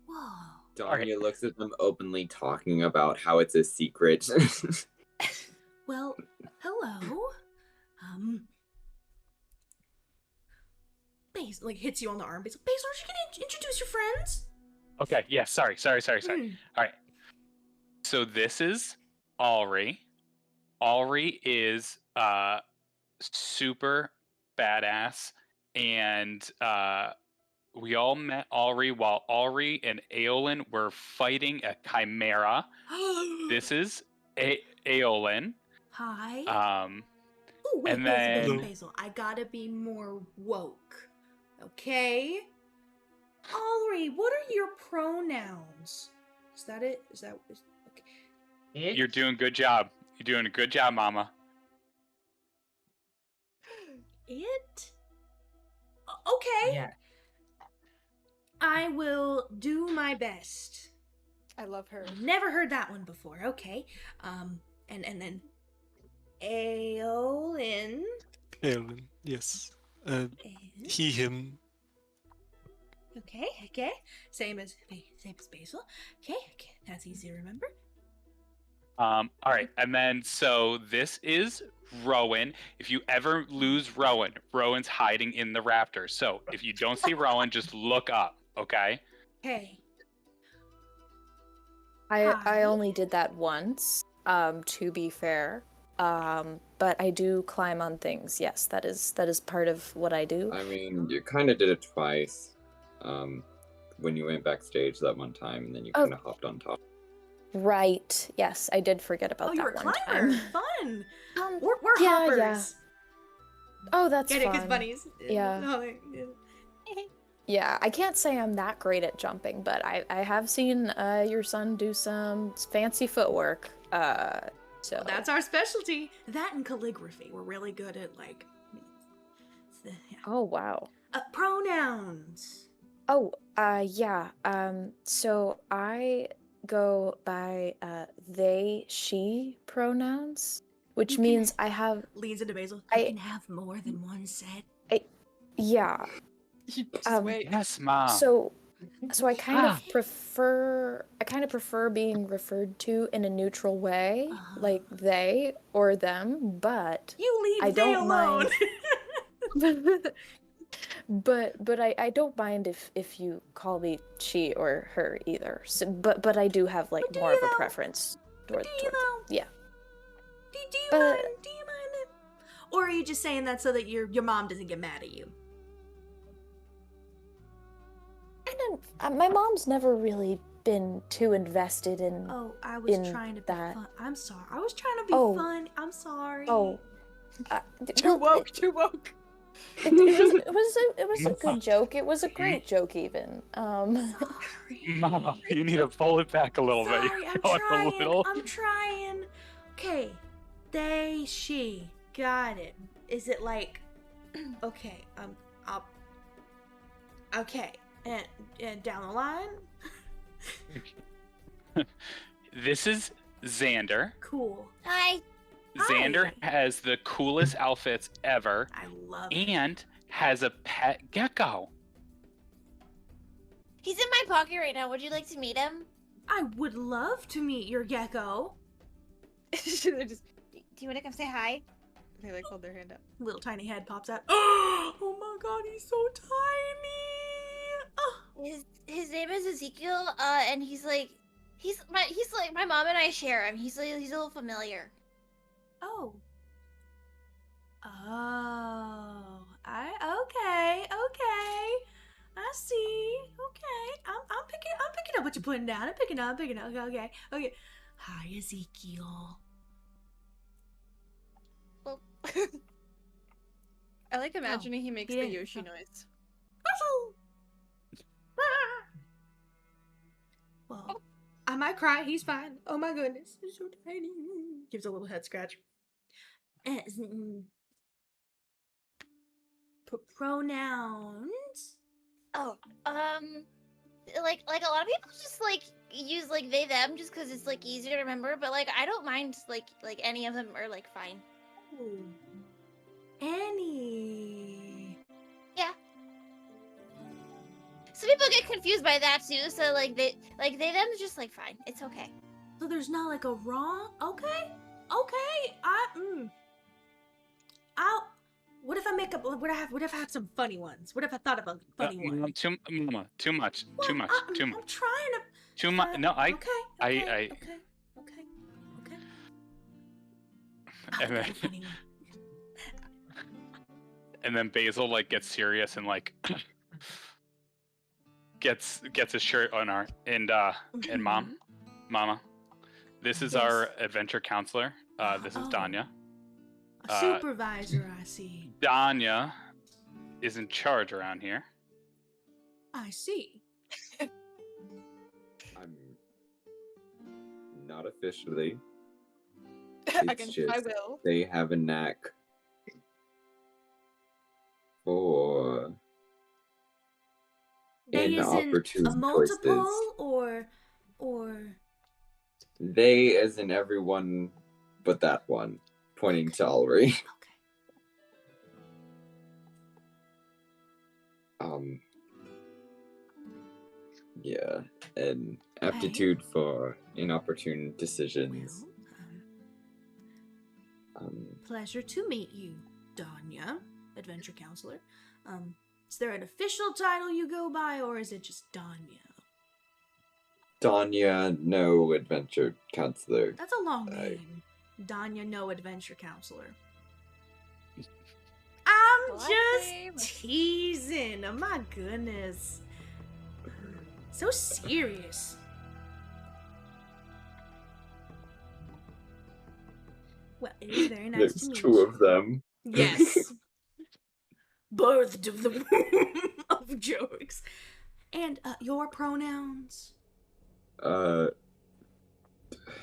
Whoa. Danya looks at them openly talking about how it's a secret. Well, hello. Basil, hits you on the arm. Basil, aren't you gonna introduce your friends? Okay, yeah, sorry. All right. So this is Allri. Allri is super badass, and we all met Allri while Allri and Aolin were fighting a chimera. This is Aolin. Hi. Ooh, wait, and then Basil. I gotta be more woke. Okay? Allri, what are your pronouns? Is that it? Okay. You're doing good job. You're doing a good job, Mama. It? Okay. Yeah. I will do my best. I love her. Never heard that one before. Okay. And then Aolin. Aolin, yes. And- He, him. Okay. Same as Basil. Okay. That's easy to remember. All right, and then so this is Rowan. If you ever lose Rowan, Rowan's hiding in the raptor. So if you don't see Rowan, just look up, okay? Okay. I Hi. only did that once, to be fair. But I do climb on things. Yes, that is part of what I do. I mean, you kind of did it twice. When you went backstage that one time, and then you Oh. kind of hopped on top. Right. Yes, I did forget about Oh, you that were a one climber. time. Fun. Um, We're yeah, hoppers. yeah. Oh, that's Get it? fun. Because bunnies. Yeah. Yeah. Yeah, I can't say I'm that great at jumping, but I have seen your son do some fancy footwork. So That's our specialty. That and calligraphy. We're really good at yeah. Oh wow. Pronouns. Oh, yeah. So I go by they, she pronouns, which You can- means I have Leans into Basil. You I- can have more than one set. yeah. Wait. Yes, Mom. So I kind Ah. of prefer being referred to in a neutral way, like they or them, but You leave I they don't alone. mind. but I don't mind if you call me she or her either. So, but I do have like But do more you of a though? preference Do toward you though? yeah. Do you But- mind? Do you mind it? Or are you just saying that so that your mom doesn't get mad at you? My mom's never really been too invested in. Oh, I was In trying to be that. fun. I'm sorry. I was trying to be Oh. fun. I'm sorry. Oh, Too well, woke. Too woke. it was a good joke. It was a great joke, even. Sorry. Mama, you need to pull it back a little bit. Sorry, You're I'm going trying. a little. I'm trying. Okay. They, she. Got it. Is it like okay, I'll okay. And down the line? This is Xander. Cool. Hi. Xander Hi. has the coolest outfits ever I love it. and has a pet gecko. He's in my pocket right now. Would you like to meet him? I would love to meet your gecko. They just Do you want to come say hi? they like hold their hand up. Little tiny head pops out. Oh my god, he's so tiny. Oh. His name is Ezekiel. And he's like my mom and I share him. He's a little familiar. Oh. Oh. Okay. I see. Okay. I'm picking up what you're putting down. I'm picking up. Okay. Hi, Ezekiel. Well, I like imagining he makes he the didn't. Yoshi Oh. noise. Well, I might cry. He's fine. Oh my goodness, he's so tiny. Gives a little head scratch. Pronouns. oh, like a lot of people just like use like they them just because it's like easier to remember. But like I don't mind like any of them are like fine. Ooh. Annie. Some people get confused by that too. So like they them is just like fine. It's okay. So there's not like a wrong. Okay. What if I make up? What if I have some funny ones? What if I thought of a funny one? Mama, too much. What? Too much. I'm trying to. Too much. No, Okay. I- Okay. And I'll then, think of a funny one. and then Basil like gets serious and like gets his shirt on our and Mama, this is our adventure counselor. This is Oh. Danya. A supervisor, I see. Danya is in charge around here. I see. I'm not officially. Against my will. They have a knack for They isn't inopportune a multiple choices. or They, as in everyone but that one, pointing to Allri. okay. Yeah, an aptitude for inopportune decisions. Well, pleasure to meet you, Danya, adventure counselor. Is there an official title you go by, or is it just Danya? Danya, no adventure counselor. That's a long name. Danya, no adventure counselor. I'm just teasing. Oh my goodness. So serious. Well, it is very nice There's to meet two you. of them. Yes. Birthed of the womb of jokes. And your pronouns?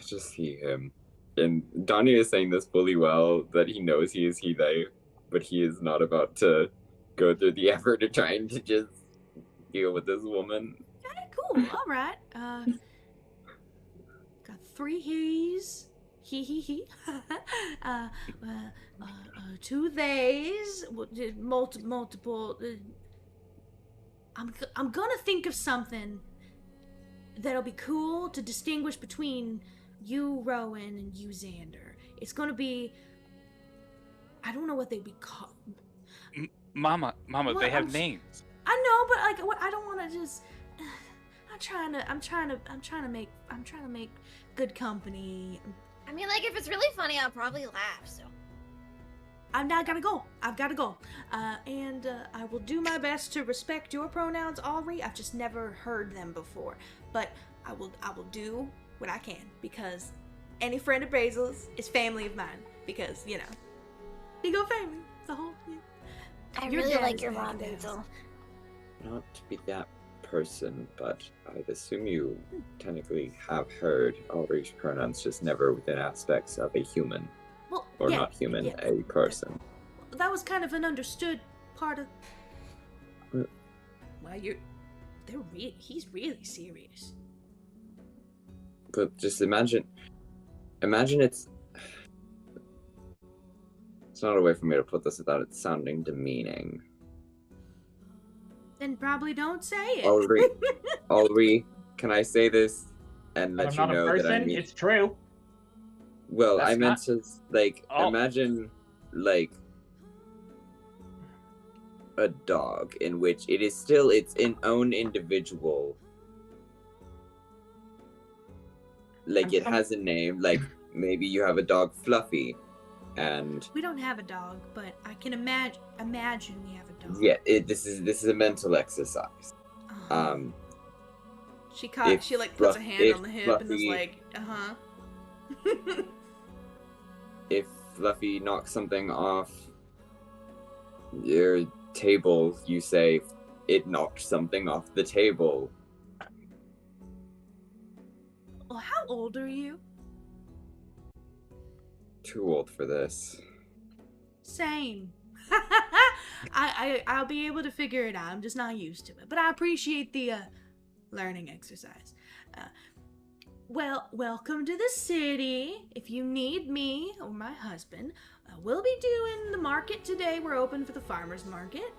Just he, him. And Donnie is saying this fully well, that he knows he is he, they, but he is not about to go through the effort of trying to just deal with this woman. Okay, cool. All right. Got 3 he's. He. 2 theys. Multiple. I'm gonna think of something that'll be cool to distinguish between you, Rowan, and you, Xander. It's gonna be. I don't know what they'd be called. Mama, What? they have names. I know, but like, I don't want to just. I'm trying to make good company. I mean, like, if it's really funny, I'll probably laugh, so. I've gotta go. And I will do my best to respect your pronouns, Allri. I've just never heard them before, but I will do what I can, because any friend of Basil's is family of mine. Because big old family. The whole. Yeah. I Your really dad like is your like mom, this. Basil. Not to be that person, but I'd assume you technically have heard Allri's pronouns, just never within aspects of a human. Well, Or yeah, not human, yeah. a person. That was kind of an understood part of. What? Well, he's really serious. But just imagine it's not a way for me to put this without it sounding demeaning. Then probably don't say it. Allri, can I say this and But let I'm you not a know that I person, mean? it's true. Well, That's I meant to Oh. imagine a dog in which it is still its own individual. It has a name. Like maybe you have a dog, Fluffy, and We don't have a dog, but I can imagine we have a dog. yeah, this is a mental exercise. She if puts a hand if on the hip and is Fluffy- like, If Fluffy knocks something off your table, you say it knocked something off the table. Well, how old are you? Too old for this. Same. I'll be able to figure it out. I'm just not used to it. But I appreciate the learning exercise. Well, welcome to the city. If you need me or my husband, we'll be doing the market today. We're open for the farmer's market.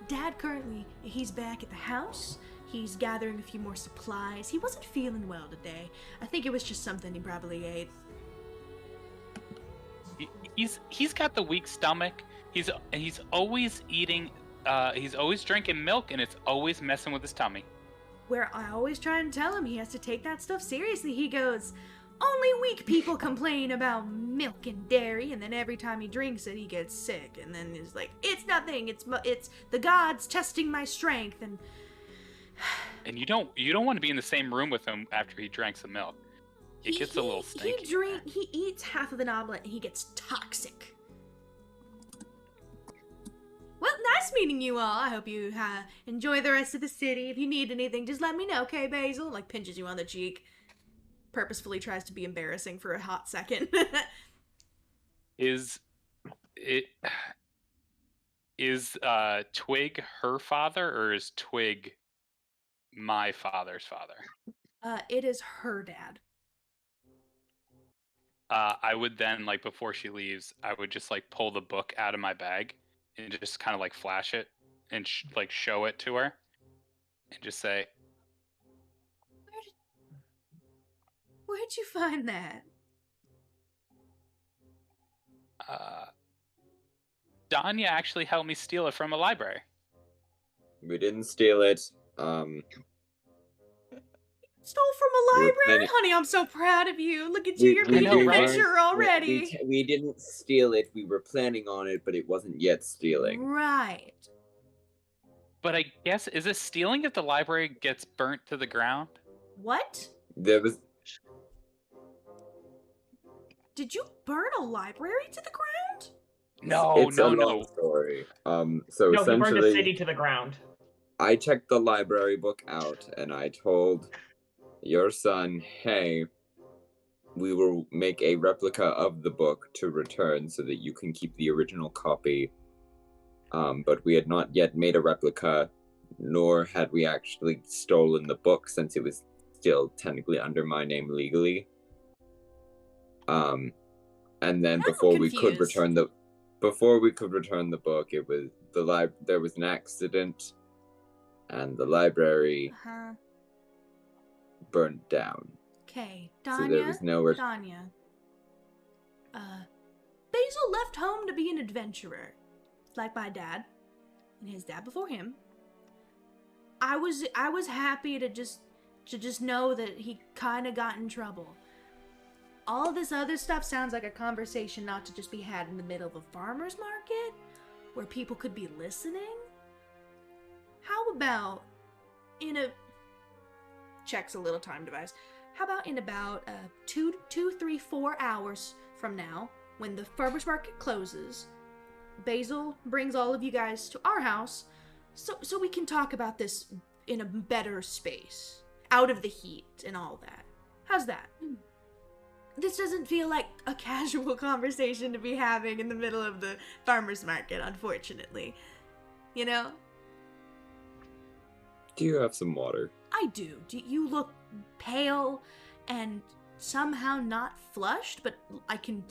Dad currently, he's back at the house. He's gathering a few more supplies. He wasn't feeling well today. I think it was just something he probably ate. He's got the weak stomach. He's always eating. He's always drinking milk, and it's always messing with his tummy. Where I always try and tell him he has to take that stuff seriously. He goes, only weak people complain about milk and dairy, and then every time he drinks it, he gets sick. And then he's like, it's nothing. It's the gods testing my strength. And you don't want to be in the same room with him after he drank some milk. It gets a little stinky. He eats half of an omelet and he gets toxic. Well, nice meeting you all. I hope you enjoy the rest of the city. If you need anything, just let me know, okay, Basil? Like, pinches you on the cheek. Purposefully tries to be embarrassing for a hot second. Is Twig her father, or is Twig my father's father? It is her dad. I would then, like, before she leaves, I would just, like, pull the book out of my bag and just kind of, like, flash it and, like, show it to her and just say, Where'd you find that? Danya actually helped me steal it from a library. We didn't steal it. Stole from a We were library? planning- Honey, I'm so proud of you. Look at you, you're I being know, an right? adventurer already. We didn't steal it. We were planning on it, but it wasn't yet stealing. Right. But I guess, is it stealing if the library gets burnt to the ground? What? There was Did you burn a library to the ground? No, it's a long no. story. So No, he burned the essentially, city to the ground. I checked the library book out, and I told your son, "Hey, we will make a replica of the book to return so that you can keep the original copy." But we had not yet made a replica, nor had we actually stolen the book, since it was still technically under my name legally. And then I'm before we could confused. return the book, it was there was an accident, and the library Uh-huh. burned down. Okay, So Danya. there was nowhere. Danya. Basil left home to be an adventurer, like my dad, and his dad before him. I was happy to just know that he kind of got in trouble. All this other stuff sounds like a conversation not to just be had in the middle of a farmer's market, where people could be listening. How about checks a little time device. How about in about 2, 3, 4 hours from now, when the farmer's market closes, Basil brings all of you guys to our house, so we can talk about this in a better space, out of the heat and all that. How's that? This doesn't feel like a casual conversation to be having in the middle of the farmer's market, unfortunately. You know? Do you have some water? I do. You look pale and somehow not flushed, but I can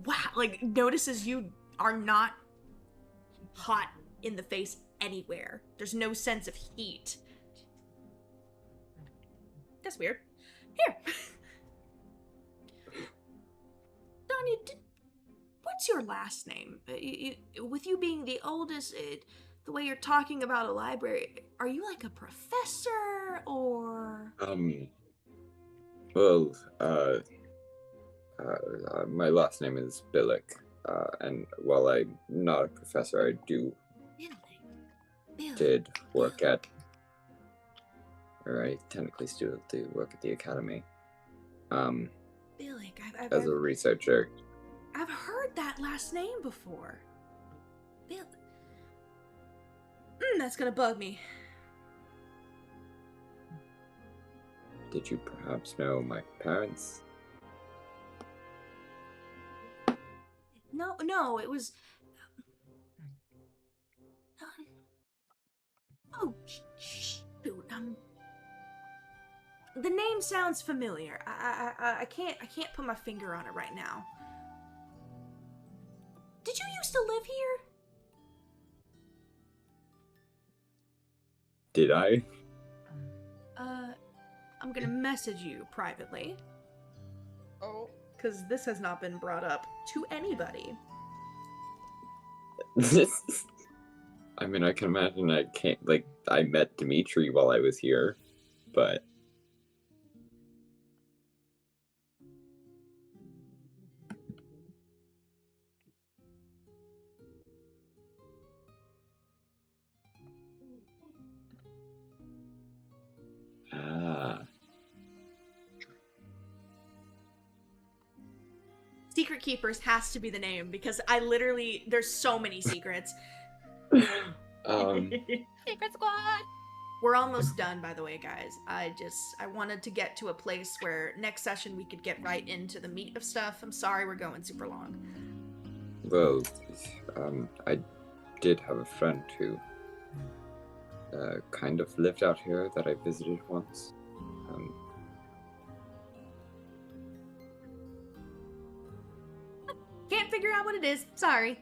wow, like, notices you are not hot in the face anywhere. There's no sense of heat. That's weird. Here. Danya, what's your last name? With you being the oldest, the way you're talking about a library, are you like a professor, or? Well, my last name is Billick, and while I'm not a professor, I did work at, or I technically still do work at the academy, Billick, as a researcher. I've heard that last name before. Billick. That's gonna bug me. Did you perhaps know my parents? No, it was. Oh, shoot. The name sounds familiar. I can't put my finger on it right now. Did you used to live here? Did I? I'm gonna message you privately. Oh. Because this has not been brought up to anybody. I mean, I can imagine I met Dimitri while I was here, but... Secret Keepers has to be the name, because there's so many secrets. Secret squad. We're almost done, by the way, guys. I wanted to get to a place where next session we could get right into the meat of stuff. I'm sorry we're going super long. Well, I did have a friend who kind of lived out here that I visited once. Can't figure out what it is. Sorry.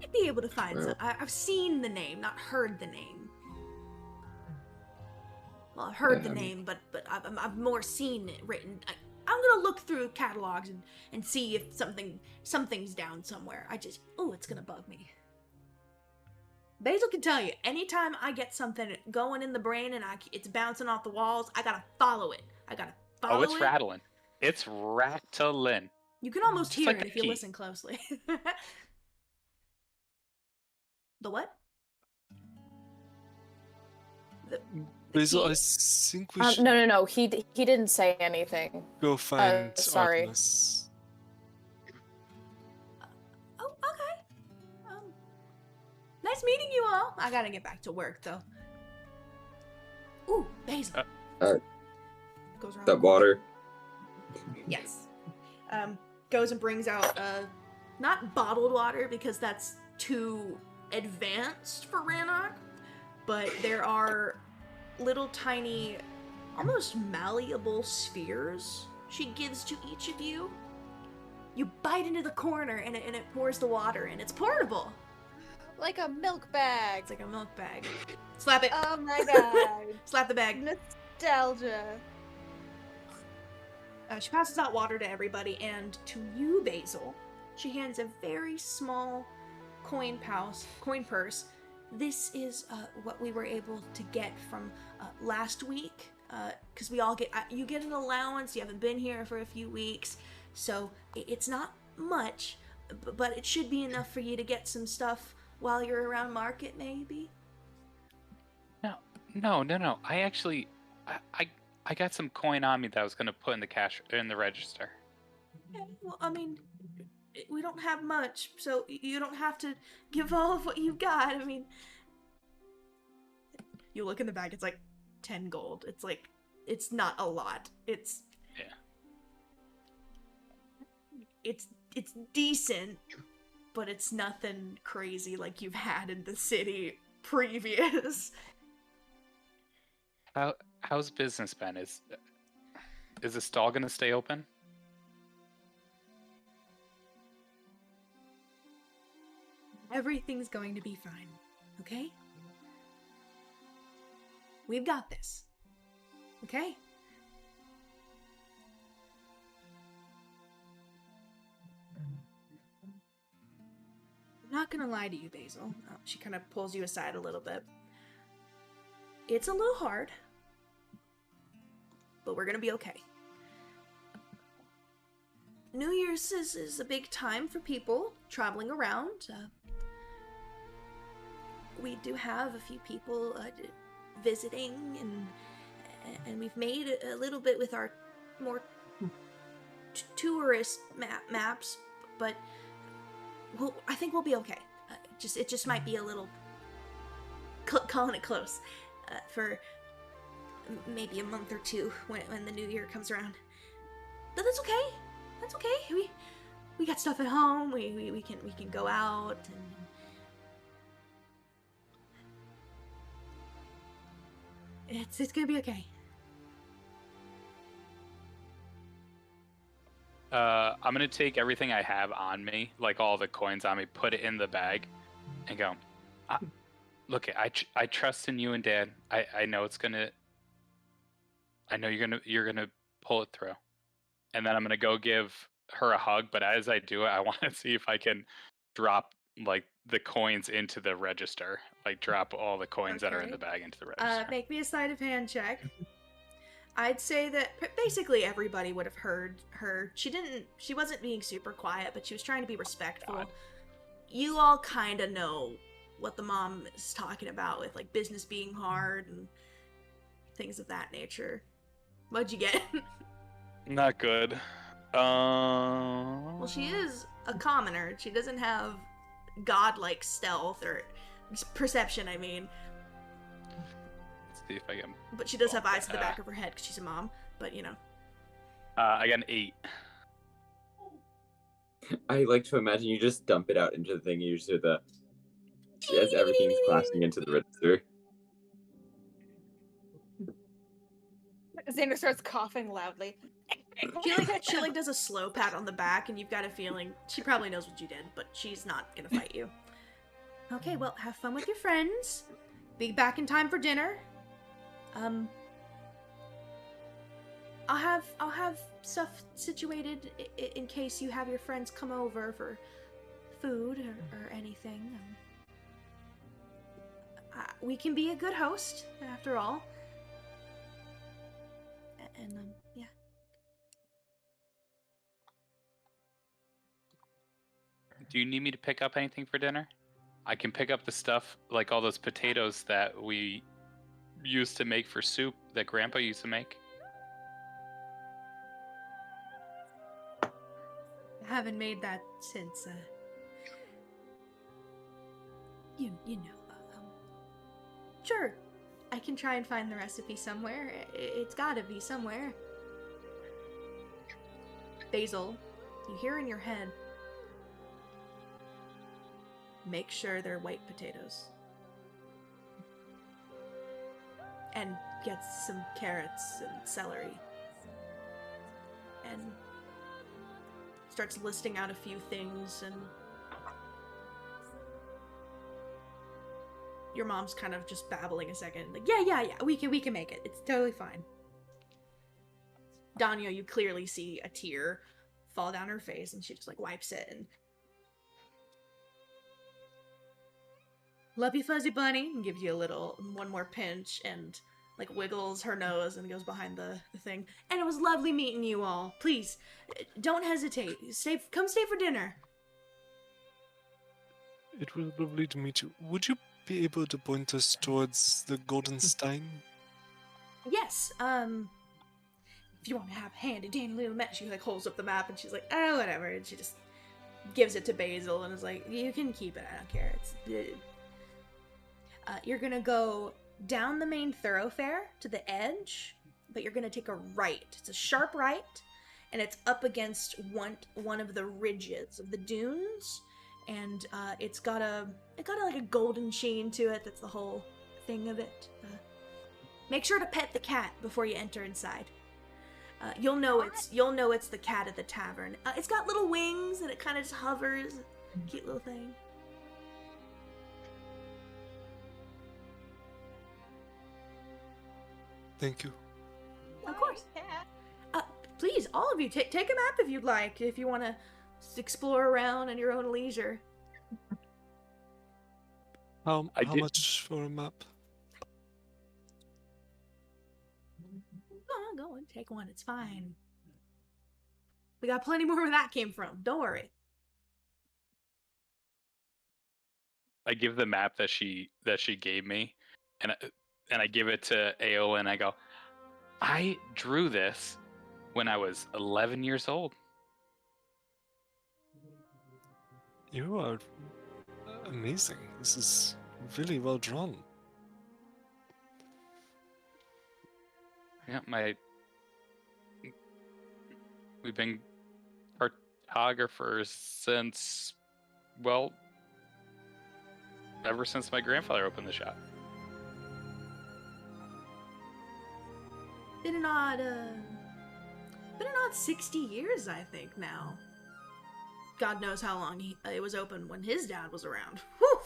I'd be able to find some. I've seen the name, not heard the name. Well, I've heard the name, but I've more seen it written. I'm gonna look through catalogs and see if something's down somewhere. It's gonna bug me. Basil can tell you, anytime I get something going in the brain and it's bouncing off the walls, I gotta follow it. Oh, it's rattling. It's rattling. You can almost Just hear like it a if you key. listen closely. The what? Basil, key? I think we should No. He didn't say anything. go find sorry. Artemis. Oh, okay. Nice meeting you all. I gotta get back to work though. Ooh, Basil. Goes around. That water. Yes. Goes and brings out not bottled water because that's too advanced for Rhanok, but there are little tiny, almost malleable spheres she gives to each of you. You bite into the corner and it pours the water in. It's portable. Like a milk bag. It's like a milk bag. Slap it. Oh my god. Slap the bag. Nostalgia. She passes out water to everybody, and to you, Basil, she hands a very small coin purse. This is what we were able to get from last week, because we all get you get an allowance. You haven't been here for a few weeks, so it's not much, but it should be enough for you to get some stuff while you're around market, maybe. No. I actually, I got some coin on me that I was gonna put in the register. Yeah, well, I mean, we don't have much, so you don't have to give all of what you've got. I mean, you look in the bag, it's like 10 gold. It's not a lot. It's decent, but it's nothing crazy like you've had in the city previous. How's business been? Is the stall gonna stay open? Everything's going to be fine, okay? We've got this, okay? I'm not gonna lie to you, Basil. She kind of pulls you aside a little bit. It's a little hard, but we're gonna be okay. New Year's is a big time for people traveling around. We do have a few people visiting, and we've made a little bit with our more tourist maps, but I think we'll be okay. It just might be a little calling it close for maybe a month or two when the new year comes around. But that's okay. That's okay. We got stuff at home. We can go out and it's gonna be okay. I'm gonna take everything I have on me, like all the coins on me, put it in the bag, and go. Look, I trust in you and Dad. I know it's gonna. I know you're gonna pull it through, and then I'm gonna go give her a hug. But as I do it, I want to see if I can drop like the coins into the register, like drop all the coins that are in the bag into the register. Make me a sleight of hand check. I'd say that basically everybody would have heard her. She wasn't being super quiet, but she was trying to be respectful. God. You all kind of know what the mom is talking about with like business being hard and things of that nature. What'd you get? Not good. Well, she is a commoner. She doesn't have godlike stealth or perception, I mean. Let's see if I can. But she does have eyes in the back of her head because she's a mom. But you know. I got an 8. I like to imagine you just dump it out into the thing. You just hear the as everything's clashing into the register. Xander starts coughing loudly. She does a slow pat on the back, and you've got a feeling she probably knows what you did, but she's not gonna fight you. Okay, well, have fun with your friends. Be back in time for dinner. I'll have stuff situated in case you have your friends come over for food or anything. We can be a good host, after all. And yeah. Do you need me to pick up anything for dinner? I can pick up the stuff, like all those potatoes that we used to make for soup that Grandpa used to make. I haven't made that since, you know. Sure. I can try and find the recipe somewhere. It's gotta be somewhere. Basil, you hear in your head, make sure they're white potatoes. And get some carrots and celery. And starts listing out a few things, and your mom's kind of just babbling a second, like, yeah, we can make it. It's totally fine. Danya, you clearly see a tear fall down her face, and she just like wipes it and love you, fuzzy bunny, and gives you one more pinch, and like wiggles her nose and goes behind the thing. And it was lovely meeting you all. Please, don't hesitate. Come stay for dinner. It was lovely to meet you. Would you be able to point us towards the Golden Stein? Yes, if you want to have a handy dandy little map, she like holds up the map, and she's like, oh, whatever, and she just gives it to Basil and is like, you can keep it, I don't care. You're gonna go down the main thoroughfare to the edge, but you're gonna take a right. It's a sharp right, and it's up against one of the ridges of the dunes, and it's got like a golden sheen to it. That's the whole thing of it. Make sure to pet the cat before you enter inside. You'll know it's the cat at the tavern. It's got little wings and it kind of just hovers. Cute little thing. Thank you. Of course. Please, all of you, take a map if you'd like, if you want to explore around at your own leisure. How much for a map? Go and take one. It's fine. We got plenty more where that came from. Don't worry. I give the map that she gave me, and I give it to Aolin, and I go, I drew this when I was 11 years old. You are amazing. This is really well drawn. Yeah, we've been cartographers since, well, ever since my grandfather opened the shop. Been an odd 60 years, I think, now. God knows how long it was open when his dad was around. Whew!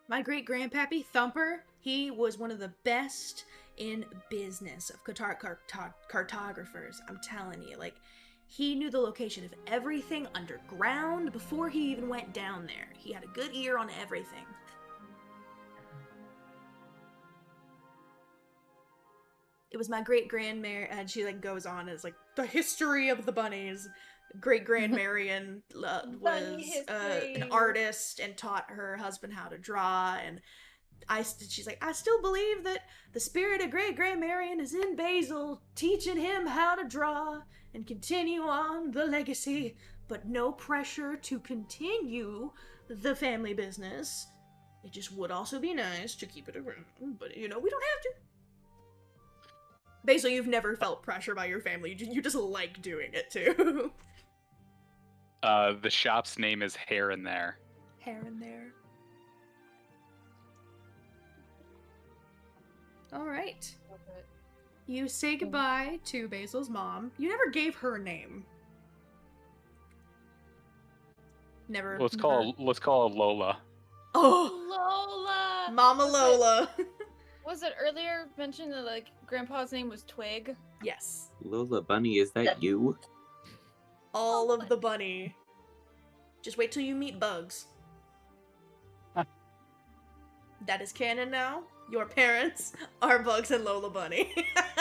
My great-grandpappy, Thumper, he was one of the best in business of cartographers. I'm telling you, like, he knew the location of everything underground before he even went down there. He had a good ear on everything. It was my great-grandmare, and she like goes on as like the history of the bunnies. Great-grandmarion was an artist and taught her husband how to draw, and she's like, I still believe that the spirit of Great Marion is in Basil, teaching him how to draw and continue on the legacy, but no pressure to continue the family business. It just would also be nice to keep it around, but we don't have to. Basil, you've never felt pressure by your family. You just like doing it too. The shop's name is Hair in There. Hair in There. All right. You say goodbye to Basil's mom. You never gave her a name. Never. Let's call her Lola. Oh, Lola. Mama Lola. Was it earlier mentioned that like Grandpa's name was Twig? Yes. Lola Bunny, is that you? All of the bunny. Just wait till you meet Bugs. That is canon now. Your parents are Bugs and Lola Bunny.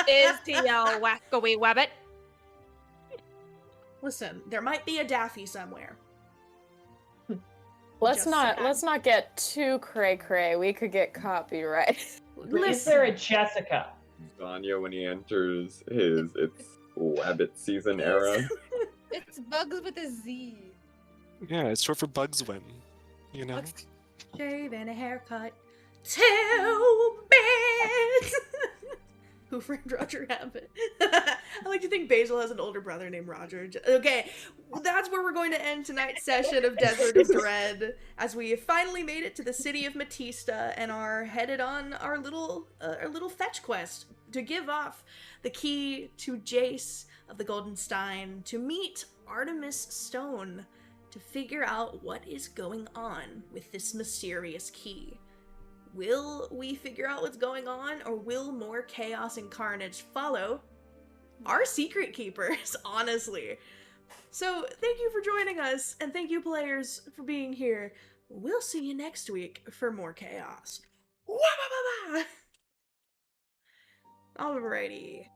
Is he a wackawee wabbit? Listen, there might be a Daffy somewhere. Let's Just not get too cray. We could get copyright. Is there a Jessica? Danya, when he enters it's Wabbit season era. It's Bugs with a Z. Yeah, it's short for Bugs Win. Shave and a haircut. 2 bits! Who Framed Roger Rabbit? I like to think Basil has an older brother named Roger. Okay, that's where we're going to end tonight's session of Desert of Dread, as we have finally made it to the city of Matista and are headed on our little fetch quest to give off the key to Jace of the Golden Stein to meet Artemis Stone to figure out what is going on with this mysterious key. Will we figure out what's going on, or will more chaos and carnage follow our secret keepers, honestly? So, thank you for joining us, and thank you, players, for being here. We'll see you next week for more chaos. Alrighty.